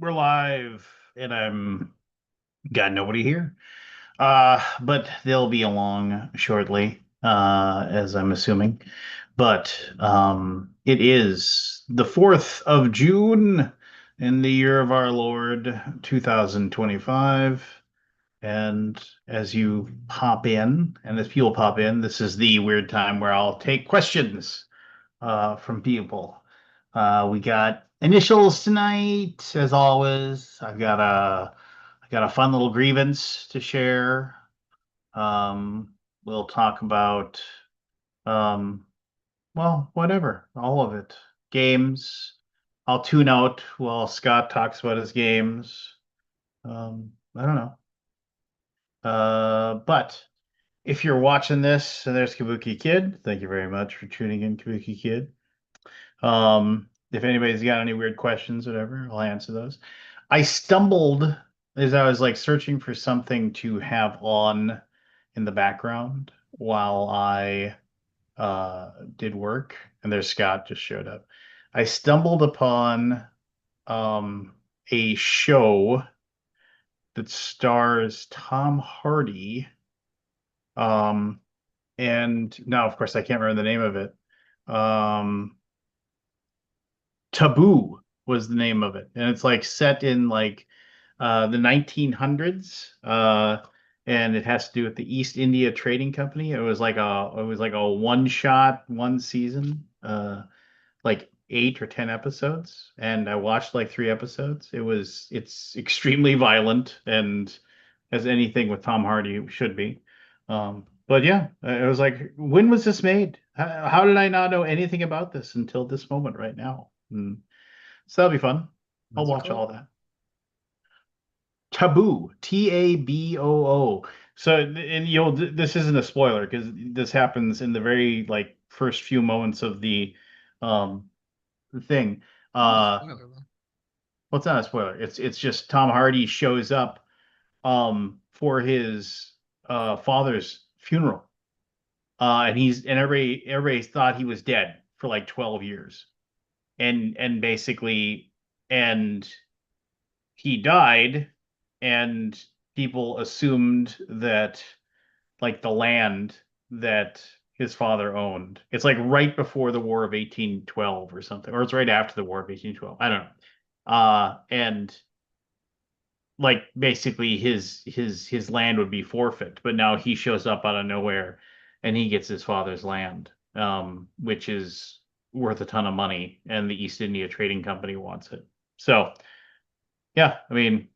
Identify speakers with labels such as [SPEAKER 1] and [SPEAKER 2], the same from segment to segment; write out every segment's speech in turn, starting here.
[SPEAKER 1] we're live, and I'm got nobody here. But they'll be along shortly, as I'm assuming. But it is the 4th of June in the year of our Lord 2025. And as you pop in, and as people pop in, this is the weird time where I'll take questions from people. We got initials tonight, as always. I got a fun little grievance to share. We'll talk about um, well, whatever, all of it. Games. I'll tune out while Scott talks about his games. I don't know. But if you're watching this, and there's Kabuki Kid, thank you very much for tuning in, Kabuki Kid. If anybody's got any weird questions, whatever, I'll answer those. I stumbled as I was like searching for something to have on in the background while I did work, and there's Scott just showed up. I stumbled upon um a show that stars Tom Hardy. Um, and now of course I can't remember the name of it. Um, Taboo was the name of it, and it's like set in like the 1900s, and it has to do with the East India Trading Company. It was like a one shot, one season, like 8 or 10 episodes, and I watched like 3 episodes. It's extremely violent, and as anything with Tom Hardy should be. But yeah, it was like, when was this made? How did I not know anything about this until this moment right now? So that'll be fun. I'll
[SPEAKER 2] What's it
[SPEAKER 1] watch
[SPEAKER 2] called?
[SPEAKER 1] all that. Taboo, Taboo. So, and this isn't a spoiler because this happens in the very like first few moments of the um thing.
[SPEAKER 2] Not a
[SPEAKER 1] Uh,
[SPEAKER 2] spoiler though.
[SPEAKER 1] well, it's not a spoiler. It's just Tom Hardy shows up for his father's funeral. And everybody thought he was dead for like 12 years. And basically, and he died, and people assumed that like the land that his father owned. It's like right before the War of 1812 or something, or it's right after the War of 1812. I don't know. And like basically his land would be forfeit, but now he shows up out of nowhere and he gets his father's land, which is worth a ton of money, and the East India Trading Company wants it. So yeah, I mean,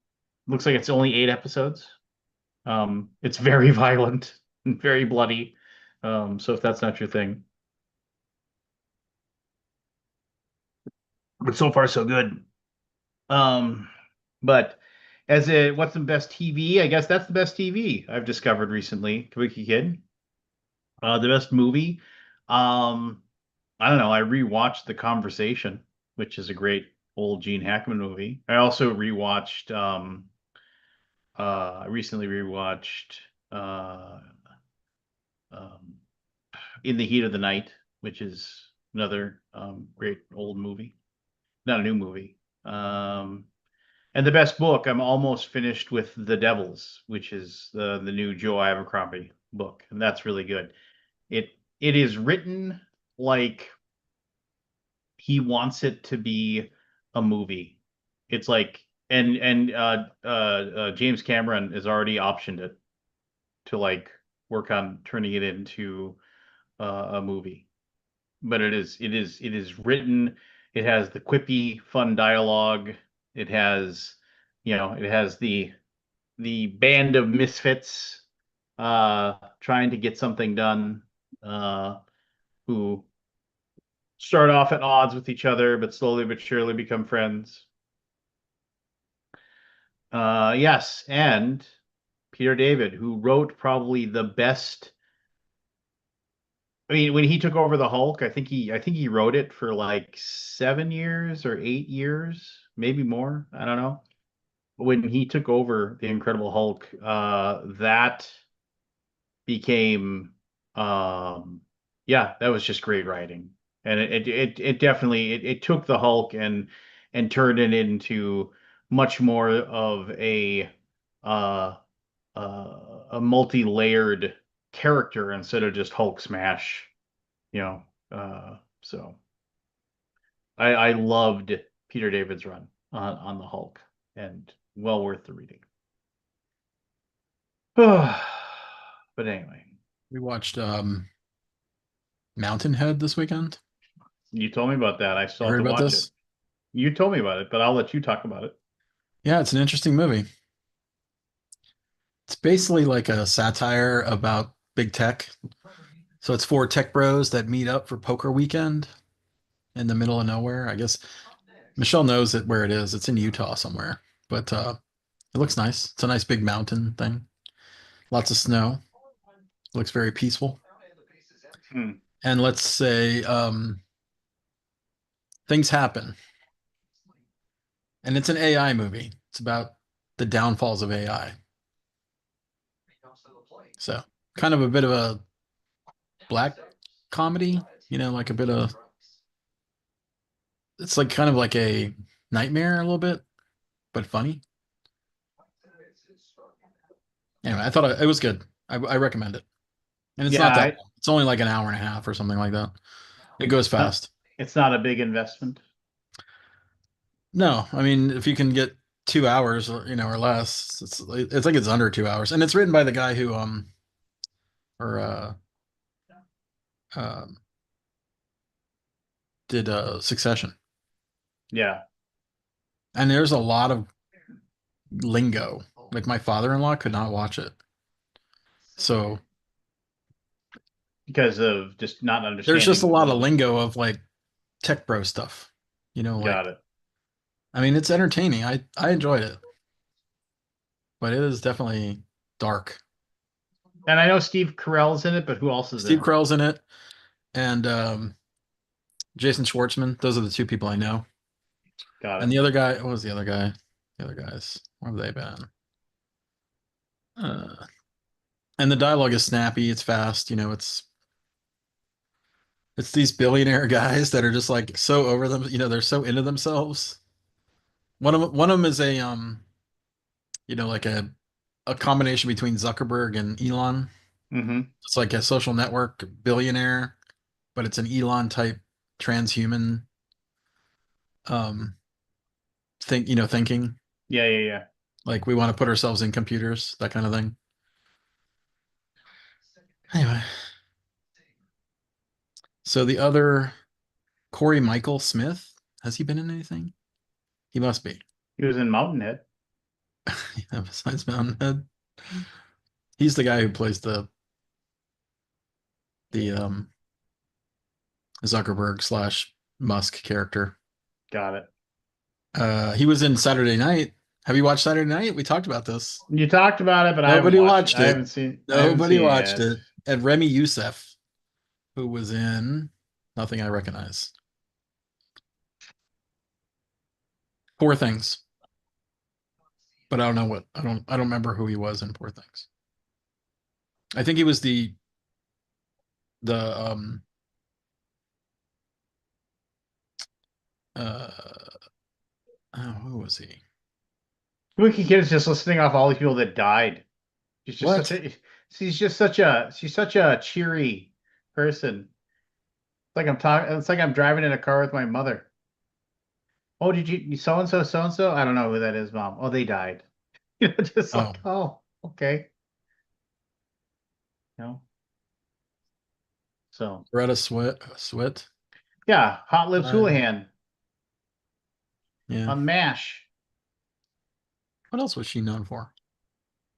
[SPEAKER 1] looks like it's only 8 episodes. It's very violent and very bloody. So if that's not your thing, but so far so good. Um, but what's the best TV? I guess that's the best TV I've discovered recently, Kabuki Kid. The best movie. Um, I don't know. I rewatched The Conversation, which is a great old Gene Hackman movie. I also rewatched. I recently rewatched. Uh, um, In the Heat of the Night, which is another great old movie, not a new movie. And the best book, I'm almost finished with The Devils, which is the new Joe Abercrombie book, and that's really good. It it is written like he wants it to be a movie. It's like James Cameron has already optioned it to like work on turning it into a movie. But it is written. It has the quippy, fun dialogue. It has, it has the band of misfits trying to get something done, uh, who start off at odds with each other, but slowly but surely become friends. Yes, and Peter David, who wrote probably the best. I mean, when he took over the Hulk, I think he wrote it for like 7 years or 8 years, maybe more. I don't know. When he took over the Incredible Hulk, that became, um, yeah, that was just great writing, and it definitely it took the Hulk and turned it into much more of uh, a multi-layered character instead of just Hulk smash. You know, so I loved Peter David's run on the Hulk, and well worth the reading. But anyway,
[SPEAKER 2] We watched Mountainhead this weekend.
[SPEAKER 1] you told me about that. I still
[SPEAKER 2] You
[SPEAKER 1] have
[SPEAKER 2] heard
[SPEAKER 1] to
[SPEAKER 2] about
[SPEAKER 1] watch it.
[SPEAKER 2] this?
[SPEAKER 1] You told me about it, but I'll let you talk about it.
[SPEAKER 2] Yeah, it's an interesting movie. It's basically like a satire about big tech. So it's four tech bros that meet up for poker weekend in the middle of nowhere. I guess Michelle knows it where it is. It's in Utah somewhere, but it looks nice. It's a nice big mountain thing. Lots of snow. Looks very peaceful.
[SPEAKER 1] Hmm.
[SPEAKER 2] And let's say things happen, and it's an AI movie. It's about the downfalls of AI. So kind of a bit of a black comedy, like a bit of it's like kind of like a nightmare a little bit, but funny. Anyway, I thought it was good. I recommend it, and it's not
[SPEAKER 1] Yeah,
[SPEAKER 2] that long. It's only like an hour and a half or something like that. It goes
[SPEAKER 1] not,
[SPEAKER 2] fast.
[SPEAKER 1] it's not a big investment.
[SPEAKER 2] No, I mean if you can get 2 hours or less, it's like it's under 2 hours, and it's written by the guy who or um did Succession,
[SPEAKER 1] Yeah,
[SPEAKER 2] and there's a lot of lingo. Like my father-in-law could not watch it, so
[SPEAKER 1] because of just not
[SPEAKER 2] there's just a
[SPEAKER 1] understanding
[SPEAKER 2] lot of
[SPEAKER 1] the.
[SPEAKER 2] lingo of like tech bro stuff.
[SPEAKER 1] Got
[SPEAKER 2] Like
[SPEAKER 1] it.
[SPEAKER 2] I mean, it's entertaining. I enjoyed it, but it is definitely dark.
[SPEAKER 1] And I know Steve Carell's in it, but who else is in
[SPEAKER 2] Steve
[SPEAKER 1] it?
[SPEAKER 2] Carell's in it, and Jason Schwartzman. Those are the two people I know.
[SPEAKER 1] Got
[SPEAKER 2] And
[SPEAKER 1] it.
[SPEAKER 2] the other guy, what was the other guy? The other guys, where have they been? Uh, and the dialogue is snappy. It's fast. It's these billionaire guys that are just like so over them. They're so into themselves. One of them is a like a combination between Zuckerberg and Elon.
[SPEAKER 1] Mm-hmm.
[SPEAKER 2] It's like a social network billionaire, but it's an Elon type transhuman thinking.
[SPEAKER 1] Yeah, yeah, yeah.
[SPEAKER 2] Like we want to put ourselves in computers, that kind of thing. Anyway, so the other Corey Michael Smith, has he been in anything? He must be.
[SPEAKER 1] He was in Mountainhead.
[SPEAKER 2] Yeah, besides Mountainhead. He's the guy who plays the Zuckerberg slash Musk character.
[SPEAKER 1] Got it.
[SPEAKER 2] He was in Saturday Night. Have you watched Saturday Night? We talked about this.
[SPEAKER 1] You talked about it, but I haven't
[SPEAKER 2] Nobody
[SPEAKER 1] watched it.
[SPEAKER 2] watched
[SPEAKER 1] I
[SPEAKER 2] it.
[SPEAKER 1] haven't seen. I haven't
[SPEAKER 2] Nobody
[SPEAKER 1] seen it
[SPEAKER 2] watched
[SPEAKER 1] yet.
[SPEAKER 2] it. And Remy Youssef, who was in nothing I recognize. Poor Things. But I don't know what I don't remember who he was in Poor Things. I think he was the uh oh, who was he?
[SPEAKER 1] Wiki Kid is just listing off all the people that died. She's just such
[SPEAKER 2] What?
[SPEAKER 1] a. She's such a cheery person. It's like I'm talking. It's like I'm driving in a car with my mother. Oh, did you so and so, so and so? I don't know who that is, Mom. Oh, they died. Just
[SPEAKER 2] Oh,
[SPEAKER 1] like, oh, okay. You know, so
[SPEAKER 2] Greta Sweat.
[SPEAKER 1] yeah, Hot Lips
[SPEAKER 2] Died.
[SPEAKER 1] Houlihan
[SPEAKER 2] Yeah.
[SPEAKER 1] on MASH.
[SPEAKER 2] What else was she known for?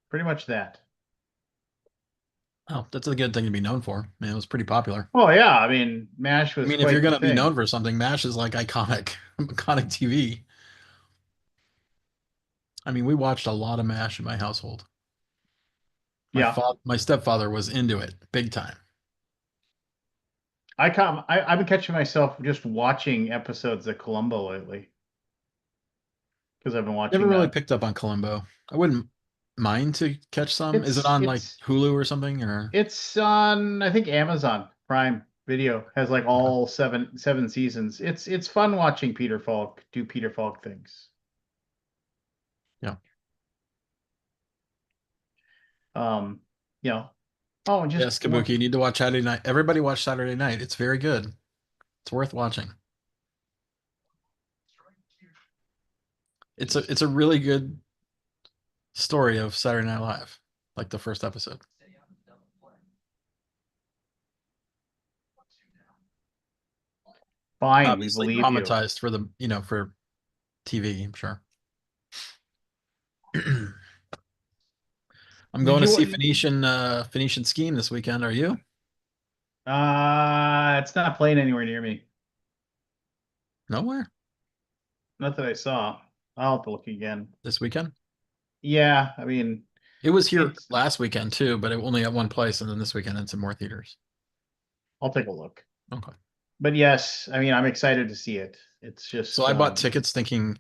[SPEAKER 1] Pretty much that.
[SPEAKER 2] Oh, that's a good thing to be known for. Man, it was pretty popular.
[SPEAKER 1] Oh yeah, I mean, MASH
[SPEAKER 2] I
[SPEAKER 1] was
[SPEAKER 2] mean, if you're
[SPEAKER 1] quite the
[SPEAKER 2] gonna be
[SPEAKER 1] thing.
[SPEAKER 2] known for something, MASH is like iconic, iconic TV. I mean, we watched a lot of MASH in my household.
[SPEAKER 1] Yeah,
[SPEAKER 2] My stepfather was into it big time.
[SPEAKER 1] I've been catching myself just watching episodes of Columbo lately because I've been
[SPEAKER 2] Never
[SPEAKER 1] watching
[SPEAKER 2] really
[SPEAKER 1] that.
[SPEAKER 2] picked up on Columbo. I wouldn't mind to catch some. Is it
[SPEAKER 1] It's
[SPEAKER 2] on like
[SPEAKER 1] it's
[SPEAKER 2] Hulu or something or?
[SPEAKER 1] it's on I think Amazon Prime Video has like all seven seasons. It's fun watching Peter Falk do Peter Falk things.
[SPEAKER 2] Yeah.
[SPEAKER 1] Um, you know, oh, just
[SPEAKER 2] Yes,
[SPEAKER 1] one.
[SPEAKER 2] Kabuki, you need to watch Saturday Night. Everybody watch Saturday Night. It's very good. It's worth watching. It's a really good story of Saturday Night Live, like the first episode.
[SPEAKER 1] Fine, we
[SPEAKER 2] Obviously
[SPEAKER 1] believe you.
[SPEAKER 2] dramatized for the, for TV, I'm sure. I'm
[SPEAKER 1] Did
[SPEAKER 2] going to see
[SPEAKER 1] you?
[SPEAKER 2] Phoenician Scheme this weekend. Are you?
[SPEAKER 1] It's not playing anywhere near me.
[SPEAKER 2] Nowhere
[SPEAKER 1] Not that I saw. I'll have to look again.
[SPEAKER 2] this weekend?
[SPEAKER 1] Yeah, I mean,
[SPEAKER 2] It was here
[SPEAKER 1] it's.
[SPEAKER 2] last weekend too, but it only at one place, and then this weekend it's in more theaters.
[SPEAKER 1] I'll take a look.
[SPEAKER 2] Okay.
[SPEAKER 1] But yes, I mean, I'm excited to see it. It's
[SPEAKER 2] So
[SPEAKER 1] just,
[SPEAKER 2] I bought tickets thinking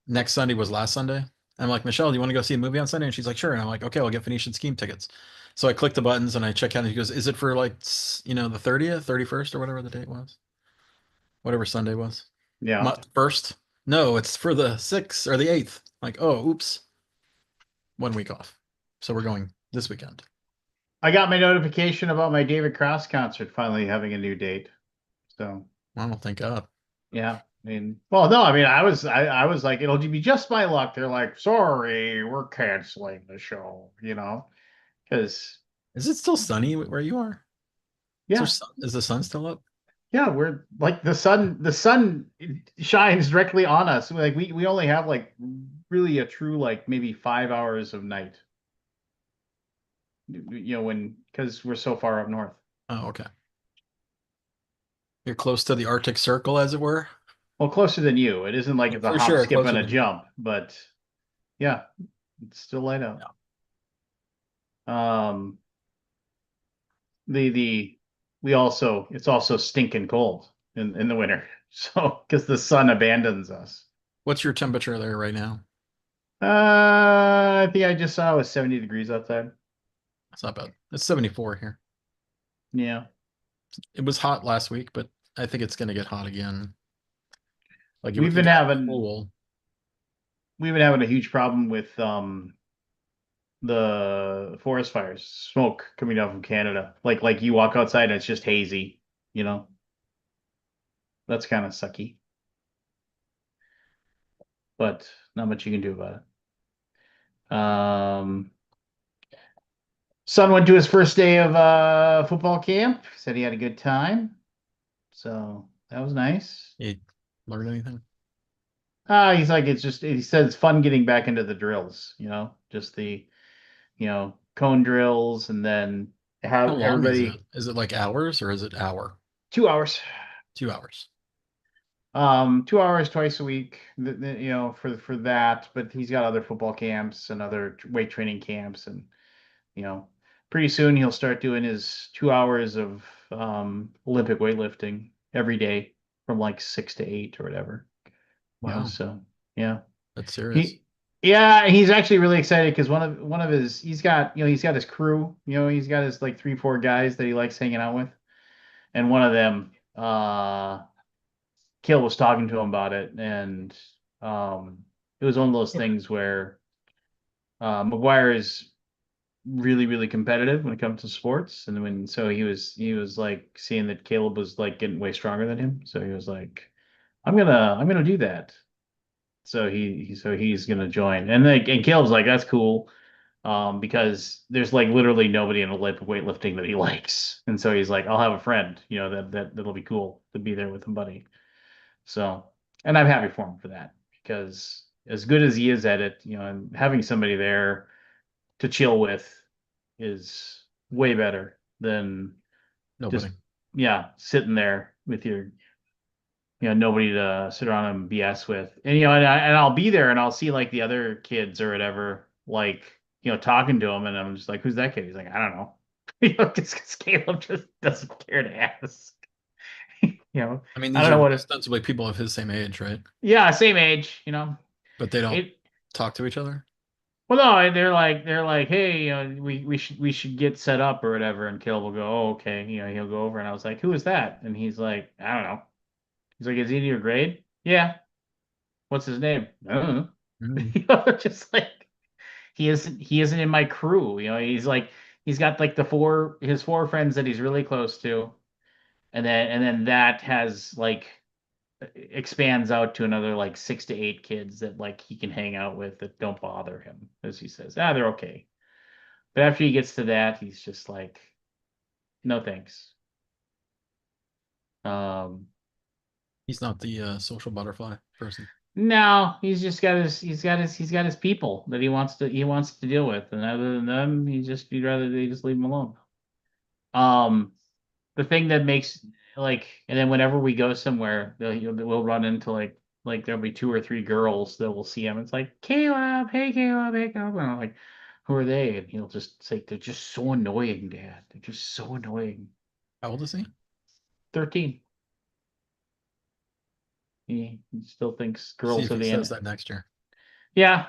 [SPEAKER 2] next Sunday was last Sunday. I'm like, Michelle, do you want to go see a movie on Sunday? And she's like, sure. And I'm like, okay, I'll get Phoenician Scheme tickets. So I click the buttons and I check out and she goes, is it for like the 30th, 31st or whatever the date was? Whatever Sunday was.
[SPEAKER 1] yeah.
[SPEAKER 2] First? No, it's for the 6th or the 8th. Like, oh, oops. 1 week off. So we're going this weekend.
[SPEAKER 1] I got my notification about my David Cross concert finally having a new date. So
[SPEAKER 2] Oh, thank God.
[SPEAKER 1] yeah, I mean, well, no, I mean, I was like, it'll be just my luck. They're like, sorry, we're canceling the show, because
[SPEAKER 2] Is it still sunny where you are?
[SPEAKER 1] yeah,
[SPEAKER 2] Is the sun still up?
[SPEAKER 1] yeah, we're like the sun shines directly on us. Like we only have like really a true like maybe 5 hours of night, when because we're so far up north.
[SPEAKER 2] Oh, okay. You're close to the Arctic Circle, as it were.
[SPEAKER 1] Well, closer than you. It isn't like
[SPEAKER 2] Oh,
[SPEAKER 1] it's a
[SPEAKER 2] for
[SPEAKER 1] hop,
[SPEAKER 2] sure,
[SPEAKER 1] skip,
[SPEAKER 2] closer
[SPEAKER 1] and a
[SPEAKER 2] than me.
[SPEAKER 1] jump, but yeah, it's still light out.
[SPEAKER 2] Yeah.
[SPEAKER 1] Um, the we also it's also stinking cold in the winter. So because the sun abandons us.
[SPEAKER 2] What's your temperature there right now?
[SPEAKER 1] I think I just saw it was 70 degrees outside.
[SPEAKER 2] It's not bad. It's 74 here.
[SPEAKER 1] Yeah.
[SPEAKER 2] It was hot last week, but I think it's going to get hot again. Like
[SPEAKER 1] We've
[SPEAKER 2] it
[SPEAKER 1] been
[SPEAKER 2] got
[SPEAKER 1] having
[SPEAKER 2] cool.
[SPEAKER 1] we've been having a huge problem with the forest fires, smoke coming down from Canada. Like you walk outside and it's just hazy, you know. That's kind of sucky, but not much you can do about it. Son went to his first day of football camp. Said he had a good time. So that was nice.
[SPEAKER 2] You learn anything?
[SPEAKER 1] He's like, he said it's fun getting back into the drills, just the, cone drills and then
[SPEAKER 2] How
[SPEAKER 1] have
[SPEAKER 2] long is
[SPEAKER 1] everybody
[SPEAKER 2] it? Is it like hours or is it hour?
[SPEAKER 1] 2 hours.
[SPEAKER 2] 2 hours.
[SPEAKER 1] 2 hours twice a week, for that. But he's got other football camps and other weight training camps, and you know, pretty soon he'll start doing his 2 hours of Olympic weightlifting every day from like 6 to 8 or whatever.
[SPEAKER 2] Wow,
[SPEAKER 1] So yeah.
[SPEAKER 2] that's serious.
[SPEAKER 1] He yeah, he's actually really excited because one of his he's got his crew, he's got his like 3, 4 guys that he likes hanging out with. And one of them, Kill was talking to him about it, and it was one of those things where McGuire is really, really competitive when it comes to sports. And so he was like seeing that Caleb was like getting way stronger than him. So he was like, I'm gonna do that. So he's gonna join. And Caleb's like, that's cool. Because there's like literally nobody in Olympic weightlifting that he likes. And so he's like, I'll have a friend, that'll be cool to be there with him, buddy. So, and I'm happy for him for that because as good as he is at it, and having somebody there to chill with is way better than
[SPEAKER 2] Nobody.
[SPEAKER 1] just, yeah, sitting there with nobody to sit around and BS with. And I'll be there and I'll see like the other kids or whatever, like, talking to him, and I'm just like, who's that kid? He's like, I don't know. Because Caleb just doesn't care to ask.
[SPEAKER 2] I mean,
[SPEAKER 1] I
[SPEAKER 2] these
[SPEAKER 1] don't know
[SPEAKER 2] are
[SPEAKER 1] what it,
[SPEAKER 2] ostensibly people of his same age, right?
[SPEAKER 1] yeah, same age.
[SPEAKER 2] But they don't
[SPEAKER 1] It,
[SPEAKER 2] talk to each other.
[SPEAKER 1] well, no, they're like, hey, we should get set up or whatever, and Caleb will go, oh, okay, he'll go over, and I was like, who is that? And he's like, I don't know. He's like, is he in your grade? Yeah. What's his name? I don't know.
[SPEAKER 2] Mm.
[SPEAKER 1] Just like he isn't in my crew. He's like he's got like his four friends that he's really close to, and then that has like expands out to another like 6 to 8 kids that like he can hang out with that don't bother him, as he says. They're okay. But after he gets to that, he's just like, no thanks. Um,
[SPEAKER 2] He's not the social butterfly person.
[SPEAKER 1] no, he's got his people that he wants to deal with, and other than them, he'd rather they just leave him alone. Um, the thing that makes like, and then whenever we go somewhere, we'll run into like there'll be 2 or 3 girls that will see him. It's like Caleb, hey Caleb, and I'm like, who are they? And he'll just say they're just so annoying, Dad. They're just so annoying.
[SPEAKER 2] How old is he?
[SPEAKER 1] 13. He still thinks
[SPEAKER 2] See
[SPEAKER 1] girls
[SPEAKER 2] if
[SPEAKER 1] are
[SPEAKER 2] he
[SPEAKER 1] the
[SPEAKER 2] says
[SPEAKER 1] enemy.
[SPEAKER 2] that next year.
[SPEAKER 1] Yeah,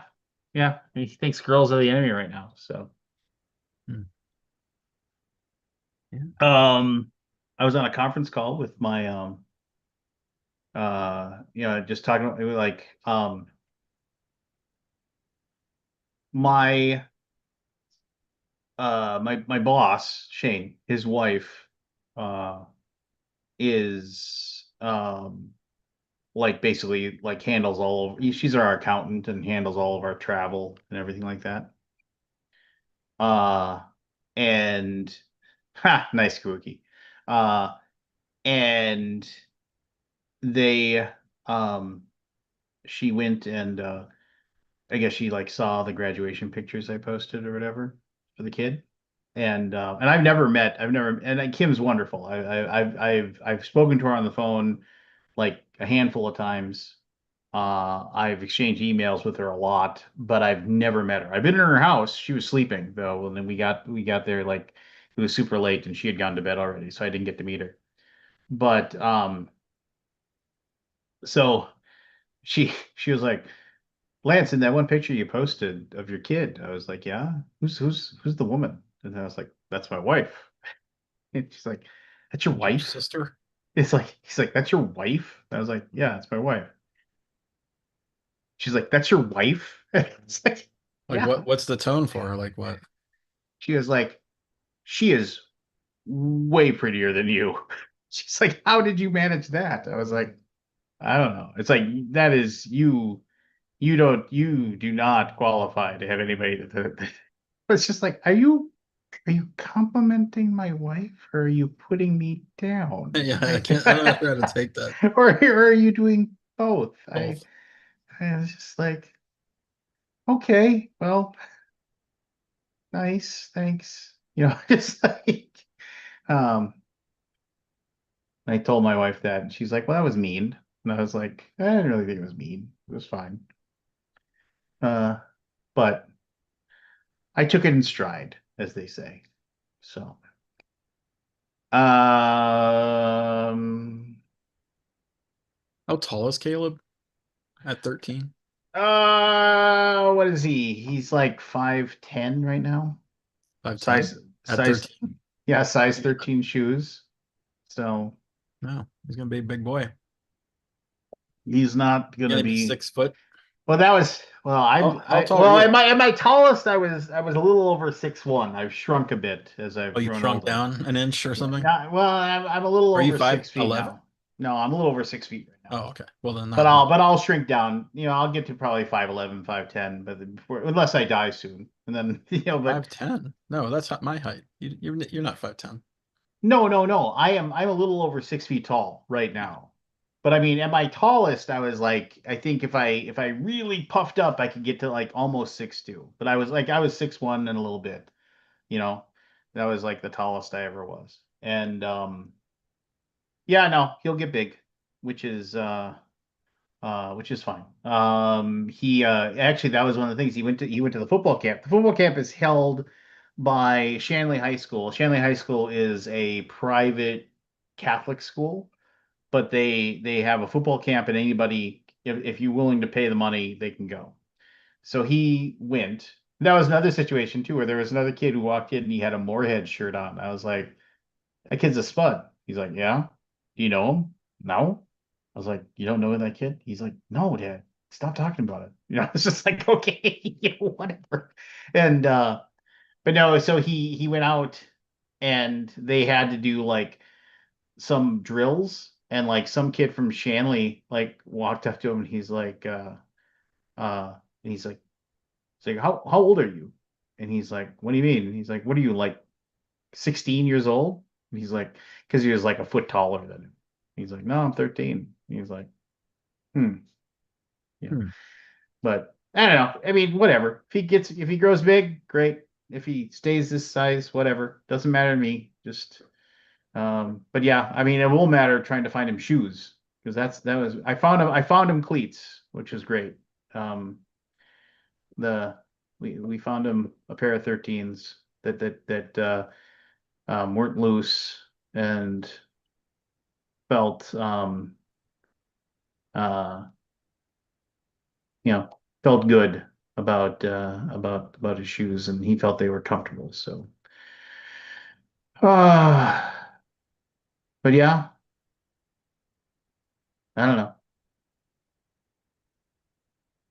[SPEAKER 1] yeah. He thinks girls are the enemy right now. So,
[SPEAKER 2] Hmm. Yeah.
[SPEAKER 1] I was on a conference call with my just talking about like my my boss Shane, his wife, uh, is like basically like handles all of. She's our accountant and handles all of our travel and everything like that. Uh, and nice cookie. Uh, and they um she went and I guess she like saw the graduation pictures I posted or whatever for the kid. And Kim's wonderful. I've spoken to her on the phone like a handful of times. I've exchanged emails with her a lot, but I've never met her. I've been in her house. She was sleeping though, and then we got there like it was super late and she had gone to bed already, so I didn't get to meet her. But so she was like, Lance, in that one picture you posted of your kid, I was like, yeah, who's the woman? And I was like, that's my wife. And she's like, that's your
[SPEAKER 2] Your
[SPEAKER 1] wife?
[SPEAKER 2] sister?
[SPEAKER 1] It's like he's like, that's your wife? I was like, yeah, it's my wife. She's like, that's your wife? It's like,
[SPEAKER 2] Like
[SPEAKER 1] yeah.
[SPEAKER 2] what's the tone for her? Like what?
[SPEAKER 1] She was like, she is way prettier than you. She's like, how did you manage that? I was like, I don't know. It's like that is you do not qualify to have anybody that it's just like, are you complimenting my wife or are you putting me down?
[SPEAKER 2] Yeah, I'm not sure how to take that.
[SPEAKER 1] Or are you doing both? I
[SPEAKER 2] Both.
[SPEAKER 1] I was just like, okay, well, nice, thanks. Just like um I told my wife that and she's like, well, that was mean. And I was like, I didn't really think it was mean. It was fine. Uh, but I took it in stride, as they say. So, um,
[SPEAKER 2] How tall is Caleb at 13?
[SPEAKER 1] what is he? He's like 5'10" right now.
[SPEAKER 2] 5'10"? At
[SPEAKER 1] Size,
[SPEAKER 2] 13?
[SPEAKER 1] yeah, size
[SPEAKER 2] Yeah.
[SPEAKER 1] 13 shoes. So
[SPEAKER 2] No, he's gonna be a big boy.
[SPEAKER 1] he's not gonna
[SPEAKER 2] Gonna be
[SPEAKER 1] be.
[SPEAKER 2] 6 foot.
[SPEAKER 1] Well, that was well.
[SPEAKER 2] How
[SPEAKER 1] I
[SPEAKER 2] tall are
[SPEAKER 1] well
[SPEAKER 2] you?
[SPEAKER 1] at my tallest, I was a little over 6'1". I've shrunk a bit as
[SPEAKER 2] Oh,
[SPEAKER 1] I've
[SPEAKER 2] you
[SPEAKER 1] grown
[SPEAKER 2] shrunk
[SPEAKER 1] older.
[SPEAKER 2] down an inch or
[SPEAKER 1] Yeah.
[SPEAKER 2] something?
[SPEAKER 1] Well, I'm a little
[SPEAKER 2] Are you
[SPEAKER 1] over 6 feet
[SPEAKER 2] 5'11"?
[SPEAKER 1] now. No, I'm a little over 6 feet right now.
[SPEAKER 2] Oh, okay. Well, then
[SPEAKER 1] But
[SPEAKER 2] not
[SPEAKER 1] I'll
[SPEAKER 2] much.
[SPEAKER 1] but I'll shrink down. I'll get to probably 5'11", 5'10", but unless I die soon, and then but
[SPEAKER 2] 5'10"? No, that's not my height. You're not 5'10".
[SPEAKER 1] no, no, no. I'm a little over 6 feet tall right now. But I mean, at my tallest, I was like, I think if I really puffed up, I could get to like almost 6'2". But I was 6'1" and a little bit. You know, that was like the tallest I ever was. And yeah, no, he'll get big, which is which is fine. He actually that was one of the things he went to the football camp. The football camp is held by Shanley High School. Shanley High School is a private Catholic school, but they have a football camp and anybody if you're willing to pay the money, they can go. So he went. That was another situation too, where there was another kid who walked in and he had a Moorhead shirt on. I was like, that kid's a spud. He's like, yeah. Do you know him? No. I was like, you don't know that kid? He's like, no, Dad. stop talking about it. It's just like, okay, whatever. And but no, so he went out and they had to do like some drills, and like some kid from Shanley like walked up to him and and he's like, how old are you? And he's like, what do you mean? And he's like, what are you, like 16 years old? And he's like, because he was like a foot taller than him. He's like, no, I'm 13. He's like, hmm, yeah.
[SPEAKER 2] Hmm.
[SPEAKER 1] But I don't know. I mean, whatever. If he grows big, great. If he stays this size, whatever. Doesn't matter to me. Just but yeah, I mean, it will matter trying to find him shoes, because that was I found him cleats, which was great. Um the we found him a pair of 13s that weren't loose and felt uh you know felt good about his shoes, and he felt they were comfortable. So uh but yeah, I don't know.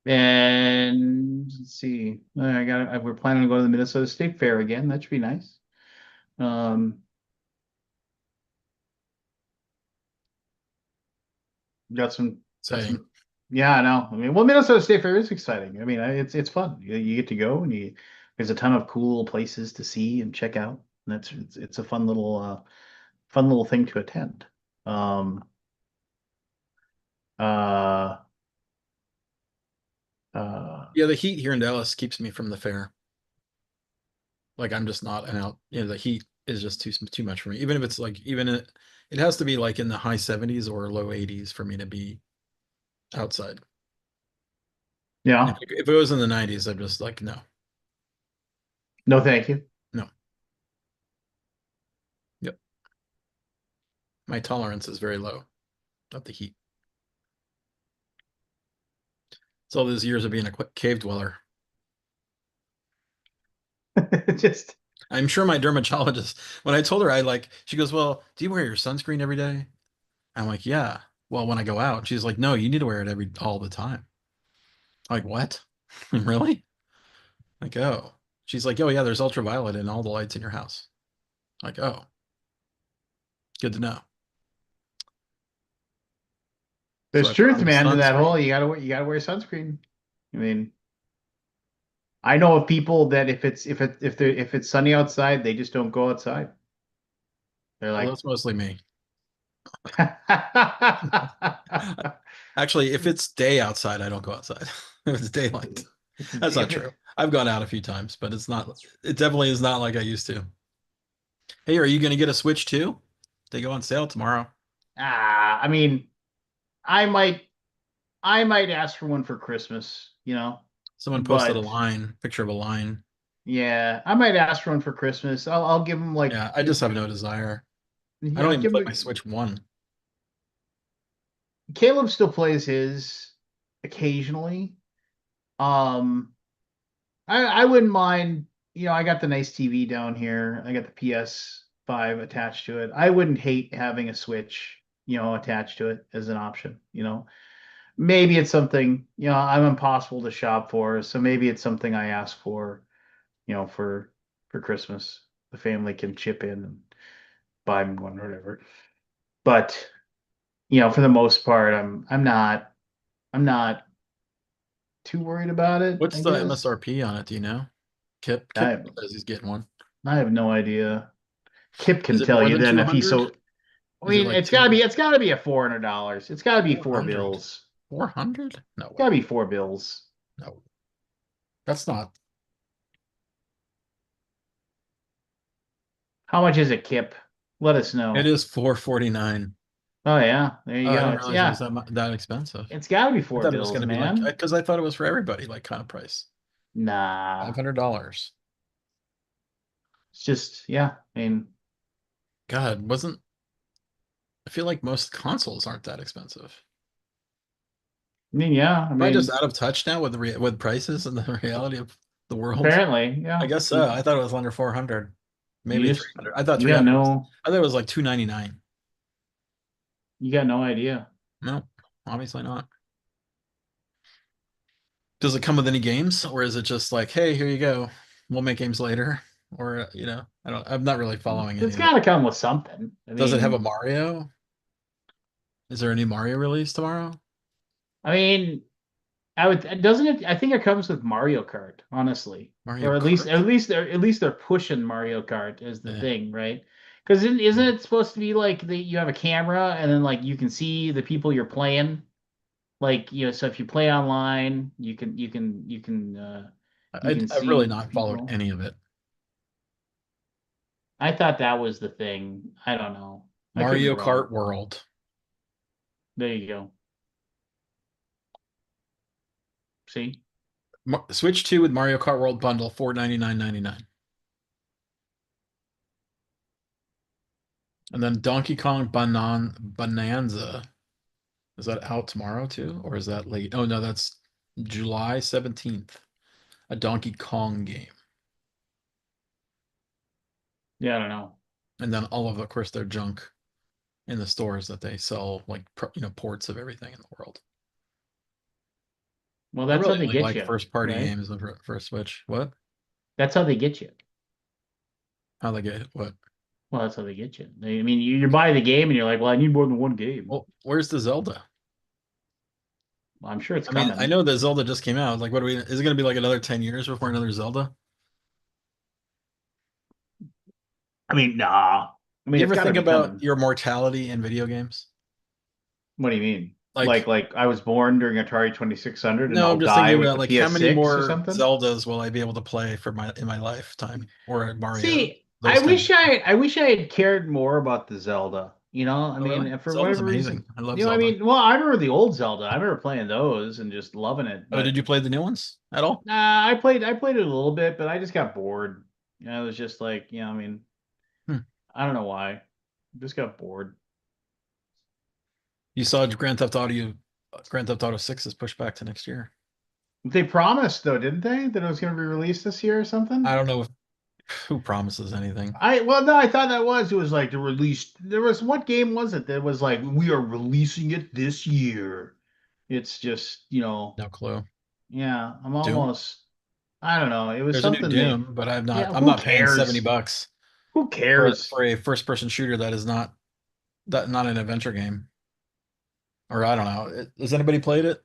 [SPEAKER 1] And let's see, we're planning to go to the Minnesota State Fair again. That should be nice. Um, got some, got
[SPEAKER 2] Saying,
[SPEAKER 1] some. Yeah, I know. I mean, well, Minnesota State Fair is exciting. I mean, it's fun. You get to go, and there's a ton of cool places to see and check out. And it's a fun little thing to attend. Um, uh, uh,
[SPEAKER 2] yeah, the heat here in Dallas keeps me from the fair. Like I'm just not an out. The heat is just too much for me. Even if it's like it has to be like in the high 70s or low 80s for me to be outside.
[SPEAKER 1] yeah,
[SPEAKER 2] If it was in the 90s, I'm just like no,
[SPEAKER 1] no, thank you.
[SPEAKER 2] no. Yep, my tolerance is very low of the heat. It's all those years of being a cave dweller.
[SPEAKER 1] Just
[SPEAKER 2] I'm sure my dermatologist, when I told her, she goes, "Well, do you wear your sunscreen every day?" I'm like, "Yeah." Well, when I go out, she's like, "No, you need to wear it all the time." I'm like, what? Really? Like, oh. She's like, "Oh yeah, there's ultraviolet in all the lights in your house." Like, oh, good to know. So
[SPEAKER 1] there's
[SPEAKER 2] I put
[SPEAKER 1] truth,
[SPEAKER 2] on the
[SPEAKER 1] man, to that whole
[SPEAKER 2] sunscreen.
[SPEAKER 1] you gotta wear sunscreen. I mean, I know of people that if it's sunny outside, they just don't go outside. They're
[SPEAKER 2] Well,
[SPEAKER 1] like,
[SPEAKER 2] that's mostly me. Actually, if it's day outside, I don't go outside. If it's daylight. That's not
[SPEAKER 1] if
[SPEAKER 2] true.
[SPEAKER 1] it,
[SPEAKER 2] I've gone out a few times, but it definitely is not like I used to. Hey, are you going to get a Switch too? They go on sale tomorrow.
[SPEAKER 1] I mean, I might I might ask for one for Christmas,
[SPEAKER 2] Someone posted a
[SPEAKER 1] but
[SPEAKER 2] line, picture of a line.
[SPEAKER 1] yeah, I might ask for one for Christmas. I'll give them like
[SPEAKER 2] Yeah, I just have no desire. I don't even
[SPEAKER 1] give
[SPEAKER 2] play my
[SPEAKER 1] them.
[SPEAKER 2] Switch 1.
[SPEAKER 1] Caleb still plays his occasionally. Um, I wouldn't mind, I got the nice TV down here. I got the PS5 attached to it. I wouldn't hate having a Switch, attached to it as an option. Maybe it's something, I'm impossible to shop for, so maybe it's something I ask for, for Christmas. The family can chip in and buy me one or whatever. But, for the most part, I'm not too worried about it,
[SPEAKER 2] What's
[SPEAKER 1] I
[SPEAKER 2] the
[SPEAKER 1] guess.
[SPEAKER 2] MSRP on it? Do you know? Kip
[SPEAKER 1] I
[SPEAKER 2] says he's getting one.
[SPEAKER 1] I have no idea. Kip
[SPEAKER 2] Is
[SPEAKER 1] can
[SPEAKER 2] it
[SPEAKER 1] tell
[SPEAKER 2] more
[SPEAKER 1] you
[SPEAKER 2] than
[SPEAKER 1] then if he's
[SPEAKER 2] 200?
[SPEAKER 1] so. I
[SPEAKER 2] Is it
[SPEAKER 1] mean,
[SPEAKER 2] like
[SPEAKER 1] it's gotta be a $400. It's gotta be four
[SPEAKER 2] 400?
[SPEAKER 1] bills.
[SPEAKER 2] 400? No
[SPEAKER 1] It's
[SPEAKER 2] way.
[SPEAKER 1] gotta be four bills.
[SPEAKER 2] No. That's not.
[SPEAKER 1] How much is it, Kip? Let us
[SPEAKER 2] It
[SPEAKER 1] know.
[SPEAKER 2] is 449.
[SPEAKER 1] Oh yeah, there you
[SPEAKER 2] Oh, I
[SPEAKER 1] go.
[SPEAKER 2] didn't
[SPEAKER 1] It's
[SPEAKER 2] realize it was
[SPEAKER 1] yeah,
[SPEAKER 2] that expensive.
[SPEAKER 1] it's gotta be
[SPEAKER 2] I
[SPEAKER 1] four
[SPEAKER 2] thought it was going
[SPEAKER 1] bills,
[SPEAKER 2] to be like,
[SPEAKER 1] man.
[SPEAKER 2] because I thought it was for everybody, like kind of price.
[SPEAKER 1] Nah,
[SPEAKER 2] $500.
[SPEAKER 1] it's just yeah. I mean,
[SPEAKER 2] God, I feel like most consoles aren't that expensive.
[SPEAKER 1] yeah. I
[SPEAKER 2] Am I just
[SPEAKER 1] mean,
[SPEAKER 2] out of touch now with with prices and the reality of the world?
[SPEAKER 1] apparently,
[SPEAKER 2] I
[SPEAKER 1] yeah.
[SPEAKER 2] guess so. I thought it was under 400,
[SPEAKER 1] You
[SPEAKER 2] maybe
[SPEAKER 1] just
[SPEAKER 2] 300. I thought
[SPEAKER 1] you got
[SPEAKER 2] 300 was.
[SPEAKER 1] no
[SPEAKER 2] I thought it was like 299.
[SPEAKER 1] you got no idea.
[SPEAKER 2] No, obviously not. Does it come with any games, or is it just like, hey, here you go, we'll make games later? Or I don't. I'm not really following any
[SPEAKER 1] It's
[SPEAKER 2] of it.
[SPEAKER 1] got to come with something. I
[SPEAKER 2] Does it have a
[SPEAKER 1] mean,
[SPEAKER 2] Mario? Is there any Mario release tomorrow?
[SPEAKER 1] I mean, I would doesn't it? I think it comes with Mario Kart, honestly,
[SPEAKER 2] Mario
[SPEAKER 1] or
[SPEAKER 2] Kart?
[SPEAKER 1] at least they're pushing Mario Kart as the
[SPEAKER 2] Eh,
[SPEAKER 1] thing, right? Because isn't it supposed to be like you have a camera and then like you can see the people you're playing, like so if you play online, you can
[SPEAKER 2] I've really
[SPEAKER 1] see
[SPEAKER 2] not followed
[SPEAKER 1] people.
[SPEAKER 2] any of it.
[SPEAKER 1] I thought that was the thing. I don't know. I could be
[SPEAKER 2] Mario
[SPEAKER 1] wrong.
[SPEAKER 2] Kart World.
[SPEAKER 1] There you go. See?
[SPEAKER 2] Switch 2 with Mario Kart World bundle, 499.99. And then Donkey Kong Bonanza. Is that out tomorrow too? Or is that late? Oh no, that's July 17th. A Donkey Kong game.
[SPEAKER 1] Yeah, I don't know.
[SPEAKER 2] And then all of course, their junk in the stores that they sell, like ports of everything in the world.
[SPEAKER 1] Well,
[SPEAKER 2] I
[SPEAKER 1] that's how
[SPEAKER 2] really
[SPEAKER 1] they
[SPEAKER 2] only
[SPEAKER 1] get
[SPEAKER 2] like
[SPEAKER 1] you,
[SPEAKER 2] first party
[SPEAKER 1] right?
[SPEAKER 2] games for Switch. What?
[SPEAKER 1] That's how they get you.
[SPEAKER 2] How they get what?
[SPEAKER 1] Well, that's how they get you. I mean, you buy the game and you're like, well, I need more than one game.
[SPEAKER 2] Well, where's the Zelda?
[SPEAKER 1] Well, I'm sure it's
[SPEAKER 2] I mean, I
[SPEAKER 1] coming.
[SPEAKER 2] know that Zelda just came out. Like, what are we? Is it going to be like another 10 years before another Zelda?
[SPEAKER 1] I mean, nah. I
[SPEAKER 2] Do
[SPEAKER 1] mean,
[SPEAKER 2] you
[SPEAKER 1] it's
[SPEAKER 2] ever
[SPEAKER 1] got to
[SPEAKER 2] think
[SPEAKER 1] be
[SPEAKER 2] about
[SPEAKER 1] coming.
[SPEAKER 2] your mortality in video games?
[SPEAKER 1] What do you mean?
[SPEAKER 2] Like,
[SPEAKER 1] Like I was born during Atari 2600 and
[SPEAKER 2] no, I'm
[SPEAKER 1] I'll
[SPEAKER 2] just
[SPEAKER 1] die
[SPEAKER 2] thinking
[SPEAKER 1] with
[SPEAKER 2] about
[SPEAKER 1] the
[SPEAKER 2] like how many
[SPEAKER 1] PS6 or
[SPEAKER 2] more
[SPEAKER 1] something?
[SPEAKER 2] Zeldas will I be able to play for my in my lifetime, or Mario,
[SPEAKER 1] See,
[SPEAKER 2] those kind of games.
[SPEAKER 1] I wish I had cared more about the Zelda. I
[SPEAKER 2] Oh, really?
[SPEAKER 1] mean, for
[SPEAKER 2] Zelda's
[SPEAKER 1] whatever
[SPEAKER 2] amazing.
[SPEAKER 1] reason,
[SPEAKER 2] I love
[SPEAKER 1] I
[SPEAKER 2] Zelda.
[SPEAKER 1] mean, well, I remember the old Zelda. I remember playing those and just loving it.
[SPEAKER 2] Oh, did
[SPEAKER 1] But
[SPEAKER 2] you play the new ones at all?
[SPEAKER 1] I played it a little bit, but I just got bored. I was just like, I mean,
[SPEAKER 2] Hmm.
[SPEAKER 1] I don't know why. Just got bored.
[SPEAKER 2] You saw Grand Theft Auto 6 is pushed back to next year.
[SPEAKER 1] They promised though, didn't they, that it was going to be released this year or
[SPEAKER 2] I
[SPEAKER 1] something?
[SPEAKER 2] don't know who promises anything.
[SPEAKER 1] No, I thought it was like the release. There was what game was it that was like we are releasing it this year? It's just,
[SPEAKER 2] No clue.
[SPEAKER 1] yeah,
[SPEAKER 2] Doom?
[SPEAKER 1] I don't know. It was
[SPEAKER 2] There's a new
[SPEAKER 1] something they,
[SPEAKER 2] Doom, but
[SPEAKER 1] yeah,
[SPEAKER 2] I'm
[SPEAKER 1] who
[SPEAKER 2] not paying
[SPEAKER 1] cares?
[SPEAKER 2] $70
[SPEAKER 1] Who
[SPEAKER 2] for
[SPEAKER 1] cares?
[SPEAKER 2] a first person shooter that is not an adventure game. Or I don't know. Has anybody played it?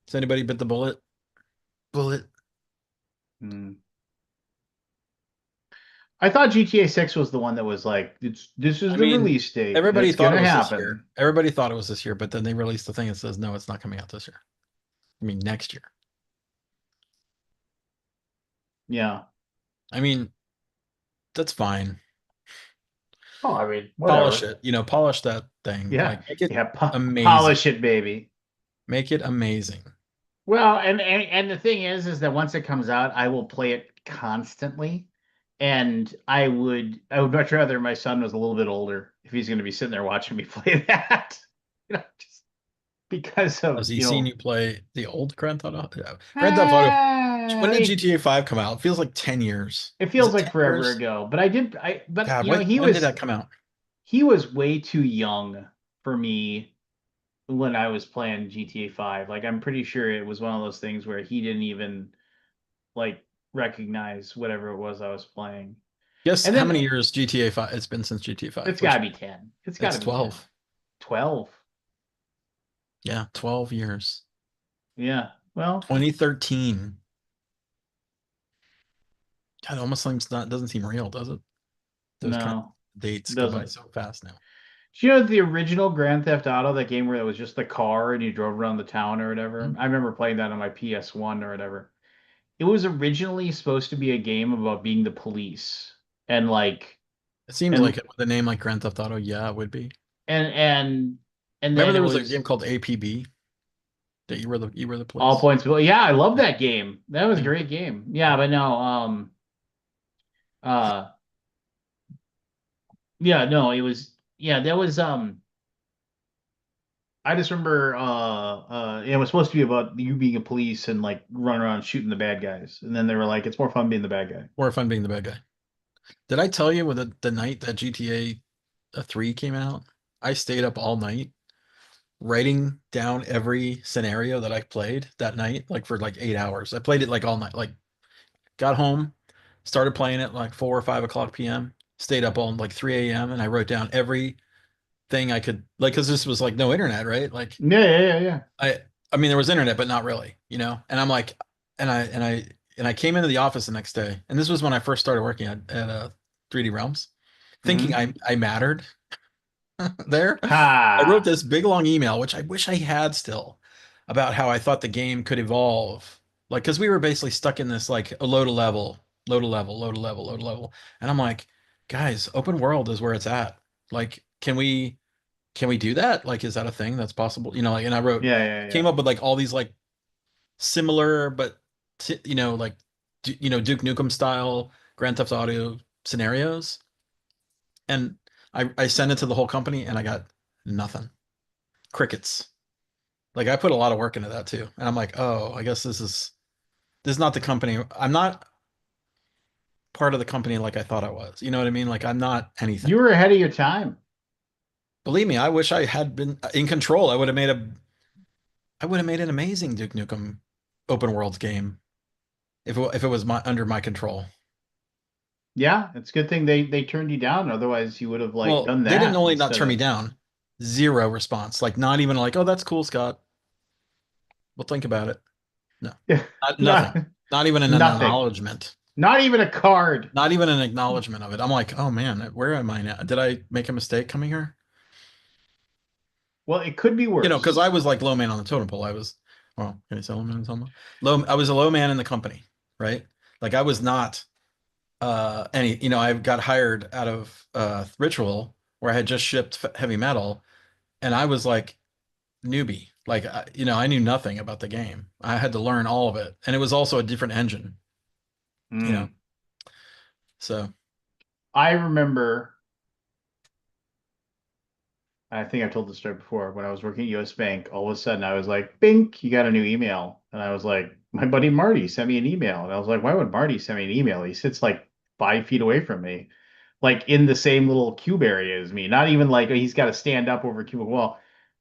[SPEAKER 2] Has anybody bit the bullet? Bullet.
[SPEAKER 1] Hmm. I thought GTA 6 was the one that was like, this is
[SPEAKER 2] I
[SPEAKER 1] the
[SPEAKER 2] mean,
[SPEAKER 1] release date and
[SPEAKER 2] everybody
[SPEAKER 1] it's
[SPEAKER 2] thought it
[SPEAKER 1] gonna
[SPEAKER 2] was this year.
[SPEAKER 1] happen.
[SPEAKER 2] Everybody thought it was this year, but then they released the thing that says no, it's not coming out this year. I mean, next year.
[SPEAKER 1] Yeah.
[SPEAKER 2] I mean, that's fine.
[SPEAKER 1] Oh, I mean,
[SPEAKER 2] Polish
[SPEAKER 1] whatever.
[SPEAKER 2] it, polish that thing.
[SPEAKER 1] Yeah.
[SPEAKER 2] Like make it
[SPEAKER 1] Yeah.
[SPEAKER 2] amazing.
[SPEAKER 1] Polish it, baby.
[SPEAKER 2] Make it amazing.
[SPEAKER 1] Well, and the thing is that once it comes out, I will play it constantly. And I would much rather my son was a little bit older if he's going to be sitting there watching me play that. Just because
[SPEAKER 2] Has
[SPEAKER 1] of,
[SPEAKER 2] he seen you play the old Grand Theft Auto? Yeah. Grand Theft Auto. When
[SPEAKER 1] I
[SPEAKER 2] did
[SPEAKER 1] mean,
[SPEAKER 2] GTA 5 come out? It feels like 10 years.
[SPEAKER 1] it
[SPEAKER 2] Is
[SPEAKER 1] feels
[SPEAKER 2] it
[SPEAKER 1] like
[SPEAKER 2] 10
[SPEAKER 1] forever
[SPEAKER 2] years?
[SPEAKER 1] ago, but
[SPEAKER 2] God, when did that come out?
[SPEAKER 1] he was way too young for me when I was playing GTA 5. Like I'm pretty sure it was one of those things where he didn't even like recognize whatever it was I was playing.
[SPEAKER 2] Guess
[SPEAKER 1] And
[SPEAKER 2] how
[SPEAKER 1] then
[SPEAKER 2] many years GTA 5 it's been since GTA 5?
[SPEAKER 1] it's got
[SPEAKER 2] Which
[SPEAKER 1] to be 10. It's got
[SPEAKER 2] it's
[SPEAKER 1] to be 10.
[SPEAKER 2] 12.
[SPEAKER 1] 12.
[SPEAKER 2] Yeah, 12 years.
[SPEAKER 1] Yeah. Well,
[SPEAKER 2] 2013. God, it almost seems not doesn't seem real, does it? Those kind
[SPEAKER 1] no,
[SPEAKER 2] of dates go by
[SPEAKER 1] doesn't.
[SPEAKER 2] so fast now.
[SPEAKER 1] Do you know the original Grand Theft Auto, that game where it was just the car and you drove around the town or whatever?
[SPEAKER 2] Hmm?
[SPEAKER 1] I remember playing that on my PS1 or whatever. It was originally supposed to be a game about being the police and like
[SPEAKER 2] It seems
[SPEAKER 1] and
[SPEAKER 2] like it with a name like Grand Theft Auto, yeah, it would be.
[SPEAKER 1] and and and
[SPEAKER 2] Remember
[SPEAKER 1] then it
[SPEAKER 2] there was a
[SPEAKER 1] was
[SPEAKER 2] game called APB that you were the
[SPEAKER 1] all
[SPEAKER 2] police?
[SPEAKER 1] points. Well, yeah, I love
[SPEAKER 2] Yeah.
[SPEAKER 1] that game. That was a
[SPEAKER 2] Yeah.
[SPEAKER 1] great game. Yeah, but no, uh, yeah, no, it was, yeah, that was, I just remember, it was supposed to be about you being a police and like running around shooting the bad guys. And then they were like, it's more fun being the bad guy.
[SPEAKER 2] Or if I'm being the bad guy. Did I tell you with the night that GTA 3 came out? I stayed up all night writing down every scenario that I played that night, like for like 8 hours. I played it like all night. Like got home, started playing it like 4 or 5 o'clock p.m. Stayed up all like 3 a.m. and I wrote down everything I could like because this was like no internet, right? Like
[SPEAKER 1] Yeah, yeah, yeah, yeah.
[SPEAKER 2] I mean there was internet, but not really, you know. And I'm like, and I came into the office the next day, and this was when I first started working at 3D Realms, thinking
[SPEAKER 1] Hmm.
[SPEAKER 2] I mattered there. I wrote
[SPEAKER 1] Ha.
[SPEAKER 2] this big long email, which I wish I had still, about how I thought the game could evolve. Like, because we were basically stuck in this like a load a level, load a level, load a level, load a level. And I'm like, guys, open world is where it's at. Like, can we do that? Like, is that a thing that's possible? You know, like, and I wrote,
[SPEAKER 1] Yeah, yeah,
[SPEAKER 2] came
[SPEAKER 1] yeah.
[SPEAKER 2] up with like all these like similar, but like, Duke Nukem style Grand Theft Auto scenarios. And I sent it to the whole company and I got nothing. Crickets. Like I put a lot of work into that too. And I'm like, oh, I guess this is not the company. I'm not part of the company like I thought I was. You know what I mean? Like I'm not anything.
[SPEAKER 1] You were ahead of your time.
[SPEAKER 2] Believe me, I wish I had been in control. I would have made an amazing Duke Nukem open world game if it was under my control.
[SPEAKER 1] Yeah, it's a good thing they turned you down. Otherwise, you would have like
[SPEAKER 2] Well,
[SPEAKER 1] done
[SPEAKER 2] they didn't
[SPEAKER 1] that
[SPEAKER 2] only not
[SPEAKER 1] instead
[SPEAKER 2] turn me
[SPEAKER 1] of.
[SPEAKER 2] down, zero response. Like not even like, oh, that's cool, Scott. We'll think about it. No,
[SPEAKER 1] Not
[SPEAKER 2] nothing. Not even an
[SPEAKER 1] nothing.
[SPEAKER 2] acknowledgement.
[SPEAKER 1] Not even a card.
[SPEAKER 2] Not even an acknowledgement of it. I'm like, oh man, where am I now? Did I make a mistake coming here?
[SPEAKER 1] Well, it could be
[SPEAKER 2] Because
[SPEAKER 1] worse.
[SPEAKER 2] I was like low man on the totem pole. Well, can I say low man on the totem pole? Low, I was a low man in the company, right? Like I was not I got hired out of Ritual where I had just shipped heavy metal, and I was like newbie. Like I knew nothing about the game. I had to learn all of it, and it was also a different engine, you know.
[SPEAKER 1] Mm.
[SPEAKER 2] So
[SPEAKER 1] I remember. I think I've told this story before. When I was working at US Bank, all of a sudden I was like, "Bink, you got a new email." And I was like, "My buddy Marty sent me an email." And I was like, "Why would Marty send me an email? He sits like 5 feet away from me, like in the same little cube area as me. Not even like he's got to stand up over a cubicle wall."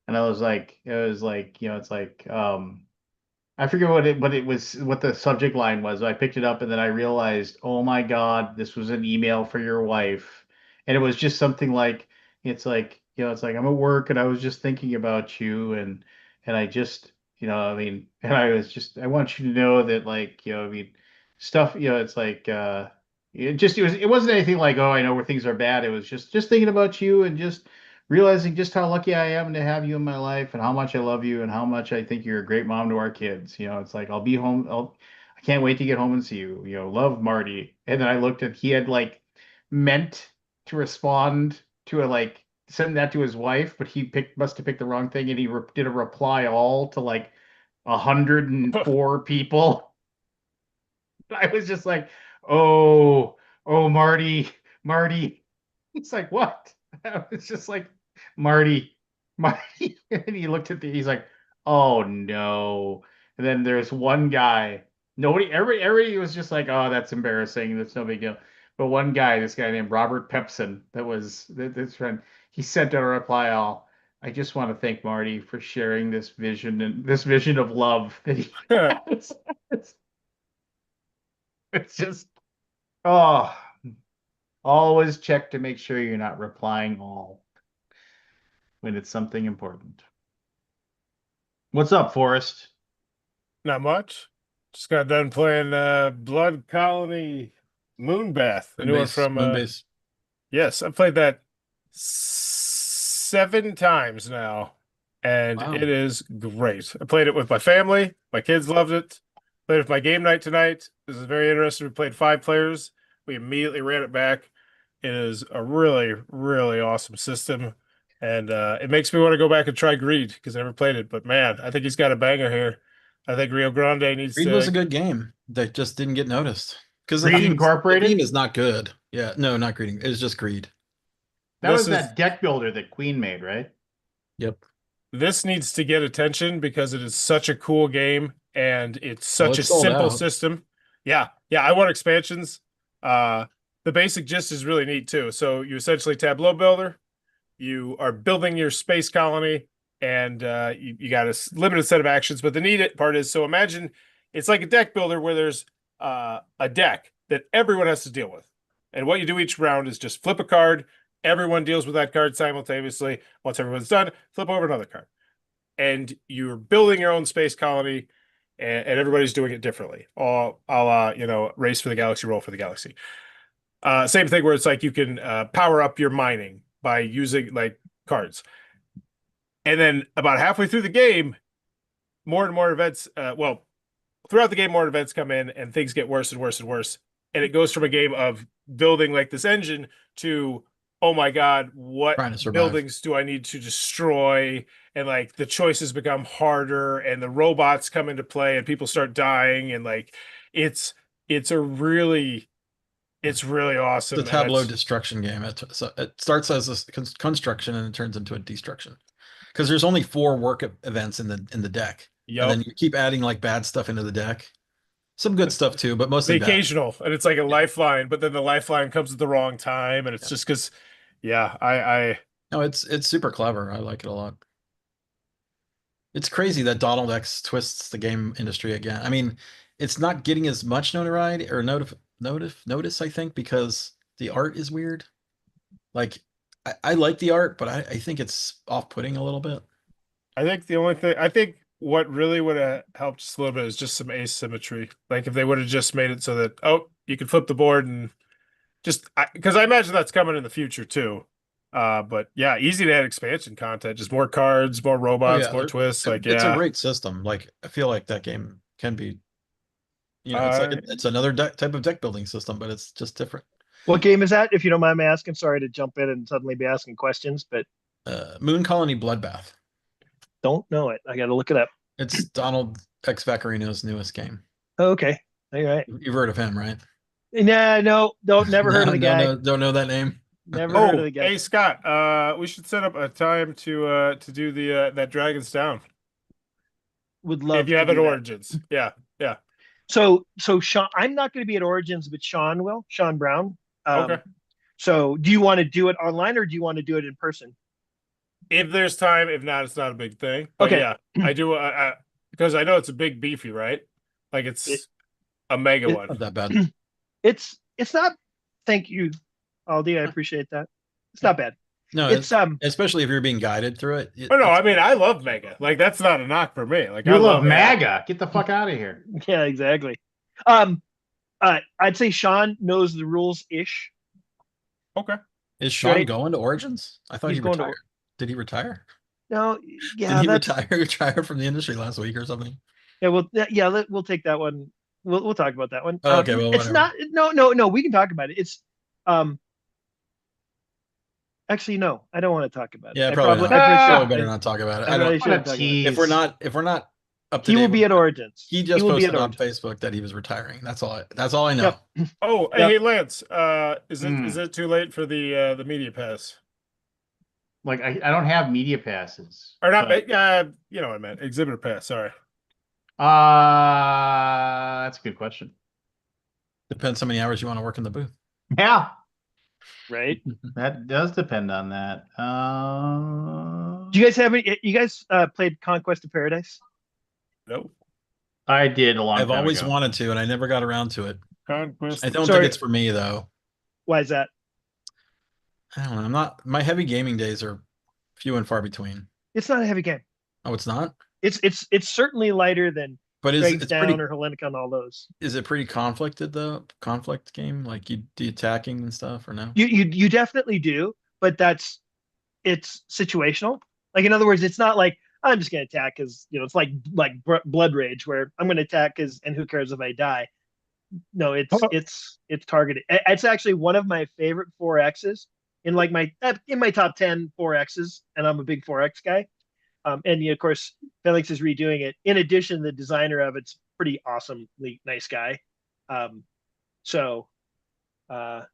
[SPEAKER 1] And I was like, it was like, it's like, I forget what it was, what the subject line was. I picked it up and then I realized, oh my God, this was an email for your wife. And it was just something like, it's like I'm at work and I was just thinking about you and I just, I mean, and I want you to know that like, I mean, stuff, it's like it wasn't anything like, oh, I know where things are bad. It was just thinking about you and just realizing just how lucky I am to have you in my life and how much I love you and how much I think you're a great mom to our kids. It's like I'll be home. I can't wait to get home and see you. Love Marty. And then I looked at he had like meant to respond to a like send that to his wife, but he must have picked the wrong thing and he did a reply all to like 104 people. I was just like, oh, oh, Marty. It's like, what? I was just like, Marty. And he looked at he's like, oh no. And then there's one guy. Everybody was just like, oh, that's embarrassing. That's no big deal. But one guy, this guy named Robert Pepson, that was this friend, he sent out a reply all. I just want to thank Marty for sharing this vision and this vision of love that he has. It's, it's just, oh, always check to make sure you're not replying all when it's something important. What's up, Forrest?
[SPEAKER 3] Not much. Just got done playing Blood Colony Moonbath, the new one
[SPEAKER 2] Moonbase,
[SPEAKER 3] from
[SPEAKER 2] Moonbase.
[SPEAKER 3] yes, I've played that 7 times now, and
[SPEAKER 2] Wow.
[SPEAKER 3] it is great. I played it with my family. My kids loved it. Played it with my game night tonight. This is very interesting. We played 5 players. We immediately ran it back. It is a really, really awesome system. And it makes me want to go back and try Greed because I never played it. But man, I think he's got a banger here. I think Rio Grande needs
[SPEAKER 2] Greed was a
[SPEAKER 3] to.
[SPEAKER 2] good game that just didn't get noticed because the
[SPEAKER 1] Greed
[SPEAKER 2] theme
[SPEAKER 1] Incorporated?
[SPEAKER 2] is not good. Yeah, no, not greeting. It's just greed.
[SPEAKER 1] That
[SPEAKER 3] This
[SPEAKER 1] was
[SPEAKER 3] is
[SPEAKER 1] that deck builder that Queen made, right?
[SPEAKER 2] Yep.
[SPEAKER 3] this needs to get attention because it is such a cool game and it's
[SPEAKER 2] Well,
[SPEAKER 3] such a
[SPEAKER 2] it's sold
[SPEAKER 3] simple
[SPEAKER 2] out.
[SPEAKER 3] system. Yeah, yeah, I want expansions. The basic gist is really neat too. So you essentially tableau builder, you are building your space colony, and you got a limited set of actions. But the neat part is, so imagine it's like a deck builder where there's a deck that everyone has to deal with, and what you do each round is just flip a card. Everyone deals with that card simultaneously. Once everyone's done, flip over another card, and you're building your own space colony, and everybody's doing it differently. All a la, Race for the Galaxy, Roll for the Galaxy. Same thing where it's like you can power up your mining by using like cards. And then about halfway through the game, more and more events, throughout the game, more events come in and things get worse and worse and worse. And it goes from a game of building like this engine to, oh my God, what
[SPEAKER 2] Trying to survive.
[SPEAKER 3] buildings do I need to destroy? And like the choices become harder and the robots come into play and people start dying. And like, it's really awesome.
[SPEAKER 2] The tableau destruction game. It starts as a construction and it turns into a destruction. Because there's only 4 work events in the deck.
[SPEAKER 3] Yep.
[SPEAKER 2] And then you keep adding like bad stuff into the deck. Some good stuff too, but mostly
[SPEAKER 3] the occasional. And it's like a lifeline, but then the lifeline comes at the wrong time. And it's just because,
[SPEAKER 2] No, it's super clever. I like it a lot. It's crazy that Donald X twists the game industry again. I mean, it's not getting as much notoriety or notice, I think, because the art is weird. Like, I like the art, but I think it's off-putting a little bit.
[SPEAKER 3] I think what really would have helped just a little bit is just some asymmetry. Like if they would have just made it so that, you could flip the board and just, because I imagine that's coming in the future too. But yeah, easy to add expansion content, just more cards, more robots, more twists.
[SPEAKER 2] It's a great system. Like, I feel like that game can be, it's another type of deck building system, but it's just different.
[SPEAKER 4] What game is that? If you don't mind me asking, sorry to jump in and suddenly be asking questions, but
[SPEAKER 2] Moon Colony Bloodbath.
[SPEAKER 4] Don't know it. I got to look it up.
[SPEAKER 2] It's Donald X Vaccarino's newest game.
[SPEAKER 4] Oh, okay. All right.
[SPEAKER 2] You've heard of him, right?
[SPEAKER 4] Nah, no, never heard of the guy.
[SPEAKER 2] Don't know that name.
[SPEAKER 4] Never heard of the guy.
[SPEAKER 3] Hey Scott, we should set up a time to do the that Dragons Down.
[SPEAKER 4] Would love
[SPEAKER 3] if you
[SPEAKER 4] to
[SPEAKER 3] have
[SPEAKER 4] do
[SPEAKER 3] at
[SPEAKER 4] that.
[SPEAKER 3] Origins. Yeah.
[SPEAKER 4] So Sean, I'm not going to be at Origins, but Sean will. Sean Brown.
[SPEAKER 3] Okay.
[SPEAKER 4] So do you want to do it online or do you want to do it in person?
[SPEAKER 3] If there's time, if not, it's not a big thing. But
[SPEAKER 4] Okay.
[SPEAKER 3] yeah, I do because I know it's a big beefy, right? Like it's a mega one.
[SPEAKER 2] Not that bad.
[SPEAKER 4] It's not. Thank you, Aldi. I appreciate that. It's not bad.
[SPEAKER 2] No,
[SPEAKER 4] It's
[SPEAKER 2] especially if you're being guided through it.
[SPEAKER 3] Oh no, I mean I love mega. Like that's not a knock for me. Like
[SPEAKER 1] You
[SPEAKER 3] I
[SPEAKER 1] love
[SPEAKER 3] MAGA.
[SPEAKER 1] MAGA. Get the fuck out of here.
[SPEAKER 4] Yeah, exactly. I'd say Sean knows the rules ish.
[SPEAKER 3] Okay.
[SPEAKER 2] Is Sean
[SPEAKER 4] Right.
[SPEAKER 2] going to Origins? I thought
[SPEAKER 4] He's
[SPEAKER 2] he
[SPEAKER 4] going to
[SPEAKER 2] retired. Did he retire?
[SPEAKER 4] No, yeah,
[SPEAKER 2] Did he
[SPEAKER 4] that's
[SPEAKER 2] retire from the industry last week or something?
[SPEAKER 4] yeah. We'll take that one. We'll talk about that one.
[SPEAKER 2] Oh, okay, well,
[SPEAKER 4] it's
[SPEAKER 2] whatever.
[SPEAKER 4] not. No. We can talk about it. It's actually no. I don't want to talk about it.
[SPEAKER 2] Yeah,
[SPEAKER 4] I
[SPEAKER 2] probably not.
[SPEAKER 4] I
[SPEAKER 2] Probably
[SPEAKER 4] should-
[SPEAKER 2] better not talk about it.
[SPEAKER 4] I
[SPEAKER 2] I
[SPEAKER 4] really
[SPEAKER 2] don't.
[SPEAKER 4] shouldn't talk about it.
[SPEAKER 2] If we're not up to
[SPEAKER 4] He
[SPEAKER 2] date
[SPEAKER 4] will be
[SPEAKER 2] with-
[SPEAKER 4] at Origins.
[SPEAKER 2] He just
[SPEAKER 4] will be
[SPEAKER 2] posted
[SPEAKER 4] at
[SPEAKER 2] on
[SPEAKER 4] Origins.
[SPEAKER 2] Facebook that he was retiring. That's all I know.
[SPEAKER 4] Yep.
[SPEAKER 3] Oh,
[SPEAKER 4] Yep.
[SPEAKER 3] hey Lance, is it too late for the media pass?
[SPEAKER 1] Like I don't have media passes.
[SPEAKER 3] Or not?
[SPEAKER 1] but-
[SPEAKER 3] You know what I meant. Exhibitor pass. Sorry.
[SPEAKER 1] That's a good question.
[SPEAKER 2] Depends how many hours you want to work in the booth.
[SPEAKER 1] Yeah,
[SPEAKER 4] Right.
[SPEAKER 1] that does depend on that.
[SPEAKER 4] Do you guys have any? You guys played Conquest of Paradise?
[SPEAKER 3] No.
[SPEAKER 1] I did a long
[SPEAKER 2] I've
[SPEAKER 1] time
[SPEAKER 2] always
[SPEAKER 1] ago.
[SPEAKER 2] wanted to, and I never got around to it.
[SPEAKER 3] Conquest.
[SPEAKER 2] I don't
[SPEAKER 4] Sorry.
[SPEAKER 2] think it's for me though.
[SPEAKER 4] Why is that?
[SPEAKER 2] I don't know. I'm not. My heavy gaming days are few and far between.
[SPEAKER 4] It's not a heavy game.
[SPEAKER 2] Oh, it's not.
[SPEAKER 4] It's certainly lighter than
[SPEAKER 2] But
[SPEAKER 4] Dragon's
[SPEAKER 2] it's
[SPEAKER 4] Down
[SPEAKER 2] pretty.
[SPEAKER 4] or Hellenica and all those.
[SPEAKER 2] Is it pretty conflicted though? Conflict game, like you do attacking and stuff, or no?
[SPEAKER 4] You definitely do, but it's situational. Like in other words, it's not like I'm just going to attack because it's like Blood Rage where I'm going to attack and who cares if I die. No, it's targeted. It's actually one of my favorite 4Xs in like my top 10 4Xs, and I'm a big 4X guy. And of course, Felix is redoing it. In addition, the designer of it's pretty awesomely nice guy. So I'll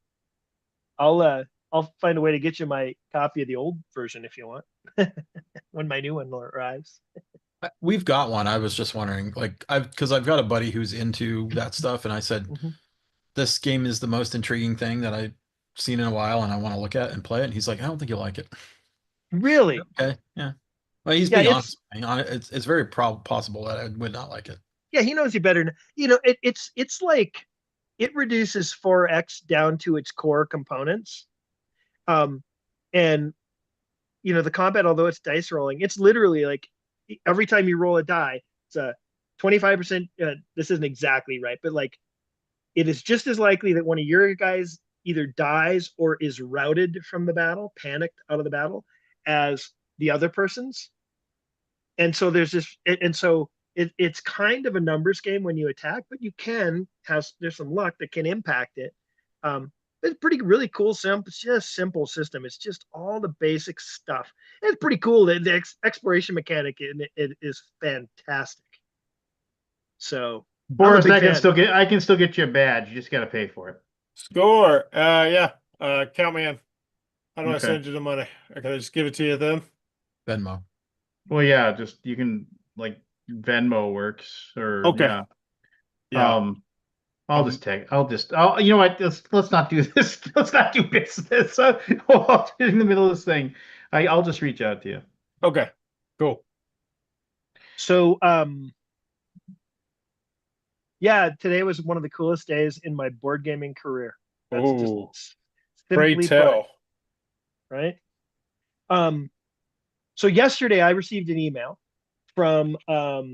[SPEAKER 4] find a way to get you my copy of the old version if you want when my new one arrives.
[SPEAKER 2] We've got one. I was just wondering, like, because I've got a buddy who's into that stuff, and I said,
[SPEAKER 4] Mhm.
[SPEAKER 2] this game is the most intriguing thing that I've seen in a while, and I want to look at and play it. And he's like, I don't think you'll like it.
[SPEAKER 4] Really?
[SPEAKER 2] Okay, yeah. Well, he's
[SPEAKER 4] Yeah,
[SPEAKER 2] being honest with me. It's very possible that I would not like it.
[SPEAKER 4] yeah, he knows you better. You know, it's like it reduces 4X down to its core components. Um, and you know, the combat, although it's dice rolling, it's literally like every time you roll a die, it's a 25%. This isn't exactly right, but like it is just as likely that one of your guys either dies or is routed from the battle, panicked out of the battle, as the other person's. And so there's this, and so it's kind of a numbers game when you attack, but you can have there's some luck that can impact it. It's pretty really cool, simple, it's just simple system. It's just all the basic stuff. It's pretty cool. The exploration mechanic in it is fantastic. So I'm a
[SPEAKER 1] Boris,
[SPEAKER 4] big fan.
[SPEAKER 1] I can still get you a badge. You just got to pay for it.
[SPEAKER 3] Score. Yeah. Count me in. How do I
[SPEAKER 1] Okay.
[SPEAKER 3] send you the money? Or can I just give it to you then?
[SPEAKER 2] Venmo.
[SPEAKER 1] Well, yeah, just you can like Venmo works or
[SPEAKER 3] Okay.
[SPEAKER 1] yeah.
[SPEAKER 3] Yeah.
[SPEAKER 1] I'll just take. You know what? Let's not do this. Let's not do business. In the middle of this thing, I'll just reach out to you.
[SPEAKER 3] Okay. Cool.
[SPEAKER 4] So yeah, today was one of the coolest days in my board gaming career. That's
[SPEAKER 3] Oh,
[SPEAKER 4] just
[SPEAKER 3] pray
[SPEAKER 4] simply
[SPEAKER 3] tell.
[SPEAKER 4] put, right? So yesterday I received an email from I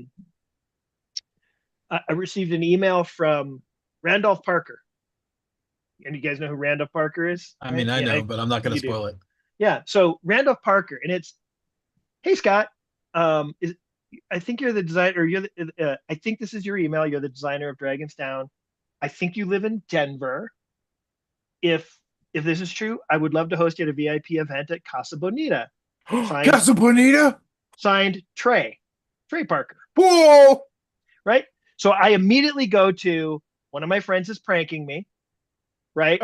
[SPEAKER 4] received an email from Randolph Parker. And you guys know who Randolph Parker is,
[SPEAKER 2] I
[SPEAKER 4] right?
[SPEAKER 2] mean, I
[SPEAKER 4] Yeah,
[SPEAKER 2] know, but I'm not going to
[SPEAKER 4] you do.
[SPEAKER 2] spoil it.
[SPEAKER 4] Yeah. So Randolph Parker, and it's, hey Scott, is I think you're the designer. You're the, I think this is your email. You're the designer of Dragon's Down. I think you live in Denver. If this is true, I would love to host you at a VIP event at Casa Bonita.
[SPEAKER 3] Casa Bonita?
[SPEAKER 4] Signed Trey Parker.
[SPEAKER 3] Whoa!
[SPEAKER 4] Right. So I immediately go to one of my friends is pranking me, right?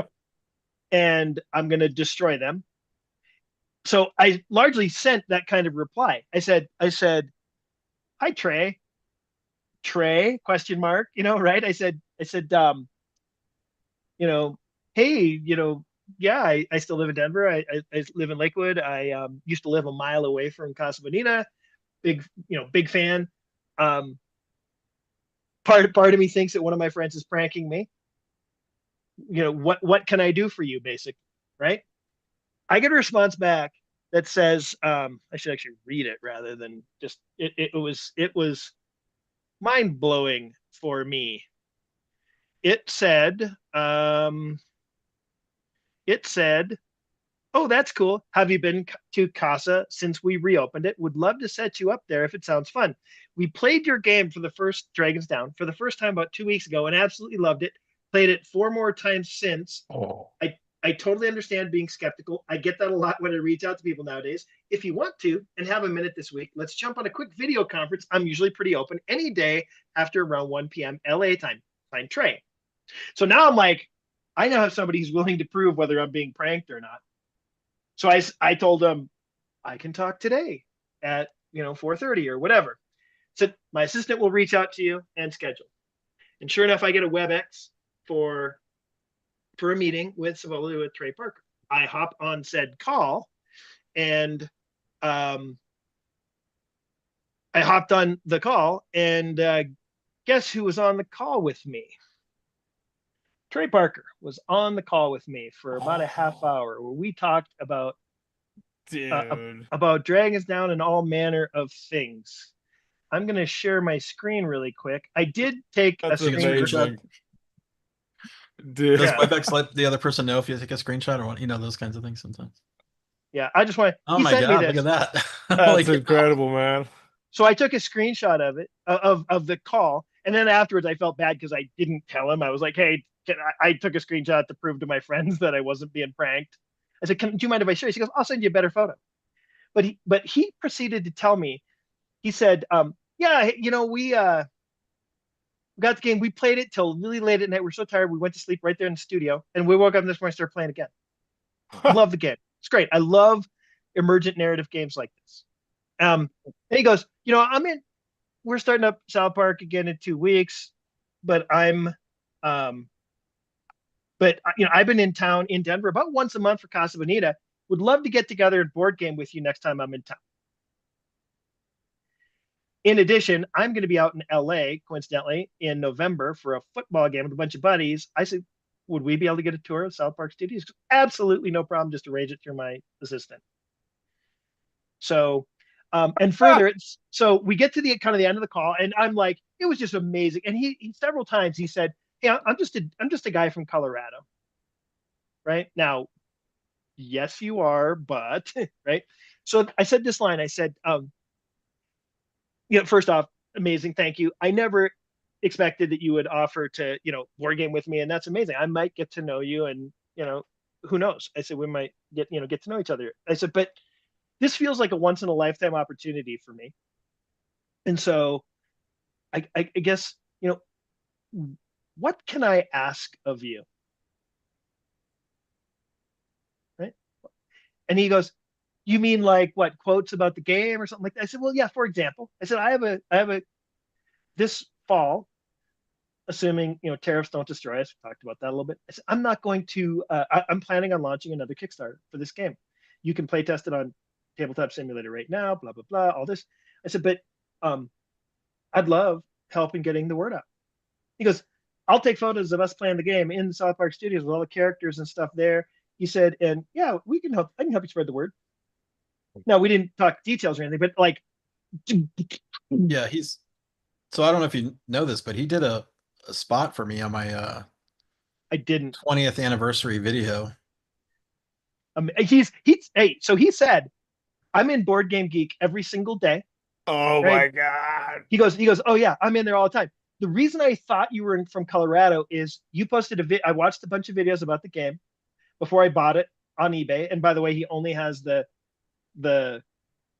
[SPEAKER 4] And I'm going to destroy them. So I largely sent that kind of reply. I said, hi Trey, question mark, you know, right? I said, you know, hey, you know, yeah, I still live in Denver. I live in Lakewood. I used to live a mile away from Casa Bonita. Big fan. Um, part of me thinks that one of my friends is pranking me. You know, what can I do for you, basically, right? I get a response back that says, I should actually read it rather than just it was mind blowing for me. It said, it said, oh, that's cool. Have you been to Casa since we reopened it? Would love to set you up there if it sounds fun. We played your game for the first Dragon's Down for the first time about 2 weeks ago and absolutely loved it. Played it 4 more times since.
[SPEAKER 2] Oh,
[SPEAKER 4] I totally understand being skeptical. I get that a lot when I reach out to people nowadays. If you want to and have a minute this week, let's jump on a quick video conference. I'm usually pretty open any day after around 1 p.m. LA time. Sign Trey. So now I'm like, I now have somebody who's willing to prove whether I'm being pranked or not. So I told him I can talk today at 4:30 or whatever. So my assistant will reach out to you and schedule. And sure enough, I get a WebEx for a meeting with Trey Parker. I hop on said call, and I hopped on the call, and guess who was on the call with me? Trey Parker was on the call with me for about a half hour where we talked about Dragons Down and all manner of things. I'm going to share my screen really quick. I did take
[SPEAKER 3] That's
[SPEAKER 4] a
[SPEAKER 3] amazing. Dude.
[SPEAKER 2] does WebEx let the other person know if you take a screenshot or what? You know, those kinds of things sometimes.
[SPEAKER 4] Yeah, I just want.
[SPEAKER 2] Oh
[SPEAKER 4] He
[SPEAKER 2] my
[SPEAKER 4] sent me
[SPEAKER 2] God,
[SPEAKER 4] this.
[SPEAKER 2] look at that.
[SPEAKER 3] That's incredible, man.
[SPEAKER 4] So I took a screenshot of it of the call, and then afterwards I felt bad because I didn't tell him. I was like, "Hey, I took a screenshot to prove to my friends that I wasn't being pranked." I said, do you mind if I share? He goes, "I'll send you a better photo." But he proceeded to tell me. He said, "Yeah, we got the game. We played it till really late at night. We're so tired. We went to sleep right there in the studio, and we woke up this morning and started playing again. Love the game. It's great. I love emergent narrative games like this." And he goes, we're starting up South Park again in 2 weeks, but I've been in town in Denver about once a month for Casa Bonita. Would love to get together and board game with you next time I'm in town. In addition, I'm going to be out in LA, coincidentally, in November for a football game with a bunch of buddies. I said, would we be able to get a tour of South Park Studios? Absolutely no problem. Just arrange it through my assistant. So, and further, so we get to the kind of the end of the call, and I'm like, it was just amazing. And he several times he said, "Hey, I'm just a guy from Colorado, right now. Yes, you are, but right." So I said this line. I said, first off, amazing, thank you. I never expected that you would offer to, board game with me, and that's amazing. I might get to know you, and who knows? I said we might get to know each other. I said, but this feels like a once in a lifetime opportunity for me. And so I guess, what can I ask of you? Right. And he goes, you mean like what, quotes about the game or something like that? I said, well, yeah, for example, I said, this fall, assuming, tariffs don't destroy us. We talked about that a little bit. I said, I'm not going to, I'm planning on launching another Kickstarter for this game. You can play test it on Tabletop Simulator right now, blah, blah, blah, all this. I said, but I'd love help in getting the word out. He goes, I'll take photos of us playing the game in the South Park Studios with all the characters and stuff there. He said, and yeah, we can help. I can help you spread the word. Now, we didn't talk details or anything, but like,
[SPEAKER 2] Yeah, so I don't know if you know this, but he did a spot for me on my
[SPEAKER 4] I didn't.
[SPEAKER 2] 20th anniversary video.
[SPEAKER 4] So he said, I'm in Board Game Geek every single day.
[SPEAKER 3] Oh
[SPEAKER 4] right?
[SPEAKER 3] my God.
[SPEAKER 4] He goes, oh yeah, I'm in there all the time. The reason I thought you were from Colorado is you posted I watched a bunch of videos about the game before I bought it on eBay. And by the way, he only has the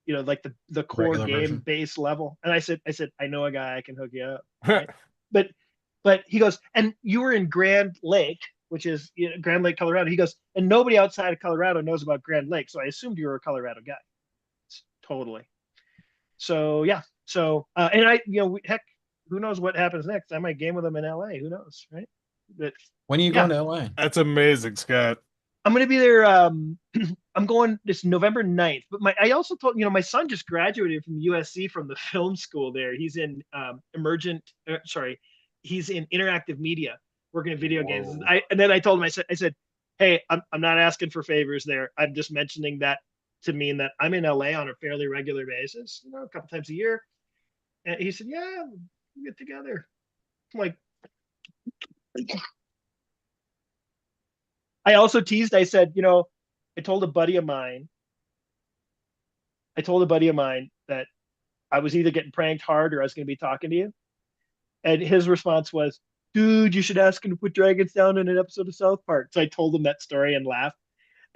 [SPEAKER 4] like the core
[SPEAKER 2] Regular
[SPEAKER 4] game
[SPEAKER 2] version.
[SPEAKER 4] base level. And I said, I know a guy I can hook you up. Right? but he goes, and you were in Grand Lake, which is Grand Lake, Colorado. He goes, and nobody outside of Colorado knows about Grand Lake. So I assumed you were a Colorado guy. Totally. So yeah. So and I, heck, who knows what happens next? I might game with him in LA. Who knows, right? But
[SPEAKER 2] When are you going to LA?
[SPEAKER 3] That's amazing, Scott.
[SPEAKER 4] I'm going to be there. I'm going this November 9th. But I also told, my son just graduated from USC from the film school there. He's in he's in interactive media, working in video games. And then I told him, I said, hey, I'm not asking for favors there. I'm just mentioning that to mean that I'm in LA on a fairly regular basis, a couple times a year. And he said, yeah, we'll get together. I'm like, I also teased, I said, I told a buddy of mine that I was either getting pranked hard or I was going to be talking to you. And his response was, dude, you should ask him to put dragons down in an episode of South Park. So I told him that story and laughed.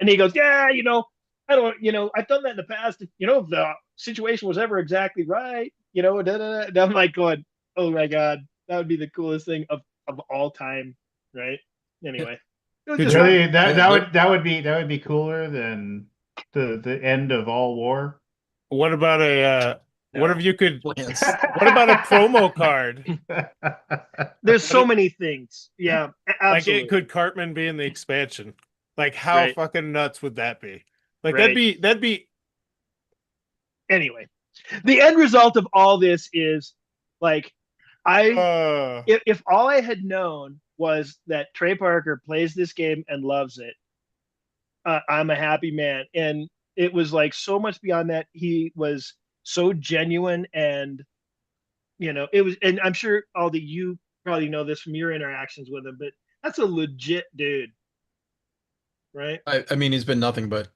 [SPEAKER 4] And he goes, yeah, I don't, I've done that in the past. If the situation was ever exactly right, And I'm like going, oh my God, that would be the coolest thing of all time. Right. Anyway.
[SPEAKER 1] Really, that would be cooler than the end of all war.
[SPEAKER 3] What about what if you could?
[SPEAKER 2] Plans.
[SPEAKER 3] What about a promo card?
[SPEAKER 4] There's so many things. Yeah, absolutely.
[SPEAKER 3] Like, could Cartman be in the expansion? Like, how fucking nuts would that be? Like, that'd be.
[SPEAKER 4] Anyway, the end result of all this is like, if all I had known was that Trey Parker plays this game and loves it, I'm a happy man. And it was like so much beyond that. He was so genuine, and it was, and I'm sure you probably know this from your interactions with him, but that's a legit dude, right?
[SPEAKER 2] I mean, he's been nothing but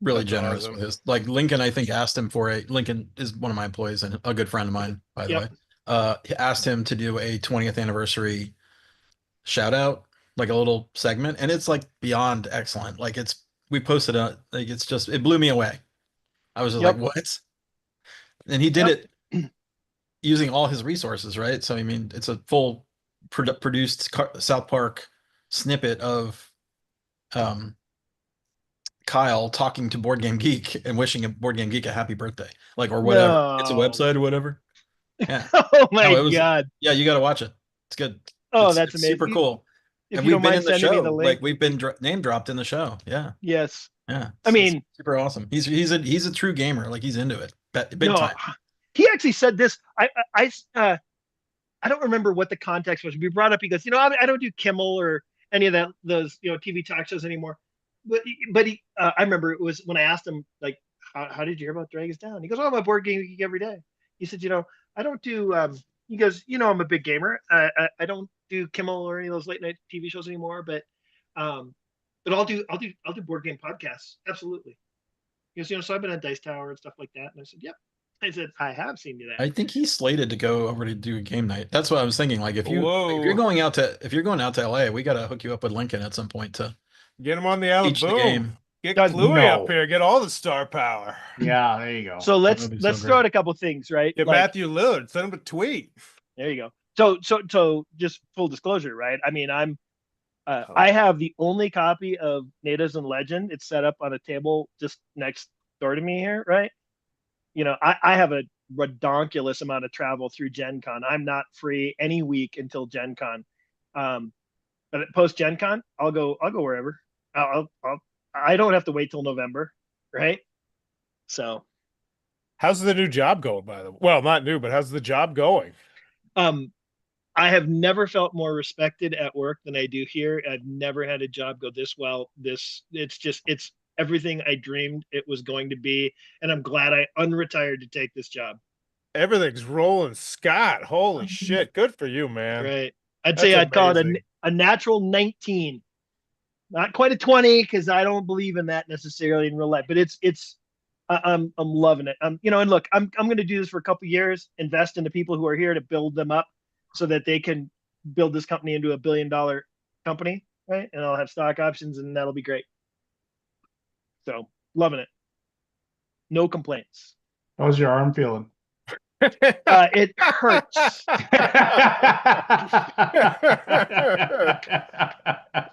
[SPEAKER 2] really
[SPEAKER 3] That's
[SPEAKER 2] generous
[SPEAKER 3] awesome.
[SPEAKER 2] with his. Like, Lincoln, I think, asked him Lincoln is one of my employees and a good friend of mine, by the way. He asked him to do a 20th anniversary shout out, like a little segment, and it's like beyond excellent. Like, we posted like, it's just, it blew me away. I was just like, what? And he did it using all his resources, right? So I mean, it's a full produced South Park snippet of Kyle talking to Board Game Geek and wishing a Board Game Geek a happy birthday, like, or whatever.
[SPEAKER 4] No.
[SPEAKER 2] It's a website or whatever. Yeah.
[SPEAKER 4] Oh my God.
[SPEAKER 2] Yeah, you got to watch it. It's good.
[SPEAKER 4] Oh,
[SPEAKER 2] it's
[SPEAKER 4] amazing.
[SPEAKER 2] Super cool.
[SPEAKER 4] If
[SPEAKER 2] and
[SPEAKER 4] you
[SPEAKER 2] we've
[SPEAKER 4] don't
[SPEAKER 2] been
[SPEAKER 4] mind
[SPEAKER 2] in the
[SPEAKER 4] sending me
[SPEAKER 2] show.
[SPEAKER 4] the link.
[SPEAKER 2] Like, we've been name dropped in the show. Yeah.
[SPEAKER 4] Yes.
[SPEAKER 2] Yeah.
[SPEAKER 4] I mean,
[SPEAKER 2] super awesome. He's a true gamer. Like, he's into it. Big time.
[SPEAKER 4] he actually said this. I don't remember what the context was. We brought up, he goes, I don't do Kimmel or any of those TV talk shows anymore. I remember it was when I asked him, like, how did you hear about Dragons Down? He goes, oh, I'm a board game geek every day. He said, I don't do. He goes, I'm a big gamer. I don't do Kimmel or any of those late night TV shows anymore, um, but I'll do board game podcasts. Absolutely. He goes, so I've been on Dice Tower and stuff like that. And I said, yep. I said, I have seen you that.
[SPEAKER 2] I think he's slated to go over to do a game night. That's what I was thinking. Like if you're
[SPEAKER 3] Whoa.
[SPEAKER 2] going out to LA, we got to hook you up with Lincoln at some point to
[SPEAKER 3] Get him on the
[SPEAKER 2] teach the
[SPEAKER 3] Alaboom.
[SPEAKER 2] game.
[SPEAKER 3] Get
[SPEAKER 4] Done.
[SPEAKER 3] Chloe
[SPEAKER 1] No.
[SPEAKER 3] up here. Get all the star power.
[SPEAKER 1] Yeah, there you go.
[SPEAKER 4] So let's
[SPEAKER 2] would be so
[SPEAKER 4] throw out a couple things, right?
[SPEAKER 3] Get
[SPEAKER 4] Like,
[SPEAKER 3] Matthew Lillard. Send him a tweet.
[SPEAKER 4] there you go. So just full disclosure, right? I mean, I have the only copy of Natives and Legend. It's set up on a table just next door to me here, right? I have a redonkulous amount of travel through Gen Con. I'm not free any week until Gen Con. But post Gen Con, I'll go wherever. I don't have to wait till November, right? So,
[SPEAKER 3] How's the new job going, by the way? Well, not new, but how's the job going?
[SPEAKER 4] I have never felt more respected at work than I do here. I've never had a job go this well. It's everything I dreamed it was going to be, and I'm glad I unretired to take this job.
[SPEAKER 3] Everything's rolling, Scott. Holy shit! Good for you, man.
[SPEAKER 4] Right? I'd
[SPEAKER 3] That's
[SPEAKER 4] say I'd call it
[SPEAKER 3] amazing.
[SPEAKER 4] a natural 19, not quite a 20 because I don't believe in that necessarily in real life. But I'm loving it. And look, I'm going to do this for a couple of years, invest in the people who are here to build them up, so that they can build this company into $1 billion company, right? And I'll have stock options, and that'll be great. So loving it. No complaints.
[SPEAKER 1] How's your arm feeling?
[SPEAKER 4] It hurts.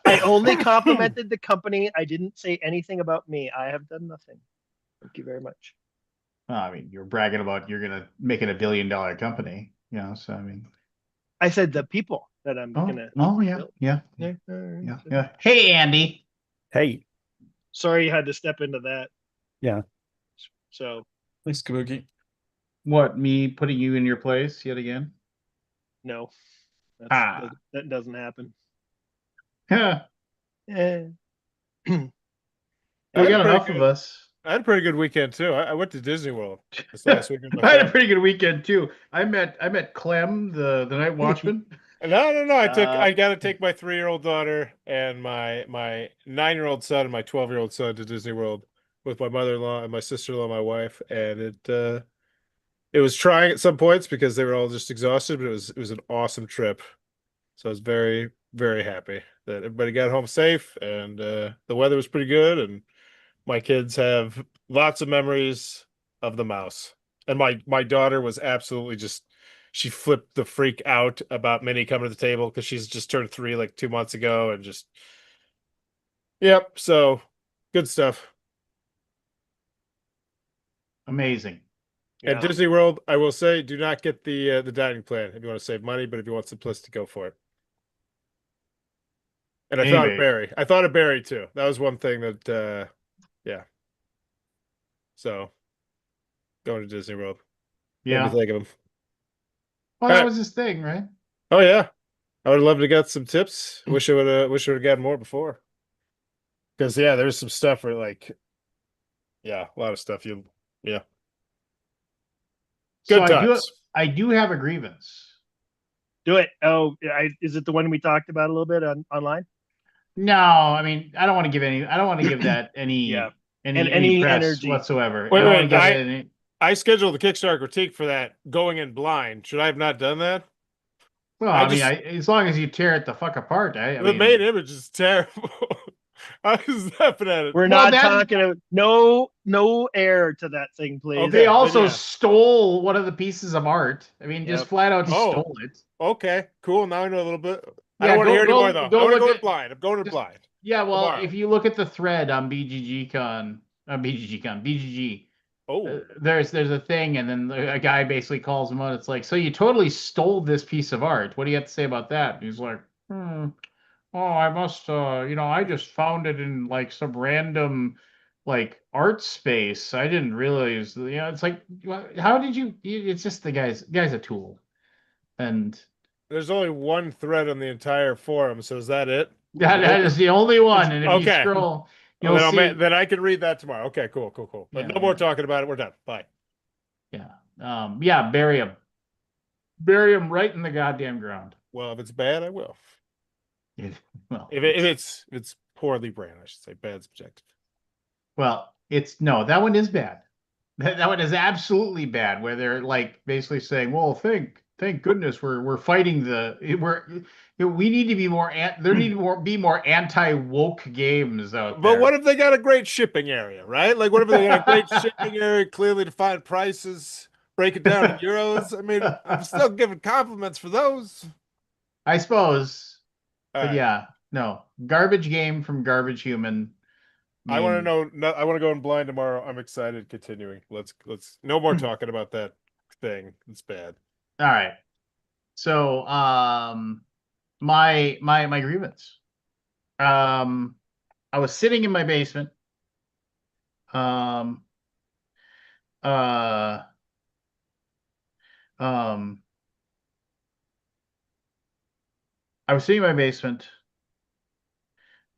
[SPEAKER 4] I only complimented the company. I didn't say anything about me. I have done nothing. Thank you very much.
[SPEAKER 1] I mean, you're bragging about you're gonna make it $1 billion company, so I mean.
[SPEAKER 4] I said the people that I'm gonna.
[SPEAKER 1] Yeah. Hey, Andy.
[SPEAKER 5] Hey,
[SPEAKER 4] Sorry you had to step into that.
[SPEAKER 5] Yeah.
[SPEAKER 4] So
[SPEAKER 2] Thanks, Kabuki.
[SPEAKER 1] What, me putting you in your place yet again?
[SPEAKER 4] no,
[SPEAKER 1] Ah.
[SPEAKER 4] that doesn't happen.
[SPEAKER 1] Yeah.
[SPEAKER 4] Eh.
[SPEAKER 1] We got enough of us.
[SPEAKER 3] I had a pretty good weekend too. I went to Disney World this last weekend.
[SPEAKER 1] I had a pretty good weekend too. I met Clem, the night watchman.
[SPEAKER 3] No. I got to take my 3-year-old daughter and my 9-year-old son and my 12-year-old son to Disney World with my mother-in-law and my sister-in-law, my wife, and it was trying at some points because they were all just exhausted, but it was an awesome trip. So I was very, very happy that everybody got home safe and the weather was pretty good, and my kids have lots of memories of the mouse. And my daughter was absolutely she flipped the freak out about Minnie coming to the table because she's just turned 3 like 2 months ago, and yep. So good stuff.
[SPEAKER 1] Amazing.
[SPEAKER 3] At Disney World, I will say, do not get the dining plan if you want to save money, but if you want simplicity, go for it. And I thought of Barry. I thought of Barry too. That was one thing that yeah. So going to Disney World.
[SPEAKER 1] Yeah.
[SPEAKER 3] Made me think of him.
[SPEAKER 1] Well, that was his thing, right?
[SPEAKER 3] Oh yeah. I would love to get some tips. Wish I would have gotten more before. Because there's some stuff where a lot of stuff yeah. Good times.
[SPEAKER 1] I do have a grievance.
[SPEAKER 4] Do it. Oh, is it the one we talked about a little bit online?
[SPEAKER 1] No, I mean, I don't want to give that any any press
[SPEAKER 4] energy
[SPEAKER 1] whatsoever.
[SPEAKER 3] I scheduled the Kickstarter critique for that going in blind. Should I have not done that?
[SPEAKER 1] Well, as long as you tear it the fuck apart,
[SPEAKER 3] the main image is terrible. I was laughing at it.
[SPEAKER 4] We're not talking. No air to that thing, please.
[SPEAKER 1] Okay, they also stole one of the pieces of art. I mean, just flat out stole it.
[SPEAKER 3] Okay, cool. Now I know a little bit. I don't want to hear anymore though. I want to go in blind. I'm going in blind.
[SPEAKER 1] Yeah, well, if you look at the thread on BGG, there's a thing, and then a guy basically calls him out. It's like, so you totally stole this piece of art. What do you have to say about that? And he's like, oh, I must, I just found it in like some random like art space. I didn't realize, it's like, how did you, it's just the guy's a tool. And
[SPEAKER 3] There's only one thread on the entire forum, so is that it?
[SPEAKER 1] that is the only one. And if you
[SPEAKER 3] Okay.
[SPEAKER 1] scroll,
[SPEAKER 3] Oh,
[SPEAKER 1] you'll see.
[SPEAKER 3] then I can read that tomorrow. Okay, cool. But
[SPEAKER 1] Yeah,
[SPEAKER 3] no more talking about it. We're done. Bye.
[SPEAKER 1] yeah, bury him right in the goddamn ground.
[SPEAKER 3] Well, if it's bad, I will.
[SPEAKER 1] Well,
[SPEAKER 3] If it's poorly branded, I should say. Bad subjective.
[SPEAKER 1] well, no, that one is bad. That one is absolutely bad, where they're like basically saying, "Well, thank goodness we're fighting we need to be more there need to be more anti-woke games out
[SPEAKER 3] But
[SPEAKER 1] there."
[SPEAKER 3] what if they got a great shipping area, right? Like, what if they got a great shipping area, clearly defined prices, break it down in euros? I mean, I'm still giving compliments for those.
[SPEAKER 1] I suppose,
[SPEAKER 3] All
[SPEAKER 1] but
[SPEAKER 3] right.
[SPEAKER 1] yeah, no, garbage game from garbage human.
[SPEAKER 3] I want to
[SPEAKER 1] mean,
[SPEAKER 3] know. No, I want to go in blind tomorrow. I'm excited. Continuing. Let's no more talking about that thing. It's bad.
[SPEAKER 1] all right. So, my grievance. I was sitting in my basement. Um, uh, um, I was sitting in my basement,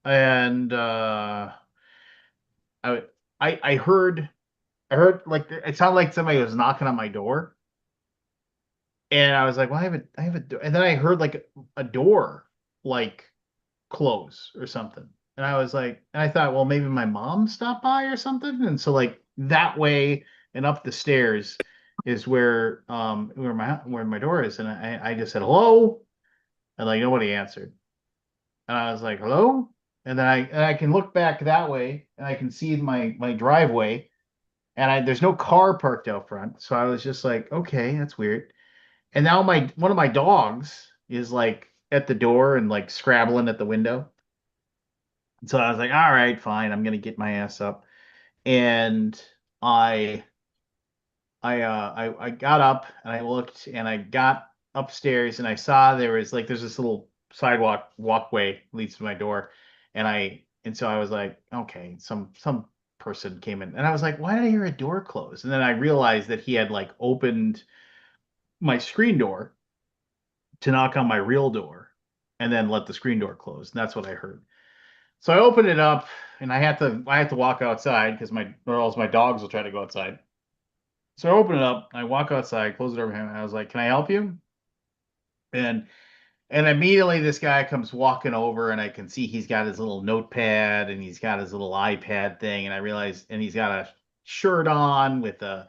[SPEAKER 1] and I I heard like it sounded like somebody was knocking on my door, and I was like, well, I have a door, and then I heard like a door like close or something, and I was like, and I thought, well, maybe my mom stopped by or something, and so like that way and up the stairs is where my door is, and I just said hello, and like nobody answered. And I was like, hello? And then I can look back that way and I can see my driveway and there's no car parked out front. So I was just like, okay, that's weird. And now one of my dogs is like at the door and like scrabbling at the window. And so I was like, all right, fine, I'm gonna get my ass up. And I I got up and I looked and I got upstairs and I saw there's this little sidewalk walkway leads to my door, and so I was like, okay, some person came in, and I was like, why did I hear a door close? And then I realized that he had like opened my screen door to knock on my real door and then let the screen door close, and that's what I heard. So I opened it up and I had to walk outside because or else my dogs will try to go outside. So I open it up, I walk outside, close it over him, and I was like, "Can I help you?" And immediately this guy comes walking over, and I can see he's got his little notepad and he's got his little iPad thing, and I realize, and he's got a shirt on with a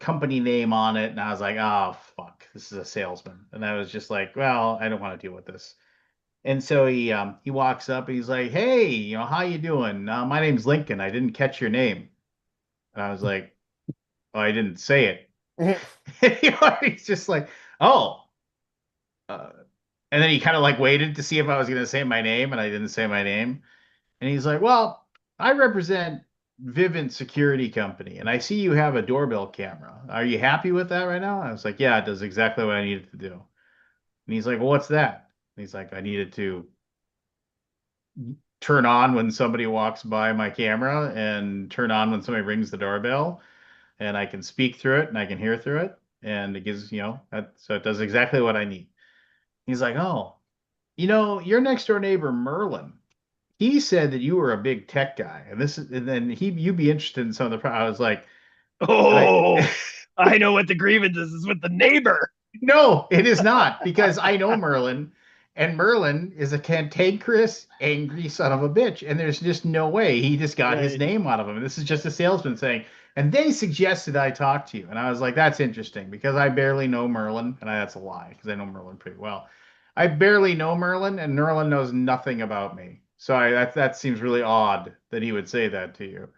[SPEAKER 1] company name on it, and I was like, "Oh fuck, this is a salesman." And I was just like, "Well, I don't want to deal with this." And so he walks up, and he's like, "Hey, how you doing? My name's Lincoln. I didn't catch your name." And I was like, "Oh, I didn't say it." He's just like, oh. Uh, and then he kind of like waited to see if I was going to say my name, and I didn't say my name. And he's like, well, I represent Vivint Security Company, and I see you have a doorbell camera. Are you happy with that right now? I was like, yeah, it does exactly what I needed to do. And he's like, well, what's that? And he's like, I needed to turn on when somebody walks by my camera and turn on when somebody rings the doorbell, and I can speak through it and I can hear through it. And it gives, so it does exactly what I need. He's like, oh, your next door neighbor, Merlin, he said that you were a big tech guy. And then you'd be interested in some of the, I was like,
[SPEAKER 4] Oh, I know what the grievance is with the neighbor.
[SPEAKER 1] no, it is not, because I know Merlin, and Merlin is a cantankerous, angry son of a bitch. And there's just no way he just got his
[SPEAKER 4] Right.
[SPEAKER 1] name out of him. This is just a salesman saying, and they suggested I talk to you. And I was like, that's interesting because I barely know Merlin. And that's a lie because I know Merlin pretty well. I barely know Merlin, and Merlin knows nothing about me. So that seems really odd that he would say that to you.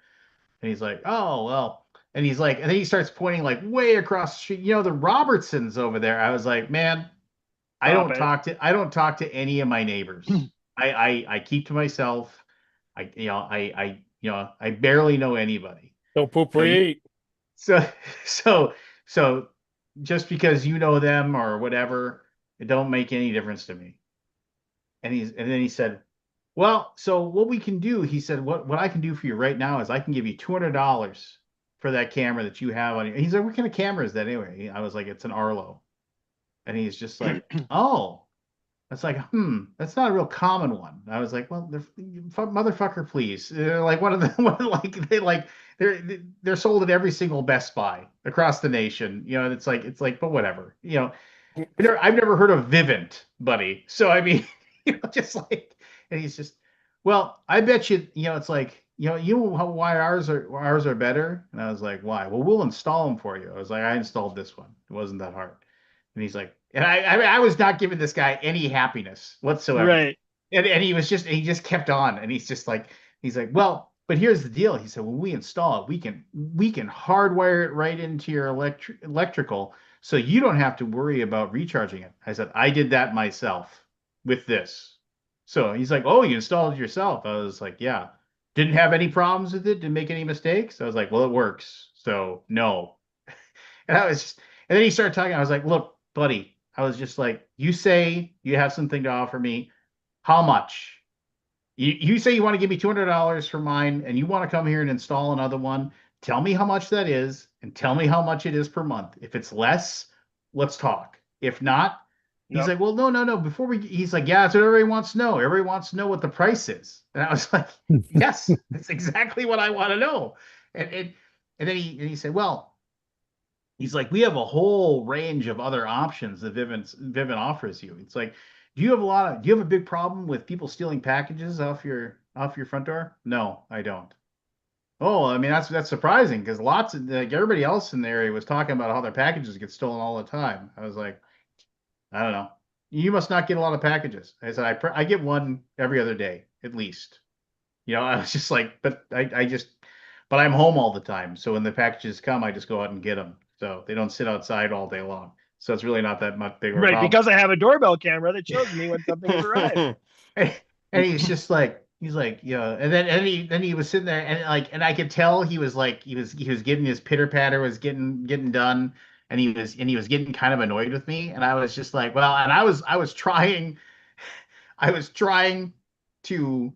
[SPEAKER 1] And he's like, oh, well. And he's like, and then he starts pointing like way across the street. The Robertsons over there. I was like, man,
[SPEAKER 4] Stop it.
[SPEAKER 1] I don't talk to any of my neighbors. I keep to myself. I barely know anybody.
[SPEAKER 3] Don't poop
[SPEAKER 1] So
[SPEAKER 3] where you
[SPEAKER 1] you,
[SPEAKER 3] eat.
[SPEAKER 1] so so so just because you know them or whatever, it don't make any difference to me. And then he said, Well, so what we can do, he said, what I can do for you right now is I can give you $200 for that camera that you have on you. He's like, what kind of camera is that anyway? I was like, it's an Arlo. And he's just like, oh, that's like, that's not a real common one. I was like, well, motherfucker, please. They're like one of the they're sold at every single Best Buy across the nation. You know, and it's like, but whatever. You know, I've never heard of Vivint, buddy. So I mean, just like, and he's just, well, I bet you, it's like, why ours are better. And I was like, why? Well, we'll install them for you. I was like, I installed this one. It wasn't that hard. And he's like, and I was not giving this guy any happiness whatsoever.
[SPEAKER 4] Right.
[SPEAKER 1] And he just kept on, and he's like, well, but here's the deal. He said, when we install it, we can hardwire it right into your electrical, so you don't have to worry about recharging it. I said, I did that myself with this. So he's like, oh, you installed it yourself. I was like, yeah. Didn't have any problems with it. Didn't make any mistakes. I was like, well, it works. So no. And then he started talking. I was like, look, buddy, I was just like, you say you have something to offer me. How much? You say you want to give me $200 for mine, and you want to come here and install another one. Tell me how much that is, and tell me how much it is per month. If it's less, let's talk. If not, he's
[SPEAKER 4] Yep.
[SPEAKER 1] like, well, no. He's like, yeah, that's what everybody wants to know. Everybody wants to know what the price is. And I was like, yes, that's exactly what I want to know. And then he said, well, he's like, we have a whole range of other options that Vivint offers you. It's like, do you have a big problem with people stealing packages off your front door? No, I don't. Oh, I mean, that's surprising because lots of everybody else in the area was talking about how their packages get stolen all the time. I was like, I don't know. You must not get a lot of packages. I said, I get one every other day at least. I was just like, but I'm home all the time. So when the packages come, I just go out and get them. So they don't sit outside all day long. So it's really not that much big of a
[SPEAKER 4] Right.
[SPEAKER 1] problem.
[SPEAKER 4] Because I have a doorbell camera that shows me when something has arrived.
[SPEAKER 1] And he's like, yeah. And then he was sitting there, and I could tell he was like, he was getting his pitter patter was getting done. And he was getting kind of annoyed with me. And I was just like, well, and I was trying to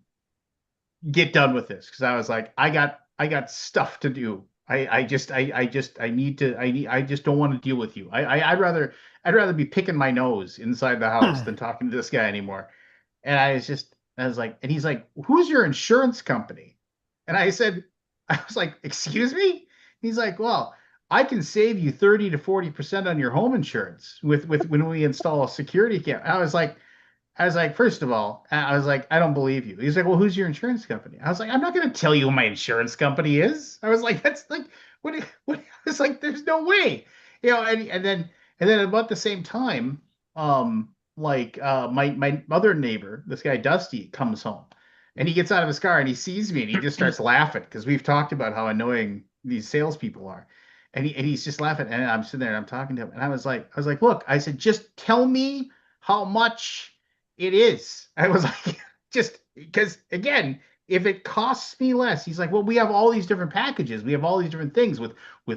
[SPEAKER 1] get done with this because I was like, I got stuff to do. I just don't want to deal with you. I'd rather be picking my nose inside the house than talking to this guy anymore. And I was like, and he's like, who's your insurance company? And I was like, excuse me? He's like, well, I can save you 30 to 40% on your home insurance with when we install a security cam. I was like, first of all, I was like, I don't believe you. He's like, well, who's your insurance company? I was like, I'm not going to tell you who my insurance company is. I was like, that's like, what? I was like, there's no way, and then about the same time, my other neighbor, this guy Dusty, comes home, and he gets out of his car and he sees me and he just starts laughing because we've talked about how annoying these salespeople are, and he's just laughing, and I'm sitting there and I'm talking to him, and I was like, look, I said, just tell me how much it is. I was like, just because again, if it costs me less, he's like, well, we have all these different packages. We have all these different things with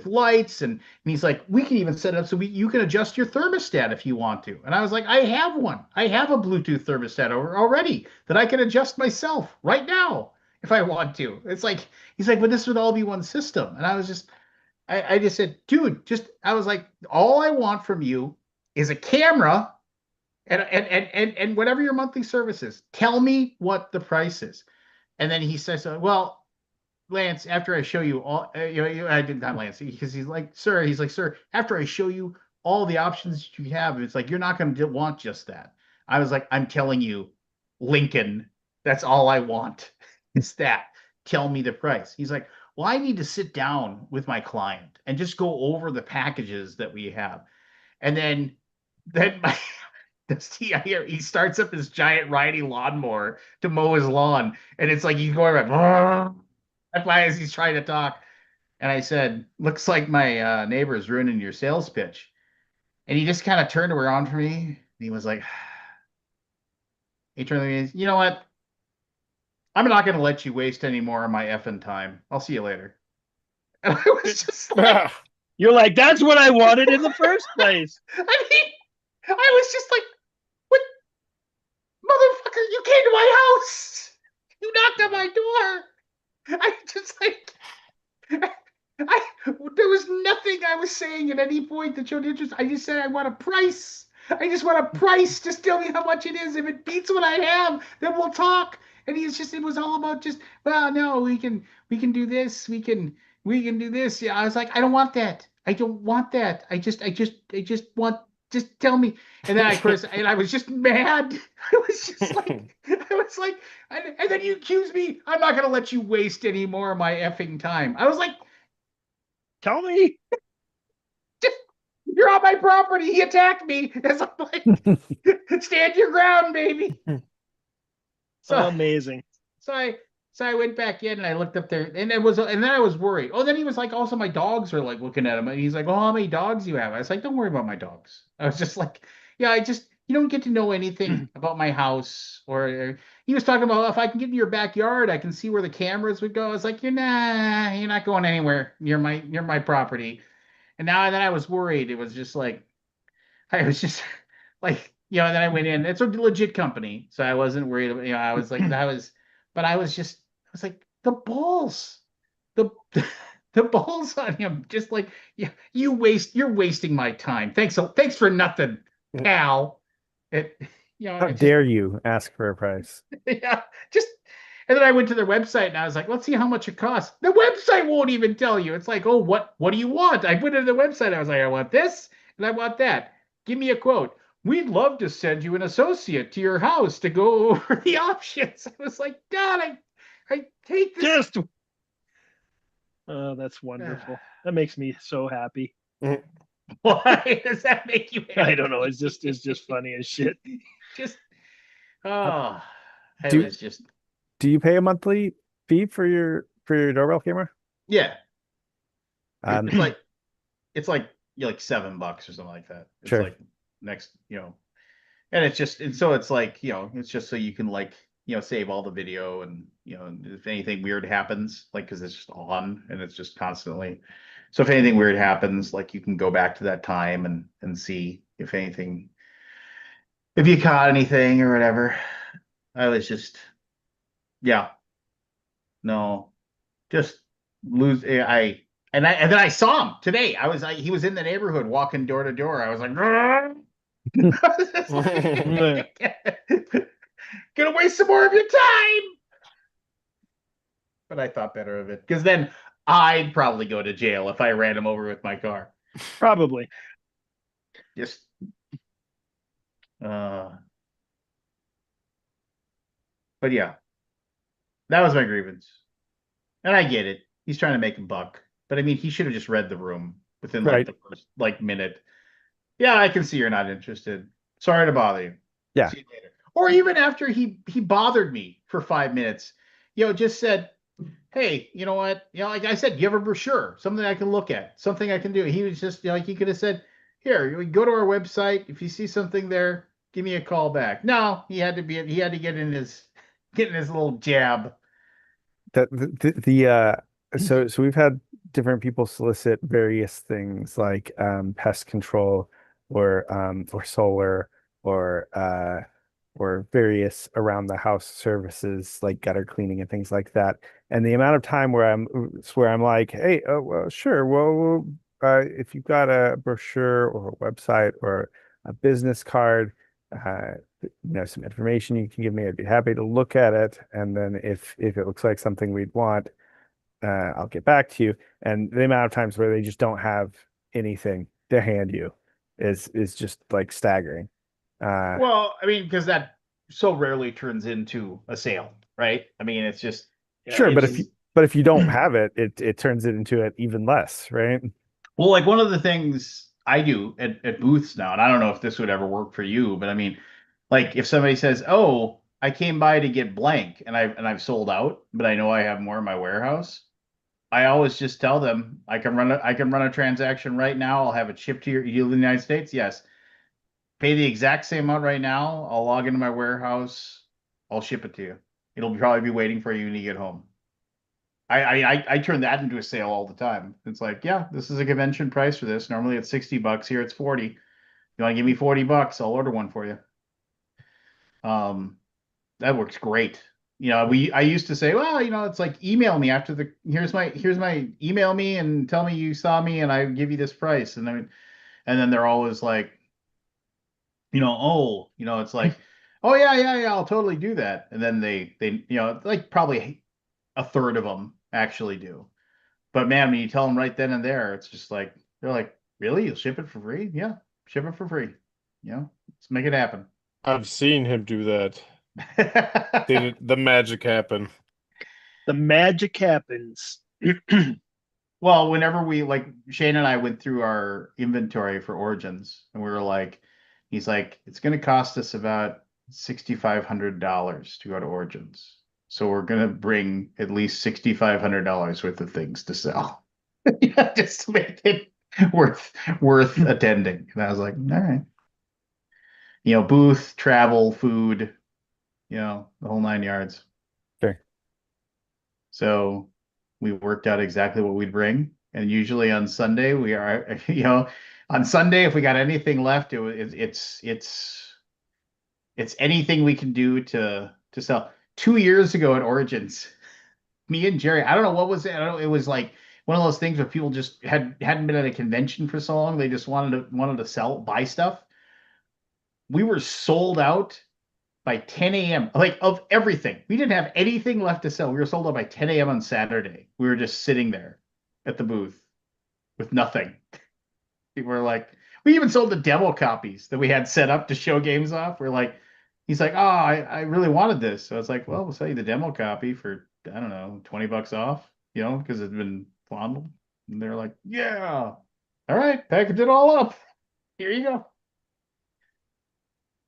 [SPEAKER 1] lights, and he's like, we can even set it up so you can adjust your thermostat if you want to. And I was like, I have one. I have a Bluetooth thermostat already that I can adjust myself right now if I want to. It's like he's like, but this would all be one system. And I just said, dude, I was like, all I want from you is a camera and whatever your monthly service is, tell me what the price is. And then he says, well, Lance, after I show you all, I did not Lance because he's like, sir, after I show you all the options you have, it's like, you're not going to want just that. I was like, I'm telling you, Lincoln, that's all I want. It's that. Tell me the price. He's like, well, I need to sit down with my client and just go over the packages that we have. And then he starts up his giant riding lawnmower to mow his lawn, and it's like he's going like as he's trying to talk. And I said, "Looks like my neighbor is ruining your sales pitch." And he just kind of turned around for me, and he was like, he turned to me, you know what? I'm not going to let you waste any more of my effing time. I'll see you later. And I was just like,
[SPEAKER 4] You're like, that's what I wanted in the first place.
[SPEAKER 1] I mean, I was just like, what, motherfucker, you came to my house. You knocked on my door. I just like there was nothing I was saying at any point that showed interest. I just said I want a price. I just want a price. Just tell me how much it is. If it beats what I have, then we'll talk. And it was all about just, well, no, we can do this. We can do this. Yeah, I was like, I don't want that. I don't want that. I just want, just tell me. And then of course, and I was just mad. I was just like, I was like, and then you accuse me. I'm not gonna let you waste any more of my effing time. I was like,
[SPEAKER 4] Tell me.
[SPEAKER 1] you're on my property. He attacked me. It's like, stand your ground, baby. So,
[SPEAKER 4] Amazing.
[SPEAKER 1] so I went back in and I looked up there, and then I was worried. Oh, then he was like, also my dogs are like looking at him, and he's like, oh, how many dogs you have? I was like, don't worry about my dogs. I was just like, yeah, you don't get to know anything about my house. Or he was talking about, if I can get in your backyard, I can see where the cameras would go. I was like, you're not going anywhere near my property. And then I was worried. It was just like, I was just like, and then I went in. It's a legit company, so I wasn't worried. I was like, but I was like, the balls, the the balls on him. Just like, yeah, you're wasting my time. Thanks for nothing, pal. It,
[SPEAKER 5] How
[SPEAKER 1] it just,
[SPEAKER 5] dare you ask for a price?
[SPEAKER 1] yeah, just. And then I went to their website and I was like, let's see how much it costs. The website won't even tell you. It's like, oh, what do you want? I went to the website. I was like, I want this and I want that. Give me a quote. We'd love to send you an associate to your house to go over the options. I was like, God, I hate this.
[SPEAKER 4] Just. Oh, that's wonderful. That makes me so happy.
[SPEAKER 1] Why does that make you happy?
[SPEAKER 4] I don't know. It's just funny as shit.
[SPEAKER 1] Just, oh, I
[SPEAKER 5] Do
[SPEAKER 1] was just,
[SPEAKER 5] do you pay a monthly fee for your doorbell camera?
[SPEAKER 1] yeah.
[SPEAKER 5] Um,
[SPEAKER 1] It's like $7 or something like that. It's
[SPEAKER 5] Sure.
[SPEAKER 1] like next, and so it's like, it's just so you can like, save all the video and, if anything weird happens, like, cause it's just on and it's just constantly. So if anything weird happens, like you can go back to that time and see if you caught anything or whatever. I was just, yeah, no, just lose. And then I saw him today. He was in the neighborhood walking door to door. I was like, gonna waste some more of your time. But I thought better of it because then I'd probably go to jail if I ran him over with my car.
[SPEAKER 4] Probably.
[SPEAKER 1] Just, but yeah, that was my grievance, and I get it. He's trying to make a buck, but I mean, he should have just read the room within like
[SPEAKER 5] Right.
[SPEAKER 1] the first minute. Yeah, I can see you're not interested. Sorry to bother you.
[SPEAKER 5] Yeah.
[SPEAKER 1] See you later. Or even after he bothered me for 5 minutes, just said, hey, you know what? Like I said, you have a brochure, something I can look at, something I can do. He was just like, he could have said, here, you go to our website. If you see something there, give me a call back. No, he had to get in his little jab.
[SPEAKER 5] So we've had different people solicit various things like pest control or solar or various around the house services like gutter cleaning and things like that. And the amount of time where I'm like, hey, oh, well, sure, well, if you've got a brochure or a website or a business card, some information you can give me, I'd be happy to look at it. And then if it looks like something we'd want, I'll get back to you. And the amount of times where they just don't have anything to hand you is just like staggering.
[SPEAKER 1] Well, I mean, because that so rarely turns into a sale, right? I mean, it's just
[SPEAKER 5] Sure, but
[SPEAKER 1] it's
[SPEAKER 5] if you don't have it, it turns it into it even less, right?
[SPEAKER 1] well, like one of the things I do at booths now, and I don't know if this would ever work for you, but I mean, like if somebody says, "Oh, I came by to get blank," and I've sold out, but I know I have more in my warehouse, I always just tell them I can run a transaction right now. I'll have it shipped to you in the United States. Yes, pay the exact same amount right now. I'll log into my warehouse. I'll ship it to you. It'll probably be waiting for you when you get home. I turn that into a sale all the time. It's like, yeah, this is a convention price for this. Normally it's $60. Here it's 40. You want to give me $40? I'll order one for you. That works great. I used to say, well, it's like email me after here's my email me and tell me you saw me and I give you this price. And then they're always like, it's like, oh yeah, yeah, yeah, I'll totally do that. And then they, like probably a third of them actually do. But man, when you tell them right then and there, it's just like, they're like, really? You'll ship it for free? Yeah, ship it for free. Let's make it happen.
[SPEAKER 3] I've seen him do that. The magic happen.
[SPEAKER 4] The magic happens.
[SPEAKER 1] Well, whenever Shane and I went through our inventory for Origins, and we were like, he's like, it's going to cost us about $6,500 to go to Origins. So we're going to bring at least $6,500 worth of things to sell. Just to make it worth attending. And I was like, all right. Booth, travel, food, the whole 9 yards.
[SPEAKER 5] Sure.
[SPEAKER 1] So we worked out exactly what we'd bring. And usually on Sunday, we are, on Sunday, if we got anything left, it's anything we can do to sell. 2 years ago at Origins, me and Jerry, I don't know what was it. I don't know, it was like one of those things where people just hadn't been at a convention for so long. They just wanted to buy stuff. We were sold out by 10 a.m. like of everything. We didn't have anything left to sell. We were sold out by 10 a.m. on Saturday. We were just sitting there at the booth with nothing. People were like, we even sold the demo copies that we had set up to show games off. He's like, oh, I really wanted this. So I was like, well, we'll sell you the demo copy for, I don't know, $20 off, because it's been fondled. And they're like, yeah, all right, package it all up. Here you go.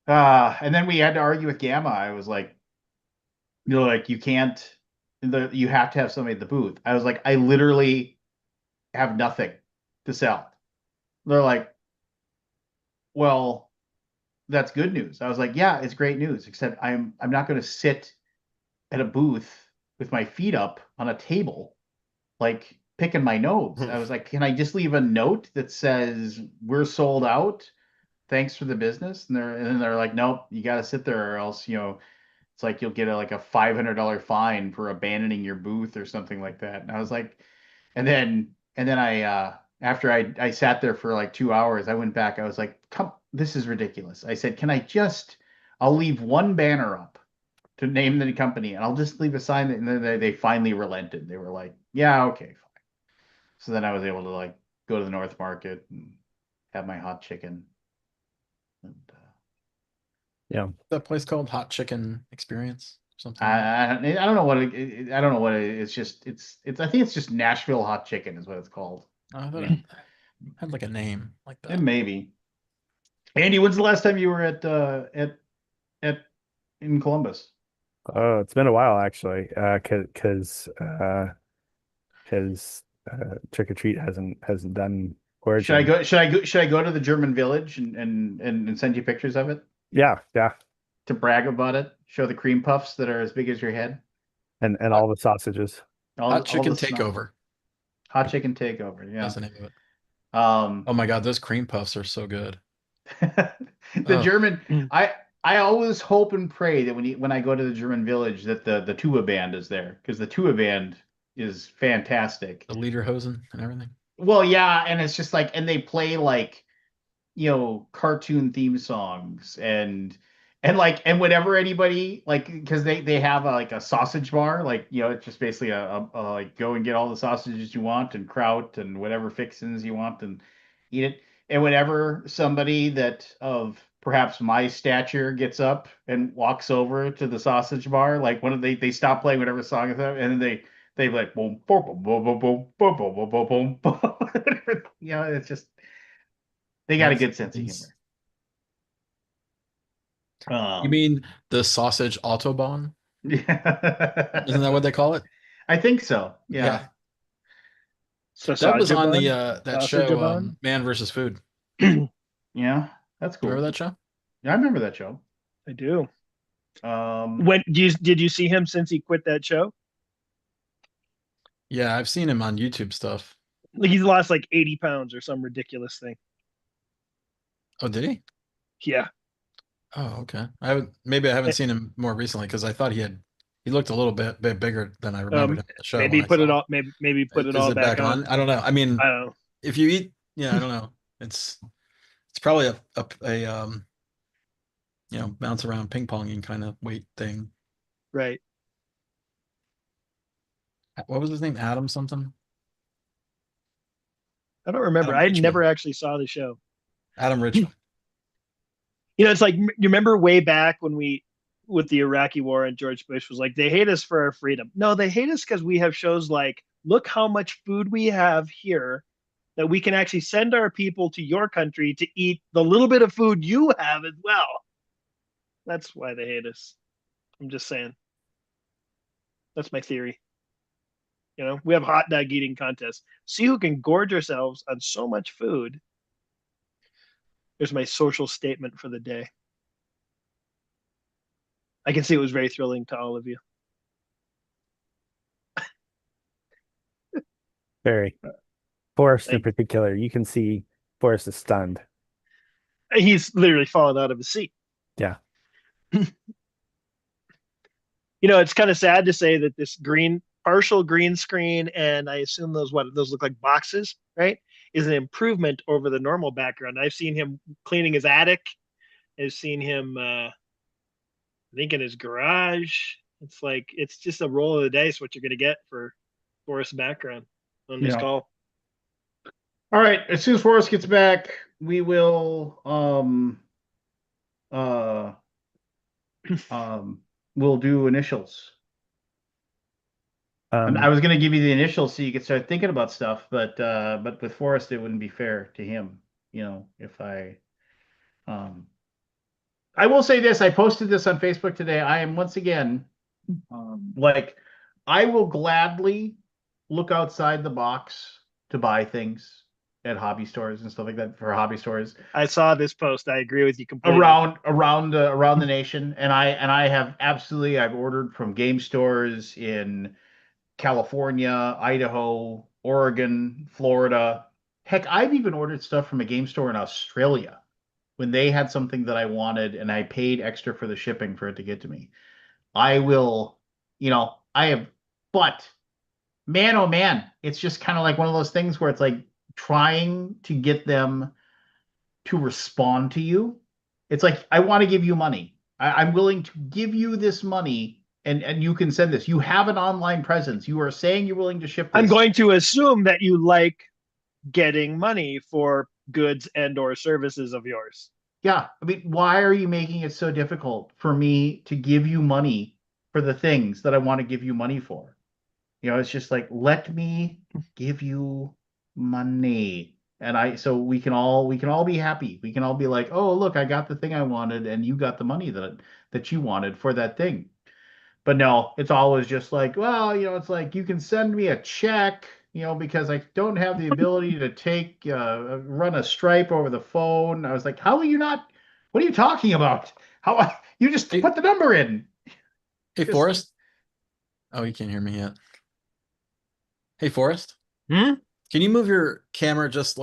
[SPEAKER 1] And then we had to argue with Gamma. I was like, you can't, you have to have somebody at the booth. I was like, I literally have nothing to sell. They're like, well, that's good news. I was like, yeah, it's great news, except I'm not going to sit at a booth with my feet up on a table, like picking my nose. I was like, can I just leave a note that says we're sold out? Thanks for the business. And then they're like, nope, you got to sit there or else, it's like you'll get like a $500 fine for abandoning your booth or something like that. And I was like, and then I after I sat there for like 2 hours, I went back. I was like, come, this is ridiculous. I said, I'll leave one banner up to name the company, and I'll just leave a sign. And then they finally relented. They were like, yeah, okay, fine. So then I was able to like go to the North Market and have my hot chicken. And
[SPEAKER 5] Yeah.
[SPEAKER 2] That place called Hot Chicken Experience or something.
[SPEAKER 1] I don't know what I don't know what it's just it's I think it's just Nashville hot chicken is what it's called.
[SPEAKER 2] I thought it had like a name like that.
[SPEAKER 1] Maybe. Andy, when's the last time you were at in Columbus?
[SPEAKER 5] Oh, it's been a while actually. Because Trick or Treat hasn't done Origin.
[SPEAKER 1] Should I go to the German Village and send you pictures of it
[SPEAKER 5] Yeah, yeah,
[SPEAKER 1] to brag about it? Show the cream puffs that are as big as your head.
[SPEAKER 5] and all the sausages.
[SPEAKER 2] Hot Chicken Takeover.
[SPEAKER 1] Hot Chicken Takeover. Yeah.
[SPEAKER 2] That's the name of it.
[SPEAKER 1] Oh
[SPEAKER 2] my God, those cream puffs are so good.
[SPEAKER 1] German. I always hope and pray that when I go to the German Village that the tuba band is there, because the tuba band is fantastic.
[SPEAKER 2] The Lederhosen and everything.
[SPEAKER 1] Well, yeah, and it's just like, and they play like, cartoon theme songs and whenever anybody because they have like a sausage bar, it's just basically a like go and get all the sausages you want and kraut and whatever fixins you want and eat it. And whenever somebody that of perhaps my stature gets up and walks over to the sausage bar, like they stop playing whatever song is up, and then they like boom boom boom boom boom boom boom boom boom boom boom. It's just they got a good sense of humor.
[SPEAKER 2] You mean the sausage Autobahn?
[SPEAKER 1] Yeah.
[SPEAKER 2] Isn't that what they call it?
[SPEAKER 1] I think so. Yeah.
[SPEAKER 4] So
[SPEAKER 2] That was on the that show
[SPEAKER 4] Sausage-a-bon?
[SPEAKER 2] Man versus Food.
[SPEAKER 1] Yeah. That's cool.
[SPEAKER 2] Remember that show?
[SPEAKER 1] Yeah, I remember that show.
[SPEAKER 4] I do.
[SPEAKER 1] Um,
[SPEAKER 4] When did you see him since he quit that show?
[SPEAKER 2] Yeah, I've seen him on YouTube stuff.
[SPEAKER 4] Like he's lost like 80 pounds or some ridiculous thing.
[SPEAKER 2] Oh, did he?
[SPEAKER 4] Yeah.
[SPEAKER 2] Oh, okay. Maybe I haven't seen him more recently because I thought he had He looked a little bit bigger than I remembered him in the show
[SPEAKER 4] Maybe
[SPEAKER 2] when I
[SPEAKER 4] put it
[SPEAKER 2] saw him.
[SPEAKER 4] all. Maybe put it
[SPEAKER 2] Is
[SPEAKER 4] all
[SPEAKER 2] it
[SPEAKER 4] back
[SPEAKER 2] back
[SPEAKER 4] on.
[SPEAKER 2] on? I don't know. I mean,
[SPEAKER 4] I don't know.
[SPEAKER 2] if you eat, yeah, I don't know. It's probably a bounce around ping ponging kind of weight thing.
[SPEAKER 4] Right.
[SPEAKER 2] What was his name? Adam something?
[SPEAKER 4] I don't remember.
[SPEAKER 2] Adam
[SPEAKER 4] I
[SPEAKER 2] Richmond.
[SPEAKER 4] never actually saw the show.
[SPEAKER 2] Adam Richmond.
[SPEAKER 4] It's like you remember way back when we with the Iraqi war and George Bush was like, they hate us for our freedom. No, they hate us because we have shows like, look how much food we have here that we can actually send our people to your country to eat the little bit of food you have as well. That's why they hate us. I'm just saying. That's my theory. We have hot dog eating contests. See who can gorge ourselves on so much food. There's my social statement for the day. I can see it was very thrilling to all of you.
[SPEAKER 5] Very. Forrest in
[SPEAKER 4] Thank-
[SPEAKER 5] particular, you can see Forrest is stunned.
[SPEAKER 4] He's literally fallen out of his seat.
[SPEAKER 5] Yeah.
[SPEAKER 4] It's kind of sad to say that this partial green screen, and I assume those look like boxes, right? Is an improvement over the normal background. I've seen him cleaning his attic. I've seen him, I think, in his garage. It's just a roll of the dice what you're going to get for Forrest background on this
[SPEAKER 1] Yeah.
[SPEAKER 4] call.
[SPEAKER 1] All right. As soon as Forrest gets back, we will we'll do initials. And I was going to give you the initials so you could start thinking about stuff, but with Forrest, it wouldn't be fair to him, if I will say this, I posted this on Facebook today. I am once again, I will gladly look outside the box to buy things at hobby stores and stuff like that for hobby stores
[SPEAKER 4] I saw this post. I agree with you completely.
[SPEAKER 1] around the nation, and I have absolutely, I've ordered from game stores in California, Idaho, Oregon, Florida. Heck, I've even ordered stuff from a game store in Australia when they had something that I wanted and I paid extra for the shipping for it to get to me. I will, I have, but man, oh man, it's just kind of like one of those things where it's like trying to get them to respond to you. It's like, I want to give you money. I'm willing to give you this money and you can send this. You have an online presence. You are saying you're willing to ship this.
[SPEAKER 4] I'm going to assume that you like getting money for goods and or services of yours.
[SPEAKER 1] Yeah. I mean, why are you making it so difficult for me to give you money for the things that I want to give you money for? It's just like, let me give you money. So we can all be happy. We can all be like, oh, look, I got the thing I wanted and you got the money that you wanted for that thing. But no, it's always just like, well, it's like you can send me a check, because I don't have the ability to run a Stripe over the phone. I was like, how are you not? What are you talking about? How you just put the number in?
[SPEAKER 2] Hey, Forrest. Oh, you can't hear me yet. Hey, Forrest.
[SPEAKER 4] Hmm?
[SPEAKER 2] Can you move your camera just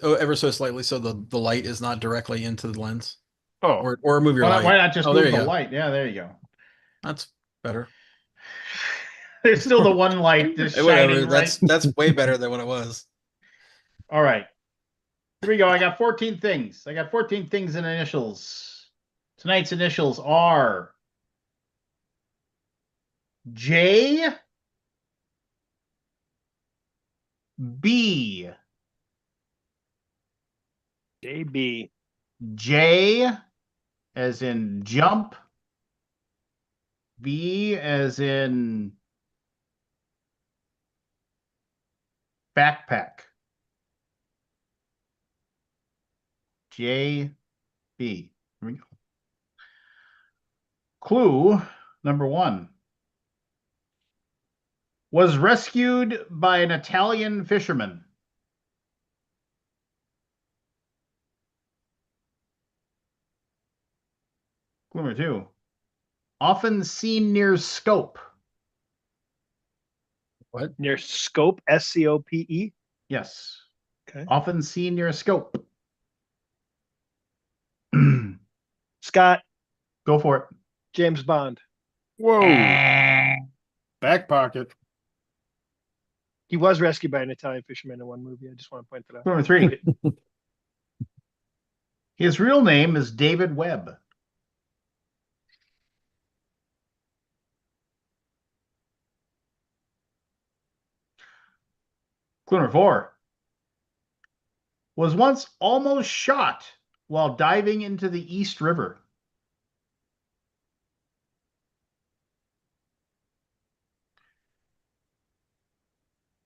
[SPEAKER 2] ever so slightly so the light is not directly into the lens?
[SPEAKER 3] Oh,
[SPEAKER 2] Or move your light.
[SPEAKER 1] Why not just
[SPEAKER 2] Oh, there
[SPEAKER 1] move
[SPEAKER 2] you
[SPEAKER 1] the
[SPEAKER 2] go.
[SPEAKER 1] light? Yeah, there you go.
[SPEAKER 2] That's better.
[SPEAKER 1] There's still the one light just shining right.
[SPEAKER 2] That's way better than what it was.
[SPEAKER 1] All right. Here we go. I got 14 things. I got 14 things in initials. Tonight's initials are J, B,
[SPEAKER 4] JB.
[SPEAKER 1] J as in jump, B as in backpack. J, B. Here we go. Clue number 1. Was rescued by an Italian fisherman. Clue number 2. Often seen near scope.
[SPEAKER 2] What?
[SPEAKER 4] Near scope, SCOPE.
[SPEAKER 1] Yes.
[SPEAKER 4] Okay.
[SPEAKER 1] Often seen near a scope.
[SPEAKER 4] Scott,
[SPEAKER 1] Go for it.
[SPEAKER 4] James Bond.
[SPEAKER 3] whoa. Back pocket.
[SPEAKER 4] He was rescued by an Italian fisherman in one movie. I just want to point that out.
[SPEAKER 1] Clue number 3. His real name is David Webb. Clue number 4. Was once almost shot while diving into the East River.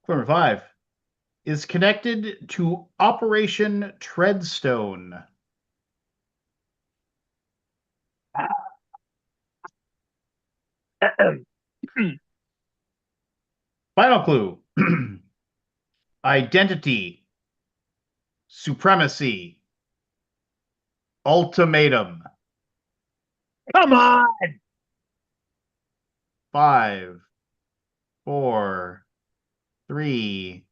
[SPEAKER 1] Clue number 5. Is connected to Operation Treadstone. Final clue. Identity. Supremacy. Ultimatum.
[SPEAKER 4] Come on.
[SPEAKER 1] 5, 4, 3,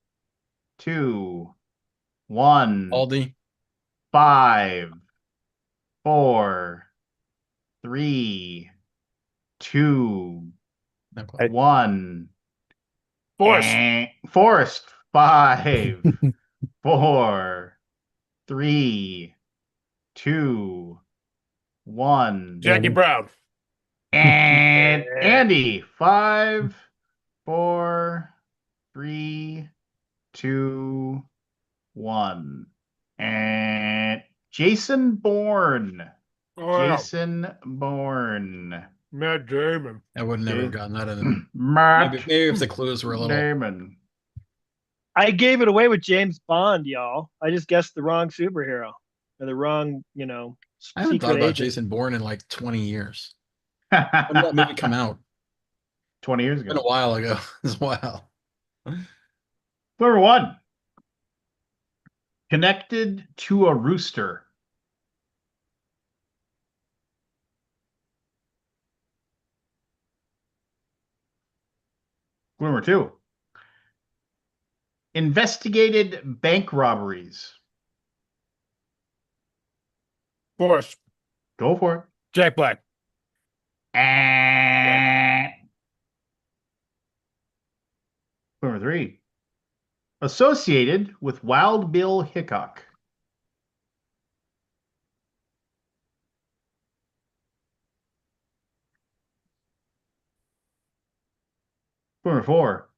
[SPEAKER 1] 2, 1.
[SPEAKER 2] Aldi.
[SPEAKER 1] 5, 4, 3, 2,
[SPEAKER 2] No clue.
[SPEAKER 1] 1.
[SPEAKER 3] Forrest.
[SPEAKER 1] Forrest. 5, 4, 3, 2, 1.
[SPEAKER 3] Jackie Brown.
[SPEAKER 1] And Andy. 5, 4, 3, 2, 1. And Jason Bourne.
[SPEAKER 3] Oh,
[SPEAKER 1] Jason Bourne.
[SPEAKER 3] Matt Damon.
[SPEAKER 2] I would never have gotten that in.
[SPEAKER 1] Matt
[SPEAKER 2] Maybe if the clues were a little.
[SPEAKER 1] Damon.
[SPEAKER 4] I gave it away with James Bond, y'all. I just guessed the wrong superhero or the wrong,
[SPEAKER 2] I haven't thought
[SPEAKER 4] secret
[SPEAKER 2] about
[SPEAKER 4] agent.
[SPEAKER 2] Jason Bourne in like 20 years. When did that movie come out?
[SPEAKER 1] 20 years
[SPEAKER 2] It's been a
[SPEAKER 1] ago.
[SPEAKER 2] while ago as well.
[SPEAKER 1] Number 1. Connected to a rooster. Number 2. Investigated bank robberies.
[SPEAKER 3] Forrest.
[SPEAKER 1] Go for it.
[SPEAKER 3] Jack Black.
[SPEAKER 1] Number 3. Associated with Wild Bill Hickok. Number 4.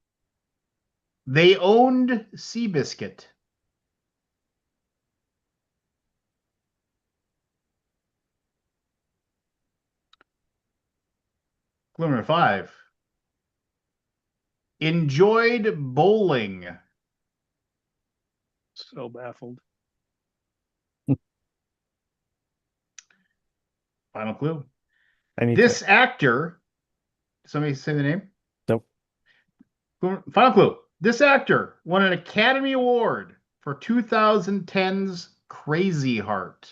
[SPEAKER 1] They owned Seabiscuit. Number 5. Enjoyed bowling.
[SPEAKER 4] So baffled.
[SPEAKER 1] Final clue.
[SPEAKER 5] I need
[SPEAKER 1] This
[SPEAKER 5] to.
[SPEAKER 1] actor, somebody say the name?
[SPEAKER 5] Nope.
[SPEAKER 1] Final clue. This actor won an Academy Award for 2010's Crazy Heart.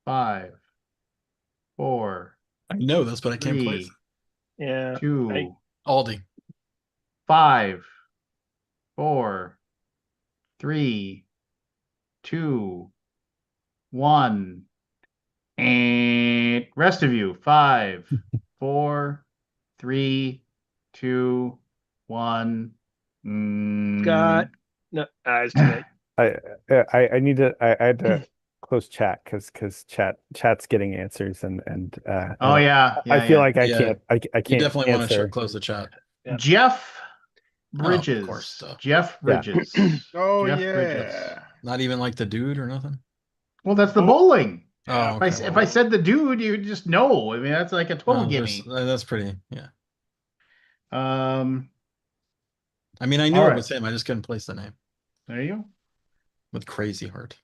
[SPEAKER 1] 5, 4,
[SPEAKER 2] I know this, but I can't
[SPEAKER 1] 3,
[SPEAKER 2] place it.
[SPEAKER 4] Yeah.
[SPEAKER 1] 2,
[SPEAKER 2] Aldi.
[SPEAKER 1] 5, 4, 3, 2, 1. And rest of you, 5, 4, 3, 2, 1.
[SPEAKER 4] Scott. No, it's too late.
[SPEAKER 5] I need to. I had to close chat because chat's getting answers and
[SPEAKER 1] Oh yeah,
[SPEAKER 5] I feel
[SPEAKER 1] yeah.
[SPEAKER 5] like I
[SPEAKER 2] Yeah.
[SPEAKER 5] can't. I
[SPEAKER 2] You
[SPEAKER 5] can't
[SPEAKER 2] definitely want
[SPEAKER 5] answer.
[SPEAKER 2] to close the chat.
[SPEAKER 4] Yeah.
[SPEAKER 1] Jeff
[SPEAKER 2] of
[SPEAKER 1] Bridges.
[SPEAKER 2] course, stuff.
[SPEAKER 1] Jeff
[SPEAKER 5] Yeah.
[SPEAKER 1] Bridges.
[SPEAKER 3] Oh,
[SPEAKER 1] Jeff
[SPEAKER 3] yeah.
[SPEAKER 1] Bridges.
[SPEAKER 2] Not even like the dude or nothing.
[SPEAKER 1] Well, that's the bowling.
[SPEAKER 2] Oh,
[SPEAKER 1] If
[SPEAKER 2] okay.
[SPEAKER 1] I said the dude, you would just know. I mean, that's like a total
[SPEAKER 2] Oh,
[SPEAKER 1] gimme.
[SPEAKER 2] that's pretty. Yeah.
[SPEAKER 1] Um,
[SPEAKER 2] I mean, I knew
[SPEAKER 1] All
[SPEAKER 2] it
[SPEAKER 1] right.
[SPEAKER 2] was him. I just couldn't place the name
[SPEAKER 1] there you go.
[SPEAKER 2] with Crazy Heart.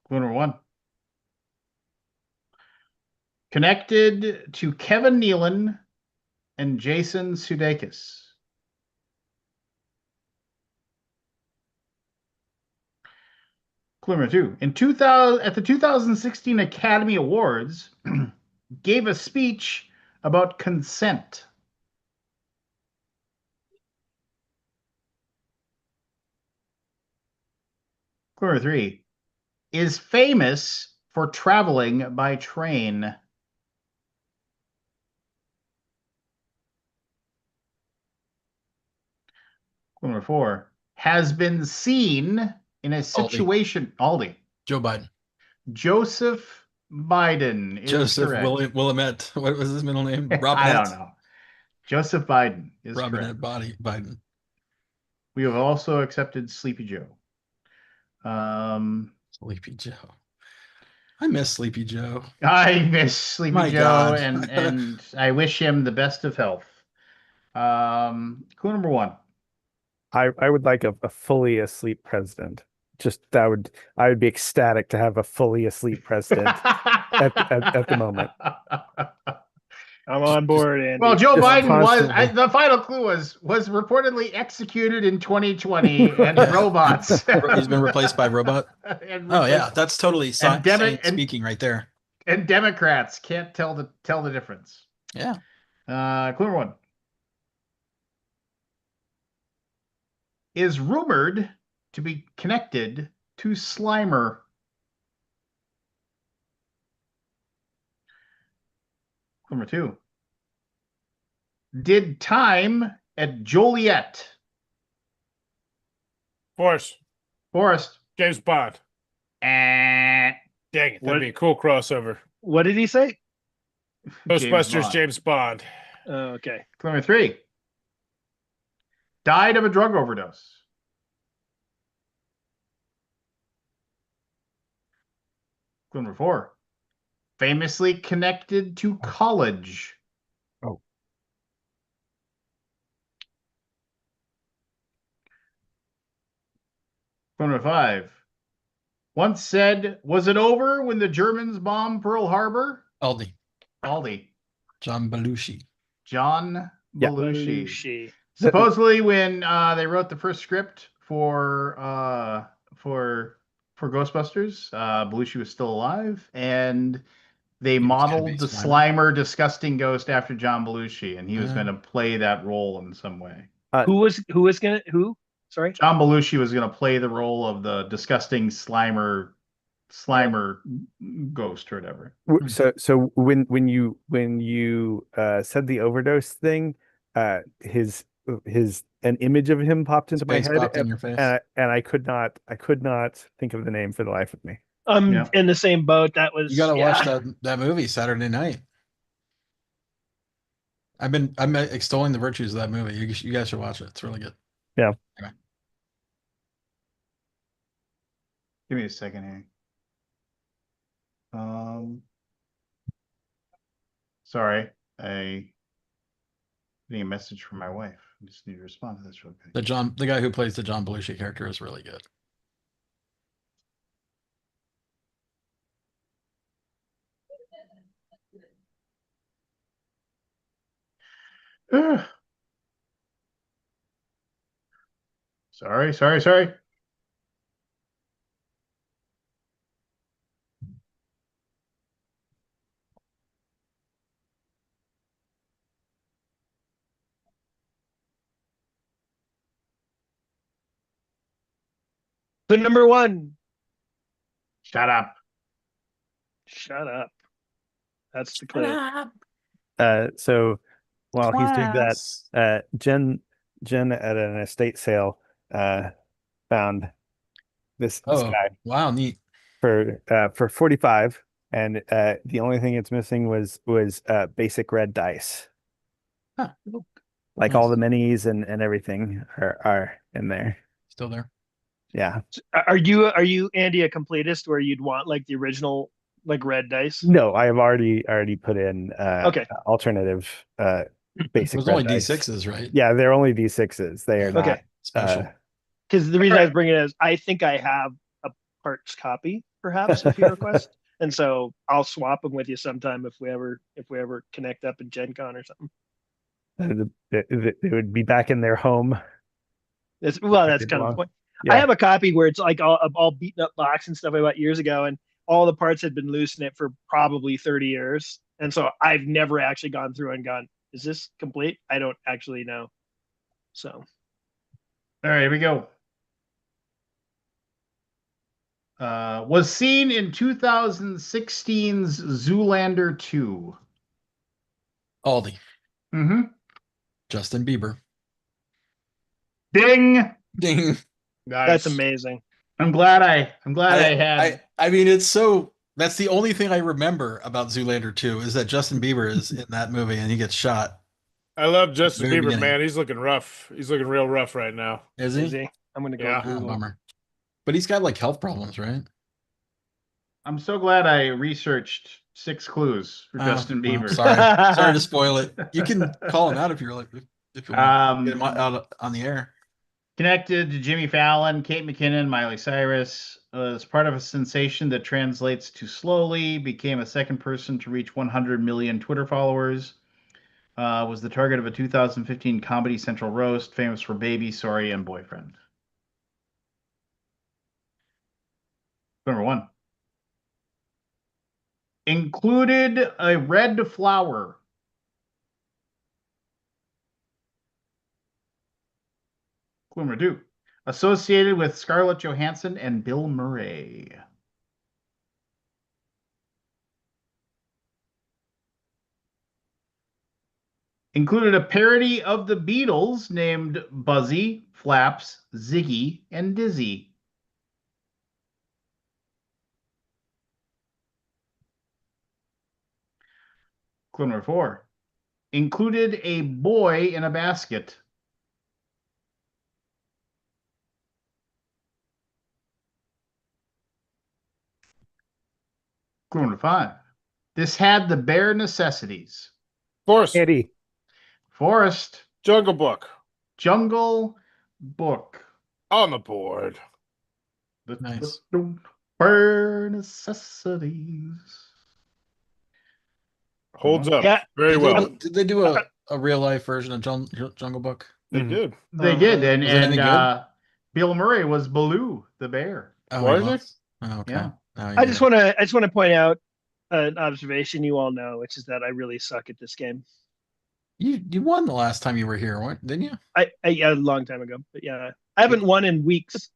[SPEAKER 1] Clue number 1. Connected to Kevin Nealon and Jason Sudeikis. Clue number 2. In 2000, at the 2016 Academy Awards, gave a speech about consent. Clue number 3. Is famous for traveling by train. Clue number 4. Has been seen in a situation. Aldi.
[SPEAKER 2] Joe Biden.
[SPEAKER 1] Joseph Biden is
[SPEAKER 2] Joseph
[SPEAKER 1] correct.
[SPEAKER 2] Willamette. What was his middle name?
[SPEAKER 1] I
[SPEAKER 2] Robinette.
[SPEAKER 1] don't know. Joseph Biden is
[SPEAKER 2] Robinette
[SPEAKER 1] correct.
[SPEAKER 2] Biden.
[SPEAKER 1] We have also accepted Sleepy Joe.
[SPEAKER 2] Sleepy Joe. I miss Sleepy Joe.
[SPEAKER 1] I miss Sleepy
[SPEAKER 2] My
[SPEAKER 1] Joe,
[SPEAKER 2] God.
[SPEAKER 1] and I wish him the best of health. Clue number 1.
[SPEAKER 5] I would like a fully asleep president. Just I would be ecstatic to have a fully asleep president at the moment.
[SPEAKER 4] I'm on board, Andy.
[SPEAKER 1] Well, Joe
[SPEAKER 5] Just
[SPEAKER 1] Biden
[SPEAKER 5] constantly.
[SPEAKER 1] the final clue was reportedly executed in 2020, and robots.
[SPEAKER 2] He's been replaced by robot. Oh yeah, that's totally sane speaking right there.
[SPEAKER 1] And Democrats can't tell the difference.
[SPEAKER 2] Yeah.
[SPEAKER 1] Clue number 1 is rumored to be connected to Slimer. Clue number 2. Did time at Joliet. Forrest.
[SPEAKER 3] James Bond.
[SPEAKER 1] Eh,
[SPEAKER 3] Dang it, that'd
[SPEAKER 4] What-
[SPEAKER 3] be a cool crossover.
[SPEAKER 4] What did he say?
[SPEAKER 3] Ghostbusters,
[SPEAKER 1] Bond.
[SPEAKER 3] James Bond.
[SPEAKER 4] Okay.
[SPEAKER 1] Clue number 3. Died of a drug overdose. Clue number 4. Famously connected to college.
[SPEAKER 5] Oh.
[SPEAKER 1] Clue number 5. Once said, was it over when the Germans bombed Pearl Harbor?
[SPEAKER 2] Aldi.
[SPEAKER 1] John
[SPEAKER 2] Belushi.
[SPEAKER 1] John
[SPEAKER 5] Yeah.
[SPEAKER 1] Belushi.
[SPEAKER 4] Belushi.
[SPEAKER 1] Supposedly, when they wrote the first script for Ghostbusters, Belushi was still alive, and they
[SPEAKER 2] was gonna
[SPEAKER 1] modeled
[SPEAKER 2] be
[SPEAKER 1] the
[SPEAKER 2] Slimer.
[SPEAKER 1] Slimer disgusting ghost after John Belushi, and he was going to play that role in some way.
[SPEAKER 4] Who? Sorry.
[SPEAKER 1] John Belushi was going to play the role of the disgusting Slimer ghost or whatever.
[SPEAKER 5] So when you said the overdose thing, his an image of him popped into my
[SPEAKER 2] Face
[SPEAKER 5] head,
[SPEAKER 2] popped in your face.
[SPEAKER 5] and I could not think of the name for the life of me.
[SPEAKER 4] I'm
[SPEAKER 1] Yeah.
[SPEAKER 4] in the same boat. That was
[SPEAKER 2] You gotta watch that movie Saturday night. I'm extolling the virtues of that movie. You guys should watch it. It's really good.
[SPEAKER 5] Yeah.
[SPEAKER 2] Anyway.
[SPEAKER 1] Give me a second here. Sorry, getting a message from my wife. I just need to respond to this real quick.
[SPEAKER 2] The guy who plays the John Belushi character is really good.
[SPEAKER 1] Sorry.
[SPEAKER 4] the number 1.
[SPEAKER 1] Shut up.
[SPEAKER 4] Shut up. That's the clue.
[SPEAKER 5] So while he's doing that, Jen at an estate sale found this guy
[SPEAKER 2] Wow, neat.
[SPEAKER 5] for 45, and the only thing it's missing was basic red dice.
[SPEAKER 2] Huh.
[SPEAKER 5] Like all the minis and everything are in there.
[SPEAKER 2] Still there.
[SPEAKER 5] Yeah.
[SPEAKER 4] Are you Andy a completist where you'd want like the original like red dice?
[SPEAKER 5] No, I have already put in
[SPEAKER 4] Okay.
[SPEAKER 5] alternative
[SPEAKER 2] It
[SPEAKER 5] basic
[SPEAKER 2] was
[SPEAKER 5] red
[SPEAKER 2] only
[SPEAKER 5] dice.
[SPEAKER 2] D6s, right?
[SPEAKER 5] Yeah, they're only D6s. They are
[SPEAKER 4] Okay.
[SPEAKER 5] not
[SPEAKER 2] Special.
[SPEAKER 4] Because the reason I was bringing it is I think I have a parts copy, perhaps, if you request, and so I'll swap them with you sometime if we ever connect up in Gen Con or something.
[SPEAKER 5] They would be back in their home.
[SPEAKER 4] That's
[SPEAKER 5] They
[SPEAKER 4] kind of the
[SPEAKER 5] belong.
[SPEAKER 4] point.
[SPEAKER 5] Yeah.
[SPEAKER 4] I have a copy where it's like all beaten up box and stuff I bought years ago, and all the parts had been loose in it for probably 30 years, and so I've never actually gone through and gone, is this complete? I don't actually know. So
[SPEAKER 1] All right, here we go. Was seen in 2016's Zoolander 2.
[SPEAKER 2] Aldi.
[SPEAKER 1] Mm-hmm.
[SPEAKER 2] Justin Bieber.
[SPEAKER 1] Ding.
[SPEAKER 2] Ding.
[SPEAKER 3] Nice.
[SPEAKER 4] That's amazing.
[SPEAKER 1] I'm glad I had.
[SPEAKER 2] I mean, it's so. That's the only thing I remember about Zoolander 2 is that Justin Bieber is in that movie and he gets shot.
[SPEAKER 3] I love Justin
[SPEAKER 2] Very
[SPEAKER 3] Bieber,
[SPEAKER 2] beginning.
[SPEAKER 3] man. He's looking rough. He's looking real rough right now.
[SPEAKER 2] Is
[SPEAKER 4] Is
[SPEAKER 2] he?
[SPEAKER 4] he? I'm gonna go
[SPEAKER 3] Yeah.
[SPEAKER 2] Oh,
[SPEAKER 4] Google.
[SPEAKER 2] bummer. But he's got like health problems, right?
[SPEAKER 1] I'm so glad I researched 6 clues for
[SPEAKER 2] Oh,
[SPEAKER 1] Justin
[SPEAKER 2] well,
[SPEAKER 1] Bieber.
[SPEAKER 2] sorry to spoil it. You can call him out if you're like if you want. Get him out on the air.
[SPEAKER 1] Connected to Jimmy Fallon, Kate McKinnon, Miley Cyrus. As part of a sensation that translates to slowly, became a second person to reach 100 million Twitter followers. Was the target of a 2015 Comedy Central roast, famous for Baby, Sorry, and Boyfriend. Number 1. Included a red flower. Clue number 2. Associated with Scarlett Johansson and Bill Murray. Included a parody of the Beatles named Buzzy, Flaps, Ziggy, and Dizzy. Clue number 4. Included a boy in a basket. Clue number 5. This had the bare necessities.
[SPEAKER 3] Forrest.
[SPEAKER 5] Eddie.
[SPEAKER 1] Forest,
[SPEAKER 3] Jungle Book.
[SPEAKER 1] Jungle Book.
[SPEAKER 3] On the board.
[SPEAKER 2] Nice.
[SPEAKER 1] Bare necessities.
[SPEAKER 3] Holds up
[SPEAKER 4] Yeah.
[SPEAKER 3] very well.
[SPEAKER 2] Did they do a real life version of Jungle Book?
[SPEAKER 3] They
[SPEAKER 5] Mhm.
[SPEAKER 3] did.
[SPEAKER 1] They did, and
[SPEAKER 2] Was it any good?
[SPEAKER 1] Bill Murray was Baloo the bear.
[SPEAKER 2] Oh,
[SPEAKER 3] Was
[SPEAKER 2] he
[SPEAKER 3] it?
[SPEAKER 2] was? Oh, okay.
[SPEAKER 1] Yeah.
[SPEAKER 2] Now
[SPEAKER 4] I just want to point out an observation you all know, which is that I really suck at this game.
[SPEAKER 2] You won the last time you were here, didn't you?
[SPEAKER 4] Yeah, a long time ago, but yeah, I haven't won in weeks.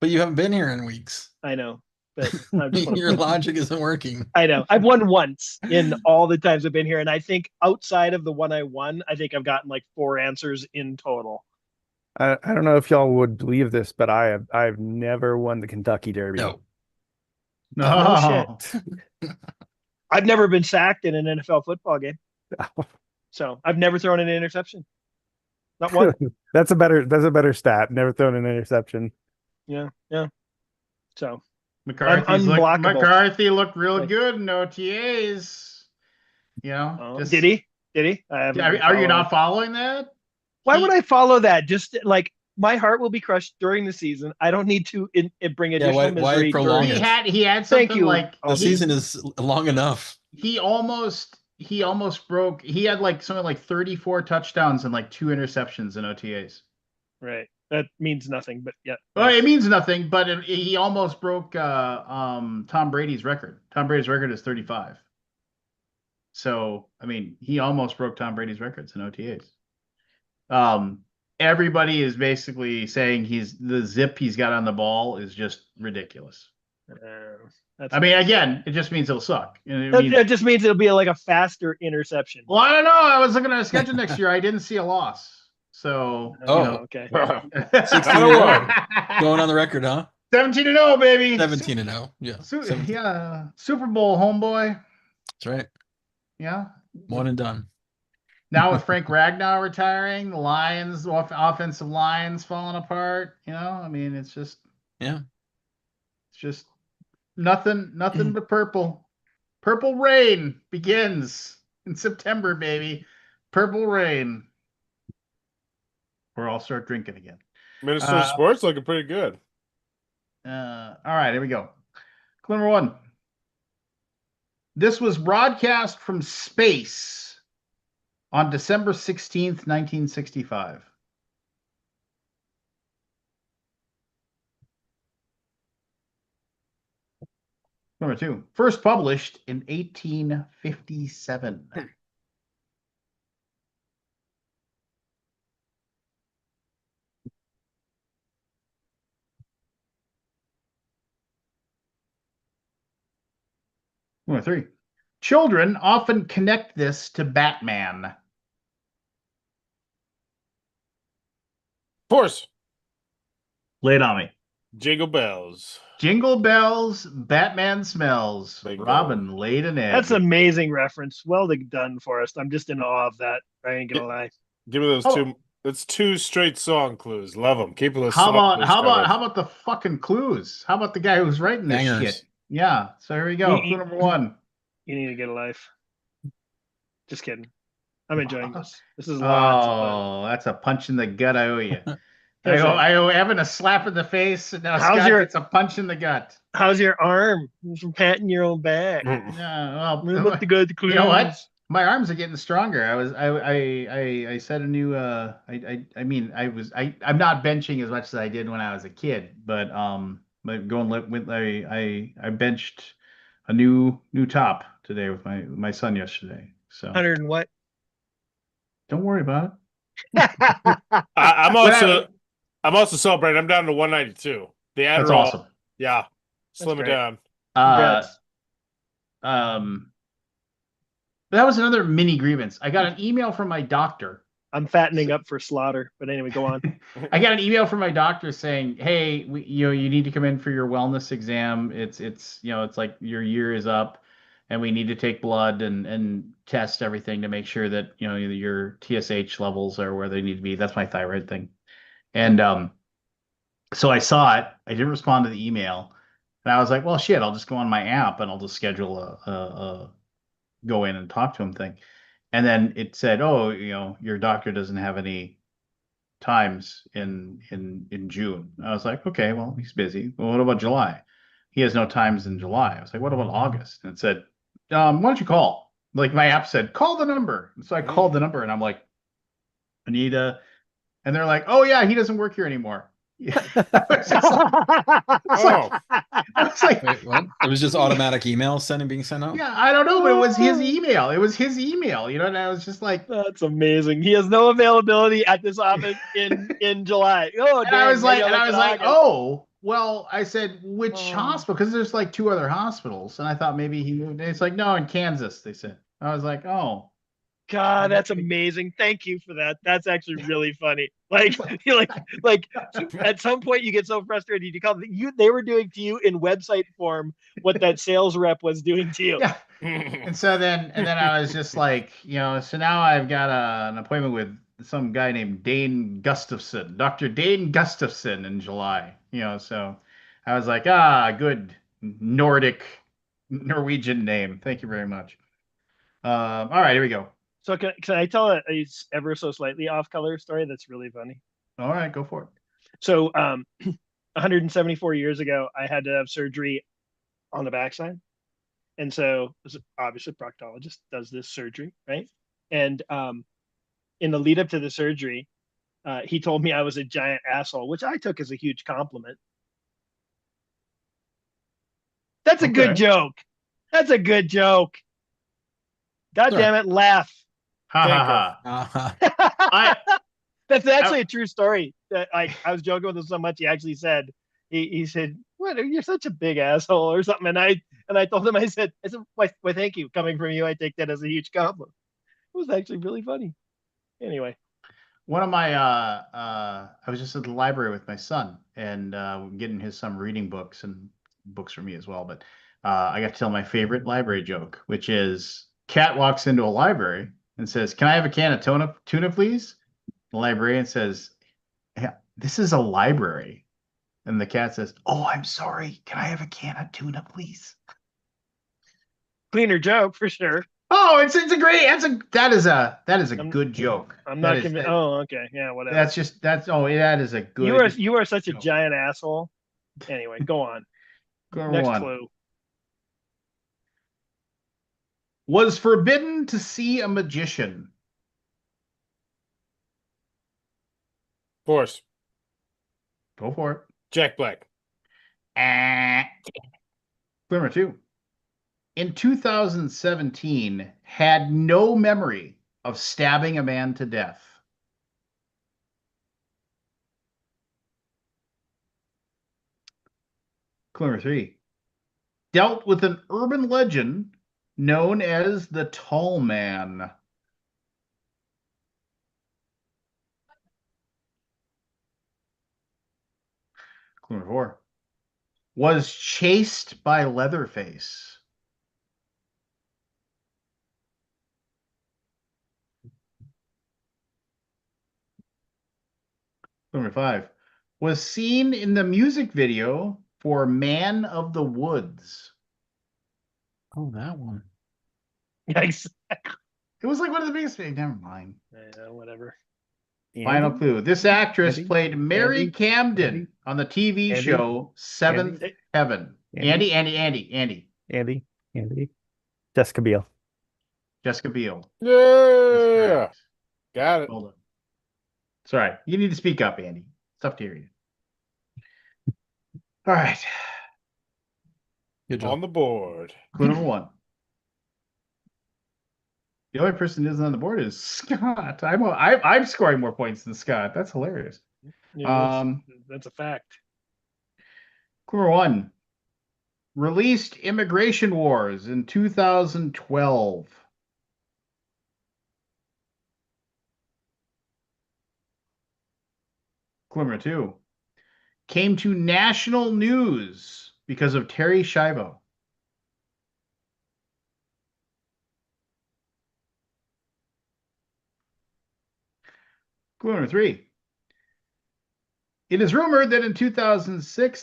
[SPEAKER 2] But you haven't been here in weeks.
[SPEAKER 4] I know, but I just wanna-
[SPEAKER 2] Your logic isn't working.
[SPEAKER 4] I know I've won once in all the times I've been here, and I think outside of the one I won, I think I've gotten like 4 answers in total.
[SPEAKER 5] I don't know if y'all would believe this, but I've never won the Kentucky Derby.
[SPEAKER 2] No.
[SPEAKER 1] No,
[SPEAKER 4] I've never been sacked in an NFL football game, so I've never thrown an interception. Not one.
[SPEAKER 5] That's a better stat. Never thrown an interception.
[SPEAKER 4] Yeah. So
[SPEAKER 1] McCarthy looked real
[SPEAKER 4] Like-
[SPEAKER 1] good in OTAs. You know,
[SPEAKER 4] did he? Did he? I haven't been
[SPEAKER 1] Are you
[SPEAKER 4] following.
[SPEAKER 1] not following that?
[SPEAKER 4] Why would I follow that? Just like my heart will be crushed during the season. I don't need to bring additional
[SPEAKER 2] why
[SPEAKER 4] misery.
[SPEAKER 2] prolong
[SPEAKER 4] during-
[SPEAKER 2] it?
[SPEAKER 1] He had
[SPEAKER 4] Thank
[SPEAKER 1] something
[SPEAKER 4] you.
[SPEAKER 1] like
[SPEAKER 2] The season is long enough.
[SPEAKER 1] he almost broke. He had like something like 34 touchdowns and like 2 interceptions in OTAs.
[SPEAKER 4] Right. That means nothing, but yeah.
[SPEAKER 1] Well, it means nothing, but he almost broke Tom Brady's record. Tom Brady's record is 35. So, I mean, he almost broke Tom Brady's records in OTAs. Everybody is basically saying the zip he's got on the ball is just ridiculous. I mean, again, it just means it'll suck.
[SPEAKER 4] That just means it'll be like a faster interception.
[SPEAKER 1] Well, I don't know. I was looking at a schedule next year. I didn't see a loss. So,
[SPEAKER 4] Okay.
[SPEAKER 3] 16-1.
[SPEAKER 2] Going on the record, huh?
[SPEAKER 1] 17-0, baby.
[SPEAKER 2] 17-0. Yeah. 17.
[SPEAKER 1] Yeah. Super Bowl homeboy.
[SPEAKER 2] That's right.
[SPEAKER 1] Yeah.
[SPEAKER 2] One and done.
[SPEAKER 1] Now with Frank Ragnow retiring, the Lions, offensive lines falling apart. You know, I mean, it's just nothing but purple. Purple rain begins in September, baby. Purple rain. Or I'll start drinking again.
[SPEAKER 3] Minnesota sports looking pretty good.
[SPEAKER 1] All right, here we go. Clue number 1. This was broadcast from space on December 16th, 1965. Number 2. First published in 1857. Number 3. Children often connect this to Batman.
[SPEAKER 3] Force.
[SPEAKER 1] Lay it on me.
[SPEAKER 3] Jingle bells.
[SPEAKER 1] Jingle bells, Batman smells.
[SPEAKER 3] Bingo.
[SPEAKER 1] Robin laid an egg.
[SPEAKER 4] That's an amazing reference. Well done, Forrest. I'm just in awe of that. I ain't gonna lie.
[SPEAKER 3] Give me those
[SPEAKER 1] Oh.
[SPEAKER 3] two. That's 2 straight song clues. Love them. Keep those.
[SPEAKER 1] How
[SPEAKER 3] song
[SPEAKER 1] about
[SPEAKER 3] clues
[SPEAKER 1] how about
[SPEAKER 3] coming.
[SPEAKER 1] how about the fucking clues? How about the guy who's writing this
[SPEAKER 2] Bangers.
[SPEAKER 1] shit? Yeah. So here we go.
[SPEAKER 4] You-
[SPEAKER 1] Clue number 1.
[SPEAKER 4] You need to get a life. Just kidding. I'm enjoying this. This is lots of fun.
[SPEAKER 1] Oh, that's a punch in the gut I owe you.
[SPEAKER 4] Yes, sir.
[SPEAKER 1] I owe Evan a slap in the face, and now
[SPEAKER 4] How's
[SPEAKER 1] Scott
[SPEAKER 4] your-
[SPEAKER 1] gets a punch in the gut.
[SPEAKER 4] How's your arm from patting your own back?
[SPEAKER 1] Yeah, well,
[SPEAKER 4] What about the good clues?
[SPEAKER 1] you know what? My arms are getting stronger. I set a new I mean I'm not benching as much as I did when I was a kid, but I benched a new top today with my son yesterday. So
[SPEAKER 4] 100 and what?
[SPEAKER 1] don't worry about
[SPEAKER 3] I'm
[SPEAKER 1] Well,
[SPEAKER 3] also celebrating. I'm down to 192. The
[SPEAKER 1] it.
[SPEAKER 3] Adderall.
[SPEAKER 1] That's awesome.
[SPEAKER 3] Yeah. Slim it
[SPEAKER 4] great.
[SPEAKER 3] down.
[SPEAKER 4] Congrats.
[SPEAKER 1] That was another mini grievance. I got an email from my doctor.
[SPEAKER 4] I'm fattening up for slaughter. But anyway, go on.
[SPEAKER 1] I got an email from my doctor saying, "Hey, you need to come in for your wellness exam. It's like your year is up, and we need to take blood and test everything to make sure that your TSH levels are where they need to be. That's my thyroid thing." And so I saw it. I didn't respond to the email, and I was like, "Well, shit, I'll just go on my app and I'll just schedule a go in and talk to him thing." And then it said, "Oh, your doctor doesn't have any times in June." I was like, "Okay, well, he's busy. Well, what about July?" He has no times in July. I was like, "What about August?" And it said, "Why don't you call?" Like my app said, "Call the number." And so I called the number and I'm like, "Anita," and they're like, "Oh yeah, he doesn't work here anymore." It's
[SPEAKER 3] Oh,
[SPEAKER 1] like,
[SPEAKER 2] Wait, what? It was just automatic email being sent out?
[SPEAKER 1] yeah, I don't know, but it was his email. It was his email, and I was just like,
[SPEAKER 4] That's amazing. He has no availability at this office in July. Oh,
[SPEAKER 1] and
[SPEAKER 4] dang,
[SPEAKER 1] I was
[SPEAKER 4] maybe
[SPEAKER 1] like,
[SPEAKER 4] I'll look at August.
[SPEAKER 1] "Oh, well," I said, "Which
[SPEAKER 4] Oh.
[SPEAKER 1] hospital?" Because there's like 2 other hospitals, and I thought maybe he moved. It's like, "No, in Kansas," they said. I was like, "Oh."
[SPEAKER 4] God, that's amazing. Thank you for that. That's actually really funny. Like, like at some point you get so frustrated you call they were doing to you in website form what that sales rep was doing to you.
[SPEAKER 1] Yeah. And so then I was just like, so now I've got an appointment with some guy named Dane Gustafson, Dr. Dane Gustafson in July, so I was like, good Norwegian name. Thank you very much. All right, here we go.
[SPEAKER 4] So can I tell a ever so slightly off color story that's really funny?
[SPEAKER 1] All right, go for it.
[SPEAKER 4] So 174 years ago, I had to have surgery on the backside. And so obviously proctologist does this surgery, right? And in the lead up to the surgery, he told me I was a giant asshole, which I took as a huge compliment. That's a good joke. That's a good joke. God damn it, laugh.
[SPEAKER 1] Ha
[SPEAKER 3] Thank
[SPEAKER 1] ha
[SPEAKER 2] Uh-huh.
[SPEAKER 1] ha.
[SPEAKER 4] That's actually a true story. That I was joking with him so much. He actually said, he said, "What? You're such a big asshole," or something. And I told him, I said, why, thank you. Coming from you, I take that as a huge compliment. It was actually really funny. Anyway,
[SPEAKER 1] One of my I was just at the library with my son and getting his some reading books and books for me as well. But I got to tell my favorite library joke, which is cat walks into a library and says, "Can I have a can of tuna, please?" The librarian says, "Yeah, this is a library." And the cat says, "Oh, I'm sorry. Can I have a can of tuna, please?"
[SPEAKER 4] cleaner joke for sure.
[SPEAKER 1] Oh, it's a great. That is a
[SPEAKER 4] I'm-
[SPEAKER 1] good joke.
[SPEAKER 4] I'm
[SPEAKER 1] That
[SPEAKER 4] not
[SPEAKER 1] is-
[SPEAKER 4] convinced.
[SPEAKER 1] that-
[SPEAKER 4] Oh, okay. Yeah, whatever.
[SPEAKER 1] that is a good.
[SPEAKER 4] You are such a
[SPEAKER 1] joke.
[SPEAKER 4] giant asshole. Anyway, go on.
[SPEAKER 1] Go
[SPEAKER 4] Next
[SPEAKER 1] on.
[SPEAKER 4] clue.
[SPEAKER 1] Was forbidden to see a magician.
[SPEAKER 3] Force.
[SPEAKER 1] Go for it.
[SPEAKER 3] Jack Black.
[SPEAKER 1] Clue number 2. In 2017, had no memory of stabbing a man to death. Clue number 3. Dealt with an urban legend known as the Tall Man. Clue number 4. Was chased by Leatherface. Clue number 5. Was seen in the music video for Man of the Woods.
[SPEAKER 2] Oh, that one.
[SPEAKER 4] Yikes.
[SPEAKER 1] It was like one of the biggest things. Never mind.
[SPEAKER 4] Whatever.
[SPEAKER 1] Final
[SPEAKER 5] Andy?
[SPEAKER 1] clue. This actress
[SPEAKER 5] Andy?
[SPEAKER 1] played Mary
[SPEAKER 5] Andy?
[SPEAKER 1] Camden
[SPEAKER 5] Andy?
[SPEAKER 1] on the TV
[SPEAKER 5] Andy?
[SPEAKER 1] show Seventh
[SPEAKER 5] Andy?
[SPEAKER 1] Heaven.
[SPEAKER 5] Andy?
[SPEAKER 1] Andy.
[SPEAKER 5] Andy. Jessica Biel.
[SPEAKER 1] Jessica Biel. That's
[SPEAKER 3] Yeah.
[SPEAKER 1] correct.
[SPEAKER 3] Got it.
[SPEAKER 1] Hold on. Sorry. You need to speak up, Andy. It's tough to hear you. All right.
[SPEAKER 2] Good job.
[SPEAKER 3] On the board.
[SPEAKER 1] Clue number 1. The only person who isn't on the board is Scott. I'm scoring more points than Scott. That's hilarious.
[SPEAKER 4] Yeah, that's a fact.
[SPEAKER 1] Clue number 1. Released Immigration Wars in 2012. Clue number 2. Came to national news because of Terry Schiavo. Clue number 3. It is rumored that in 2006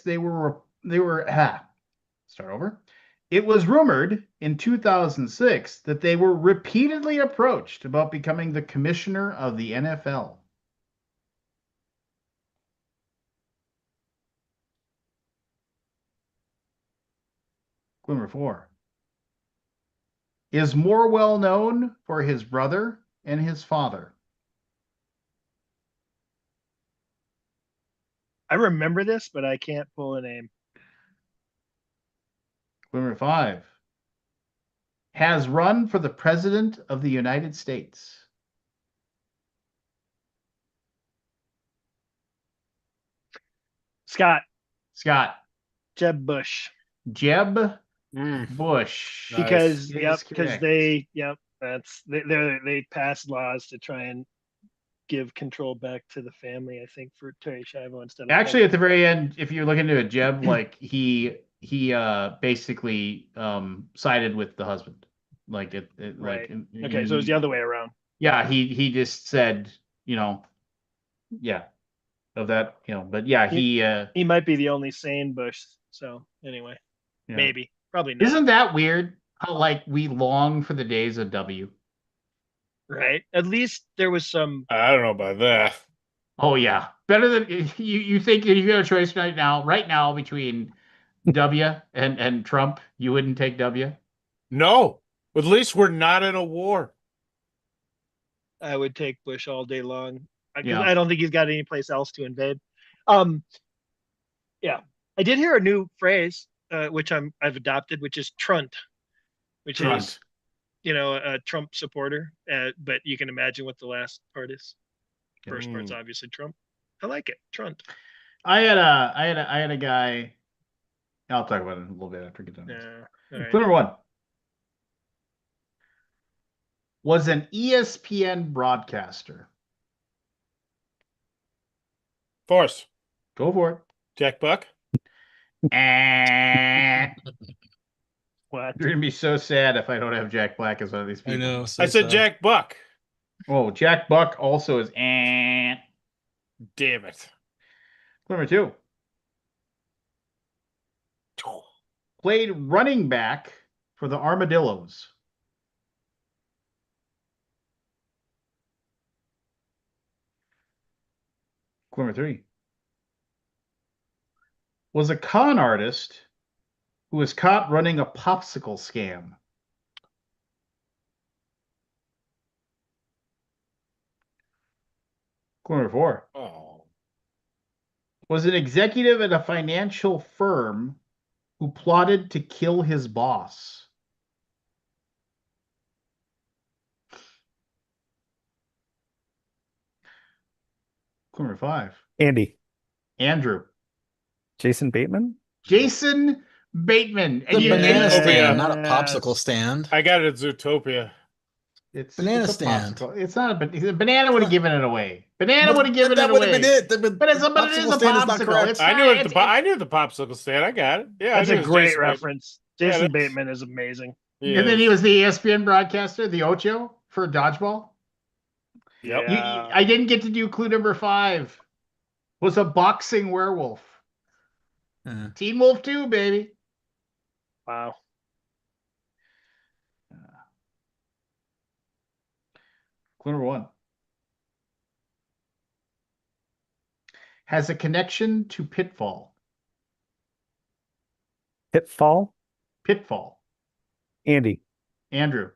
[SPEAKER 1] start over. It was rumored in 2006 that they were repeatedly approached about becoming the commissioner of the NFL. Clue number 4. Is more well known for his brother and his father.
[SPEAKER 4] I remember this, but I can't pull a name.
[SPEAKER 1] Clue number 5. Has run for the President of the United States.
[SPEAKER 4] Scott.
[SPEAKER 1] Jeb
[SPEAKER 4] Bush.
[SPEAKER 1] Bush.
[SPEAKER 4] Because
[SPEAKER 1] Is
[SPEAKER 4] because
[SPEAKER 1] correct.
[SPEAKER 4] they passed laws to try and give control back to the family, I think, for Terry Schiavo instead of
[SPEAKER 1] Actually, at the very end, if you look into it, Jeb, like he basically sided with the husband. Like it
[SPEAKER 4] right.
[SPEAKER 1] like
[SPEAKER 4] Okay, so it was the other way around.
[SPEAKER 1] Yeah, he just said, yeah, of that, but yeah,
[SPEAKER 4] He might be the only sane Bush. So anyway,
[SPEAKER 1] yeah.
[SPEAKER 4] maybe, probably not.
[SPEAKER 1] Isn't that weird? How like we long for the days of W.
[SPEAKER 4] Right. At least there was some.
[SPEAKER 3] I don't know about that.
[SPEAKER 1] Oh yeah, better than you think if you had a choice right now between W and Trump, you wouldn't take W.
[SPEAKER 3] No. At least we're not in a war.
[SPEAKER 4] I would take Bush all day long because
[SPEAKER 1] Yeah.
[SPEAKER 4] I don't think he's got any place else to invade. Yeah, I did hear a new phrase, which I've adopted, which is trunt, which is a Trump supporter. But you can imagine what the last part is. First part's obviously Trump. I like it, trunt.
[SPEAKER 1] I had a guy. I'll talk about it in a little bit after I get done.
[SPEAKER 4] Yeah. Right.
[SPEAKER 1] Clue number 1. Was an ESPN broadcaster.
[SPEAKER 3] Force.
[SPEAKER 1] Go for it.
[SPEAKER 3] Jack Buck.
[SPEAKER 1] And
[SPEAKER 4] What?
[SPEAKER 1] you're gonna be so sad if I don't have Jack Black as one of these people.
[SPEAKER 2] I know. So
[SPEAKER 3] I said
[SPEAKER 2] sad.
[SPEAKER 3] Jack Buck.
[SPEAKER 1] Oh, Jack Buck also is. Damn
[SPEAKER 3] it.
[SPEAKER 1] Number 2. Played running back for the Armadillos. Clue number 3. Was a con artist who was caught running a popsicle scam. Clue number 4.
[SPEAKER 3] Oh.
[SPEAKER 1] Was an executive at a financial firm who plotted to kill his boss. Clue number 5.
[SPEAKER 5] Andy.
[SPEAKER 1] Andrew.
[SPEAKER 5] Jason Bateman.
[SPEAKER 1] Jason Bateman.
[SPEAKER 2] The banana
[SPEAKER 3] Zootopia.
[SPEAKER 2] stand, not a popsicle stand.
[SPEAKER 3] I got it at Zootopia.
[SPEAKER 2] Banana
[SPEAKER 1] it's a
[SPEAKER 2] stand.
[SPEAKER 1] popsicle. It's not a banana would have given it away. Banana would have given
[SPEAKER 2] that
[SPEAKER 1] it
[SPEAKER 2] would have been
[SPEAKER 1] away.
[SPEAKER 2] it.
[SPEAKER 1] But it is a
[SPEAKER 2] stand is not
[SPEAKER 1] popsicle.
[SPEAKER 2] correct.
[SPEAKER 1] It's
[SPEAKER 3] I
[SPEAKER 1] not,
[SPEAKER 3] knew it.
[SPEAKER 1] it's,
[SPEAKER 3] I knew the popsicle stand. I got it. Yeah,
[SPEAKER 4] That's
[SPEAKER 3] I
[SPEAKER 4] a
[SPEAKER 3] knew it was
[SPEAKER 4] great
[SPEAKER 3] Jason Bateman.
[SPEAKER 4] reference.
[SPEAKER 3] Yeah,
[SPEAKER 4] Jason
[SPEAKER 3] that's-
[SPEAKER 4] Bateman is amazing.
[SPEAKER 1] and then he was the ESPN broadcaster, the Ocho for dodgeball.
[SPEAKER 3] Yep.
[SPEAKER 4] Yeah.
[SPEAKER 1] I didn't get to do clue number 5. Was a boxing werewolf. Teen Wolf 2, baby.
[SPEAKER 4] Wow.
[SPEAKER 1] Clue number 1. Has a connection to Pitfall.
[SPEAKER 5] Pitfall.
[SPEAKER 1] Pitfall.
[SPEAKER 5] Andy.
[SPEAKER 1] Andrew.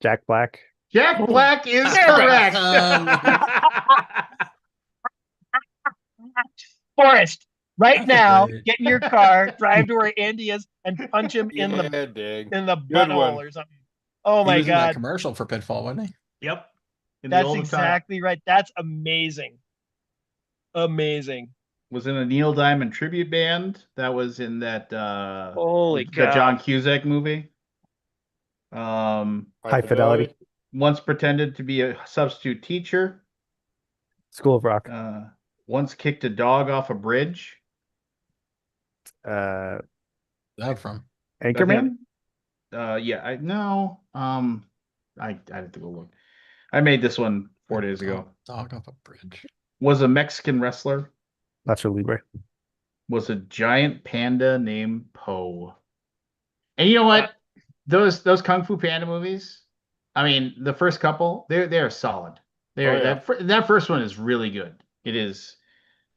[SPEAKER 5] Jack Black.
[SPEAKER 1] Jack Black is correct.
[SPEAKER 4] Forrest, right now,
[SPEAKER 2] Right.
[SPEAKER 4] get in your car, drive to where Andy is, and punch him in the
[SPEAKER 3] dang.
[SPEAKER 4] butthole or something. Oh
[SPEAKER 2] He
[SPEAKER 4] my
[SPEAKER 2] was in that
[SPEAKER 4] god,
[SPEAKER 2] commercial for Pitfall, wasn't he?
[SPEAKER 1] Yep. In the
[SPEAKER 4] that's
[SPEAKER 1] old time.
[SPEAKER 4] exactly right. That's amazing. Amazing.
[SPEAKER 1] Was in a Neil Diamond tribute band. That was in that
[SPEAKER 4] Holy
[SPEAKER 1] the
[SPEAKER 4] cow.
[SPEAKER 1] John Cusack movie.
[SPEAKER 5] High Fidelity.
[SPEAKER 1] Once pretended to be a substitute teacher.
[SPEAKER 5] School of Rock.
[SPEAKER 1] Once kicked a dog off a bridge.
[SPEAKER 5] Anchorman.
[SPEAKER 2] That from?
[SPEAKER 1] Yeah, I no. I have to go look. I made this one 4 days ago.
[SPEAKER 2] Dog off a bridge.
[SPEAKER 1] Was a Mexican wrestler.
[SPEAKER 5] Nacho Libre.
[SPEAKER 1] Was a giant panda named Poe. And you know what? Those Kung Fu Panda movies, I mean, the first couple, they're solid. That first one is really good. It is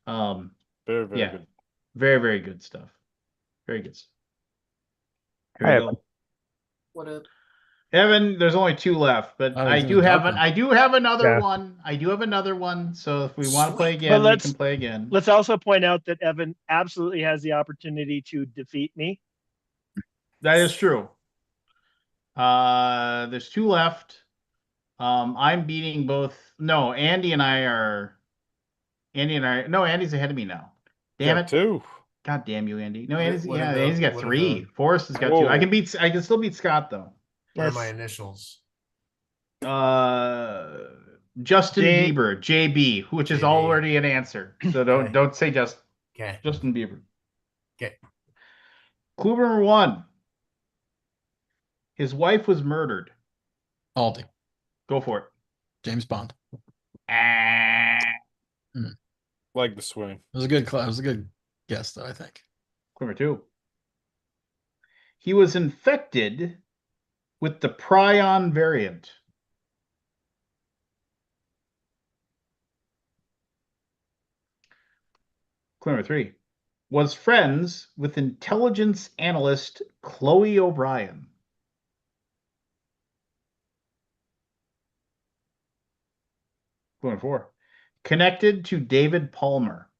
[SPEAKER 3] Very, very
[SPEAKER 1] yeah.
[SPEAKER 3] good.
[SPEAKER 1] Very, very good stuff. Very good stuff. Here
[SPEAKER 5] Hi,
[SPEAKER 1] we go.
[SPEAKER 2] What up?
[SPEAKER 1] Evan, there's only 2 left, but
[SPEAKER 2] Oh,
[SPEAKER 1] I
[SPEAKER 2] he's
[SPEAKER 1] do
[SPEAKER 2] in the
[SPEAKER 1] have
[SPEAKER 2] dark
[SPEAKER 1] I do have another
[SPEAKER 5] Yeah.
[SPEAKER 1] one. I do have another one. So if we want to play
[SPEAKER 4] But
[SPEAKER 1] again, we
[SPEAKER 4] let's-
[SPEAKER 1] can play again.
[SPEAKER 4] Let's also point out that Evan absolutely has the opportunity to defeat me.
[SPEAKER 1] That is true. There's 2 left. I'm beating both. No, Andy's ahead of me now. Damn it.
[SPEAKER 3] 2.
[SPEAKER 1] God damn you, Andy. No,
[SPEAKER 6] What-
[SPEAKER 1] Andy's
[SPEAKER 6] what are the-
[SPEAKER 1] Andy's got
[SPEAKER 6] what are
[SPEAKER 1] 3.
[SPEAKER 6] the-
[SPEAKER 1] Forrest has got
[SPEAKER 3] Whoa.
[SPEAKER 1] 2. I can still beat Scott though.
[SPEAKER 6] What are
[SPEAKER 4] Yes.
[SPEAKER 6] my initials?
[SPEAKER 1] Justin
[SPEAKER 4] J-
[SPEAKER 1] Bieber, JB, which is
[SPEAKER 6] JB.
[SPEAKER 1] already an answer. So
[SPEAKER 6] Okay.
[SPEAKER 1] don't say
[SPEAKER 6] Okay.
[SPEAKER 1] Justin Bieber.
[SPEAKER 6] Okay.
[SPEAKER 1] Clue number 1. His wife was murdered.
[SPEAKER 2] Aldi.
[SPEAKER 1] Go for it.
[SPEAKER 2] James Bond.
[SPEAKER 1] Ah.
[SPEAKER 3] Like the swing.
[SPEAKER 2] It was a good. It was a good guess, though. I think.
[SPEAKER 1] Clue number 2. He was infected with the prion variant. Clue number 3. Was friends with intelligence analyst Chloe O'Brien. Clue number 4. Connected to David Palmer.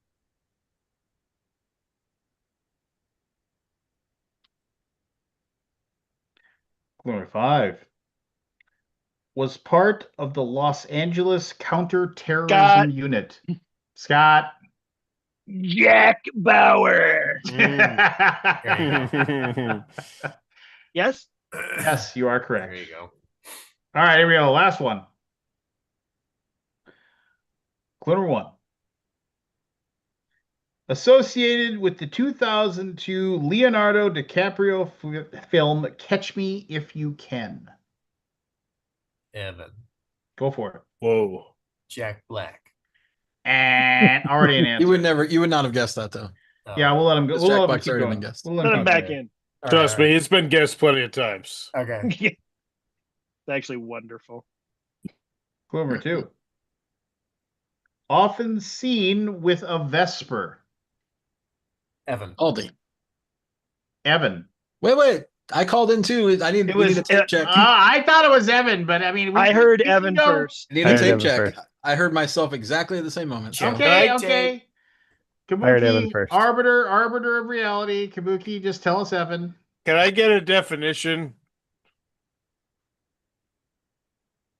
[SPEAKER 1] Clue number 5. Was part of the Los Angeles counterterrorism
[SPEAKER 4] Scott.
[SPEAKER 1] unit. Scott.
[SPEAKER 4] Jack Bauer.
[SPEAKER 3] Mm.
[SPEAKER 4] Yes?
[SPEAKER 1] Yes, you are correct.
[SPEAKER 6] There you go.
[SPEAKER 1] All right, here we go. Last one. Clue number 1. Associated with the 2002 Leonardo DiCaprio film Catch Me If You Can.
[SPEAKER 6] Evan.
[SPEAKER 1] Go for it.
[SPEAKER 3] Whoa.
[SPEAKER 6] Jack Black.
[SPEAKER 1] And already an answer.
[SPEAKER 2] You would not have guessed that though.
[SPEAKER 6] Oh,
[SPEAKER 1] Yeah, we'll let him go.
[SPEAKER 2] Because
[SPEAKER 1] We'll
[SPEAKER 2] Jack
[SPEAKER 1] let him
[SPEAKER 2] Black's
[SPEAKER 1] keep
[SPEAKER 2] already
[SPEAKER 1] going.
[SPEAKER 2] been guessed.
[SPEAKER 1] We'll
[SPEAKER 4] Put him
[SPEAKER 1] come
[SPEAKER 4] back in.
[SPEAKER 6] all
[SPEAKER 3] Trust
[SPEAKER 6] right,
[SPEAKER 3] me, he's been guessed plenty of times.
[SPEAKER 6] all right. Okay.
[SPEAKER 4] It's actually wonderful.
[SPEAKER 1] Clue number 2. Often seen with a Vesper.
[SPEAKER 6] Evan.
[SPEAKER 2] Aldi.
[SPEAKER 1] Evan.
[SPEAKER 2] Wait. I called in too. I need.
[SPEAKER 1] It
[SPEAKER 2] We
[SPEAKER 1] was.
[SPEAKER 2] need a tape check.
[SPEAKER 1] I thought it was Evan, but I mean,
[SPEAKER 4] I heard
[SPEAKER 1] we can
[SPEAKER 4] Evan
[SPEAKER 1] go.
[SPEAKER 4] first.
[SPEAKER 2] I need
[SPEAKER 5] I
[SPEAKER 2] a
[SPEAKER 5] heard
[SPEAKER 2] tape
[SPEAKER 5] Evan
[SPEAKER 2] check.
[SPEAKER 5] first.
[SPEAKER 2] I heard myself exactly at the same moment. So.
[SPEAKER 1] Okay,
[SPEAKER 6] Right,
[SPEAKER 1] okay.
[SPEAKER 5] I heard Evan
[SPEAKER 1] Kabuki,
[SPEAKER 5] first.
[SPEAKER 1] arbiter of reality. Kabuki, just tell us Evan.
[SPEAKER 3] Can I get a definition?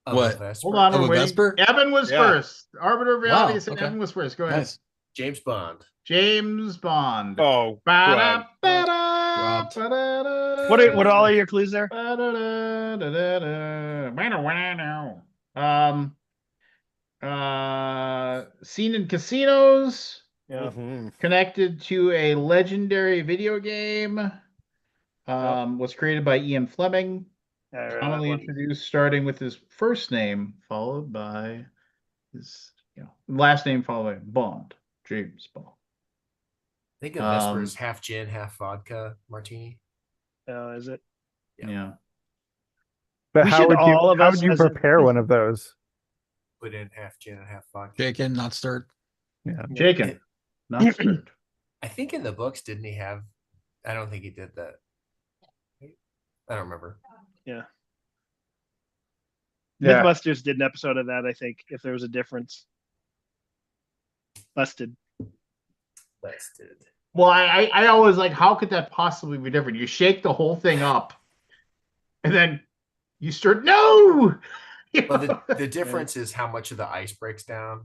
[SPEAKER 6] Of
[SPEAKER 2] What?
[SPEAKER 6] a Vesper.
[SPEAKER 1] Hold on,
[SPEAKER 2] Oh,
[SPEAKER 1] we're
[SPEAKER 2] a
[SPEAKER 1] waiting.
[SPEAKER 2] Vesper?
[SPEAKER 1] Evan was
[SPEAKER 3] Yeah.
[SPEAKER 1] first. Arbiter of reality
[SPEAKER 2] Wow,
[SPEAKER 1] said
[SPEAKER 2] okay.
[SPEAKER 1] Evan was first. Go ahead.
[SPEAKER 2] Nice.
[SPEAKER 6] James Bond.
[SPEAKER 1] James Bond.
[SPEAKER 3] Oh,
[SPEAKER 1] Ba-da,
[SPEAKER 3] right.
[SPEAKER 1] ba-da.
[SPEAKER 2] robbed.
[SPEAKER 4] What all are your clues there?
[SPEAKER 1] Seen in casinos,
[SPEAKER 4] Yeah.
[SPEAKER 3] Mhm.
[SPEAKER 1] connected to a legendary video game. Was created by Ian Fleming.
[SPEAKER 4] I remember that
[SPEAKER 1] Commonly
[SPEAKER 4] one.
[SPEAKER 1] introduced starting with his first name, followed by his last name, followed by Bond, James Bond.
[SPEAKER 6] Think of Vespers half gin, half vodka martini.
[SPEAKER 4] Is it?
[SPEAKER 1] Yeah.
[SPEAKER 5] But
[SPEAKER 4] We
[SPEAKER 5] how
[SPEAKER 4] should
[SPEAKER 5] would
[SPEAKER 4] all
[SPEAKER 5] you
[SPEAKER 4] of
[SPEAKER 5] how
[SPEAKER 4] us
[SPEAKER 5] would you
[SPEAKER 4] as a-
[SPEAKER 5] prepare one of those?
[SPEAKER 6] Put in half gin and half vodka.
[SPEAKER 2] Shaken, not stirred.
[SPEAKER 5] Yeah.
[SPEAKER 1] Shaken, not stirred.
[SPEAKER 6] I think in the books, didn't he have? I don't think he did that. I don't remember.
[SPEAKER 4] Yeah.
[SPEAKER 5] Yeah.
[SPEAKER 4] Mythbusters did an episode of that, I think, if there was a difference. Busted.
[SPEAKER 6] Busted.
[SPEAKER 1] Well, I always like, how could that possibly be different? You shake the whole thing up, and then you start. No.
[SPEAKER 6] Well, the difference is how much of the ice breaks down,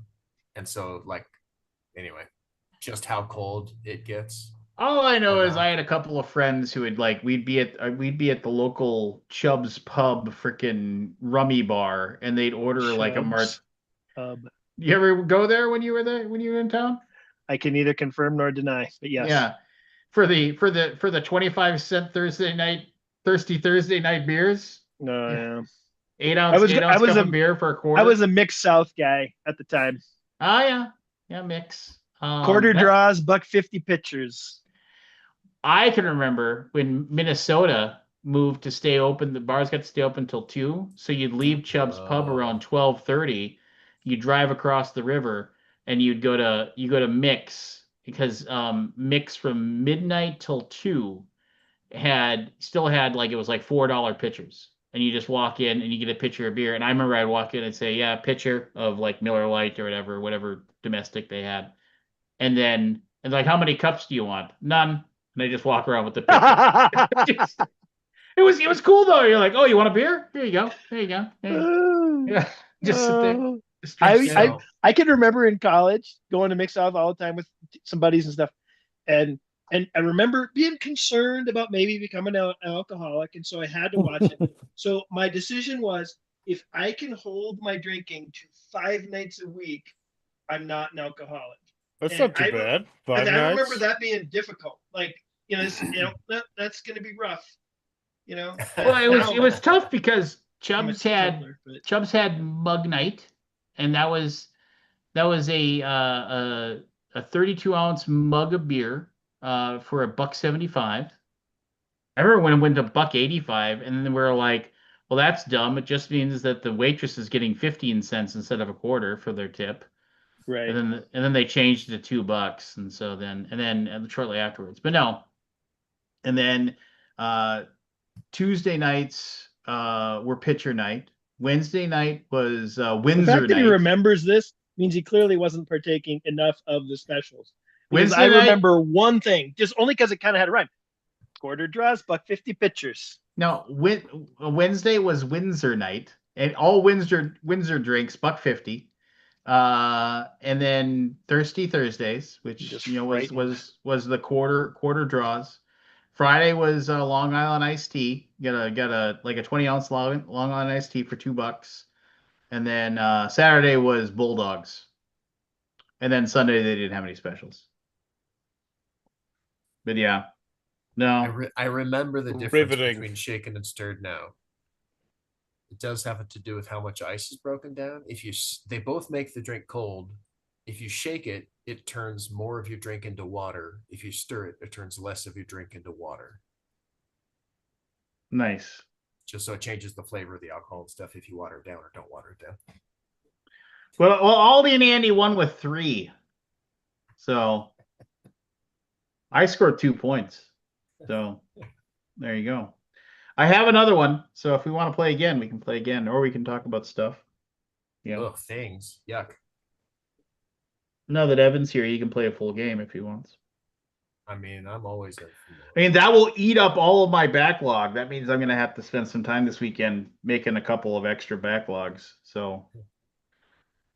[SPEAKER 6] and so like, anyway, just how cold it gets.
[SPEAKER 1] All I know
[SPEAKER 6] Or
[SPEAKER 1] is
[SPEAKER 6] not.
[SPEAKER 1] I had a couple of friends who would like we'd be at the local Chubb's Pub freaking rummy bar, and they'd order like a
[SPEAKER 4] Chubb's Pub.
[SPEAKER 1] You ever go there when you were in town?
[SPEAKER 4] I can neither confirm nor deny, but yes.
[SPEAKER 1] Yeah, for the 25-cent thirsty Thursday night beers.
[SPEAKER 4] No, yeah.
[SPEAKER 1] 8-ounce cup of beer for a quarter.
[SPEAKER 4] I was a mixed South guy at the time.
[SPEAKER 1] Oh yeah, mix.
[SPEAKER 4] Quarter draws, $1.50 pitchers.
[SPEAKER 1] I can remember when Minnesota moved to stay open. The bars got to stay open till 2, so you'd leave Chubb's Pub around 12:30. You drive across the river, and you go to Mix, because Mix from midnight till 2 still had like, it was like $4 pitchers, and you just walk in and you get a pitcher of beer. And I remember I'd walk in and say, yeah, pitcher of like Miller Lite or whatever domestic they had, and like, how many cups do you want? None. And they just walk around with the pitcher. It was cool though. You're like, oh, you want a beer? Here you go. There you go. Yeah, just sit there. Just drink it.
[SPEAKER 4] I can remember in college going to Mix South all the time with some buddies and stuff, and I remember being concerned about maybe becoming an alcoholic, and so I had to watch it. So my decision was, if I can hold my drinking to 5 nights a week, I'm not an alcoholic.
[SPEAKER 3] That's
[SPEAKER 4] And
[SPEAKER 3] not too bad. 5
[SPEAKER 4] And I
[SPEAKER 3] nights.
[SPEAKER 4] remember that being difficult. Like, that's going to be rough.
[SPEAKER 1] Well, it was tough because
[SPEAKER 4] I'm a
[SPEAKER 1] Chubbs had
[SPEAKER 4] stickler, but-
[SPEAKER 1] Chubbs had Mug Night, and that was a 32-ounce mug of beer for $1.75. I remember when it went to $1.85, and then we were like, well, that's dumb. It just means that the waitress is getting 15 cents instead of a quarter for their tip.
[SPEAKER 4] Right.
[SPEAKER 1] And then they changed it to $2, and so then shortly afterwards. But no. And then Tuesday nights were pitcher night. Wednesday night was Windsor
[SPEAKER 4] The fact that
[SPEAKER 1] night.
[SPEAKER 4] he remembers this means he clearly wasn't partaking enough of the specials. Because
[SPEAKER 1] Wednesday
[SPEAKER 4] I
[SPEAKER 1] night-
[SPEAKER 4] remember one thing, just only because it kind of had a rhyme. Quarter draws, $1.50 pitchers.
[SPEAKER 1] No, Wednesday was Windsor night, and all Windsor drinks $1.50. And then Thirsty Thursdays, which
[SPEAKER 4] Just
[SPEAKER 1] was the quarter draws. Friday was Long Island iced tea. Got a like a 20-ounce Long Island iced tea for $2. And then Saturday was Bulldogs. And then Sunday they didn't have any specials. But yeah, no.
[SPEAKER 6] I remember the difference
[SPEAKER 3] Riveting.
[SPEAKER 6] between shaken and stirred now. It does have to do with how much ice is broken down. They both make the drink cold. If you shake it, it turns more of your drink into water. If you stir it, it turns less of your drink into water.
[SPEAKER 1] Nice.
[SPEAKER 6] Just so it changes the flavor of the alcohol and stuff if you water it down or don't water it down.
[SPEAKER 1] Well, Aldi and Andy won with 3. So I scored 2 points. So there you go. I have another one. So if we want to play again, we can play again, or we can talk about stuff. Yeah.
[SPEAKER 6] Ugh, things. Yuck.
[SPEAKER 1] Now that Evan's here, he can play a full game if he wants.
[SPEAKER 6] I mean, I'm always in.
[SPEAKER 1] I mean, that will eat up all of my backlog. That means I'm going to have to spend some time this weekend making a couple of extra backlogs. So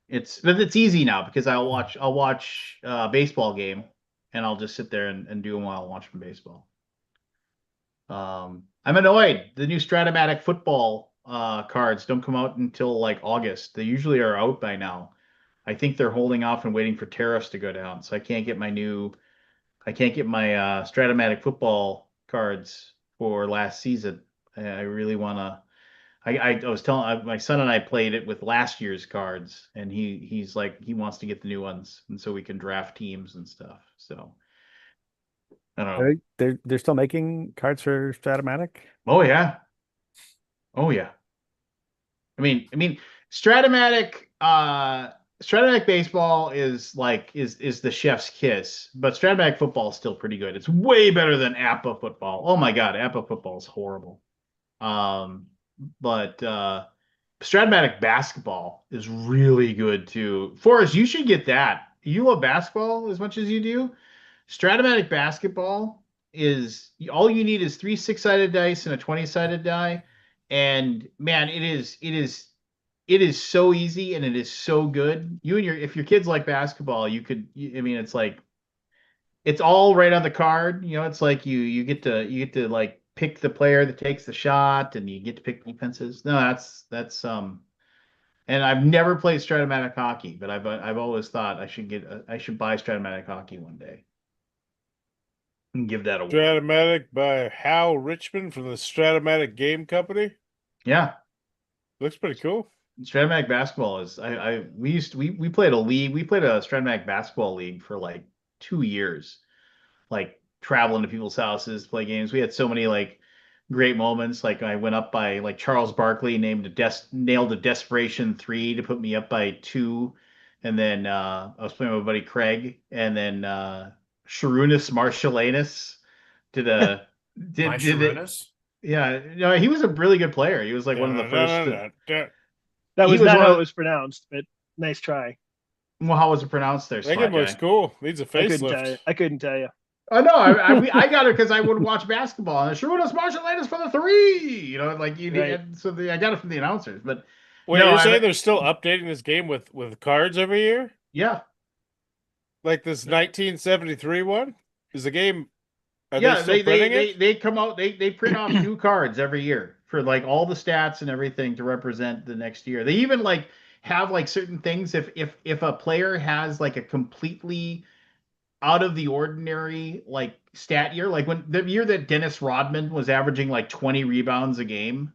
[SPEAKER 1] but it's easy now because I'll watch a baseball game, and I'll just sit there and do them while I'm watching baseball. I'm annoyed. The new Stratomatic football cards don't come out until like August. They usually are out by now. I think they're holding off and waiting for tariffs to go down, so I can't get my Stratomatic football cards for last season. I really want to. I was telling my son and I played it with last year's cards, and he's like he wants to get the new ones, and so we can draft teams and stuff. So I don't know.
[SPEAKER 5] They're still making cards for Stratomatic.
[SPEAKER 1] Oh yeah, oh yeah. Stratomatic Stratomatic baseball is like is the chef's kiss, but Stratomatic football is still pretty good. It's way better than APA football. Oh my God, APA football is horrible. Um, but Stratomatic basketball is really good too. Forrest, you should get that. You love basketball as much as you do. Stratomatic basketball is all you need is three six-sided dice and a 20-sided die. And man, it is so easy and it is so good. You and your if your kids like basketball, I mean it's like it's all right on the card. You know, it's like you get to like pick the player that takes the shot and you get to pick defenses. No, that's and I've never played Stratomatic hockey, but I've always thought I should buy Stratomatic hockey one day and give that a whirl.
[SPEAKER 3] Stratomatic by Hal Richmond from the Stratomatic Game Company.
[SPEAKER 1] Yeah.
[SPEAKER 3] Looks pretty cool.
[SPEAKER 1] Stratomatic basketball is we played a league. We played a Stratomatic basketball league for like 2 years, like traveling to people's houses, play games. We had so many like great moments. Like I went up by like Charles Barkley nailed a desperation three to put me up by two. And then I was playing with my buddy Craig, and then Sharunas Marshallanus did a
[SPEAKER 6] My
[SPEAKER 1] did it.
[SPEAKER 6] Sharunas?
[SPEAKER 1] Yeah, no, he was a really good player. He was like one of the first.
[SPEAKER 4] That
[SPEAKER 1] He
[SPEAKER 4] was
[SPEAKER 1] was
[SPEAKER 4] not
[SPEAKER 1] one
[SPEAKER 4] how
[SPEAKER 1] of
[SPEAKER 4] it was pronounced, but nice try.
[SPEAKER 1] Well, how was it pronounced there,
[SPEAKER 3] That
[SPEAKER 1] Swag
[SPEAKER 3] game looks
[SPEAKER 1] Guy?
[SPEAKER 3] cool. Needs a
[SPEAKER 4] I couldn't tell you.
[SPEAKER 3] facelift.
[SPEAKER 4] I couldn't tell you.
[SPEAKER 1] Oh no, I got it because I would watch basketball and Sharunas Marshallanus for the three. You know, like you
[SPEAKER 4] Right.
[SPEAKER 1] and so I got it from the announcers. But
[SPEAKER 3] Wait,
[SPEAKER 1] no,
[SPEAKER 3] you're saying they're still updating this game with cards every year?
[SPEAKER 1] yeah,
[SPEAKER 3] Like this 1973 one? Is the game? Are
[SPEAKER 1] yeah,
[SPEAKER 3] they still printing it?
[SPEAKER 1] they come out they print off new cards every year for like all the stats and everything to represent the next year. They even like have like certain things if a player has like a completely out of the ordinary like stat year, like when the year that Dennis Rodman was averaging like 20 rebounds a game,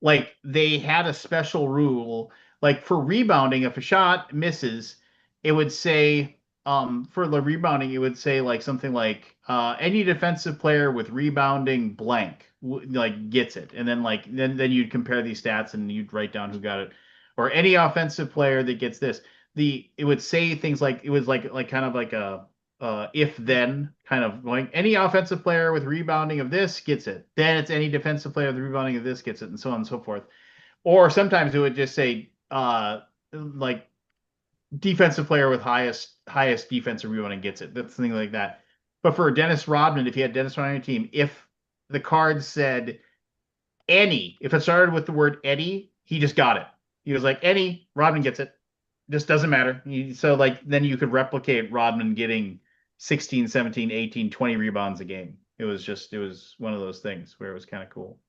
[SPEAKER 1] like they had a special rule like for rebounding if a shot misses it would say for the rebounding it would say like something like any defensive player with rebounding blank like gets it and then like then you'd compare these stats and you'd write down who got it or any offensive player that gets this the it would say things like it was like kind of like a if then kind of going any offensive player with rebounding of this gets it. Then it's any defensive player with rebounding of this gets it, and so on and so forth. Or sometimes it would just say like defensive player with highest defensive rebounding gets it. That's something like that. But for Dennis Rodman, if you had Dennis Rodman on your team, if the card said any, if it started with the word Eddie, he just got it. He was like any Rodman gets it. Just doesn't matter. So like then you could replicate Rodman getting 16, 17, 18, 20 rebounds a game. It was one of those things where it was kind of cool.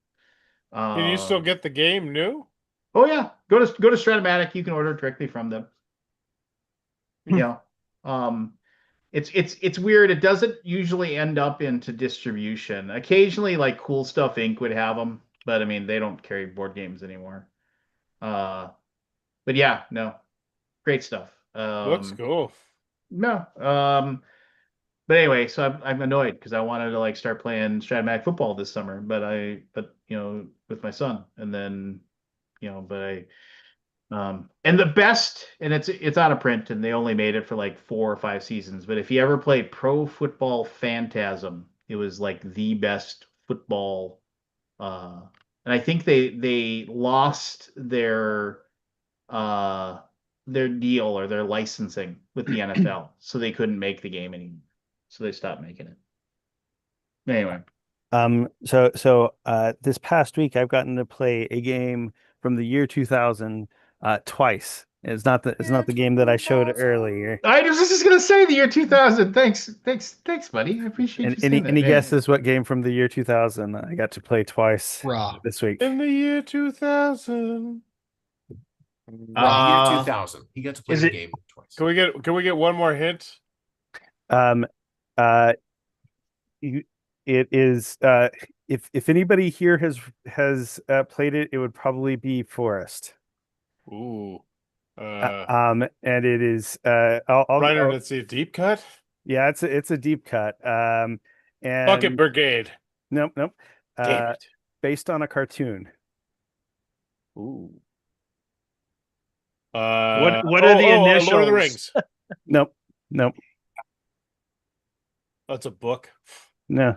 [SPEAKER 3] Can you still get the game new?
[SPEAKER 1] Oh yeah, go to Stratomatic. You can order it directly from them. You know, it's weird. It doesn't usually end up into distribution. Occasionally, like Cool Stuff Inc. would have them, but I mean they don't carry board games anymore. But yeah, no, great stuff.
[SPEAKER 3] Looks cool.
[SPEAKER 1] No, but anyway, so I'm annoyed because I wanted to like start playing Stratomatic football this summer, but you know with my son, and then you know, but I and the best, and it's out of print, and they only made it for like 4 or 5 seasons. But if you ever played Pro Football Phantasm, it was like the best football. And I think they lost uh their deal or their licensing with the NFL, so they couldn't make the game anymore. So they stopped making it. Anyway,
[SPEAKER 5] So this past week I've gotten to play a game from the year 2000 twice. It's not the game that I showed earlier.
[SPEAKER 1] I was just gonna say the year 2000. Thanks, buddy. I appreciate
[SPEAKER 5] And
[SPEAKER 1] you saying that.
[SPEAKER 5] any
[SPEAKER 1] Yeah.
[SPEAKER 5] guesses what game from the year 2000 I got to play twice
[SPEAKER 2] Raw.
[SPEAKER 5] this week?
[SPEAKER 3] In the year 2000.
[SPEAKER 6] The year
[SPEAKER 1] Uh,
[SPEAKER 6] 2000. He got to play
[SPEAKER 4] Is
[SPEAKER 6] the
[SPEAKER 4] it-
[SPEAKER 6] game twice.
[SPEAKER 3] Can we get one more hint?
[SPEAKER 5] Um, you, it is if anybody here has played it, it would probably be Forest.
[SPEAKER 3] Ooh.
[SPEAKER 5] And it is
[SPEAKER 3] Reiner, let's see, deep cut?
[SPEAKER 5] yeah, it's a deep cut.
[SPEAKER 3] Bucket
[SPEAKER 5] And
[SPEAKER 3] Brigade.
[SPEAKER 5] nope.
[SPEAKER 3] Damn it.
[SPEAKER 5] Based on a cartoon.
[SPEAKER 3] Ooh.
[SPEAKER 4] What are the initials?
[SPEAKER 3] Lord of the Rings.
[SPEAKER 5] Nope.
[SPEAKER 3] That's a book.
[SPEAKER 5] No.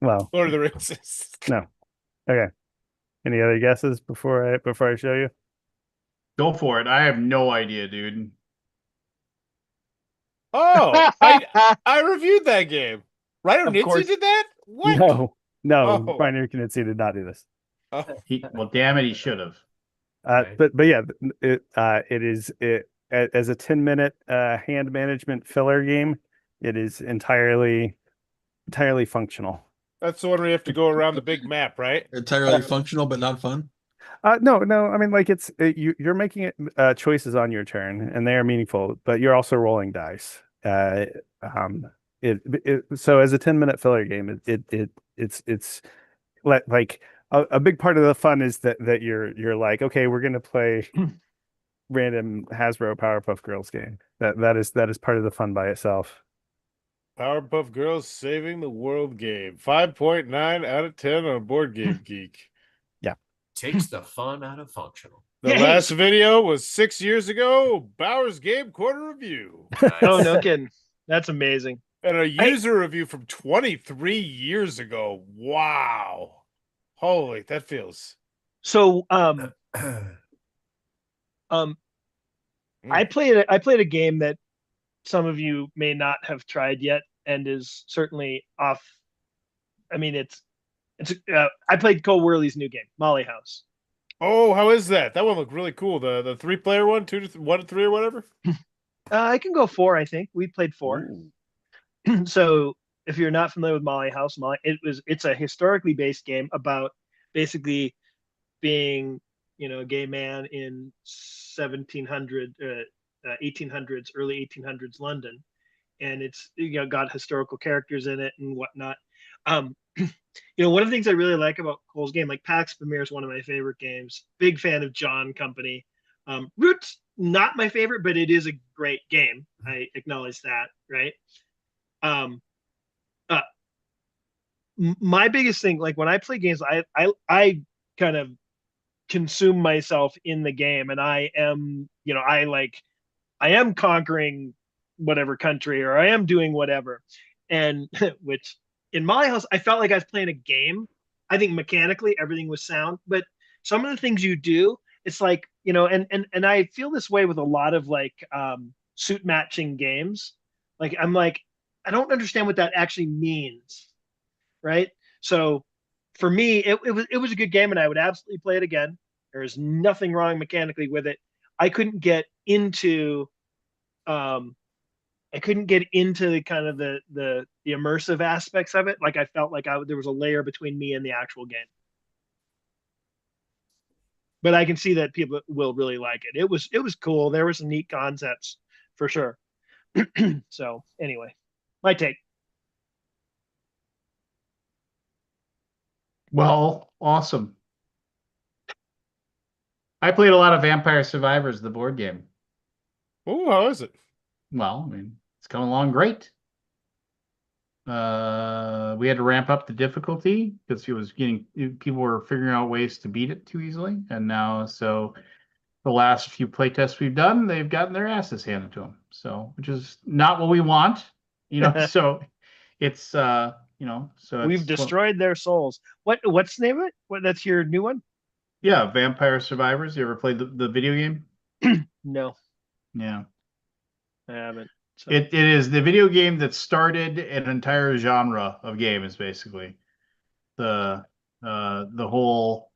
[SPEAKER 5] Well,
[SPEAKER 3] Lord of the Rings.
[SPEAKER 5] no. Okay. Any other guesses before I show you?
[SPEAKER 1] go for it. I have no idea, dude.
[SPEAKER 3] Oh, I reviewed that game. Reiner
[SPEAKER 4] Of
[SPEAKER 3] Nitze
[SPEAKER 4] course.
[SPEAKER 3] did that? What?
[SPEAKER 5] No.
[SPEAKER 3] Oh.
[SPEAKER 5] Reiner Knizia did not do this.
[SPEAKER 3] Oh.
[SPEAKER 1] Well, damn it, he should have.
[SPEAKER 6] Okay.
[SPEAKER 5] But yeah, it is as a 10-minute hand management filler game. It is entirely functional.
[SPEAKER 3] That's the one where you have to go around the big map, right?
[SPEAKER 2] Entirely functional, but not fun.
[SPEAKER 5] No. I mean, like you're making choices on your turn, and they are meaningful, but you're also rolling dice. So as a 10-minute filler game, it's like a big part of the fun is that you're like, okay, we're gonna play random Hasbro Powerpuff Girls game. That is part of the fun by itself.
[SPEAKER 3] Powerpuff Girls Saving the World game. 5.9 out of 10 on Board Game Geek.
[SPEAKER 6] Takes the fun out of functional.
[SPEAKER 3] The
[SPEAKER 4] Yay.
[SPEAKER 3] last video was 6 years ago. Bauer's Game Quarter Review.
[SPEAKER 4] Oh,
[SPEAKER 6] Nice.
[SPEAKER 4] no kidding. That's amazing.
[SPEAKER 3] And a user review from 23 years ago. Wow. Holy, that feels.
[SPEAKER 4] So I played a game that some of you may not have tried yet, and is certainly off. I mean, it's I played Cole Worley's new game, Molly House.
[SPEAKER 3] Oh, how is that? That one looked really cool. The 3-player one, 2 to 1 to 3 or whatever.
[SPEAKER 4] I can go 4. I think we played 4.
[SPEAKER 3] Ooh.
[SPEAKER 4] So if you're not familiar with Molly House, it's a historically based game about basically being a gay man in 1800s, early 1800s London, and it's got historical characters in it and whatnot. One of the things I really like about Cole's game, like Pax Pamir is one of my favorite games. Big fan of John Company. Roots, not my favorite, but it is a great game. I acknowledge that, right? My biggest thing, like when I play games, I kind of consume myself in the game, and I am conquering whatever country, or I am doing whatever, and which in my house I felt like I was playing a game. I think mechanically everything was sound, but some of the things you do, it's like and I feel this way with a lot of like suit matching games. Like I'm like, I don't understand what that actually means, right? So for me, it was a good game, and I would absolutely play it again. There is nothing wrong mechanically with it. I couldn't get into the kind of the immersive aspects of it. Like I felt like there was a layer between me and the actual game. But I can see that people will really like it. It was cool. There were some neat concepts for sure. So anyway, my take.
[SPEAKER 1] Well, awesome. I played a lot of Vampire Survivors, the board game.
[SPEAKER 3] Oh, how is it?
[SPEAKER 1] Well, I mean, it's coming along great. We had to ramp up the difficulty because people were figuring out ways to beat it too easily, and now so the last few playtests we've done, they've gotten their asses handed to them. So, which is not what we want, So it's so
[SPEAKER 4] We've destroyed their souls. What's the name of it? That's your new one?
[SPEAKER 1] Yeah, Vampire Survivors. You ever played the video game?
[SPEAKER 4] No,
[SPEAKER 1] Yeah.
[SPEAKER 4] I haven't. So.
[SPEAKER 1] It is the video game that started an entire genre of games, basically. The whole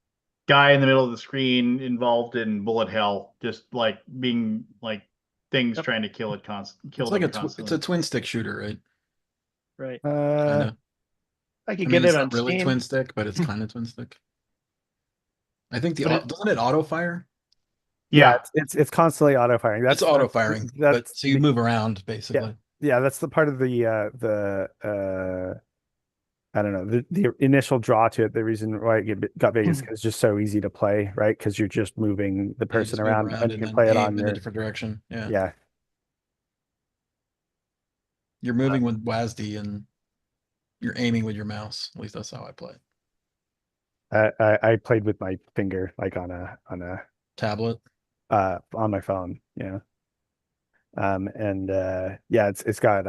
[SPEAKER 1] guy in the middle of the screen involved in bullet hell, just like being like things
[SPEAKER 4] Yep.
[SPEAKER 1] trying to kill
[SPEAKER 2] It's like
[SPEAKER 1] them
[SPEAKER 2] it's
[SPEAKER 1] constantly.
[SPEAKER 2] a twin stick shooter, right?
[SPEAKER 4] Right.
[SPEAKER 2] Kind of.
[SPEAKER 4] I could
[SPEAKER 2] I mean,
[SPEAKER 4] get
[SPEAKER 2] it's
[SPEAKER 4] it on
[SPEAKER 2] not really
[SPEAKER 4] Steam.
[SPEAKER 2] twin stick, but it's kind of twin stick. I think
[SPEAKER 4] But
[SPEAKER 2] doesn't it auto fire?
[SPEAKER 5] Yeah,
[SPEAKER 1] Yeah,
[SPEAKER 5] it's constantly auto firing.
[SPEAKER 2] It's auto firing, but so you move around
[SPEAKER 5] yeah,
[SPEAKER 2] basically.
[SPEAKER 5] yeah, that's the part of the I don't know, the initial draw to it. The reason why it got big is because it's just so easy to play, right? Because you're just moving the
[SPEAKER 2] Yeah, you
[SPEAKER 5] person
[SPEAKER 2] just move
[SPEAKER 5] around
[SPEAKER 2] around
[SPEAKER 5] and you
[SPEAKER 2] and
[SPEAKER 5] can
[SPEAKER 2] then
[SPEAKER 5] play it on
[SPEAKER 2] aim in a
[SPEAKER 5] your
[SPEAKER 2] different direction. Yeah.
[SPEAKER 5] yeah.
[SPEAKER 2] You're moving with WASD and you're aiming with your mouse. At least that's how I play.
[SPEAKER 5] I played with my finger like on a
[SPEAKER 2] Tablet.
[SPEAKER 5] on my phone, yeah. And yeah, it's got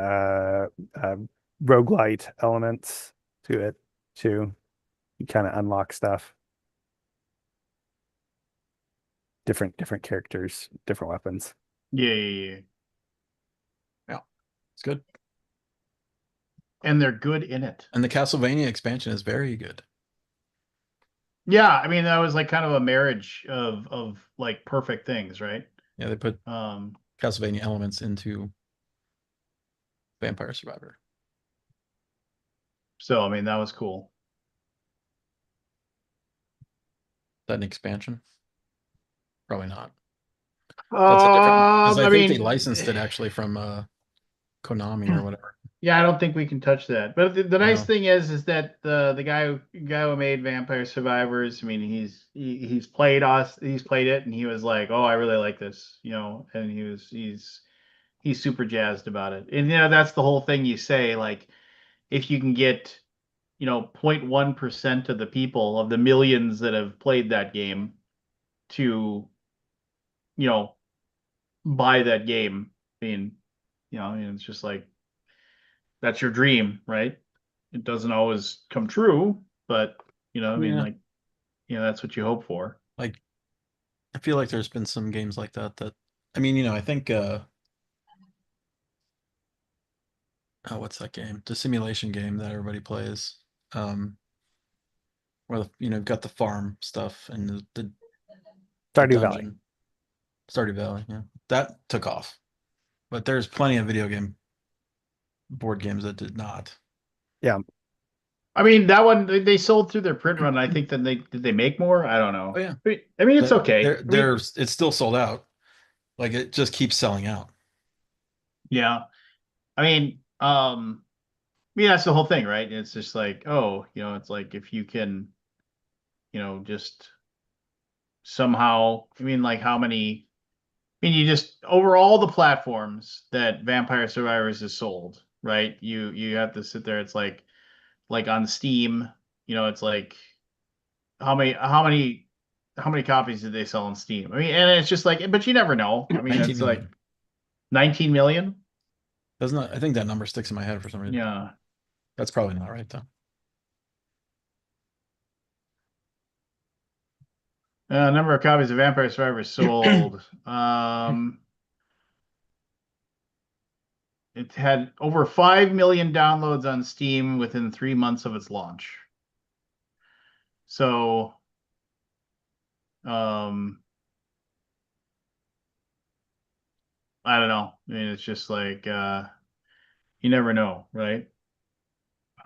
[SPEAKER 5] roguelite elements to it too. You kind of unlock stuff, different characters, different weapons.
[SPEAKER 1] yeah.
[SPEAKER 2] Yeah. It's good.
[SPEAKER 1] And they're good in it.
[SPEAKER 2] And the Castlevania expansion is very good.
[SPEAKER 1] Yeah, I mean that was like kind of a marriage of like perfect things, right?
[SPEAKER 2] Yeah, they put Castlevania elements into Vampire Survivor.
[SPEAKER 1] So I mean that was cool.
[SPEAKER 2] Is that an expansion? Probably not. That's a different because I
[SPEAKER 1] I
[SPEAKER 2] think they
[SPEAKER 1] mean,
[SPEAKER 2] licensed it actually from Konami or whatever.
[SPEAKER 1] yeah, I don't think we can touch that. But the nice
[SPEAKER 2] No.
[SPEAKER 1] thing is that the guy who made Vampire Survivors, I mean, he's played he's played it, and he was like, "Oh, I really like this," you know, and he's super jazzed about it. And you know, that's the whole thing you say, like, if you can get, you know, 0.1% of the people of the millions that have played that game to, you know, buy that game, I mean, you know, and it's just like that's your dream, right? It doesn't always come true, but you know, I mean,
[SPEAKER 2] Yeah.
[SPEAKER 1] like, you know, that's what you hope for.
[SPEAKER 2] Like I feel like there's been some games like that I mean, I think oh, what's that game? The simulation game that everybody plays. Where got the farm stuff and the
[SPEAKER 5] Stardew Valley.
[SPEAKER 2] dungeon. Stardew Valley, yeah. That took off. But there's plenty of video game board games that did not.
[SPEAKER 5] Yeah.
[SPEAKER 1] I mean, that one they sold through their print run. I think that did they make more? I don't know.
[SPEAKER 2] Oh yeah.
[SPEAKER 1] I mean, it's okay.
[SPEAKER 2] It's still sold out. Like it just keeps selling out.
[SPEAKER 1] Yeah. I mean, yeah, that's the whole thing, right? It's just like, oh, you know, it's like if you can, you know, just somehow, I mean, like how many, I mean, you just over all the platforms that Vampire Survivors is sold, right? You have to sit there. It's like on Steam, you know, it's like how many copies did they sell on Steam? I mean, and it's just like, but you never know. I mean,
[SPEAKER 2] 19
[SPEAKER 1] it's like
[SPEAKER 2] million.
[SPEAKER 1] 19 million.
[SPEAKER 2] Doesn't I think that number sticks in my head for some reason.
[SPEAKER 1] Yeah.
[SPEAKER 2] That's probably not right though.
[SPEAKER 1] Number of copies of Vampire Survivors sold. It had over 5 million downloads on Steam within 3 months of its launch. So, I don't know. I mean, it's just like you never know, right?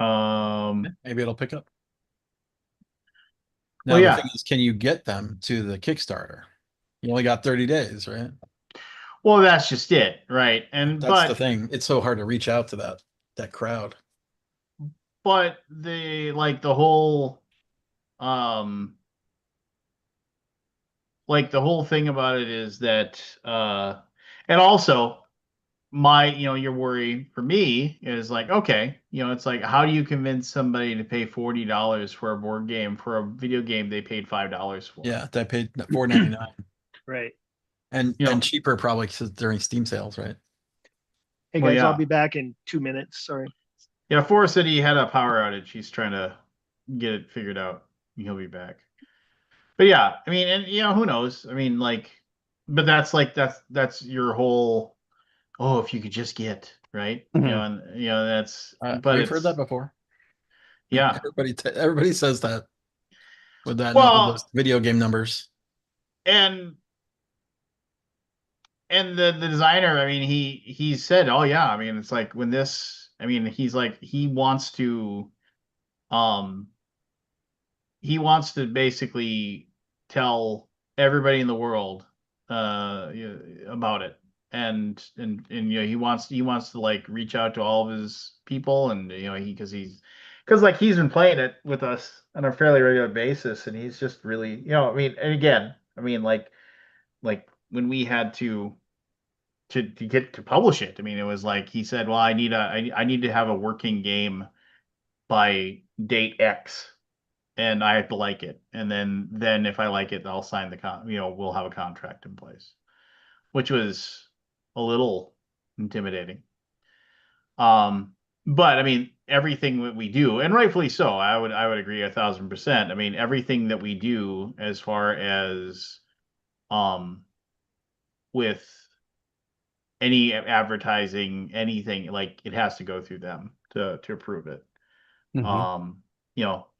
[SPEAKER 2] Maybe it'll pick up.
[SPEAKER 1] Well,
[SPEAKER 2] Now the
[SPEAKER 1] yeah.
[SPEAKER 2] thing is, can you get them to the Kickstarter? You only got 30 days, right?
[SPEAKER 1] Well, that's just it, right? And
[SPEAKER 2] That's the thing. It's so hard to reach out to that crowd.
[SPEAKER 1] but the whole um the whole thing about it is that and also your worry for me is like, okay, you know, it's like how do you convince somebody to pay $40 for a board game for a video game they paid $5 for?
[SPEAKER 2] Yeah, they paid $4.99.
[SPEAKER 4] Right.
[SPEAKER 2] And
[SPEAKER 1] You know,
[SPEAKER 2] cheaper probably during Steam sales, right?
[SPEAKER 4] Hey
[SPEAKER 1] Well,
[SPEAKER 4] guys, I'll
[SPEAKER 1] yeah.
[SPEAKER 4] be back in 2 minutes. Sorry.
[SPEAKER 1] Yeah, Forrest said he had a power outage. He's trying to get it figured out. He'll be back. But yeah, I mean, and you know, who knows? I mean, like, but that's your whole. Oh, if you could just get right, you know, and you know that's. But
[SPEAKER 2] We've heard that
[SPEAKER 1] it's
[SPEAKER 2] before.
[SPEAKER 1] yeah,
[SPEAKER 2] Everybody says that. with that with
[SPEAKER 1] Well,
[SPEAKER 2] those video game numbers.
[SPEAKER 1] and the designer, I mean, he said, oh yeah, I mean, it's like when this, I mean, he's like um he wants to basically tell everybody in the world about it, and he wants to like reach out to all of his people, and because like he's been playing it with us on a fairly regular basis, and he's just really, I mean, and again, I mean, like when we had to get to publish it, I mean, it was like he said, well, I need to have a working game by date X, and I have to like it. And then if I like it, I'll sign we'll have a contract in place, which was a little intimidating. But I mean, everything that we do, and rightfully so, I would agree 1,000%. I mean, everything that we do as far as um with any advertising, anything, like it has to go through them to approve it.
[SPEAKER 5] Mhm.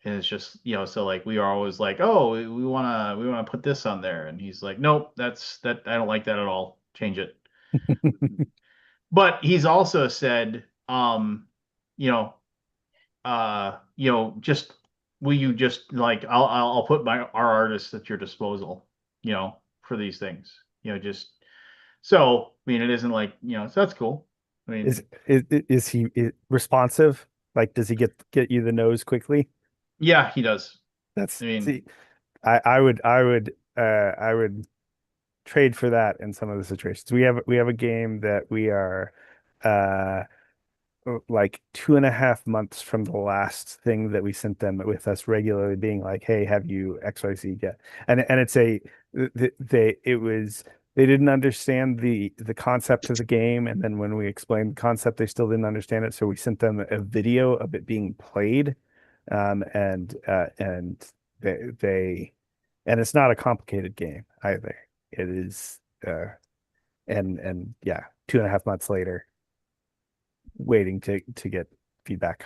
[SPEAKER 1] And it's just, so like we are always like, oh, we wanna put this on there, and he's like, nope, that I don't like that at all. Change it. But he's also said, you know, just will you just like I'll put our artists at your disposal, for these things, just so I mean it isn't like, so that's cool. I mean,
[SPEAKER 5] Is he responsive? Like, does he get you the nose quickly?
[SPEAKER 1] yeah, he does.
[SPEAKER 5] That's
[SPEAKER 1] I mean,
[SPEAKER 5] see, I would trade for that in some of the situations. We have a game that we are uh like 2.5 months from the last thing that we sent them, with us regularly being like, hey, have you XYZ yet? And it's a it was they didn't understand the concept of the game, and then when we explained the concept, they still didn't understand it. So we sent them a video of it being played, and they and it's not a complicated game either. It is and yeah, 2.5 months later, waiting to get feedback.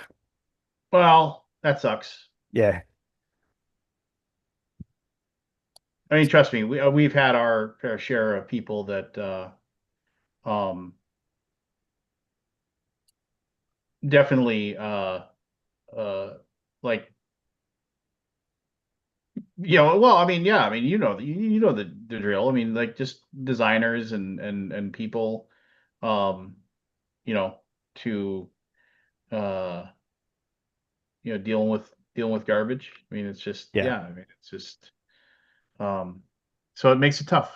[SPEAKER 1] well, that sucks.
[SPEAKER 5] Yeah.
[SPEAKER 1] I mean, trust me, we've had our fair share of people that um definitely uh like, well, I mean, yeah, I mean, the drill. I mean, like just designers and people, um you know to uh dealing with garbage. I mean, it's just,
[SPEAKER 5] Yeah.
[SPEAKER 1] yeah, I mean, it's just um so it makes it tough,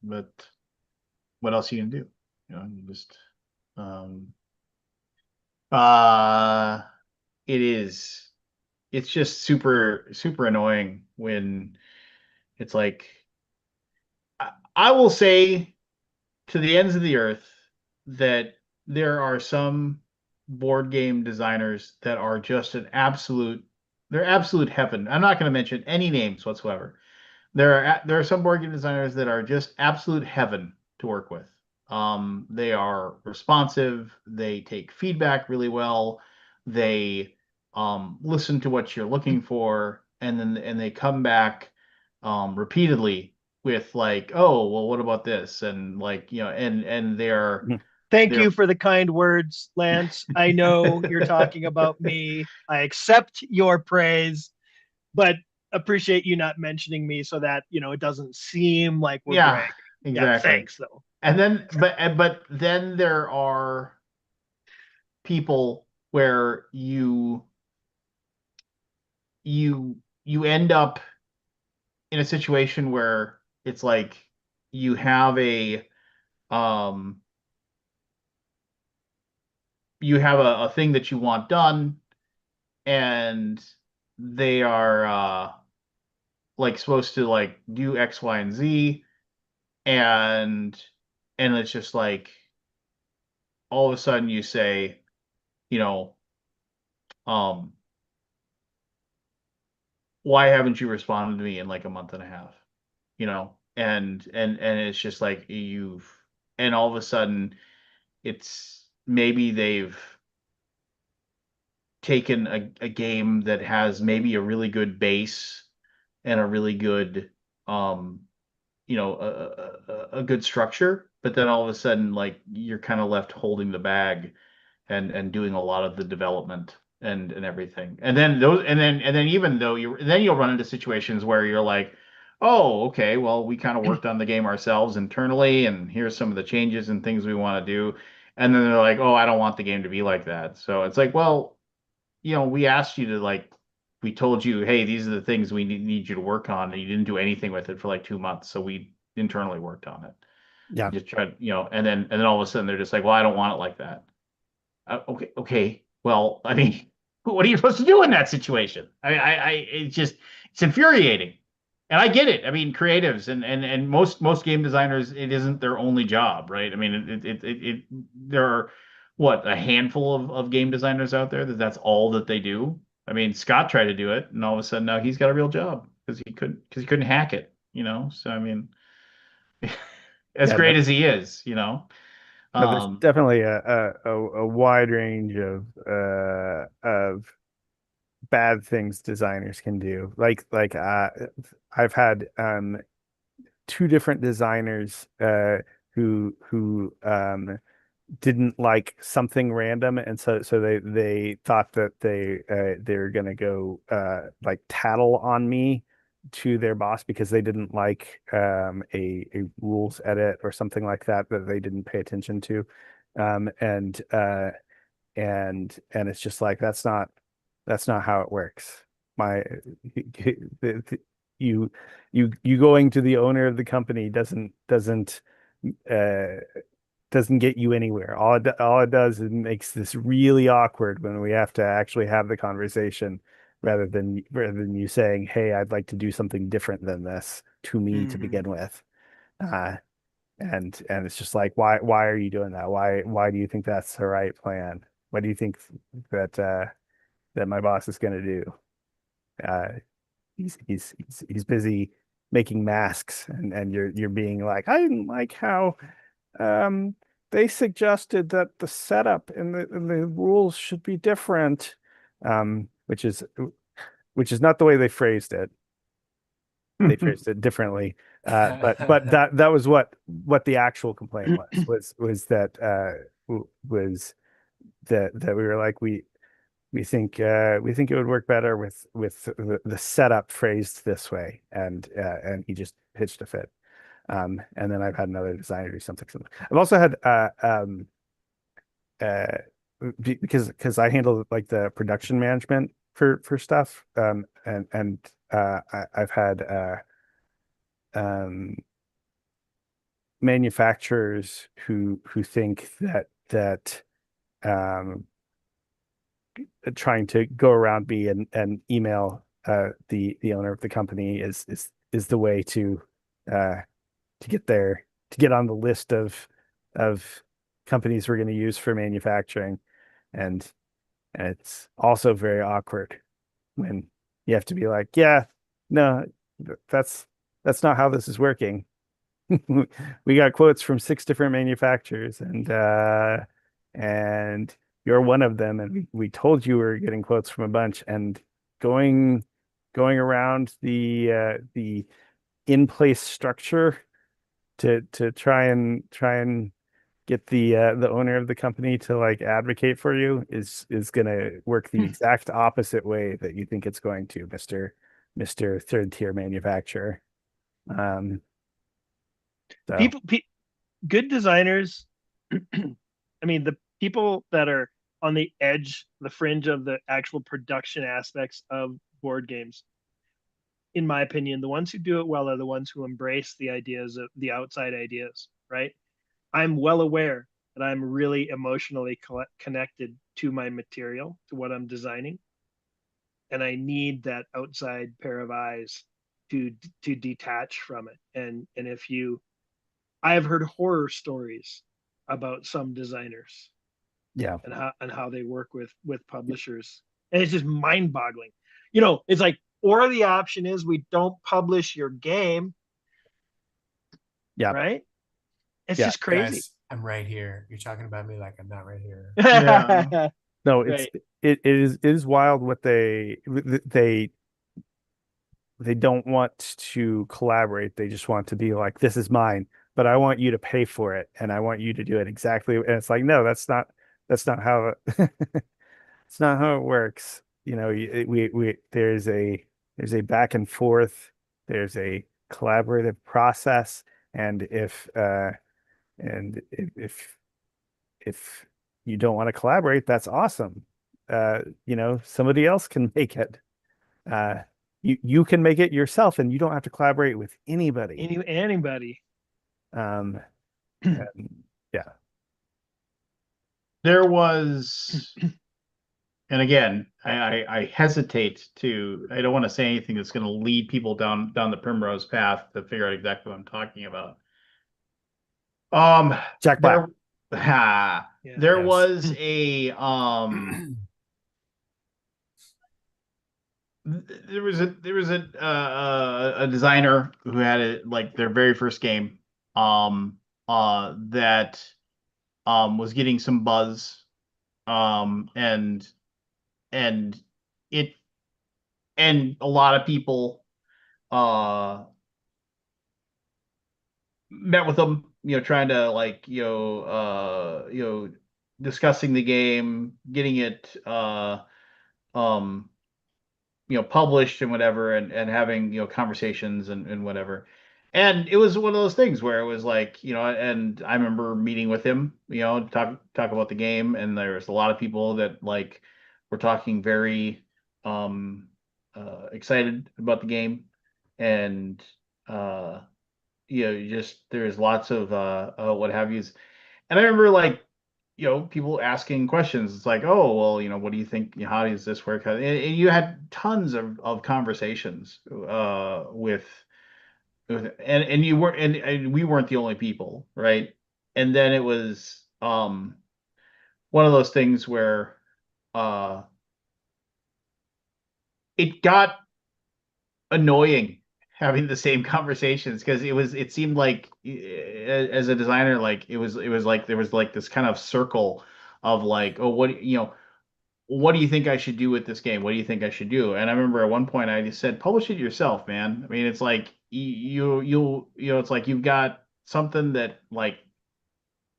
[SPEAKER 1] but what else you can do? You just um uh it is it's just super super annoying when it's like, I will say to the ends of the earth that there are some board game designers that are just they're absolute heaven. I'm not going to mention any names whatsoever. There are some board game designers that are just absolute heaven to work with. They are responsive. They take feedback really well. They listen to what you're looking for, and they come back repeatedly with like, oh, well, what about this? And like, and
[SPEAKER 4] Thank
[SPEAKER 1] they're
[SPEAKER 4] you for the kind words, Lance. I know you're talking about me. I accept your praise, but appreciate you not mentioning me so that, it doesn't seem like we're
[SPEAKER 1] yeah,
[SPEAKER 4] bragging. Yeah,
[SPEAKER 1] exactly.
[SPEAKER 4] thanks though.
[SPEAKER 1] And then, but then there are people where you end up in a situation where it's like you have um a thing that you want done, and they are like supposed to like do X, Y, and Z, and it's just like all of a sudden you say, you know, um, why haven't you responded to me in like a month and a half? And it's just like and all of a sudden it's maybe they've taken a game that has maybe a really good base, and a really good a good structure, but then all of a sudden, like, you're kind of left holding the bag and doing a lot of the development and everything. And then even though you'll run into situations where you're like, oh, okay, well, we kind of worked on the game ourselves internally, and here's some of the changes and things we want to do. And then they're like, oh, I don't want the game to be like that. So it's like, well, we asked you to, like, we told you, hey, these are the things we need you to work on, and you didn't do anything with it for like 2 months. So we internally worked on it.
[SPEAKER 5] Yeah.
[SPEAKER 1] Just tried, and then all of a sudden they're just like, well, I don't want it like that. Okay. Well, I mean, what are you supposed to do in that situation? It's infuriating, and I get it. I mean, creatives and most game designers, it isn't their only job, right? I mean, there are what, a handful of game designers out there that's all that they do. I mean, Scott tried to do it, and all of a sudden now he's got a real job because he couldn't hack it, So I mean, as
[SPEAKER 5] Yeah,
[SPEAKER 1] great
[SPEAKER 5] no,
[SPEAKER 1] as he is,
[SPEAKER 5] no, there's
[SPEAKER 1] um,
[SPEAKER 5] definitely a wide range of bad things designers can do. I've had two different designers who didn't like something random, and so they thought that they were gonna go like tattle on me to their boss because they didn't like a rules edit or something like that that they didn't pay attention to. And it's just like, that's not how it works. My you you going to the owner of the company uh doesn't get you anywhere. All it does is makes this really awkward when we have to actually have the conversation, rather than you saying, "Hey, I'd like to do something different than this," to me to begin with. Uh, and it's just like, why are you doing that? Why do you think that's the right plan? What do you think that my boss is going to do? Uh, he's busy making masks, and you're being like, I didn't like how um they suggested that the setup and the rules should be different, which is not the way they phrased it. They phrased it differently. But that was what the actual complaint was that was that we were like, we think it would work better with the setup phrased this way, and he just pitched a fit. And then I've had another designer do something similar. I've also had uh because I handle like the production management for stuff, and I've had um manufacturers who think that um trying to go around me and email the owner of the company is the way to get there, to get on the list of companies we're going to use for manufacturing. And and it's also very awkward when you have to be like, yeah, no, that's not how this is working. We got quotes from 6 different manufacturers, and you're one of them, and we told you we were getting quotes from a bunch, and going around the in place structure to try and get the owner of the company to like advocate for you is gonna work the exact opposite way that you think it's going to, Mr. Third tier manufacturer. Um, so
[SPEAKER 4] People, good designers. I mean, the people that are on the edge, the fringe of the actual production aspects of board games, in my opinion, the ones who do it well are the ones who embrace the ideas of the outside ideas, right? I'm well aware that I'm really emotionally connected to my material, to what I'm designing, and I need that outside pair of eyes to detach from it. And if you, I have heard horror stories about some designers
[SPEAKER 5] yeah,
[SPEAKER 4] and how they work with publishers, and it's just mind-boggling. It's like, or the option is we don't publish your game,
[SPEAKER 5] yeah,
[SPEAKER 4] right? It's
[SPEAKER 5] yeah.
[SPEAKER 4] just crazy.
[SPEAKER 6] Guys, I'm right here. You're talking about me like I'm not right here.
[SPEAKER 1] Yeah.
[SPEAKER 5] No,
[SPEAKER 4] Right.
[SPEAKER 5] it is wild what they they don't want to collaborate. They just want to be like, this is mine, but I want you to pay for it and I want you to do it exactly. And it's like, no, that's not how it's not how it works. We there's a back and forth, there's a collaborative process, and if you don't want to collaborate, that's awesome. Somebody else can make it. Uh, you can make it yourself, and you don't have to collaborate with anybody.
[SPEAKER 4] Anybody.
[SPEAKER 5] Um, and, yeah,
[SPEAKER 1] There was, and again, I hesitate to. I don't want to say anything that's going to lead people down the primrose path to figure out exactly what I'm talking about.
[SPEAKER 5] Jack Black.
[SPEAKER 4] Yeah.
[SPEAKER 1] There
[SPEAKER 6] Yes.
[SPEAKER 1] was a designer who had like their very first game that was getting some buzz and and it and a lot of people uh met with them, trying to like discussing the game, getting it um published and whatever, and having conversations and whatever. And it was one of those things where it was like, and I remember meeting with him, to talk about the game, and there was a lot of people that like were talking very excited about the game. And just there's lots of what have yous. And I remember like, people asking questions. It's like, oh, well, what do you think? How does this work? And you had tons of conversations and you were and we weren't the only people, right? And then it was one of those things where uh it got annoying having the same conversations, because it seemed like as a designer, like it was like there was like this kind of circle of like, oh, what do you think I should do with this game? What do you think I should do? And I remember at one point I just said, publish it yourself, man. I mean, it's like it's like you've got something that like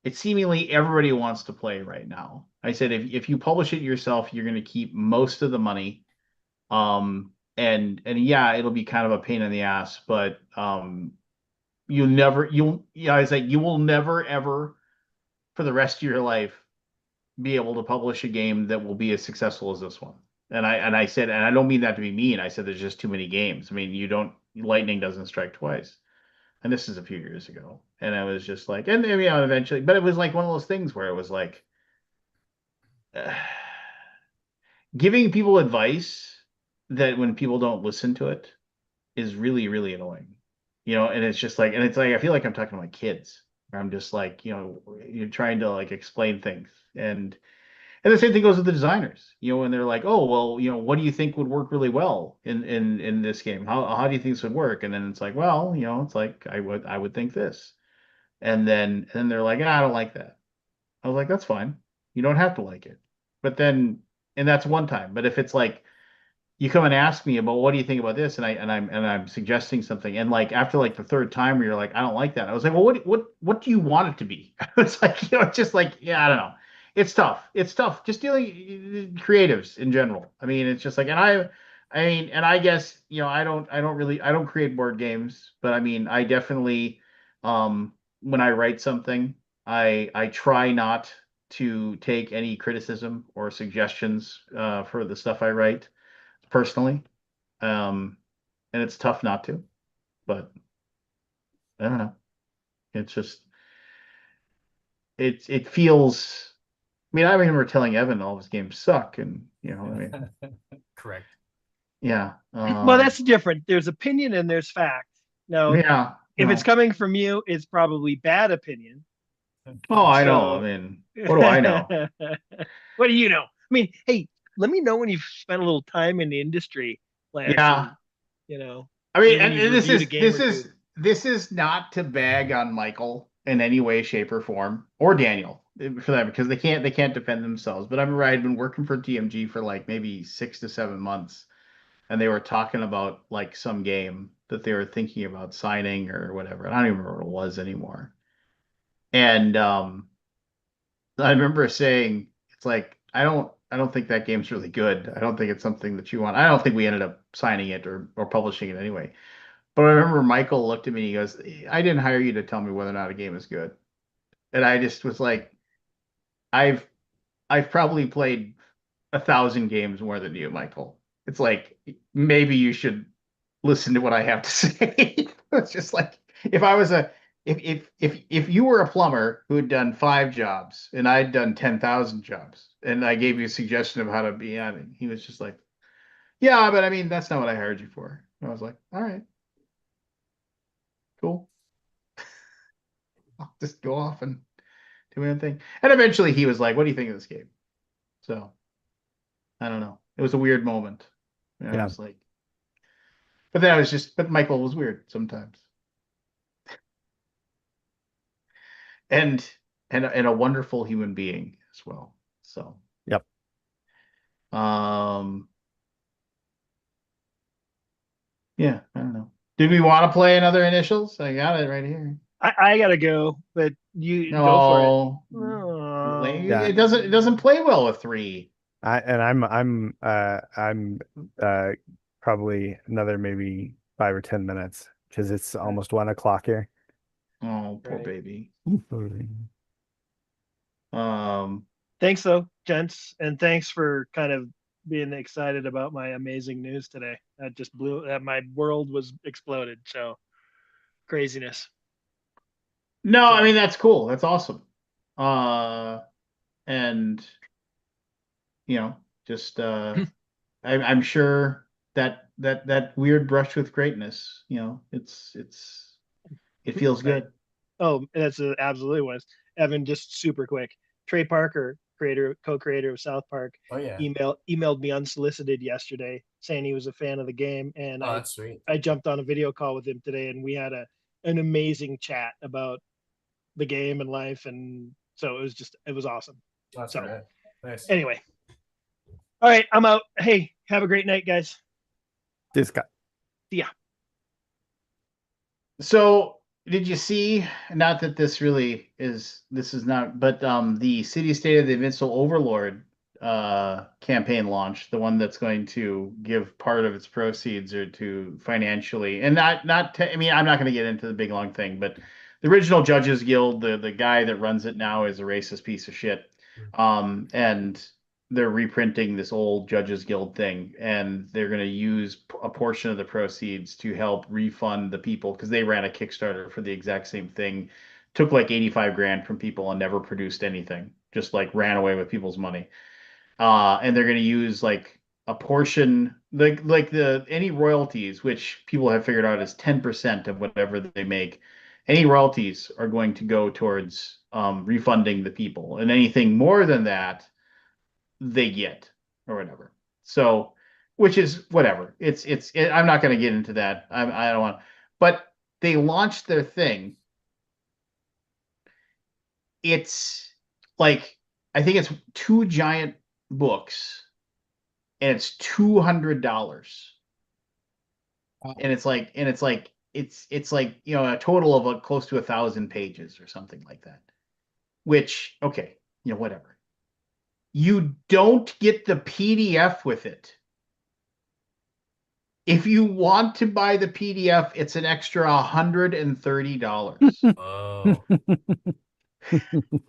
[SPEAKER 1] it seemingly everybody wants to play right now. I said, if you publish it yourself, you're going to keep most of the money. And yeah, it'll be kind of a pain in the ass, but I was like, you will never ever for the rest of your life be able to publish a game that will be as successful as this one. And I said, and I don't mean that to be mean. I said there's just too many games. I mean, lightning doesn't strike twice. And this is a few years ago. And I was just like, and eventually, but it was like one of those things where it was like giving people advice that when people don't listen to it is really, really annoying. And it's just like, and it's like I feel like I'm talking to my kids. Where I'm just like, you're trying to like explain things. And the same thing goes with the designers, when they're like, oh, well, what do you think would work really well in this game? How do you think this would work? And then it's like, well, it's like I would think this. And then they're like, I don't like that. I was like, that's fine. You don't have to like it. But then, and that's one time. But if it's like you come and ask me about what do you think about this, and I'm suggesting something, and like after like the third time where you're like, I don't like that. I was like, well, what do you want it to be? It's like, it's just like, yeah, I don't know. It's tough. It's tough just dealing creatives in general. I mean, it's just like, I mean, and I guess, I don't create board games, but I mean, I definitely when I write something, I try not to take any criticism or suggestions for the stuff I write personally. Um, and it's tough not to, but I don't know. It's just it feels. I mean, I remember telling Evan all of his games suck, and I mean,
[SPEAKER 6] Correct.
[SPEAKER 1] yeah,
[SPEAKER 4] Well, that's different. There's opinion and there's fact. Now,
[SPEAKER 1] yeah.
[SPEAKER 4] if it's coming from you, it's probably bad opinion.
[SPEAKER 1] Oh, I know.
[SPEAKER 4] So-
[SPEAKER 1] I mean, what do I know?
[SPEAKER 4] What do you know? I mean, hey, let me know when you've spent a little time in the industry, Lance.
[SPEAKER 1] Yeah.
[SPEAKER 4] And,
[SPEAKER 1] I mean,
[SPEAKER 4] when
[SPEAKER 1] and
[SPEAKER 4] you've
[SPEAKER 1] this
[SPEAKER 4] reviewed
[SPEAKER 1] is
[SPEAKER 4] a game
[SPEAKER 1] this
[SPEAKER 4] or
[SPEAKER 1] is
[SPEAKER 4] two.
[SPEAKER 1] this is not to bag on Michael in any way, shape, or form, or Daniel for that, because they can't defend themselves. But I remember I had been working for TMG for like maybe 6 to 7 months, and they were talking about like some game that they were thinking about signing or whatever. I don't even remember what it was anymore. And I remember saying, it's like, I don't think that game's really good. I don't think it's something that you want. I don't think we ended up signing it or publishing it anyway. But I remember Michael looked at me and he goes, I didn't hire you to tell me whether or not a game is good. And I just was like, I've I've probably played 1,000 games more than you, Michael. It's like maybe you should listen to what I have to say. It's just like if I was a if you were a plumber who had done 5 jobs and I'd done 10,000 jobs and I gave you a suggestion of how to be on it, he was just like, yeah, but I mean that's not what I hired you for. And I was like, all right, cool. I'll just go off and do my own thing. And eventually he was like, what do you think of this game? So I don't know. It was a weird moment. And I
[SPEAKER 5] Yeah.
[SPEAKER 1] was like, but that was just, but Michael was weird sometimes. And and a wonderful human being as well. So
[SPEAKER 5] Yep.
[SPEAKER 1] um yeah, I don't know. Did we want to play another initials? I got it right here.
[SPEAKER 4] I gotta go, but you go for it.
[SPEAKER 1] No.
[SPEAKER 4] Oh.
[SPEAKER 5] Yeah.
[SPEAKER 1] It doesn't play well with 3.
[SPEAKER 5] I'm probably another maybe 5 or 10 minutes because it's almost 1 o'clock here.
[SPEAKER 1] Oh, poor
[SPEAKER 4] Right.
[SPEAKER 1] baby.
[SPEAKER 5] Okay.
[SPEAKER 4] Thanks though, gents, and thanks for kind of being excited about my amazing news today. That just blew that my world was exploded. So craziness.
[SPEAKER 1] No, I
[SPEAKER 4] So-
[SPEAKER 1] mean that's cool. That's awesome. And just I'm sure that weird brush with greatness, it feels
[SPEAKER 4] Right.
[SPEAKER 1] good.
[SPEAKER 4] Oh, that's absolutely was. Evan, just super quick. Trey Parker, co-creator of South Park,
[SPEAKER 6] Oh yeah.
[SPEAKER 4] emailed me unsolicited yesterday saying he was a fan of the game, and
[SPEAKER 6] Oh, that's sweet.
[SPEAKER 4] I jumped on a video call with him today, and we had an amazing chat about the game and life, and so it was awesome.
[SPEAKER 6] That's
[SPEAKER 4] So,
[SPEAKER 6] right. Nice.
[SPEAKER 4] Anyway, all right, I'm out. Hey, have a great night, guys.
[SPEAKER 5] This guy.
[SPEAKER 4] See ya.
[SPEAKER 1] So did you see, not that this is not, but the City State of the Invincible Overlord campaign launch, the one that's going to give part of its proceeds or to financially, and I mean, I'm not going to get into the big long thing, but the original Judges Guild, the guy that runs it now is a racist piece of shit. And they're reprinting this old Judges Guild thing, and they're going to use a portion of the proceeds to help refund the people because they ran a Kickstarter for the exact same thing. Took like 85 grand from people and never produced anything. Just like ran away with people's money. And they're going to use like a portion, like the any royalties, which people have figured out is 10% of whatever they make. Any royalties are going to go towards refunding the people, and anything more than that they get or whatever. So, which is whatever. I'm not going to get into that. I don't want. But they launched their thing. It's like I think it's 2 giant books, and it's $200.
[SPEAKER 2] Wow.
[SPEAKER 1] And it's like it's like a total of close to 1,000 pages or something like that. Which okay, whatever. You don't get the PDF with it. If you want to buy the PDF, it's an extra $130.
[SPEAKER 6] Oh.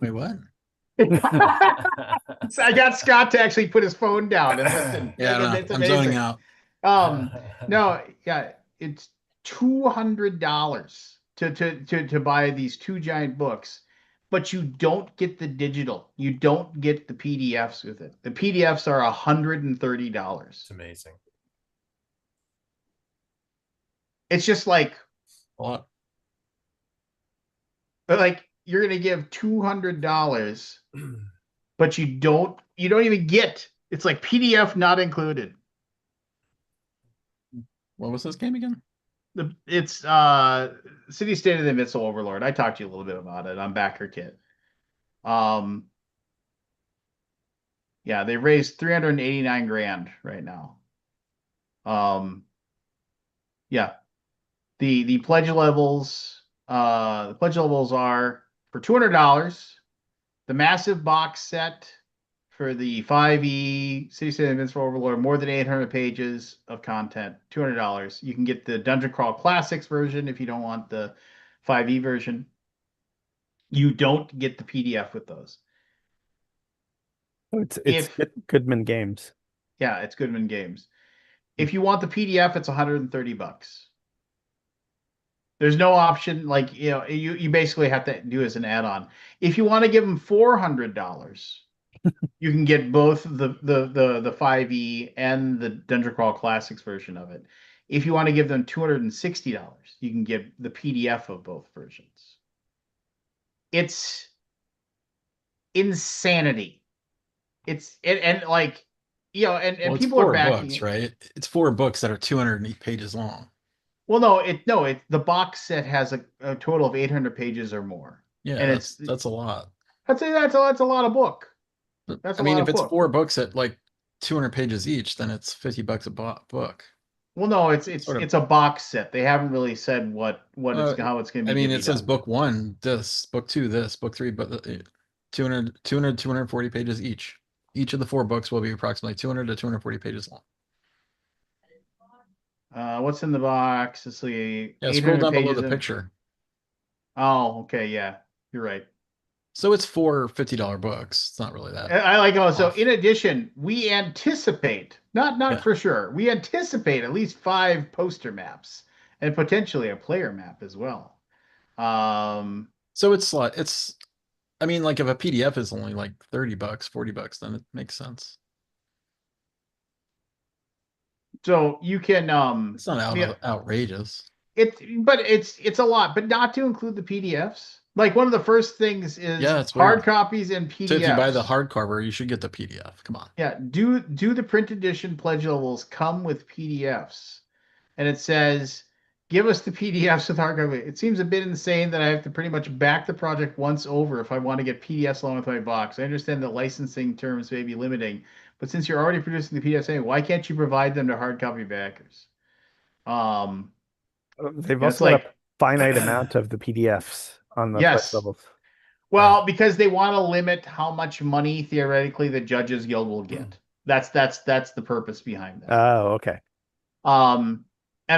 [SPEAKER 2] Wait, what?
[SPEAKER 1] So I got Scott to actually put his phone down and listen.
[SPEAKER 2] Yeah, I don't know.
[SPEAKER 1] It's
[SPEAKER 2] I'm zoning
[SPEAKER 1] amazing.
[SPEAKER 2] out.
[SPEAKER 1] No, yeah, it's $200 to buy these 2 giant books, but you don't get the digital. You don't get the PDFs with it. The PDFs are $130.
[SPEAKER 6] It's amazing.
[SPEAKER 1] It's just like
[SPEAKER 2] What?
[SPEAKER 1] you're gonna give $200, but you don't even get. It's like PDF not included.
[SPEAKER 2] What was this game again?
[SPEAKER 1] It's City State of the Invincible Overlord. I talked to you a little bit about it on Backer Kit. Yeah, they raised 389 grand right now. Yeah. The pledge levels are for $200, the massive box set for the 5e City State Invincible Overlord, more than 800 pages of content, $200. You can get the Dungeon Crawl Classics version if you don't want the 5e version. You don't get the PDF with those.
[SPEAKER 5] It's
[SPEAKER 1] If
[SPEAKER 5] Goodman Games.
[SPEAKER 1] Yeah, it's Goodman Games. If you want the PDF, it's $130. There's no option, like, you basically have to do as an add-on. If you want to give them $400, you can get both the 5e and the Dungeon Crawl Classics version of it. If you want to give them $260, you can get the PDF of both versions. It's insanity. And like, and
[SPEAKER 2] Well, it's
[SPEAKER 1] people are
[SPEAKER 2] 4
[SPEAKER 1] backing
[SPEAKER 2] books,
[SPEAKER 1] it.
[SPEAKER 2] right? It's 4 books that are 208 pages long.
[SPEAKER 1] Well, no, the box set has a total of 800 pages or more.
[SPEAKER 2] Yeah,
[SPEAKER 1] And
[SPEAKER 2] that's a lot.
[SPEAKER 1] I'd say that's a lot of book. That's
[SPEAKER 2] I
[SPEAKER 1] a
[SPEAKER 2] mean,
[SPEAKER 1] lot
[SPEAKER 2] if
[SPEAKER 1] of
[SPEAKER 2] it's
[SPEAKER 1] book.
[SPEAKER 2] 4 books at like 200 pages each, then it's $50 a book.
[SPEAKER 1] Well, no, it's
[SPEAKER 2] Sort of.
[SPEAKER 1] it's a box set. They haven't really said how it's going to
[SPEAKER 2] I
[SPEAKER 1] be
[SPEAKER 2] mean,
[SPEAKER 1] divvied
[SPEAKER 2] it says
[SPEAKER 1] up.
[SPEAKER 2] book 1, this, book 2, this, book 3, but 240 pages each. Each of the 4 books will be approximately 200 to 240 pages long.
[SPEAKER 1] What's in the box? Let's see.
[SPEAKER 2] Yeah, scroll
[SPEAKER 1] 800
[SPEAKER 2] down below
[SPEAKER 1] pages
[SPEAKER 2] the
[SPEAKER 1] in.
[SPEAKER 2] picture.
[SPEAKER 1] Oh, okay, yeah, you're right.
[SPEAKER 2] So it's 4 $50 books. It's not really that.
[SPEAKER 1] I like also.
[SPEAKER 2] off.
[SPEAKER 1] In addition, we anticipate, not
[SPEAKER 2] Yeah.
[SPEAKER 1] for sure, we anticipate at least 5 poster maps and potentially a player map as well.
[SPEAKER 2] So it's I mean, like if a PDF is only like $30, $40, then it makes sense.
[SPEAKER 1] So you can
[SPEAKER 2] It's not outrageous.
[SPEAKER 1] it's a lot, but not to include the PDFs. Like one of the first things is
[SPEAKER 2] Yeah, it's
[SPEAKER 1] hard
[SPEAKER 2] weird.
[SPEAKER 1] copies and PDFs.
[SPEAKER 2] So if you buy the hardcover, you should get the PDF. Come on.
[SPEAKER 1] Yeah, do the print edition pledge levels come with PDFs? And it says, give us the PDFs with hardcover. It seems a bit insane that I have to pretty much back the project once over if I want to get PDFs along with my box. I understand that licensing terms may be limiting, but since you're already producing the PDFs anyway, why can't you provide them to hard copy backers?
[SPEAKER 5] They've
[SPEAKER 1] It's
[SPEAKER 5] also got a
[SPEAKER 1] like
[SPEAKER 5] finite amount of the PDFs on the pledge
[SPEAKER 1] yes.
[SPEAKER 5] levels.
[SPEAKER 1] Well, because they want to limit how much money theoretically the Judges Guild will get. That's the purpose behind that.
[SPEAKER 5] Oh, okay.
[SPEAKER 1] And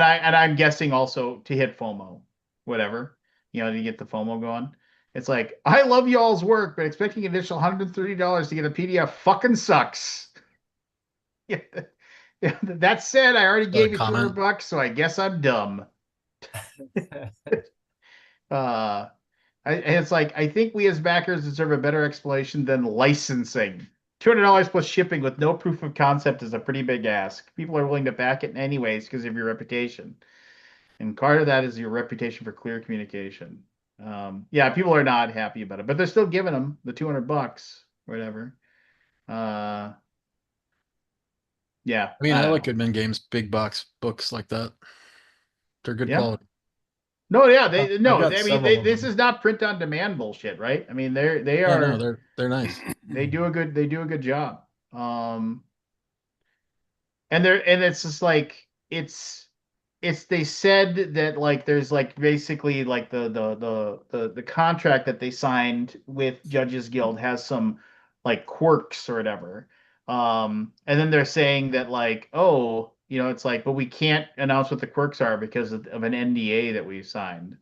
[SPEAKER 1] I'm guessing also to hit FOMO, whatever, to get the FOMO going. It's like, I love y'all's work, but expecting an additional $130 to get a PDF fucking sucks. Yeah. That said, I already gave you $200, so I guess I'm dumb. It's like, I think we as backers deserve a better explanation than licensing. $200 plus shipping with no proof of concept is a pretty big ask. People are willing to back it anyways because of your reputation. And part of that is your reputation for clear communication. Yeah, people are not happy about it, but they're still giving them the $200, whatever. Yeah.
[SPEAKER 2] I mean, I like
[SPEAKER 1] know.
[SPEAKER 2] Goodman Games big box books like that. They're good quality.
[SPEAKER 1] No, yeah, this is not print on demand bullshit, right? I mean, they
[SPEAKER 2] Yeah,
[SPEAKER 1] are.
[SPEAKER 2] no, they're nice.
[SPEAKER 1] They do a good job. And it's just like they said that like there's like basically like the contract that they signed with Judges Guild has some like quirks or whatever. And then they're saying that like, oh, it's like, but we can't announce what the quirks are because of an NDA that we've signed.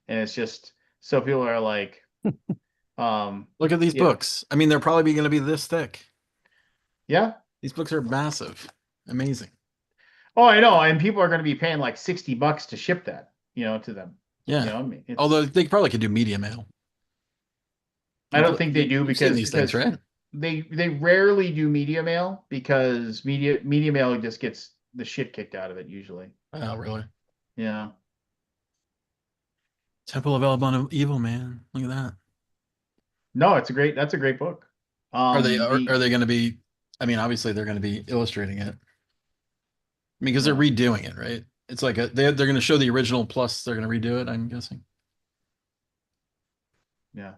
[SPEAKER 1] And it's just so people are like,
[SPEAKER 2] look at these books. I mean, they're probably going to be this thick.
[SPEAKER 1] Yeah.
[SPEAKER 2] These books are massive. Amazing.
[SPEAKER 1] Oh, I know. And people are going to be paying like $60 to ship that, to them.
[SPEAKER 2] Yeah. Although they probably could do media mail.
[SPEAKER 1] I don't think they do because
[SPEAKER 2] these things, right?
[SPEAKER 1] They rarely do media mail because media mail just gets the shit kicked out of it usually.
[SPEAKER 2] Oh, really?
[SPEAKER 1] Yeah.
[SPEAKER 2] Temple of Alaboom Evil, man. Look at that.
[SPEAKER 1] No, that's a great book.
[SPEAKER 2] Are they going to be? I mean, obviously they're going to be illustrating it. I mean, because they're redoing it, right? It's like they're going to show the original plus they're going to redo it. I'm guessing.
[SPEAKER 1] Yeah.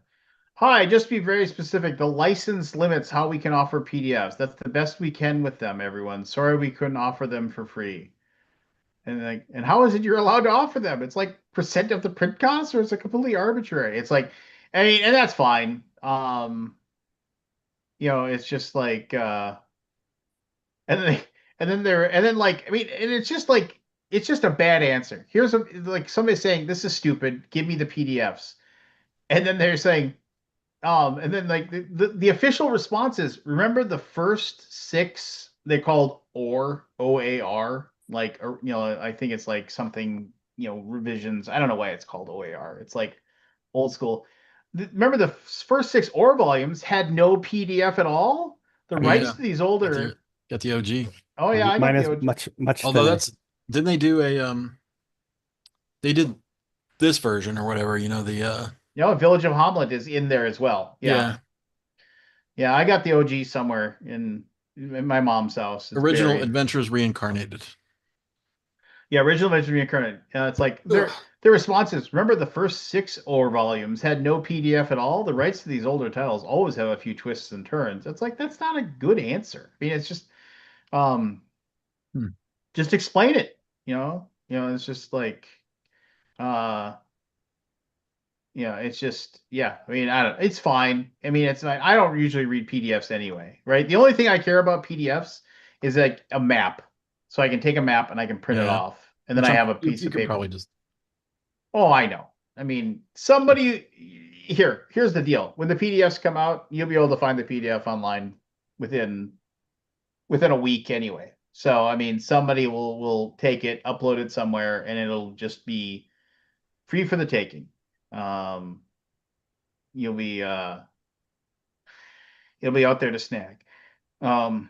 [SPEAKER 1] Hi, just be very specific. The license limits how we can offer PDFs. That's the best we can with them, everyone. Sorry we couldn't offer them for free. And like, and how is it you're allowed to offer them? It's like percent of the print cost, or it's like completely arbitrary. It's like, I mean, and that's fine. It's just like and then and then like I mean, and it's just like it's just a bad answer. Here's a like somebody saying this is stupid, give me the PDFs. And then they're saying, and then like the official response is remember the first six they called OAR, like or, I think it's like something, revisions. I don't know why it's called OAR. It's like old school. Remember the first six OR volumes had no PDF at all? The
[SPEAKER 2] Oh
[SPEAKER 1] rights
[SPEAKER 2] yeah,
[SPEAKER 1] to these
[SPEAKER 2] got
[SPEAKER 1] older.
[SPEAKER 2] the got the OG.
[SPEAKER 1] Oh yeah, I got
[SPEAKER 5] Mine
[SPEAKER 1] the
[SPEAKER 5] is
[SPEAKER 1] OG.
[SPEAKER 5] much
[SPEAKER 2] Although
[SPEAKER 5] thinner.
[SPEAKER 2] that's didn't they do a they did this version or whatever, the
[SPEAKER 1] Village of Hamlet is in there as well. Yeah.
[SPEAKER 2] yeah,
[SPEAKER 1] Yeah, I got the OG somewhere in my mom's house. It's
[SPEAKER 2] original
[SPEAKER 1] buried.
[SPEAKER 2] adventures reincarnated.
[SPEAKER 1] Yeah, original Adventure Reincarnated. It's like
[SPEAKER 2] Ugh.
[SPEAKER 1] their responses. Remember, the first six OR volumes had no PDF at all. The rights to these older titles always have a few twists and turns. It's like that's not a good answer. I mean, it's um,
[SPEAKER 2] Hmm.
[SPEAKER 1] just explain it. It's just like uh, it's just yeah. I mean, I don't. It's fine. I mean, it's not. I don't usually read PDFs anyway, right? The only thing I care about PDFs is like a map, so I can take a map and I can print it
[SPEAKER 2] Yeah,
[SPEAKER 1] off, and then
[SPEAKER 2] which
[SPEAKER 1] I have a
[SPEAKER 2] you,
[SPEAKER 1] piece
[SPEAKER 2] you
[SPEAKER 1] of
[SPEAKER 2] could
[SPEAKER 1] paper.
[SPEAKER 2] probably just
[SPEAKER 1] Oh, I know. I mean, here's the deal. When the PDFs come out, you'll be able to find the PDF online within within a week anyway. So, I mean, somebody will take it, upload it somewhere, and it'll just be free for the taking. Um, you'll be it'll be out there to snag. Um,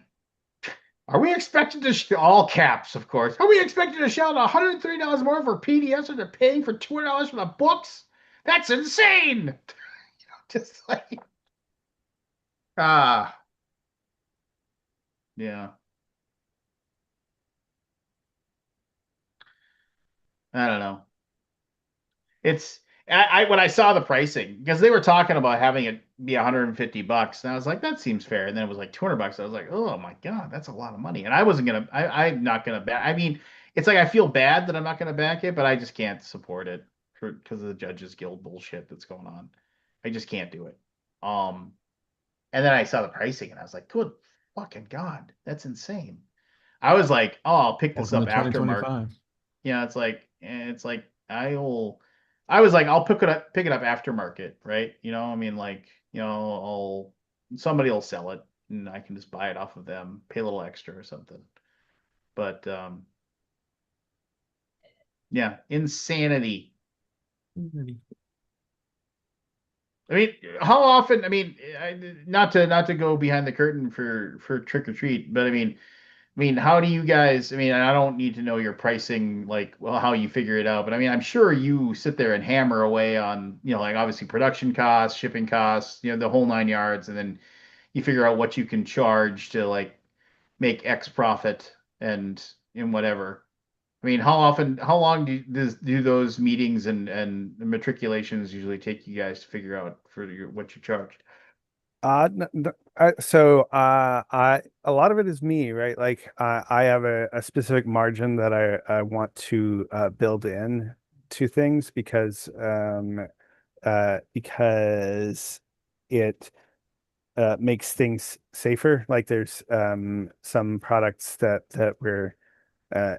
[SPEAKER 1] are we expected to all caps, of course? Are we expected to shell out $130 more for PDFs than they're paying for $200 for the books? That's insane. Just like ah, yeah. I don't know. It's when I saw the pricing because they were talking about having it be $150, and I was like, that seems fair. And then it was like $200. I was like, oh my God, that's a lot of money. And I wasn't gonna. I'm not gonna back. I mean, it's like I feel bad that I'm not gonna back it, but I just can't support it because of the Judges Guild bullshit that's going on. I just can't do it. Um, and then I saw the pricing, and I was like, good fucking God, that's insane. I was like, oh, I'll pick this
[SPEAKER 2] welcome to
[SPEAKER 1] up after Mark.
[SPEAKER 2] 2025.
[SPEAKER 1] Yeah, it's like I was like I'll pick it up aftermarket, right? I mean like, I'll somebody will sell it and I can just buy it off of them, pay a little extra or something. But yeah, insanity. I mean, how often, I mean, not to go behind the curtain for trick or treat, but I mean, how do you guys? I mean, I don't need to know your pricing, like, well, how you figure it out, but I mean, I'm sure you sit there and hammer away on, like obviously production costs, shipping costs, the whole nine yards, and then you figure out what you can charge to like make X profit and whatever. I mean, how long do those meetings and matriculations usually take you guys to figure out for what you charged?
[SPEAKER 5] I a lot of it is me, right? Like I have a specific margin that I want to build in to things because it makes things safer. Like there's some products that we're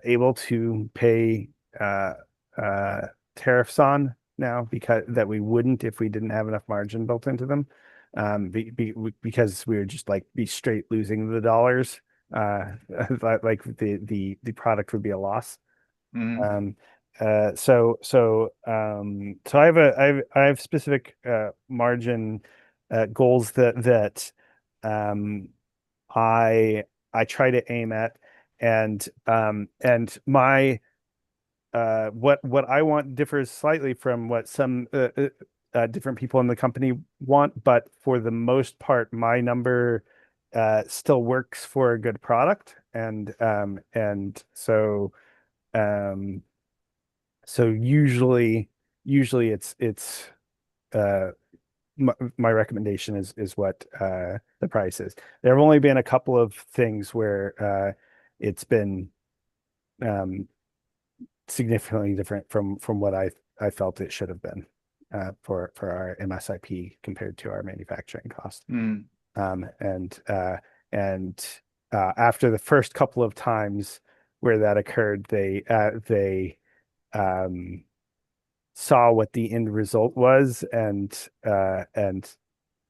[SPEAKER 5] able to pay uh, uh, tariffs on now because that we wouldn't if we didn't have enough margin built into them, because we would just like be straight losing the dollars. Like the product would be a loss.
[SPEAKER 1] Mhm.
[SPEAKER 5] Um, so I have specific margin goals that um, I try to aim at, and my what I want differs slightly from what some different people in the company want, but for the most part, my number still works for a good product, and um so usually it's uh my recommendation is what the price is. There have only been a couple of things where it's been significantly different from what I felt it should have been for our MSIP compared to our manufacturing cost.
[SPEAKER 1] Mm.
[SPEAKER 5] And after the first couple of times where that occurred, they saw what the end result was, and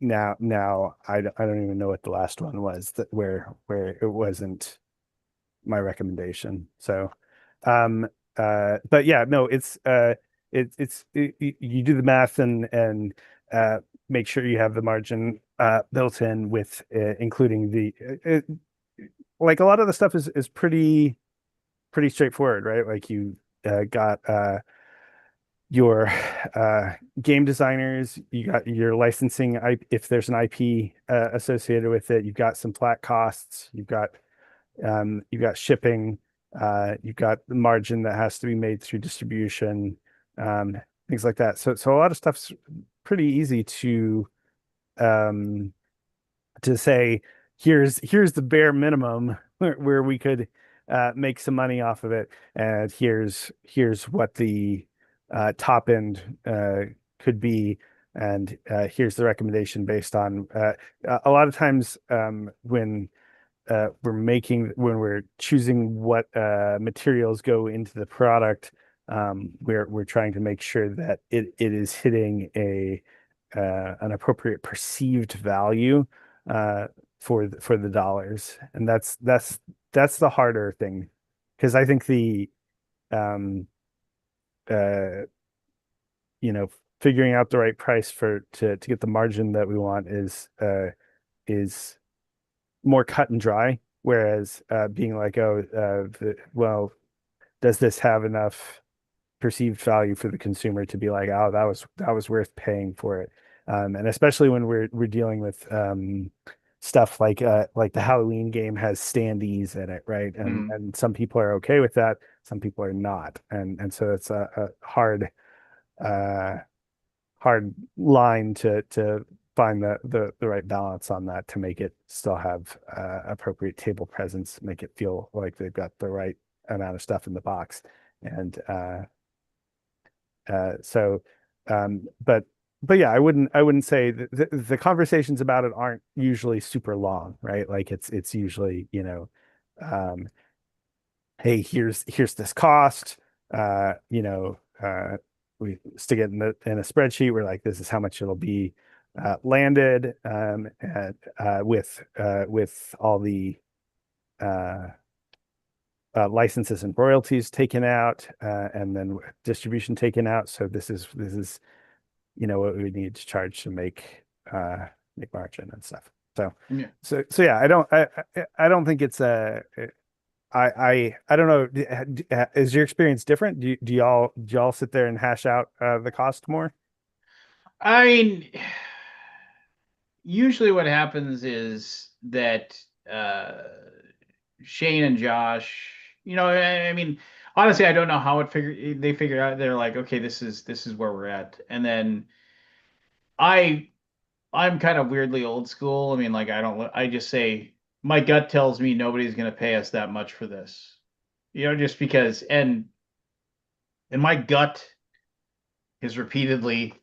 [SPEAKER 5] now I don't even know what the last one was that where it wasn't my recommendation. So but yeah, no, you do the math and make sure you have the margin built in with including like a lot of the stuff is pretty straightforward, right? Like you got your game designers, you got your licensing, if there's an IP associated with it, you've got some flat costs, you've got shipping, you've got the margin that has to be made through distribution, things like that. So a lot of stuff's pretty easy um, to say, here's the bare minimum where we could make some money off of it, and here's what the top end could be, and here's the recommendation based on a lot of times when we're choosing what materials go into the product, we're trying to make sure that it is hitting an appropriate perceived value for the dollars, and that's the harder thing, because I think the um uh figuring out the right price to get the margin that we want is more cut and dry, whereas being like, oh, well, does this have enough perceived value for the consumer to be like, oh, that was worth paying for it. And especially when we're dealing with stuff like the Halloween game has standees in it, right? And some people are okay with that, some people are not, and so it's a uh, hard line to find the right balance on that to make it still have appropriate table presence, make it feel like they've got the right amount of stuff in the box, and so but yeah, I wouldn't say the conversations about it aren't usually super long, right? Like it's usually, um, hey, here's this cost, we stick it in a spreadsheet. We're like, this is how much it'll be landed, and with all the uh, licenses and royalties taken out, and then distribution taken out. So this is what we need to charge to make margin and stuff. So
[SPEAKER 1] Yeah.
[SPEAKER 5] so yeah, I don't think it's I don't know. Is your experience different? Do y'all sit there and hash out the cost more?
[SPEAKER 1] I mean, usually what happens is that Shane and Josh, I mean, honestly, I don't know how they figured out. They're like, okay, this is where we're at. And then I I'm kind of weirdly old school. I mean, like I just say my gut tells me nobody's going to pay us that much for this. Just because and my gut is repeatedly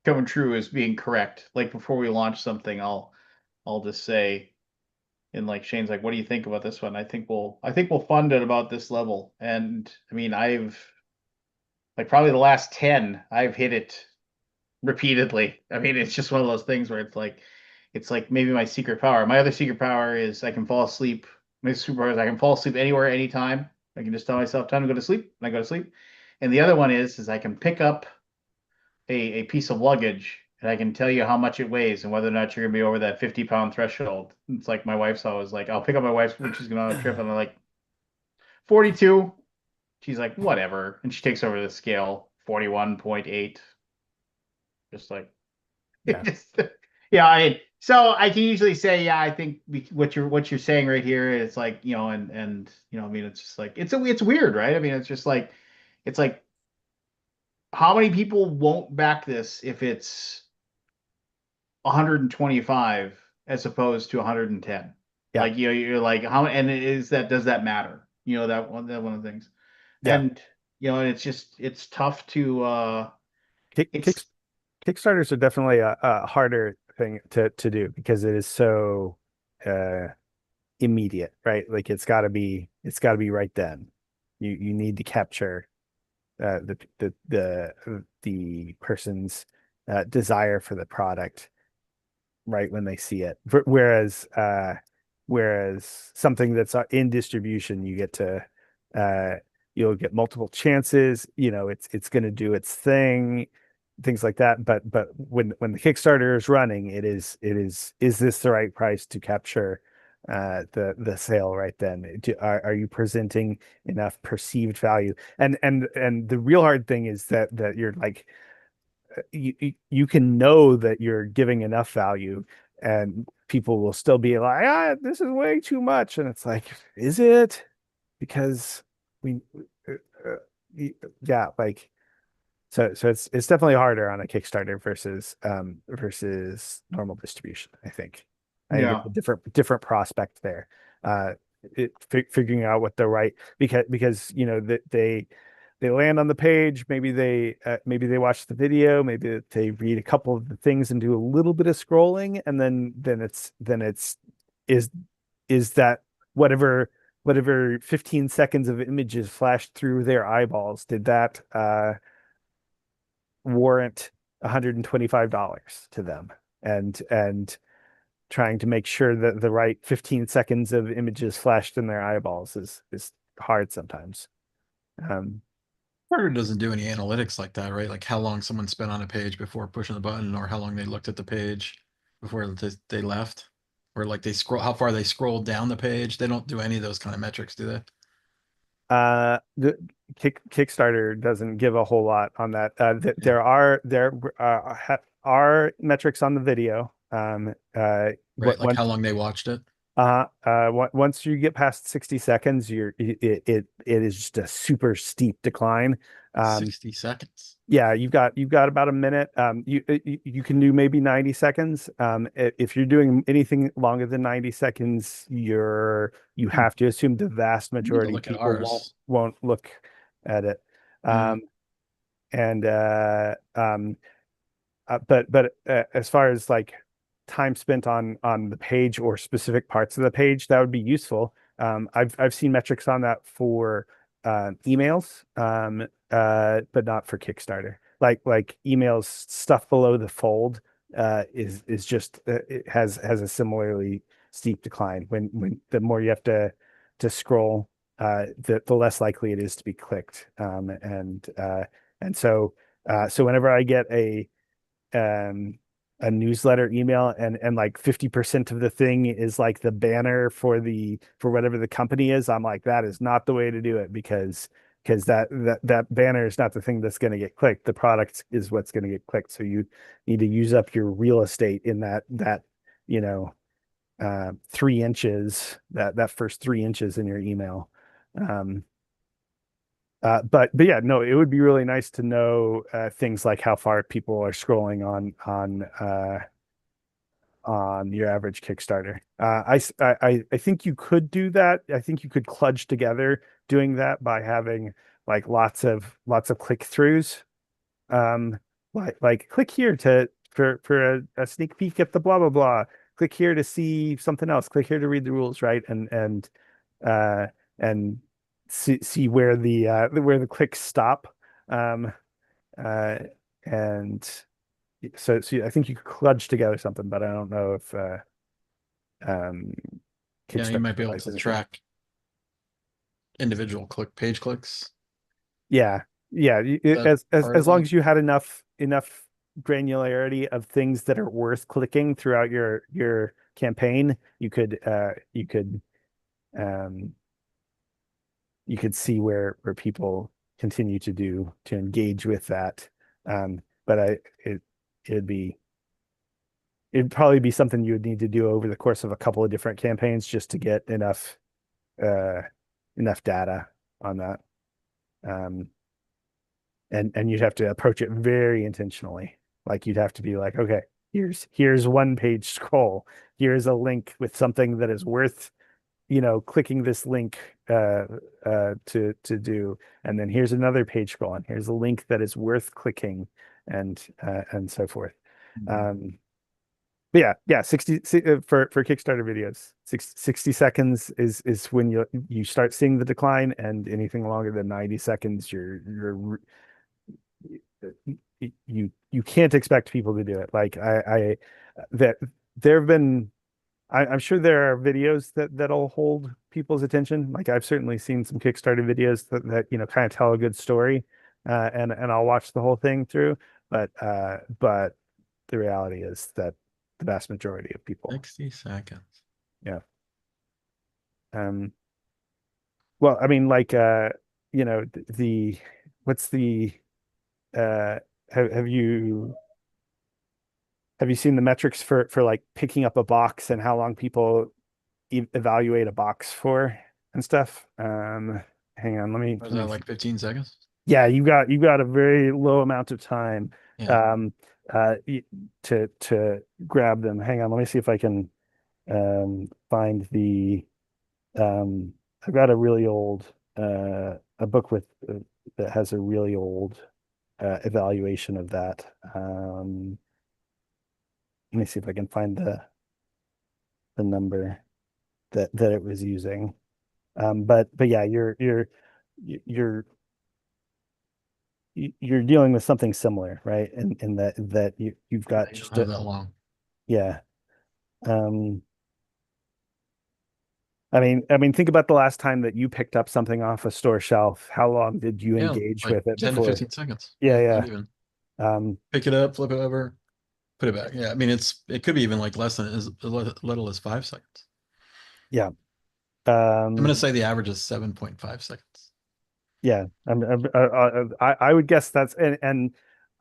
[SPEAKER 1] coming true as being correct. Like before we launch something, I'll just say, and like Shane's like, what do you think about this one? I think we'll fund it about this level. And I mean, I've like probably the last 10, I've hit it repeatedly. I mean, it's just one of those things where it's like maybe my secret power. My other secret power is I can fall asleep. My superpower is I can fall asleep anywhere, anytime. I can just tell myself time to go to sleep, and I go to sleep. And the other one is I can pick up a piece of luggage and I can tell you how much it weighs and whether or not you're gonna be over that 50-pound threshold. It's like my wife's always like, I'll pick up my wife's when she's going on a trip, and I'm like 42. She's like, whatever. And she takes over the scale, 41.8. Just like
[SPEAKER 5] Yeah.
[SPEAKER 1] just yeah, so I can usually say, yeah, I think what you're saying right here is like, and I mean, it's just like it's weird, right? I mean, it's like how many people won't back this if it's 125 as opposed to 110.
[SPEAKER 5] Yeah.
[SPEAKER 1] Like you're like how and is that does that matter? You know that one of the things.
[SPEAKER 5] Yeah.
[SPEAKER 1] And and it's tough to it's
[SPEAKER 5] Kickstarters are definitely a harder thing to do because it is so uh immediate, right? Like it's got to be right then. You need to capture the person's desire for the product right when they see it. Whereas something that's in distribution, you get to uh, you'll get multiple chances. It's going to do its thing, things like that. But when the Kickstarter is running, is this the right price to capture the sale right then? Are you presenting enough perceived value? And the real hard thing is that you're like you can know that you're giving enough value and people will still be like, this is way too much. And it's like, is it? Because we, uh, uh, yeah, like, so it's definitely harder on a Kickstarter versus normal distribution, I think. I think it's
[SPEAKER 1] yeah.
[SPEAKER 5] a different prospect there. Uh, figuring out what the right because that they land on the page, maybe they watch the video, maybe they read a couple of the things and do a little bit of scrolling, and then it's is is that whatever 15 seconds of images flashed through their eyeballs, did that warrant $125 to them? And trying to make sure that the right 15 seconds of images flashed in their eyeballs is hard sometimes.
[SPEAKER 2] Kickstarter doesn't do any analytics like that, right? Like how long someone spent on a page before pushing the button, or how long they looked at the page before they left, or like how far they scrolled down the page. They don't do any of those kind of metrics, do they?
[SPEAKER 5] The Kickstarter doesn't give a whole lot on that. There are metrics on the video.
[SPEAKER 2] Right, like
[SPEAKER 5] Once
[SPEAKER 2] how long they watched it.
[SPEAKER 5] once you get past 60 seconds, it is just a super steep decline.
[SPEAKER 2] 60 seconds.
[SPEAKER 5] Yeah, you've got about a minute. You can do maybe 90 seconds. If you're doing anything longer than 90 seconds, you have to assume the vast
[SPEAKER 2] I need to
[SPEAKER 5] majority of
[SPEAKER 2] look at
[SPEAKER 5] people won't
[SPEAKER 2] ours.
[SPEAKER 5] won't look at it.
[SPEAKER 2] Yeah.
[SPEAKER 5] And but as far as like time spent on the page or specific parts of the page, that would be useful. I've seen metrics on that for emails, but not for Kickstarter. Like emails, stuff below the fold is just it has a similarly steep decline. When the more you have to scroll, the less likely it is to be clicked. And so whenever I get um a newsletter email and like 50% of the thing is like the banner for whatever the company is, I'm like, that is not the way to do it, because that banner is not the thing that's going to get clicked. The product is what's going to get clicked. So you need to use up your real estate in that you know 3 inches, that first 3 inches in your email. But yeah, no, it would be really nice to know things like how far people are scrolling on your average Kickstarter. I think you could do that. I think you could kludge together doing that by having like lots of click throughs. Like click here for a sneak peek at the blah blah blah. Click here to see something else. Click here to read the rules, right? Uh and see where the clicks stop. Um uh and so I think you could kludge together something, but I don't know if um
[SPEAKER 2] Yeah, you
[SPEAKER 5] Kickstarter
[SPEAKER 2] might be able
[SPEAKER 5] provides
[SPEAKER 2] to
[SPEAKER 5] anything.
[SPEAKER 2] track individual page clicks.
[SPEAKER 5] Yeah, yeah.
[SPEAKER 2] That part
[SPEAKER 5] As
[SPEAKER 2] of
[SPEAKER 5] long
[SPEAKER 2] it.
[SPEAKER 5] as you had enough granularity of things that are worth clicking throughout your campaign, um you could see where people continue to engage with that. But it'd be it'd probably be something you would need to do over the course of a couple of different campaigns just to get uh enough data on that. Um, and you'd have to approach it very intentionally. Like you'd have to be like, okay, here's one page scroll. Here's a link with something that is worth, clicking this link to do, and then here's another page scroll, and here's a link that is worth clicking, and so forth. But yeah, 60 for Kickstarter videos, 60 seconds is when you start seeing the decline, and anything longer than 90 seconds, you can't expect people to do it. Like that there have been, I'm sure there are videos that'll hold people's attention. Like I've certainly seen some Kickstarter videos that kind of tell a good story, and I'll watch the whole thing through. But the reality is that the vast majority of people,
[SPEAKER 2] 60 seconds.
[SPEAKER 5] yeah. Well, I mean, like what's the have you seen the metrics for like picking up a box and how long people evaluate a box for and stuff? Hang on, let me.
[SPEAKER 2] Was that like 15 seconds?
[SPEAKER 5] Yeah, you got a very low amount of time
[SPEAKER 2] Yeah.
[SPEAKER 5] to grab them. Hang on, let me see if I can find the I've got a really old a book with that has a really old evaluation of that. Let me see if I can find the number that it was using. But yeah, you're dealing with something similar, right? In that you've got
[SPEAKER 2] You
[SPEAKER 5] just
[SPEAKER 2] don't have that long.
[SPEAKER 5] yeah. I mean, think about the last time that you picked up something off a store shelf. How long did you
[SPEAKER 2] Yeah,
[SPEAKER 5] engage
[SPEAKER 2] like
[SPEAKER 5] with it
[SPEAKER 2] 10
[SPEAKER 5] before?
[SPEAKER 2] to 15 seconds.
[SPEAKER 5] Yeah,
[SPEAKER 2] Not
[SPEAKER 5] yeah.
[SPEAKER 2] even. Pick it up, flip it over, put it back. Yeah, I mean it could be even like less than as little as 5 seconds.
[SPEAKER 5] Yeah.
[SPEAKER 2] I'm gonna say the average is 7.5 seconds.
[SPEAKER 5] Yeah. I would guess that's and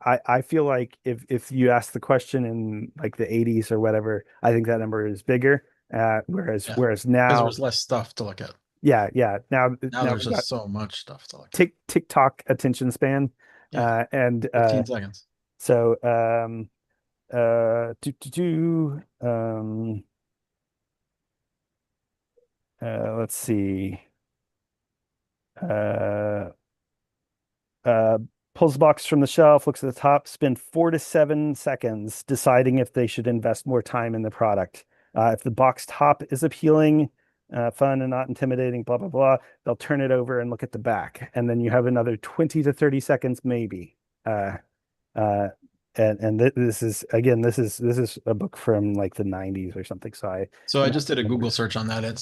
[SPEAKER 5] I feel like if you ask the question in like the 80s or whatever, I think that number is bigger. Whereas
[SPEAKER 2] Yeah.
[SPEAKER 5] whereas
[SPEAKER 2] Because
[SPEAKER 5] now,
[SPEAKER 2] there was less stuff to look at.
[SPEAKER 5] yeah,
[SPEAKER 2] Now
[SPEAKER 5] now
[SPEAKER 2] there's
[SPEAKER 5] we've got
[SPEAKER 2] just so much stuff to look at.
[SPEAKER 5] TikTok attention span,
[SPEAKER 2] Yeah.
[SPEAKER 5] and
[SPEAKER 2] 15 seconds.
[SPEAKER 5] so let's see. Uh, uh, Pulls the box from the shelf, looks at the top, spend 4 to 7 seconds deciding if they should invest more time in the product. If the box top is appealing, fun and not intimidating, blah, blah, blah, they'll turn it over and look at the back. And then you have another 20 to 30 seconds, maybe. Uh, and this is again, this is a book from like the 90s or something.
[SPEAKER 2] So I just did a Google search on that. It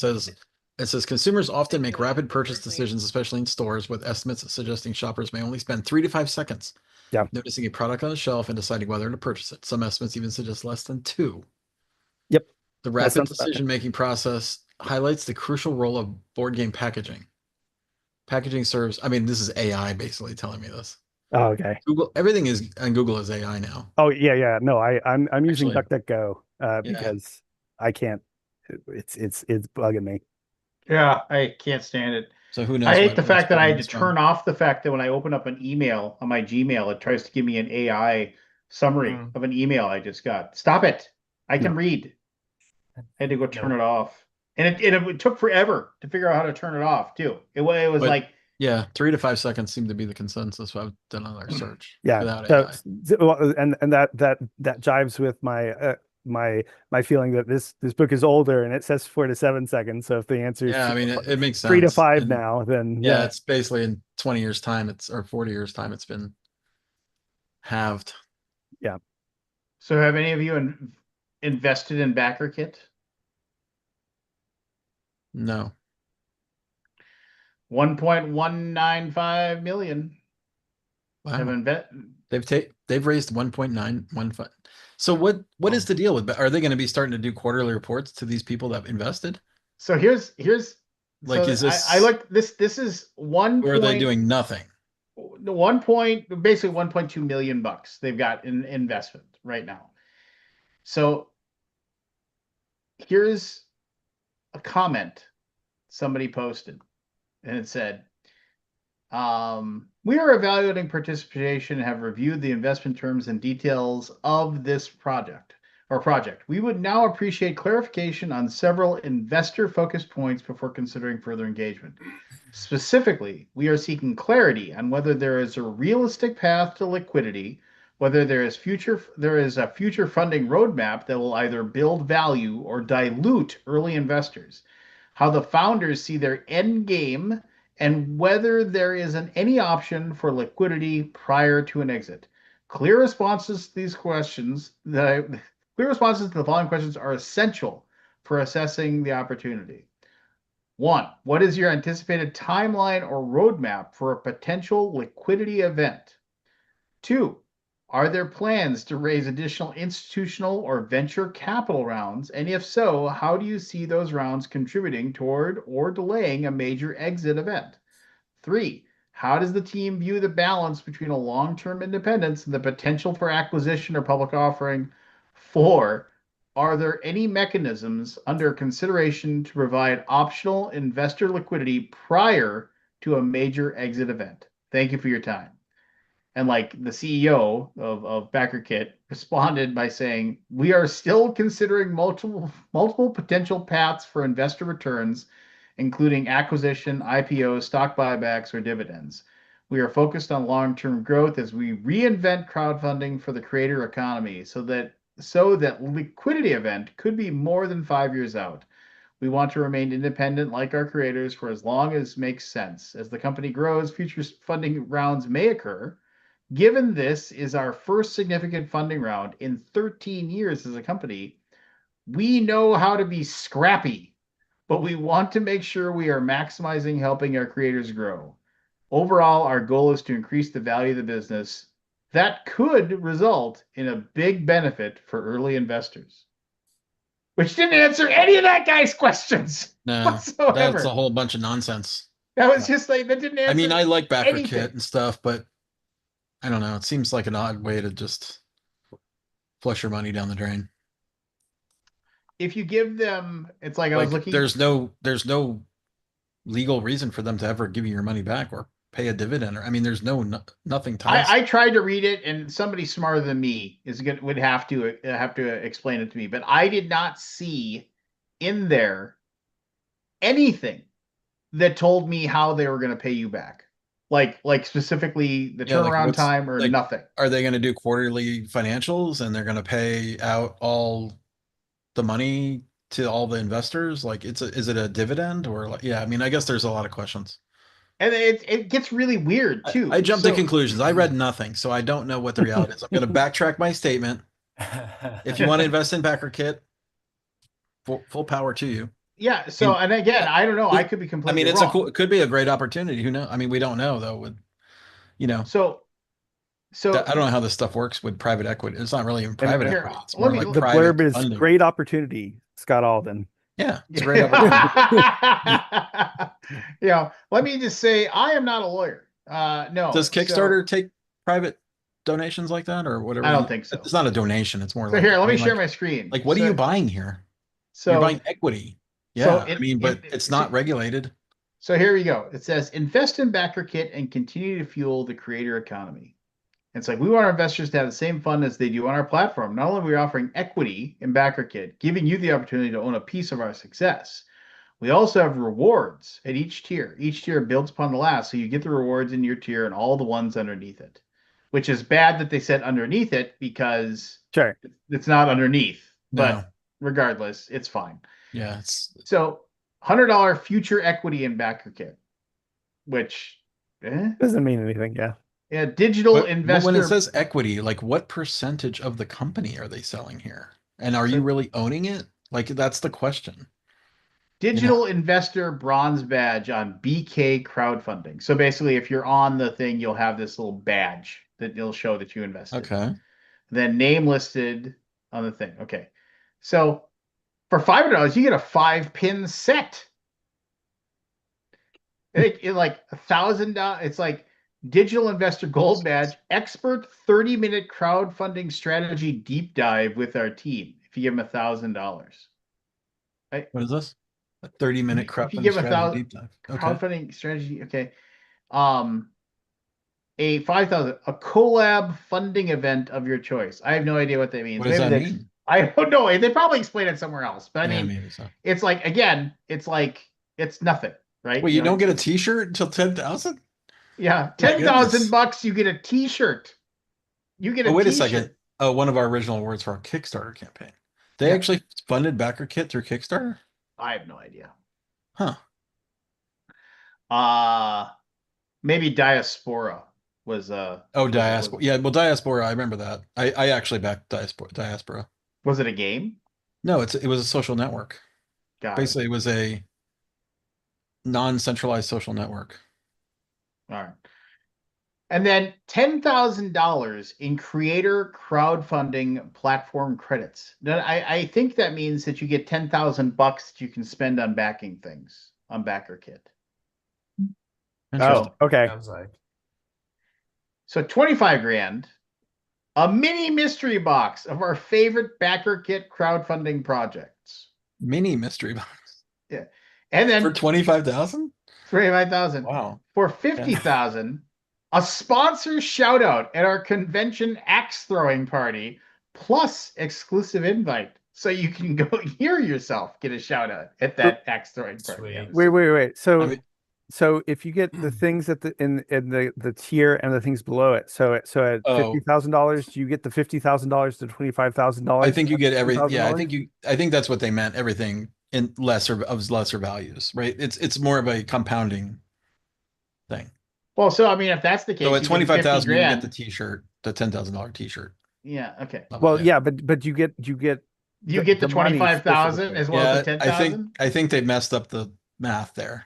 [SPEAKER 2] says consumers often make rapid purchase decisions, especially in stores, with estimates suggesting shoppers may only spend 3 to 5 seconds
[SPEAKER 5] Yeah.
[SPEAKER 2] noticing a product on the shelf and deciding whether to purchase it. Some estimates even suggest less than 2.
[SPEAKER 5] Yep.
[SPEAKER 2] The rapid decision-making process highlights the crucial role of board game packaging. Packaging serves, I mean, this is AI basically telling me this.
[SPEAKER 5] Oh, okay.
[SPEAKER 2] Google, everything is on Google is AI now.
[SPEAKER 5] Oh yeah. No, I'm using
[SPEAKER 2] Actually,
[SPEAKER 5] DuckDuckGo because I can't. It's bugging me.
[SPEAKER 1] Yeah, I can't stand it.
[SPEAKER 2] So who knows?
[SPEAKER 1] I hate the fact that I had to
[SPEAKER 2] from.
[SPEAKER 1] turn off the fact that when I open up an email on my Gmail, it tries to give me an AI summary of an email I just got. Stop it. I can read. I had to go turn it off. And it took forever to figure out how to turn it off, too. It was
[SPEAKER 2] But-
[SPEAKER 1] like,
[SPEAKER 2] Yeah, 3 to 5 seconds seem to be the consensus I've done on our search.
[SPEAKER 5] Yeah.
[SPEAKER 2] Without AI.
[SPEAKER 5] And that jives with my my feeling that this book is older and it says 4 to 7 seconds. So if the answer is
[SPEAKER 2] Yeah, I mean it makes sense.
[SPEAKER 5] 3 to 5
[SPEAKER 2] And
[SPEAKER 5] now, then
[SPEAKER 2] yeah, it's basically in 20 years time, or 40 years time, it's been halved.
[SPEAKER 5] Yeah.
[SPEAKER 1] So have any of you invested in BackerKit?
[SPEAKER 2] No.
[SPEAKER 1] 1.195 million.
[SPEAKER 2] Wow. They've raised 1.915. So what is the deal with? Are they going to be starting to do quarterly reports to these people that invested?
[SPEAKER 1] So here's
[SPEAKER 2] like,
[SPEAKER 1] so
[SPEAKER 2] is this?
[SPEAKER 1] I looked this is one.
[SPEAKER 2] Or are they doing nothing?
[SPEAKER 1] Basically 1.2 million bucks they've got in investment right now. So here's a comment somebody posted, and it said, we are evaluating participation and have reviewed the investment terms and details of this project. or project. We would now appreciate clarification on several investor-focused points before considering further engagement. Specifically, we are seeking clarity on whether there is a realistic path to liquidity, whether there is a future funding roadmap that will either build value or dilute early investors, how the founders see their end game, and whether there is any option for liquidity prior to an exit. Clear responses to these questions Clear responses to the following questions are essential for assessing the opportunity. 1. What is your anticipated timeline or roadmap for a potential liquidity event? 2. Are there plans to raise additional institutional or venture capital rounds? And if so, how do you see those rounds contributing toward or delaying a major exit event? 3. How does the team view the balance between a long-term independence and the potential for acquisition or public offering? 4. Are there any mechanisms under consideration to provide optional investor liquidity prior to a major exit event? Thank you for your time. And like the CEO of BackerKit responded by saying, we are still considering multiple potential paths for investor returns, including acquisition, IPOs, stock buybacks, or dividends. We are focused on long-term growth as we reinvent crowdfunding for the creator economy so that liquidity event could be more than 5 years out. We want to remain independent like our creators for as long as makes sense. As the company grows, future funding rounds may occur. Given this is our first significant funding round in 13 years as a company, we know how to be scrappy, but we want to make sure we are maximizing helping our creators grow. Overall, our goal is to increase the value of the business. That could result in a big benefit for early investors. Which didn't answer any of that guy's questions
[SPEAKER 2] No,
[SPEAKER 1] whatsoever.
[SPEAKER 2] that's a whole bunch of nonsense.
[SPEAKER 1] That was just like, that didn't answer
[SPEAKER 2] I mean, I like BackerKit
[SPEAKER 1] anything.
[SPEAKER 2] and stuff, but I don't know. It seems like an odd way to just flush your money down the drain.
[SPEAKER 1] If you give them, it's like I was looking.
[SPEAKER 2] There's no legal reason for them to ever give you your money back or pay a dividend. Or I mean, there's nothing ties.
[SPEAKER 1] I tried to read it, and somebody smarter than me would have to explain it to me. But I did not see in there anything that told me how they were going to pay you back, like specifically the turnaround time or nothing.
[SPEAKER 2] Are they going to do quarterly financials and they're going to pay out all the money to all the investors? Like, is it a dividend or like? Yeah, I mean, I guess there's a lot of questions.
[SPEAKER 1] And it gets really weird too.
[SPEAKER 2] I jumped to conclusions. I read nothing, so I don't know what the reality is. I'm going to backtrack my statement. If you want to invest in BackerKit, full power to you.
[SPEAKER 1] Yeah. So, and again, I don't know. I could be completely.
[SPEAKER 2] I mean,
[SPEAKER 1] wrong.
[SPEAKER 2] it could be a great opportunity. Who knows? I mean, we don't know though. So I don't know how this stuff works with private equity. It's not really in private equity. It's more like
[SPEAKER 5] the
[SPEAKER 2] private
[SPEAKER 5] blurb is
[SPEAKER 2] funding.
[SPEAKER 5] Great opportunity, Scott Alden.
[SPEAKER 2] Yeah, it's a great opportunity.
[SPEAKER 1] Let me just say, I am not a lawyer. No.
[SPEAKER 2] Does Kickstarter take private donations like that or whatever?
[SPEAKER 1] I don't think so.
[SPEAKER 2] It's not a donation. It's more
[SPEAKER 1] so
[SPEAKER 2] like.
[SPEAKER 1] Here, let me share my screen.
[SPEAKER 2] Like, what are you buying here?
[SPEAKER 1] So
[SPEAKER 2] you're buying equity. Yeah, it's not regulated.
[SPEAKER 1] So here we go. It says, invest in BackerKit and continue to fuel the creator economy. It's like, we want our investors to have the same fun as they do on our platform. Not only are we offering equity in BackerKit, giving you the opportunity to own a piece of our success, we also have rewards at each tier. Each tier builds upon the last, so you get the rewards in your tier and all the ones underneath it. Which is bad that they said underneath it because it's not underneath. But regardless, it's fine.
[SPEAKER 2] Yeah.
[SPEAKER 1] So $100 future equity in BackerKit, which
[SPEAKER 5] doesn't mean anything. Yeah.
[SPEAKER 1] Yeah, digital investor.
[SPEAKER 2] When it says equity, like what percentage of the company are they selling here? And are you really owning it? Like, that's the question.
[SPEAKER 1] Digital investor bronze badge on BK crowdfunding. So basically, if you're on the thing, you'll have this little badge that will show that you invested.
[SPEAKER 2] Okay.
[SPEAKER 1] Then name listed on the thing. Okay. So for $500, you get a 5-pin set. It like $1,000. It's like digital investor gold badge, expert 30-minute crowdfunding strategy deep dive with our team. If you give them $1,000. Right?
[SPEAKER 2] What is this? A 30-minute
[SPEAKER 1] crowdfunding strategy deep dive. Okay. Crowdfunding strategy. Okay. A 5,000, a collab funding event of your choice. I have no idea what that means.
[SPEAKER 2] What does that mean?
[SPEAKER 1] I don't know. They probably explain it somewhere else, but I
[SPEAKER 2] Yeah,
[SPEAKER 1] mean,
[SPEAKER 2] maybe so.
[SPEAKER 1] it's like again, it's like it's nothing, right?
[SPEAKER 2] Wait, you
[SPEAKER 1] know,
[SPEAKER 2] don't get a T-shirt until 10,000?
[SPEAKER 1] yeah,
[SPEAKER 2] My
[SPEAKER 1] 10,000
[SPEAKER 2] goodness.
[SPEAKER 1] bucks, you get a T-shirt. You get
[SPEAKER 2] Oh,
[SPEAKER 1] a
[SPEAKER 2] wait a
[SPEAKER 1] T-shirt.
[SPEAKER 2] second. Oh, one of our original awards for our Kickstarter campaign. They
[SPEAKER 1] Yeah.
[SPEAKER 2] actually funded Backer Kit through Kickstarter?
[SPEAKER 1] I have no idea.
[SPEAKER 2] Huh.
[SPEAKER 1] Maybe Diaspora was
[SPEAKER 2] Oh,
[SPEAKER 1] was
[SPEAKER 2] Diaspora. Yeah, well, Diaspora, I remember that. I actually backed Diaspora.
[SPEAKER 1] was it a game?
[SPEAKER 2] No, it was a social network.
[SPEAKER 1] Got it.
[SPEAKER 2] Basically, it was a non-centralized social network.
[SPEAKER 1] All right. And then $10,000 in creator crowdfunding platform credits. Now, I think that means that you get 10,000 bucks that you can spend on backing things on BackerKit.
[SPEAKER 2] Interesting.
[SPEAKER 5] Oh, okay.
[SPEAKER 6] Sounds like.
[SPEAKER 1] So 25 grand, a mini mystery box of our favorite BackerKit crowdfunding projects.
[SPEAKER 2] Mini mystery box.
[SPEAKER 1] Yeah. And
[SPEAKER 2] For
[SPEAKER 1] then
[SPEAKER 2] 25,000?
[SPEAKER 1] 25,000.
[SPEAKER 2] Wow.
[SPEAKER 1] For 50,000, a sponsor shout out at our convention axe throwing party, plus exclusive invite. So you can go hear yourself get a shout out at that axe throwing party.
[SPEAKER 6] Sweet.
[SPEAKER 5] Wait. So
[SPEAKER 2] I mean,
[SPEAKER 5] so if you get the things at the in the tier and the things below it, so at
[SPEAKER 2] Oh.
[SPEAKER 5] $50,000, do you get the $50,000 to $25,000?
[SPEAKER 2] I think you get every, yeah, I
[SPEAKER 5] $50,000?
[SPEAKER 2] think that's what they meant, everything in lesser values, right? It's more of a compounding thing.
[SPEAKER 1] Well, so I mean, if that's the case,
[SPEAKER 2] So at
[SPEAKER 1] you get
[SPEAKER 2] 25,000, you can get
[SPEAKER 1] 50
[SPEAKER 2] the
[SPEAKER 1] grand.
[SPEAKER 2] T-shirt, the $10,000 T-shirt.
[SPEAKER 1] Yeah, okay.
[SPEAKER 5] Well, yeah, but you get
[SPEAKER 1] You get the
[SPEAKER 5] money
[SPEAKER 1] 25,000 as well as the
[SPEAKER 2] Yeah,
[SPEAKER 1] 10,000.
[SPEAKER 2] I think they messed up the math there,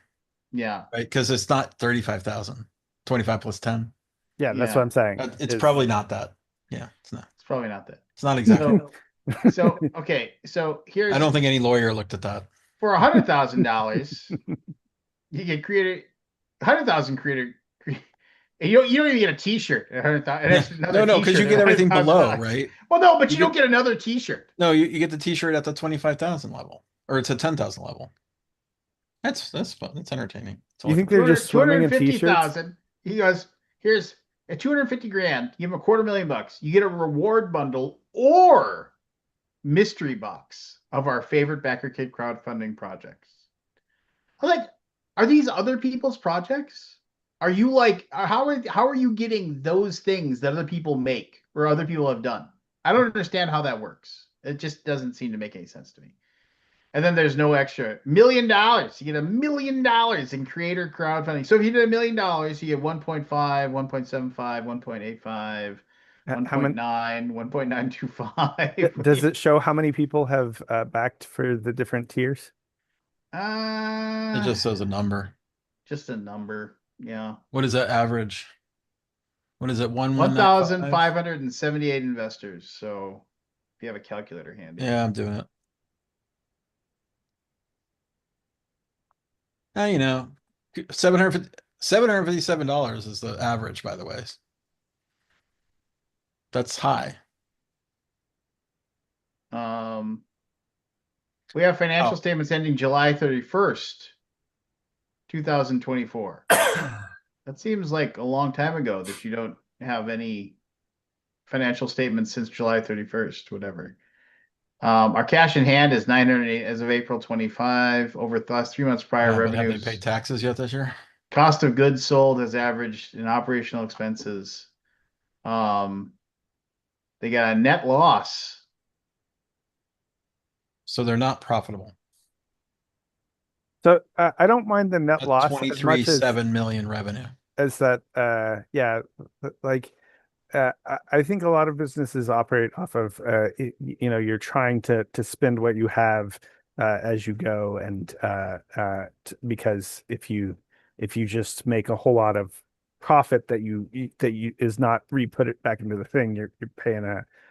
[SPEAKER 1] Yeah,
[SPEAKER 2] right? Because it's not 35,000. 25 plus 10.
[SPEAKER 5] Yeah, that's
[SPEAKER 1] Yeah.
[SPEAKER 5] what I'm saying.
[SPEAKER 2] It's
[SPEAKER 5] is-
[SPEAKER 2] probably not that. Yeah, it's not.
[SPEAKER 1] it's probably not that.
[SPEAKER 2] It's not exactly.
[SPEAKER 1] So okay, so here's
[SPEAKER 2] I don't think any lawyer looked at that.
[SPEAKER 1] for $100,000, you get creator 100,000 creator. And you don't even get a T-shirt. At 100,000.
[SPEAKER 2] Yeah. No, because you get everything below, right?
[SPEAKER 1] Well, no, but
[SPEAKER 2] You
[SPEAKER 1] you don't get another T-shirt.
[SPEAKER 2] No, you get the T-shirt at the 25,000 level, or it's a 10,000 level. That's fun. That's entertaining. That's all
[SPEAKER 5] You
[SPEAKER 2] I
[SPEAKER 5] think
[SPEAKER 2] can-
[SPEAKER 5] they're just swimming in t-shirts?
[SPEAKER 1] 250,000. He goes, here's at 250 grand. You give him $250,000. You get a reward bundle or mystery box of our favorite backer kid crowdfunding projects. I'm like, are these other people's projects? Are you like how are you getting those things that other people make or other people have done? I don't understand how that works. It just doesn't seem to make any sense to me. And then there's no extra $1 million. You get $1 million in creator crowdfunding. So if you did $1 million, you get 1.5, 1.75, 1.85,
[SPEAKER 5] How many
[SPEAKER 1] 1.9, 1.925.
[SPEAKER 5] does it show how many people have backed for the different tiers?
[SPEAKER 2] It just says a number.
[SPEAKER 1] Just a number. Yeah.
[SPEAKER 2] What is that average? What is it? 1,195?
[SPEAKER 1] 1,578 investors. So if you have a calculator handy.
[SPEAKER 2] Yeah, I'm doing it. You know, $757 is the average, by the way. That's high.
[SPEAKER 1] We have financial
[SPEAKER 2] Oh.
[SPEAKER 1] statements ending July 31st, 2024. That seems like a long time ago that you don't have any financial statements since July 31st, whatever. Our cash in hand is 908 as of April 25. Over the last 3 months prior,
[SPEAKER 2] Yeah, but have they
[SPEAKER 1] revenues.
[SPEAKER 2] paid taxes yet this year?
[SPEAKER 1] Cost of goods sold has averaged in operational expenses. They got a net loss.
[SPEAKER 5] So
[SPEAKER 2] they're not profitable.
[SPEAKER 5] So I don't mind the net
[SPEAKER 2] At
[SPEAKER 5] loss as much as
[SPEAKER 2] 23.7 million revenue.
[SPEAKER 5] that. Like I think a lot of businesses operate off of you're trying to spend what you have as you go, and because if you just make a whole lot of profit that you is not re-put it back into the thing, you're paying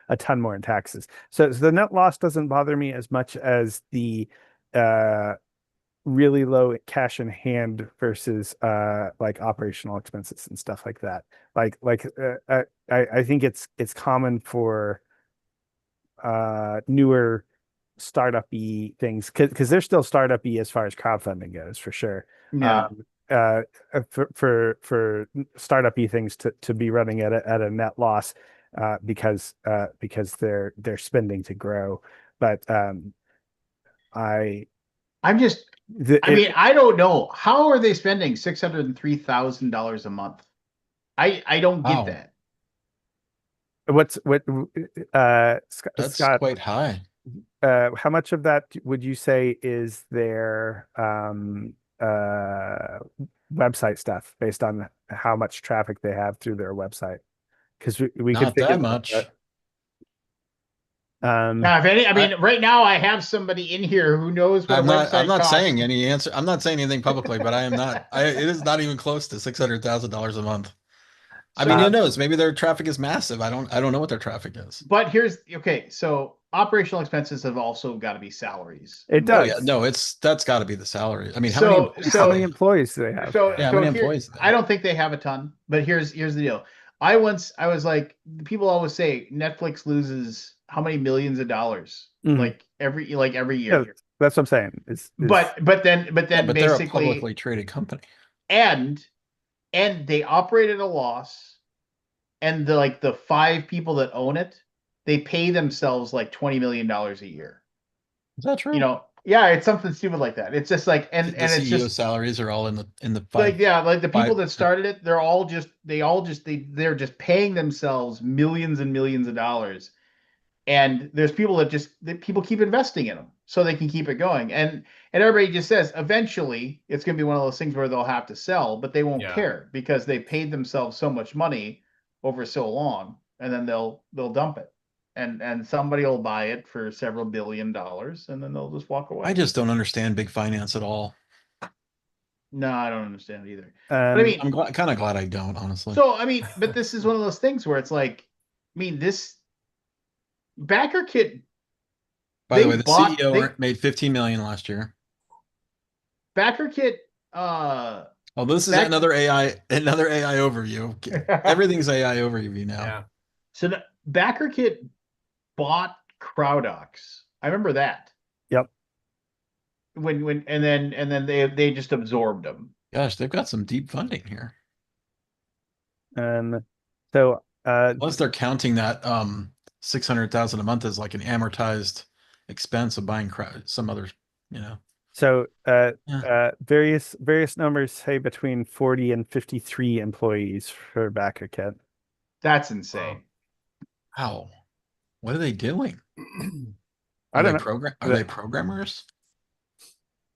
[SPEAKER 5] a ton more in taxes. So the net loss doesn't bother me as much as the really low cash in hand versus like operational expenses and stuff like that. I think it's common for newer startup-y things because they're still startup-y as far as crowdfunding goes, for sure.
[SPEAKER 1] Yeah.
[SPEAKER 5] For startup-y things to be running at a net loss. because they're spending to grow. But I
[SPEAKER 1] I'm just,
[SPEAKER 5] the,
[SPEAKER 1] I mean, I don't know. How are they spending $603,000 a month? I don't get
[SPEAKER 2] Wow,
[SPEAKER 1] that.
[SPEAKER 5] what
[SPEAKER 2] that's
[SPEAKER 5] Scott,
[SPEAKER 2] quite high.
[SPEAKER 5] how much of that would you say is their website stuff based on how much traffic they have through their website? Because we could
[SPEAKER 2] Not
[SPEAKER 5] figure
[SPEAKER 2] that
[SPEAKER 5] that
[SPEAKER 2] much.
[SPEAKER 5] out.
[SPEAKER 1] Now, if any, I
[SPEAKER 2] I,
[SPEAKER 1] mean, right now I have somebody in here who knows what a
[SPEAKER 2] I'm
[SPEAKER 1] website
[SPEAKER 2] not
[SPEAKER 1] costs.
[SPEAKER 2] saying any answer. I'm not saying anything publicly, but I am not. It is not even close to $600,000 a month. I mean,
[SPEAKER 1] So,
[SPEAKER 2] who knows? Maybe their traffic is massive. I don't know what their traffic is.
[SPEAKER 1] but here's okay. So operational expenses have also got to be salaries
[SPEAKER 5] It
[SPEAKER 1] and
[SPEAKER 2] Oh
[SPEAKER 5] does.
[SPEAKER 2] yeah, no, that's got to be the salary. I mean, how many
[SPEAKER 1] So,
[SPEAKER 2] employees
[SPEAKER 5] How
[SPEAKER 2] do
[SPEAKER 5] many
[SPEAKER 2] they?
[SPEAKER 5] employees do they have?
[SPEAKER 2] Yeah, how
[SPEAKER 1] so
[SPEAKER 2] many
[SPEAKER 1] here,
[SPEAKER 2] employees do they
[SPEAKER 1] I
[SPEAKER 2] have?
[SPEAKER 1] don't think they have a ton, but here's the deal. I was like, people always say Netflix loses how many millions of dollars
[SPEAKER 5] Mhm.
[SPEAKER 1] like every
[SPEAKER 5] Yeah,
[SPEAKER 1] year.
[SPEAKER 5] that's what I'm saying.
[SPEAKER 1] But
[SPEAKER 2] Yeah,
[SPEAKER 1] then
[SPEAKER 2] but they're a
[SPEAKER 1] basically
[SPEAKER 2] publicly traded company.
[SPEAKER 1] and they operate at a loss, and the 5 people that own it, they pay themselves like $20 million a year.
[SPEAKER 2] Is that true?
[SPEAKER 1] Yeah, it's something stupid like that. It's just like,
[SPEAKER 2] The
[SPEAKER 1] and it's
[SPEAKER 2] CEO
[SPEAKER 1] just
[SPEAKER 2] salaries are all in the
[SPEAKER 1] like, yeah, like the people
[SPEAKER 2] five.
[SPEAKER 1] that started it, they're just paying themselves millions and millions of dollars. And there's people that people keep investing in them so they can keep it going. And everybody just says eventually it's going to be one of those things where they'll have to sell, but they won't
[SPEAKER 6] Yeah.
[SPEAKER 1] care because they paid themselves so much money over so long, and then they'll dump it. And somebody will buy it for several $billions, and then they'll just walk away.
[SPEAKER 2] I just don't understand big finance at all.
[SPEAKER 1] No, I don't understand it either. But I mean,
[SPEAKER 2] I'm kind of glad I don't, honestly.
[SPEAKER 1] so I mean, but this is one of those things where it's like, I mean, this backer kit,
[SPEAKER 2] By the way,
[SPEAKER 1] they
[SPEAKER 2] the
[SPEAKER 1] bought
[SPEAKER 2] CEO
[SPEAKER 1] they
[SPEAKER 2] made 15 million last year.
[SPEAKER 1] backer kit
[SPEAKER 2] Oh, this is
[SPEAKER 1] back
[SPEAKER 2] another AI overview. Everything's AI overview now.
[SPEAKER 6] Yeah.
[SPEAKER 1] so backer kit bought Crowdox. I remember that.
[SPEAKER 5] Yep.
[SPEAKER 1] When and then they just absorbed them.
[SPEAKER 2] Gosh, they've got some deep funding here.
[SPEAKER 5] And so
[SPEAKER 2] Unless they're counting that 600,000 a month as like an amortized expense of buying some other, you know.
[SPEAKER 5] so
[SPEAKER 2] Yeah.
[SPEAKER 5] various numbers say between 40 and 53 employees for BackerKit.
[SPEAKER 1] That's insane.
[SPEAKER 2] Wow. What are they doing?
[SPEAKER 5] I don't know.
[SPEAKER 2] Are they programmers?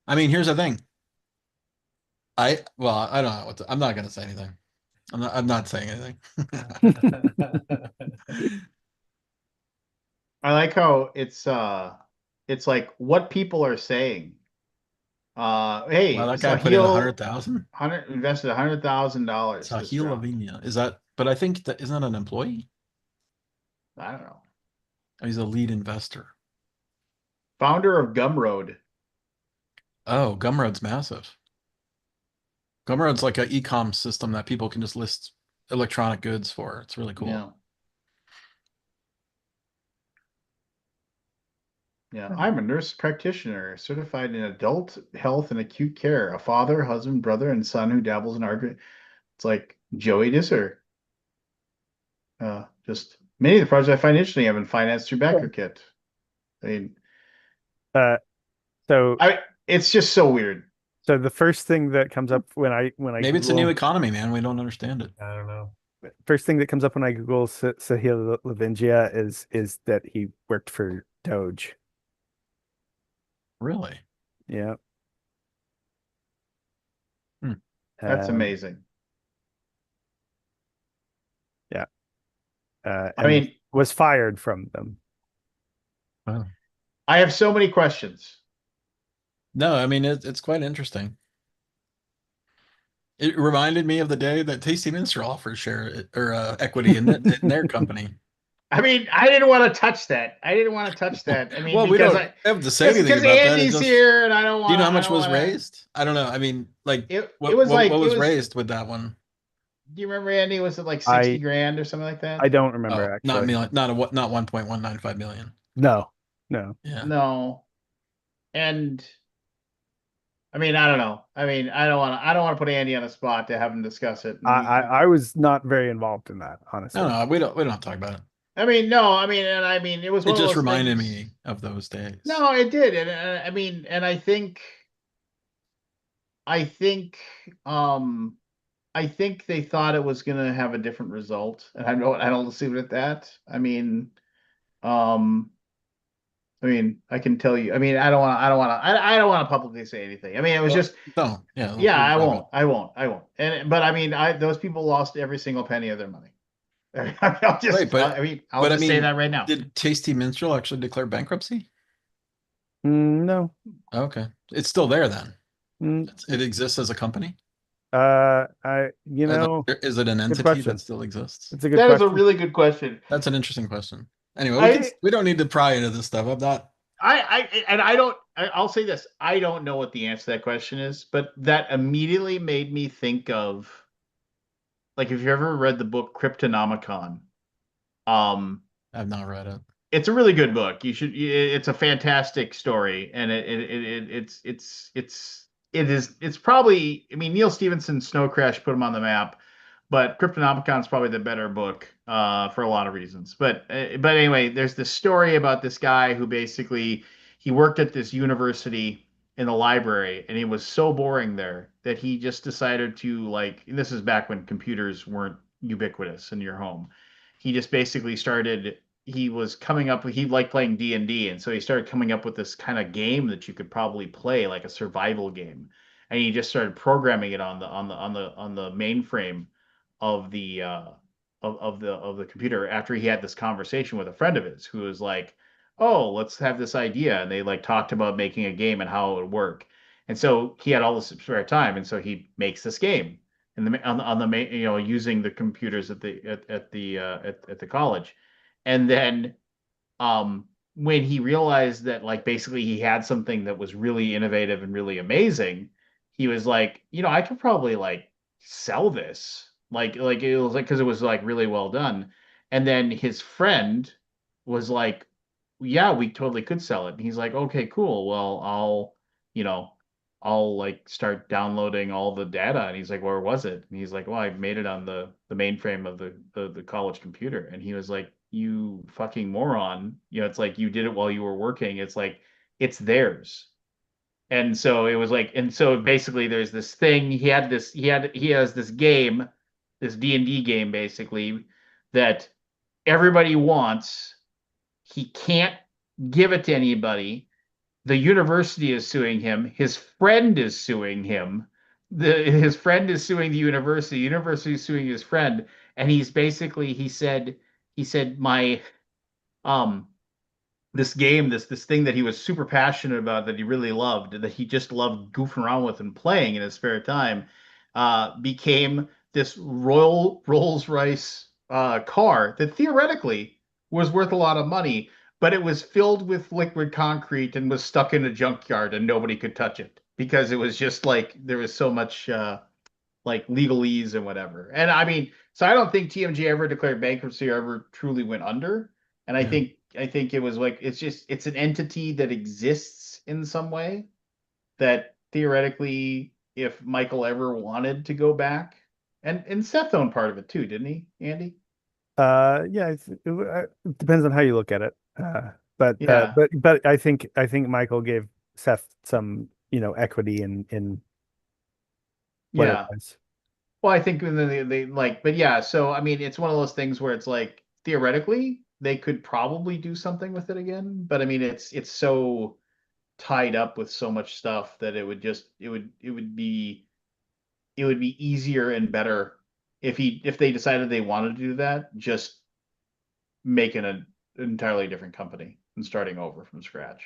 [SPEAKER 2] I mean, here's the thing. I don't know I'm not gonna say anything. I'm not saying anything.
[SPEAKER 1] I like how it's like what people are saying.
[SPEAKER 2] Wow,
[SPEAKER 1] Hey,
[SPEAKER 2] that guy put in
[SPEAKER 1] Sahil
[SPEAKER 2] 100,000.
[SPEAKER 1] invested $100,000 this
[SPEAKER 2] Sahil
[SPEAKER 1] round.
[SPEAKER 2] Lavinia. But I think that isn't that an employee?
[SPEAKER 1] I don't know.
[SPEAKER 2] Oh, he's a lead investor.
[SPEAKER 1] Founder of Gumroad.
[SPEAKER 2] Oh, Gumroad's massive. Gumroad's like an e-com system that people can just list electronic goods for. It's really cool.
[SPEAKER 1] Yeah. Yeah, I'm a nurse practitioner, certified in adult health and acute care, a father, husband, brother, and son who dabbles in art. It's like Joey Disser. Just many of the projects I find interesting have been financed through BackerKit. I mean,
[SPEAKER 5] So
[SPEAKER 1] it's just so weird.
[SPEAKER 5] so the first thing that comes up when I
[SPEAKER 2] Maybe it's a new economy, man. We don't understand it.
[SPEAKER 6] I don't know.
[SPEAKER 5] first thing that comes up when I Google Sahil Lavingia is that he worked for Doge.
[SPEAKER 2] Really?
[SPEAKER 5] Yeah.
[SPEAKER 1] That's amazing.
[SPEAKER 5] Yeah.
[SPEAKER 1] I
[SPEAKER 5] And
[SPEAKER 1] mean,
[SPEAKER 5] was fired from them.
[SPEAKER 2] Wow.
[SPEAKER 1] I have so many questions.
[SPEAKER 2] No, I mean it's quite interesting. It reminded me of the day that Tasty Minster offered share or equity in their company.
[SPEAKER 1] I mean, I didn't want to touch that. I didn't want to touch that. I mean,
[SPEAKER 2] Well, we
[SPEAKER 1] because
[SPEAKER 2] don't have to say anything
[SPEAKER 1] because
[SPEAKER 2] about that.
[SPEAKER 1] Andy's here, and I don't want.
[SPEAKER 2] Do you know how
[SPEAKER 1] I
[SPEAKER 2] much
[SPEAKER 1] don't
[SPEAKER 2] was
[SPEAKER 1] wanna-
[SPEAKER 2] raised? I don't know. I mean, like
[SPEAKER 1] It
[SPEAKER 2] what
[SPEAKER 1] was like
[SPEAKER 2] what
[SPEAKER 1] it
[SPEAKER 2] was
[SPEAKER 1] was.
[SPEAKER 2] raised with that one?
[SPEAKER 1] Do you remember, Andy? Was it like 60 grand or something like that?
[SPEAKER 5] I don't remember
[SPEAKER 2] Oh,
[SPEAKER 5] actually.
[SPEAKER 2] not million, not 1.195 million.
[SPEAKER 5] No.
[SPEAKER 2] Yeah.
[SPEAKER 1] No. And I mean, I don't know. I mean, I don't want to put Andy on a spot to have him discuss it.
[SPEAKER 5] I was not very involved in that, honestly.
[SPEAKER 2] No, we don't have to talk about it.
[SPEAKER 1] I mean, no, I mean, and I mean, it was
[SPEAKER 2] It
[SPEAKER 1] one of
[SPEAKER 2] just
[SPEAKER 1] those
[SPEAKER 2] reminded
[SPEAKER 1] things.
[SPEAKER 2] me of those days.
[SPEAKER 1] No, it did, and I mean, and I think, um, I think they thought it was gonna have a different result, and I don't leave it at that. Um, I can tell you. I mean, I don't want to publicly say anything. I mean, it was
[SPEAKER 2] Well,
[SPEAKER 1] just,
[SPEAKER 2] no, yeah,
[SPEAKER 1] yeah,
[SPEAKER 2] we're private.
[SPEAKER 1] I won't. And but I mean, I those people lost every single penny of their money.
[SPEAKER 2] Right,
[SPEAKER 1] I'll
[SPEAKER 2] but I
[SPEAKER 1] just say
[SPEAKER 2] mean,
[SPEAKER 1] that right now.
[SPEAKER 2] did Tasty Minstrel actually declare bankruptcy?
[SPEAKER 5] No.
[SPEAKER 2] Okay, it's still there then.
[SPEAKER 5] Mm,
[SPEAKER 2] It exists as a company.
[SPEAKER 5] you know,
[SPEAKER 2] Is it an
[SPEAKER 5] good
[SPEAKER 2] entity that
[SPEAKER 5] question.
[SPEAKER 2] still exists?
[SPEAKER 5] It's a good
[SPEAKER 1] That is a
[SPEAKER 5] question.
[SPEAKER 1] really good question.
[SPEAKER 2] That's an interesting question. Anyway,
[SPEAKER 1] I
[SPEAKER 2] we don't need to pry into this stuff. I'm not.
[SPEAKER 1] I don't. I'll say this. I don't know what the answer to that question is, but that immediately made me think of, like, if you ever read the book Cryptonomicon. Um,
[SPEAKER 2] I've not read it.
[SPEAKER 1] it's a really good book. You should. It's a fantastic story, and it's probably. I mean, Neil Stephenson's Snow Crash put him on the map, but Cryptonomicon is probably the better book for a lot of reasons. But anyway, there's this story about this guy who basically he worked at this university in the library, and he was so boring there that he just decided to, like. And this is back when computers weren't ubiquitous in your home. He just basically started he was coming up he liked playing D&D, and so he started coming up with this kind of game that you could probably play, like a survival game. And he just started programming it on the mainframe of the computer after he had this conversation with a friend of his who was like, "Oh, let's have this idea." And they like talked about making a game and how it would work. And so he had all this spare time, and so he makes this game and on the main, using the computers at the college. And then um when he realized that, like, basically he had something that was really innovative and really amazing, he was like, I could probably like sell this. Like it was like, because it was like really well done. And then his friend was like, yeah, we totally could sell it. And he's like, okay, cool. Well, you know, I'll like start downloading all the data. And he's like, where was it? And he's like, well, I made it on the mainframe of the college computer. And he was like, you fucking moron. It's like you did it while you were working. It's like it's theirs. And so it was like, and so basically there's this thing. He has this game, this D&D game basically, that everybody wants. He can't give it to anybody. The university is suing him. His friend is suing him. His friend is suing the university. The university is suing his friend. And he's basically, he said my um this game, this thing that he was super passionate about, that he really loved, that he just loved goofing around with and playing in his spare time, became this Rolls Royce car that theoretically was worth a lot of money, but it was filled with liquid concrete and was stuck in a junkyard and nobody could touch it because it was just like there was so much like legalese and whatever. And I mean, so I don't think TMG ever declared bankruptcy or ever truly went under. And I
[SPEAKER 2] Yeah.
[SPEAKER 1] think I think it was like it's an entity that exists in some way that theoretically, if Michael ever wanted to go back, and Seth owned part of it too, didn't he, Andy?
[SPEAKER 5] Yeah, it depends on how you look at it.
[SPEAKER 1] Yeah,
[SPEAKER 5] But I think Michael gave Seth some, equity in what it
[SPEAKER 1] yeah.
[SPEAKER 5] was.
[SPEAKER 1] Well, I think they like, but yeah. So I mean, it's one of those things where it's like theoretically they could probably do something with it again, but I mean, it's so tied up with so much stuff that it would be easier and better if they decided they wanted to do that, just making an entirely different company and starting over from scratch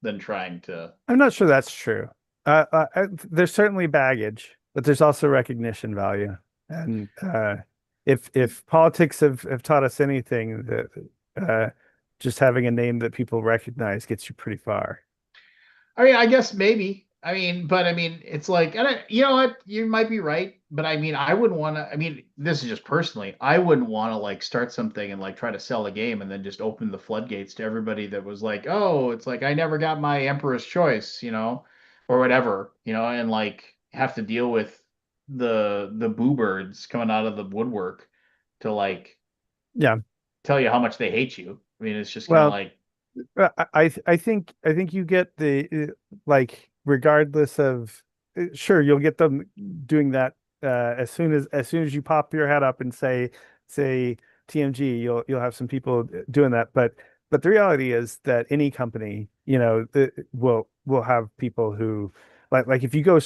[SPEAKER 1] than trying to.
[SPEAKER 5] I'm not sure that's true. There's certainly baggage, but there's also recognition value. And if politics have taught us anything, that just having a name that people recognize gets you pretty far.
[SPEAKER 1] I mean, I guess maybe. I mean, but I mean, it's like, and you know what? You might be right, but I mean, I wouldn't want to. I mean, this is just personally. I wouldn't want to like start something and like try to sell a game and then just open the floodgates to everybody that was like, oh, it's like I never got my Emperor's Choice, or whatever, and like have to deal with the boo birds coming out of the woodwork to like
[SPEAKER 5] Yeah.
[SPEAKER 1] tell you how much they hate you. I mean, it's just kind of
[SPEAKER 5] Well,
[SPEAKER 1] like,
[SPEAKER 5] I think you get the like regardless of sure you'll get them doing that as soon as you pop your head up and say TMG you'll have some people doing that, but the reality is that any company will have people who like if you go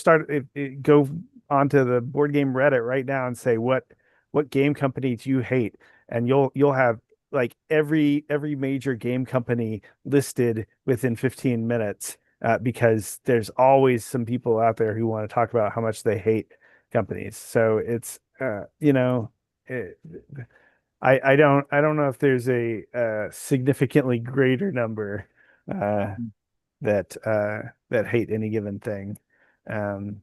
[SPEAKER 5] onto the board game Reddit right now and say what game company do you hate, and you'll have like every major game company listed within 15 minutes, because there's always some people out there who want to talk about how much they hate companies. So it's it, I don't know if there's a significantly greater number uh, that hate any given thing. Um,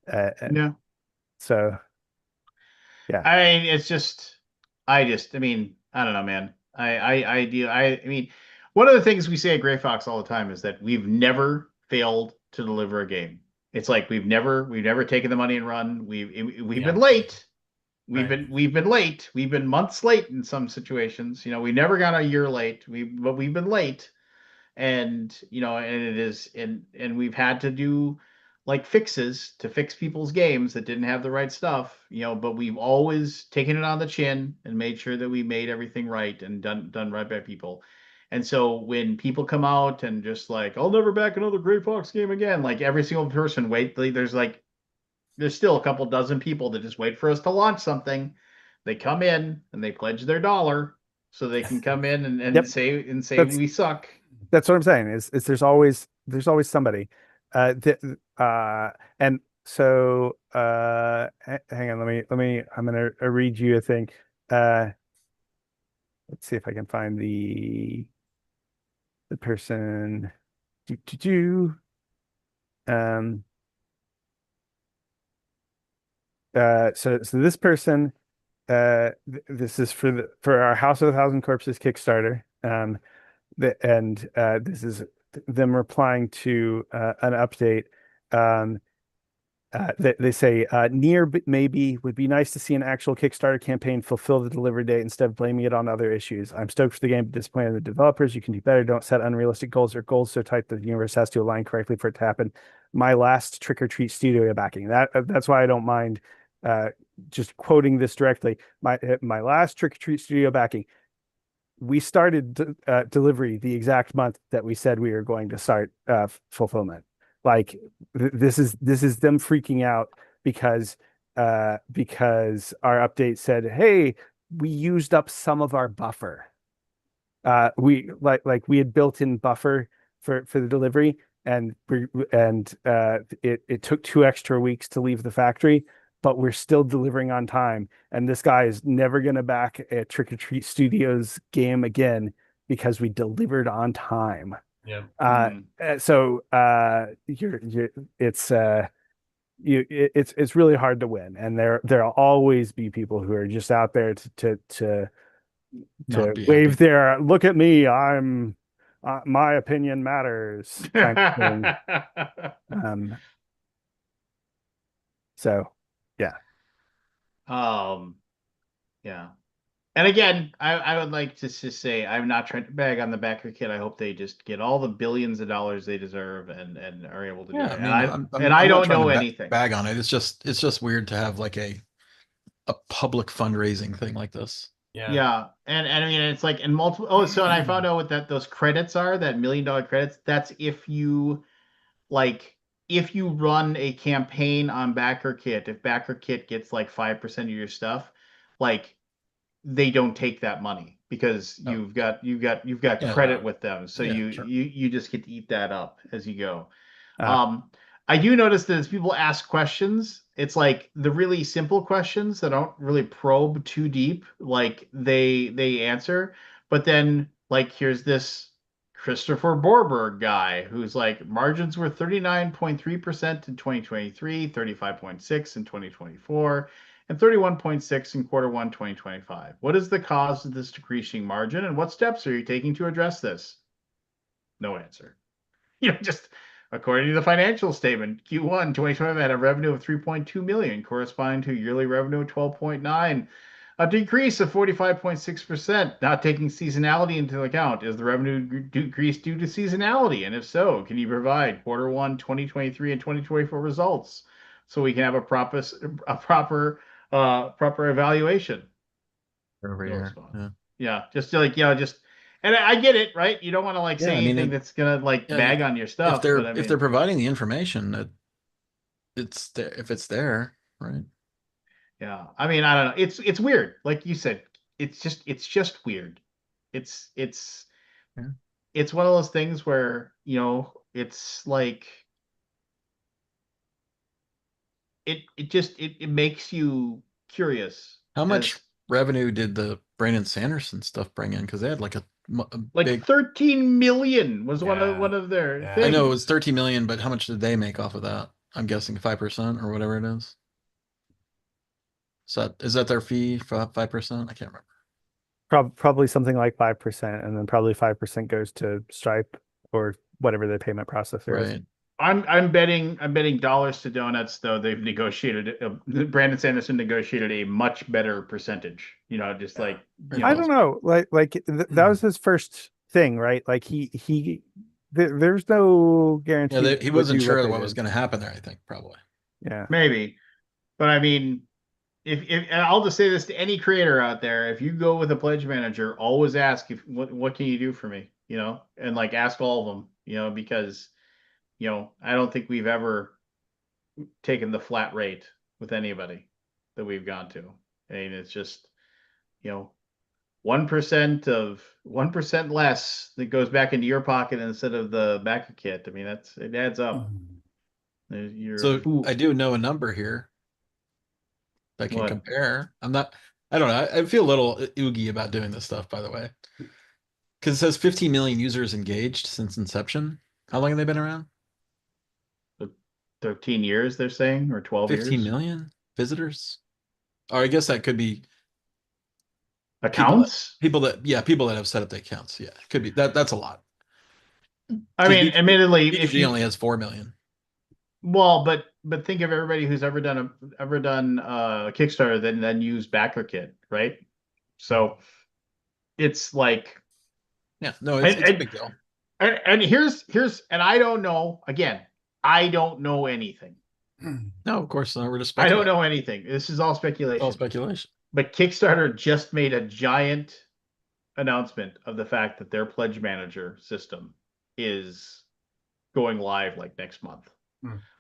[SPEAKER 1] yeah.
[SPEAKER 5] so yeah.
[SPEAKER 1] I mean, it's just, I mean, I don't know, man. I mean, one of the things we say at Gray Fox all the time is that we've never failed to deliver a game. It's like we've never taken the money and run. We've
[SPEAKER 6] Yeah.
[SPEAKER 1] been late.
[SPEAKER 6] Right.
[SPEAKER 1] We've been late. We've been months late in some situations. You know, we never got a year late. But we've been late, and and it is, and we've had to do like fixes to fix people's games that didn't have the right stuff, but we've always taken it on the chin and made sure that we made everything right and done right by people. And so when people come out and just like, I'll never back another Gray Fox game again, like every single person there's still a couple dozen people that just wait for us to launch something. They come in and they pledge their dollar so they can come in and
[SPEAKER 5] Yep.
[SPEAKER 1] say
[SPEAKER 5] That's
[SPEAKER 1] we suck.
[SPEAKER 5] That's what I'm saying is there's always somebody. And so hang on, I'm gonna read you a thing. Uh, let's see if I can find the person. Do. Um, so this person, this is for our House of a Thousand Corpses Kickstarter. And this is them replying to an update. Um, they say, near but maybe would be nice to see an actual Kickstarter campaign fulfill the delivery date instead of blaming it on other issues. I'm stoked for the game, but disappointed in the developers. You can do better. Don't set unrealistic goals or goals so tight that the universe has to align correctly for it to happen. My last Trick or Treat studio backing. That's why I don't mind just quoting this directly. My last Trick or Treat studio backing. We started delivery the exact month that we said we were going to start fulfillment. Like this is them freaking out because our update said, "Hey, we used up some of our buffer." We we had built in buffer for the delivery, and it took 2 extra weeks to leave the factory, but we're still delivering on time. And this guy is never going to back a Trick or Treat Studios game again because we delivered on time.
[SPEAKER 6] Yeah.
[SPEAKER 5] So it's really hard to win, and there'll always be people who are just out there to
[SPEAKER 2] Not be
[SPEAKER 5] wave
[SPEAKER 2] happy.
[SPEAKER 5] their look at me, I'm my opinion matters kind of thing. Um, so yeah.
[SPEAKER 1] Yeah. And again, I would like to just say I'm not trying to bag on the backer kid. I hope they just get all the billions of dollars they deserve and are able to do
[SPEAKER 2] Yeah,
[SPEAKER 1] it.
[SPEAKER 2] I
[SPEAKER 1] And
[SPEAKER 2] mean,
[SPEAKER 1] I
[SPEAKER 2] I'm not
[SPEAKER 1] don't
[SPEAKER 2] trying to
[SPEAKER 1] know anything.
[SPEAKER 2] bag on it. It's just weird to have like a public fundraising thing like this.
[SPEAKER 6] Yeah.
[SPEAKER 1] Yeah, and I mean it's like in multiple. Oh, so and I found out what those credits are. That $1 million credits. That's if you like if you run a campaign on BackerKit. If BackerKit gets like 5% of your stuff, like they don't take that money because
[SPEAKER 2] Oh,
[SPEAKER 1] you've got
[SPEAKER 2] yeah,
[SPEAKER 1] credit with them. So
[SPEAKER 2] yeah,
[SPEAKER 1] you
[SPEAKER 2] sure.
[SPEAKER 1] you just get to eat that up as you go.
[SPEAKER 5] Uh,
[SPEAKER 1] Um, I do notice that as people ask questions, it's like the really simple questions that don't really probe too deep, like they answer. But then like here's this Christopher Borberg guy who's like margins were 39.3% in 2023, 35.6 in 2024, and 31.6 in Q1 2025. What is the cause of this decreasing margin, and what steps are you taking to address this? No answer. Just according to the financial statement, Q1 2025 had a revenue of 3.2 million, corresponding to yearly revenue of 12.9 A decrease of 45.6%, not taking seasonality into account. Is the revenue decrease due to seasonality? And if so, can you provide Q1 2023 and 2024 results so we can have a proper evaluation?
[SPEAKER 2] Over
[SPEAKER 1] No
[SPEAKER 2] here.
[SPEAKER 1] response.
[SPEAKER 2] Yeah.
[SPEAKER 1] Yeah, just to, like, just, and I get it, right? You don't want to like
[SPEAKER 2] Yeah,
[SPEAKER 1] say
[SPEAKER 2] I mean,
[SPEAKER 1] anything that's gonna like
[SPEAKER 2] yeah,
[SPEAKER 1] bag on your
[SPEAKER 2] if
[SPEAKER 1] stuff,
[SPEAKER 2] they're
[SPEAKER 1] but I
[SPEAKER 2] if they're
[SPEAKER 1] mean,
[SPEAKER 2] providing the information, it's there. If it's there, right?
[SPEAKER 1] yeah, I mean, I don't know. It's weird. Like you said, it's just weird. It's
[SPEAKER 2] Yeah.
[SPEAKER 1] it's one of those things where, it's like it makes you curious
[SPEAKER 2] How much
[SPEAKER 1] as
[SPEAKER 2] revenue did the Brandon Sanderson stuff bring in? Because they had like a
[SPEAKER 1] like
[SPEAKER 2] big.
[SPEAKER 1] 13 million was one of
[SPEAKER 6] Yeah.
[SPEAKER 1] their
[SPEAKER 6] Yeah.
[SPEAKER 2] I know it
[SPEAKER 1] things.
[SPEAKER 2] was 13 million, but how much did they make off of that? I'm guessing 5% or whatever it is. So is that their fee for 5%? I can't remember.
[SPEAKER 5] Probably something like 5%, and then probably 5% goes to Stripe or whatever the payment processor is.
[SPEAKER 2] Right.
[SPEAKER 1] I'm betting dollars to donuts though. They've negotiated Brandon Sanderson negotiated a much better percentage. Just
[SPEAKER 6] Yeah.
[SPEAKER 1] like
[SPEAKER 5] I don't know. That was his first thing, right? Like there's no guarantee
[SPEAKER 2] Yeah,
[SPEAKER 5] that
[SPEAKER 2] he
[SPEAKER 5] would
[SPEAKER 2] wasn't
[SPEAKER 5] do what
[SPEAKER 2] sure
[SPEAKER 5] they
[SPEAKER 2] what was
[SPEAKER 5] did.
[SPEAKER 2] going to happen there, I think, probably.
[SPEAKER 5] Yeah.
[SPEAKER 1] maybe. But I mean, if and I'll just say this to any creator out there: if you go with a pledge manager, always ask if what can you do for me, and like ask all of them, because I don't think we've ever taken the flat rate with anybody that we've gone to. I mean, it's just 1% less that goes back into your pocket instead of the backer kit. I mean, it adds up. You're
[SPEAKER 2] So
[SPEAKER 1] fool.
[SPEAKER 2] I do know a number here that can
[SPEAKER 1] What?
[SPEAKER 2] compare. I don't know. I feel a little oogie about doing this stuff, by the way. Because it says 15 million users engaged since inception. How long have they been around?
[SPEAKER 1] 13 years, they're saying, or 12
[SPEAKER 2] 15
[SPEAKER 1] years?
[SPEAKER 2] million visitors? Or I guess that could be
[SPEAKER 1] Accounts?
[SPEAKER 2] people that have set up the accounts. Yeah, it could be that's a lot.
[SPEAKER 1] I
[SPEAKER 2] Because
[SPEAKER 1] mean, admittedly, if
[SPEAKER 2] BGG
[SPEAKER 1] you
[SPEAKER 2] only has 4 million.
[SPEAKER 1] well, but think of everybody who's ever done Kickstarter then use BackerKit, right? So it's like,
[SPEAKER 2] Yeah, no,
[SPEAKER 1] and
[SPEAKER 2] it's a
[SPEAKER 1] and
[SPEAKER 2] big deal.
[SPEAKER 1] and here's and I don't know. Again, I don't know anything.
[SPEAKER 2] No, of course not. We're just
[SPEAKER 1] I don't
[SPEAKER 2] speculating.
[SPEAKER 1] know anything. This is all
[SPEAKER 2] It's all
[SPEAKER 1] speculation.
[SPEAKER 2] speculation.
[SPEAKER 1] But Kickstarter just made a giant announcement of the fact that their pledge manager system is going live like next month.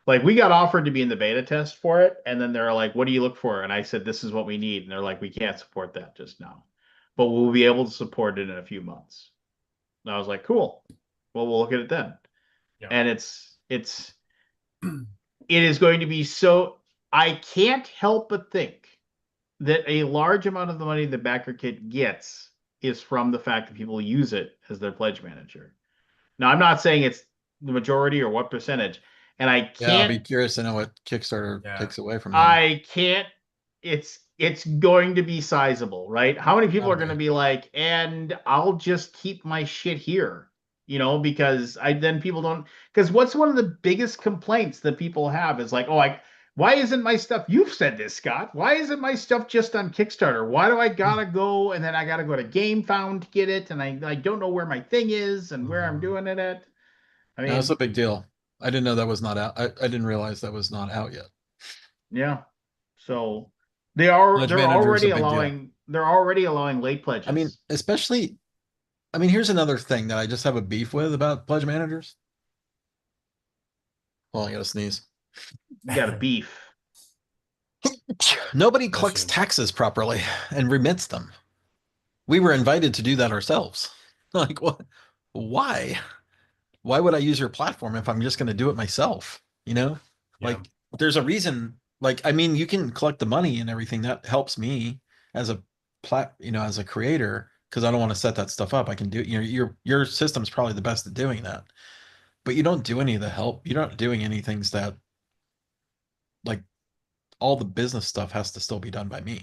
[SPEAKER 1] Like, we got offered to be in the beta test for it, and then they're like, "What do you look for?" And I said, "This is what we need." And they're like, "We can't support that just now, but we'll be able to support it in a few months." And I was like, "Cool. Well, we'll look at it then."
[SPEAKER 6] Yeah.
[SPEAKER 1] And it is going to be so. I can't help but think that a large amount of the money the backer kit gets is from the fact that people use it as their pledge manager. Now, I'm not saying it's the majority or what percentage, and
[SPEAKER 2] Yeah, I'll be curious to know what Kickstarter takes away from them.
[SPEAKER 1] I can't. It's going to be sizable, right? How many people are going to
[SPEAKER 2] Okay.
[SPEAKER 1] be like, and I'll just keep my shit here, because people don't. Because what's one of the biggest complaints that people have is like, oh, why isn't my stuff? You've said this, Scott. Why isn't my stuff just on Kickstarter? Why do I gotta go and then I gotta go to GameFound to get it, and I don't know where my thing is and where I'm doing it at. I
[SPEAKER 2] No, it's
[SPEAKER 1] mean,
[SPEAKER 2] a big deal. I didn't know that was not out. I didn't realize that was not out yet.
[SPEAKER 1] yeah. So
[SPEAKER 2] Pledge
[SPEAKER 1] they're
[SPEAKER 2] manager is a
[SPEAKER 1] already
[SPEAKER 2] big deal.
[SPEAKER 1] allowing late pledges.
[SPEAKER 2] I mean, especially, here's another thing that I just have a beef with about pledge managers. Well, I gotta sneeze.
[SPEAKER 1] you got a beef.
[SPEAKER 2] Nobody collects taxes properly and remits them. We were invited to do that ourselves. Like, what? Why? Why would I use your platform if I'm just going to do it myself? Like, there's a reason. Like, you can collect the money and everything. That helps me as a as a creator, because I don't want to set that stuff up. I can do, your system's probably the best at doing that, but you don't do any of the help. You're not doing any things that, like, all the business stuff has to still be done by me,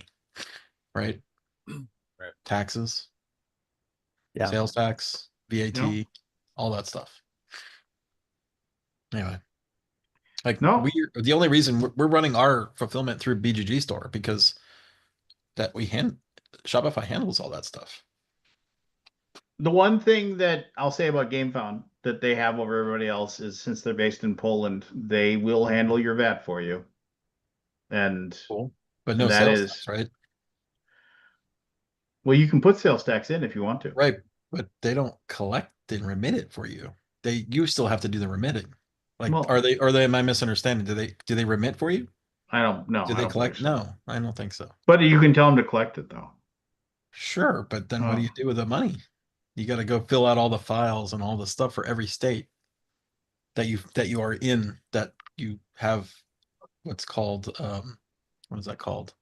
[SPEAKER 2] right?
[SPEAKER 6] Right.
[SPEAKER 2] Taxes,
[SPEAKER 5] Yeah.
[SPEAKER 2] sales tax, VAT,
[SPEAKER 1] No.
[SPEAKER 2] all that stuff. Anyway, like,
[SPEAKER 1] No.
[SPEAKER 2] the only reason we're running our fulfillment through BGG store because that we Shopify handles all that stuff.
[SPEAKER 1] The one thing that I'll say about GameFound that they have over everybody else is since they're based in Poland, they will handle your VAT for you. And
[SPEAKER 2] Cool. But no
[SPEAKER 1] that
[SPEAKER 2] sales
[SPEAKER 1] is
[SPEAKER 2] tax, right?
[SPEAKER 1] well, you can put sales tax in if you want to.
[SPEAKER 2] Right. But they don't collect and remit it for you. You still have to do the remitting. Like,
[SPEAKER 1] Well,
[SPEAKER 2] are they, am I misunderstanding? Do they remit for you?
[SPEAKER 1] I don't know.
[SPEAKER 2] Do
[SPEAKER 1] I
[SPEAKER 2] they
[SPEAKER 1] don't believe
[SPEAKER 2] collect?
[SPEAKER 1] so.
[SPEAKER 2] No, I don't think so.
[SPEAKER 1] But you can tell them to collect it though.
[SPEAKER 2] Sure, but then what do
[SPEAKER 1] Oh.
[SPEAKER 2] you do with the money? You got to go fill out all the files and all the stuff for every state that you are in, that you have what's called what is that called?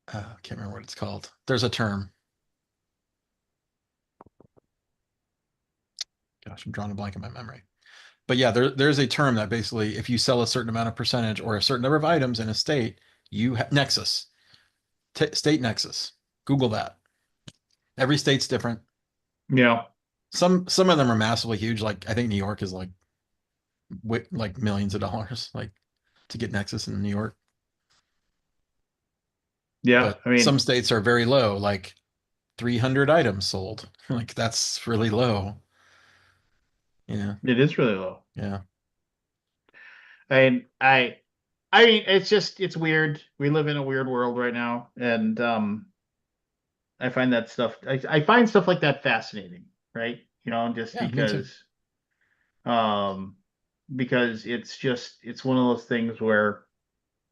[SPEAKER 2] I can't remember what it's called. There's a term. Gosh, I'm drawing a blank in my memory. But yeah, there's a term that basically, if you sell a certain amount of percentage or a certain number of items in a state, you have nexus, state nexus. Google that. Every state's different.
[SPEAKER 1] Yeah.
[SPEAKER 2] Some of them are massively huge. Like I think New York is like millions of dollars, like to get nexus in New York.
[SPEAKER 1] Yeah.
[SPEAKER 2] But
[SPEAKER 1] I mean,
[SPEAKER 2] some states are very low, like 300 items sold. Like that's really low. Yeah,
[SPEAKER 1] it is really low.
[SPEAKER 2] yeah.
[SPEAKER 1] I I I mean, it's weird. We live in a weird world right now, and I find that stuff. I find stuff like that fascinating, right? You know, just
[SPEAKER 2] Yeah, me too.
[SPEAKER 1] um, because it's one of those things where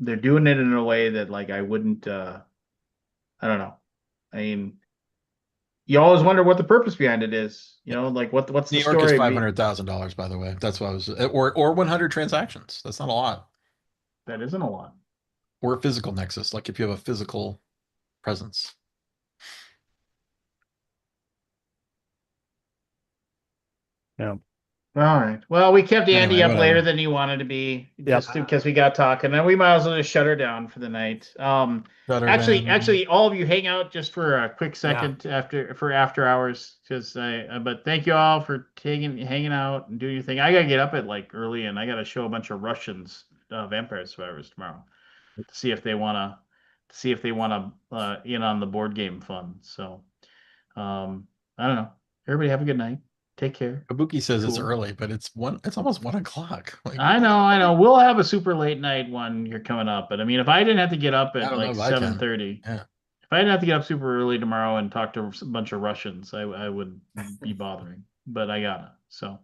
[SPEAKER 1] they're doing it in a way that like I wouldn't. I don't know. I mean, you always wonder what the purpose behind it is. You
[SPEAKER 2] Yeah.
[SPEAKER 1] know, like what's
[SPEAKER 2] New
[SPEAKER 1] the
[SPEAKER 2] York is
[SPEAKER 1] story?
[SPEAKER 2] $500,000, by the way. That's what I was, or 100 transactions. That's not a lot.
[SPEAKER 1] That isn't a lot.
[SPEAKER 2] Or a physical nexus, like if you have a physical presence.
[SPEAKER 5] Yeah.
[SPEAKER 1] All right. Well, we kept Andy
[SPEAKER 2] Anyway,
[SPEAKER 1] up later
[SPEAKER 2] whatever.
[SPEAKER 1] than he wanted to be,
[SPEAKER 5] Yep.
[SPEAKER 1] just because we got talking, and we might as well just shut her down for the night.
[SPEAKER 2] Shut her
[SPEAKER 1] Actually,
[SPEAKER 2] down.
[SPEAKER 1] all of you hang out just for a quick second after hours, because but thank you all for hanging out and doing your thing. I gotta get up at like early, and I gotta show a bunch of Russians Vampire Survivors tomorrow to see if they wanna in on the board game fun. So, I don't know. Everybody have a good night. Take care.
[SPEAKER 2] Kabuki says it's
[SPEAKER 1] Cool.
[SPEAKER 2] early, but it's almost 1 o'clock. Like,
[SPEAKER 1] I know. We'll have a super late night one here coming up. But I mean, if I didn't have to get up
[SPEAKER 2] I
[SPEAKER 1] at
[SPEAKER 2] don't know
[SPEAKER 1] like
[SPEAKER 2] if I can.
[SPEAKER 1] 7:30,
[SPEAKER 2] Yeah.
[SPEAKER 1] if I didn't have to get up super early tomorrow and talk to a bunch of Russians, I would be bothering. But I gotta. So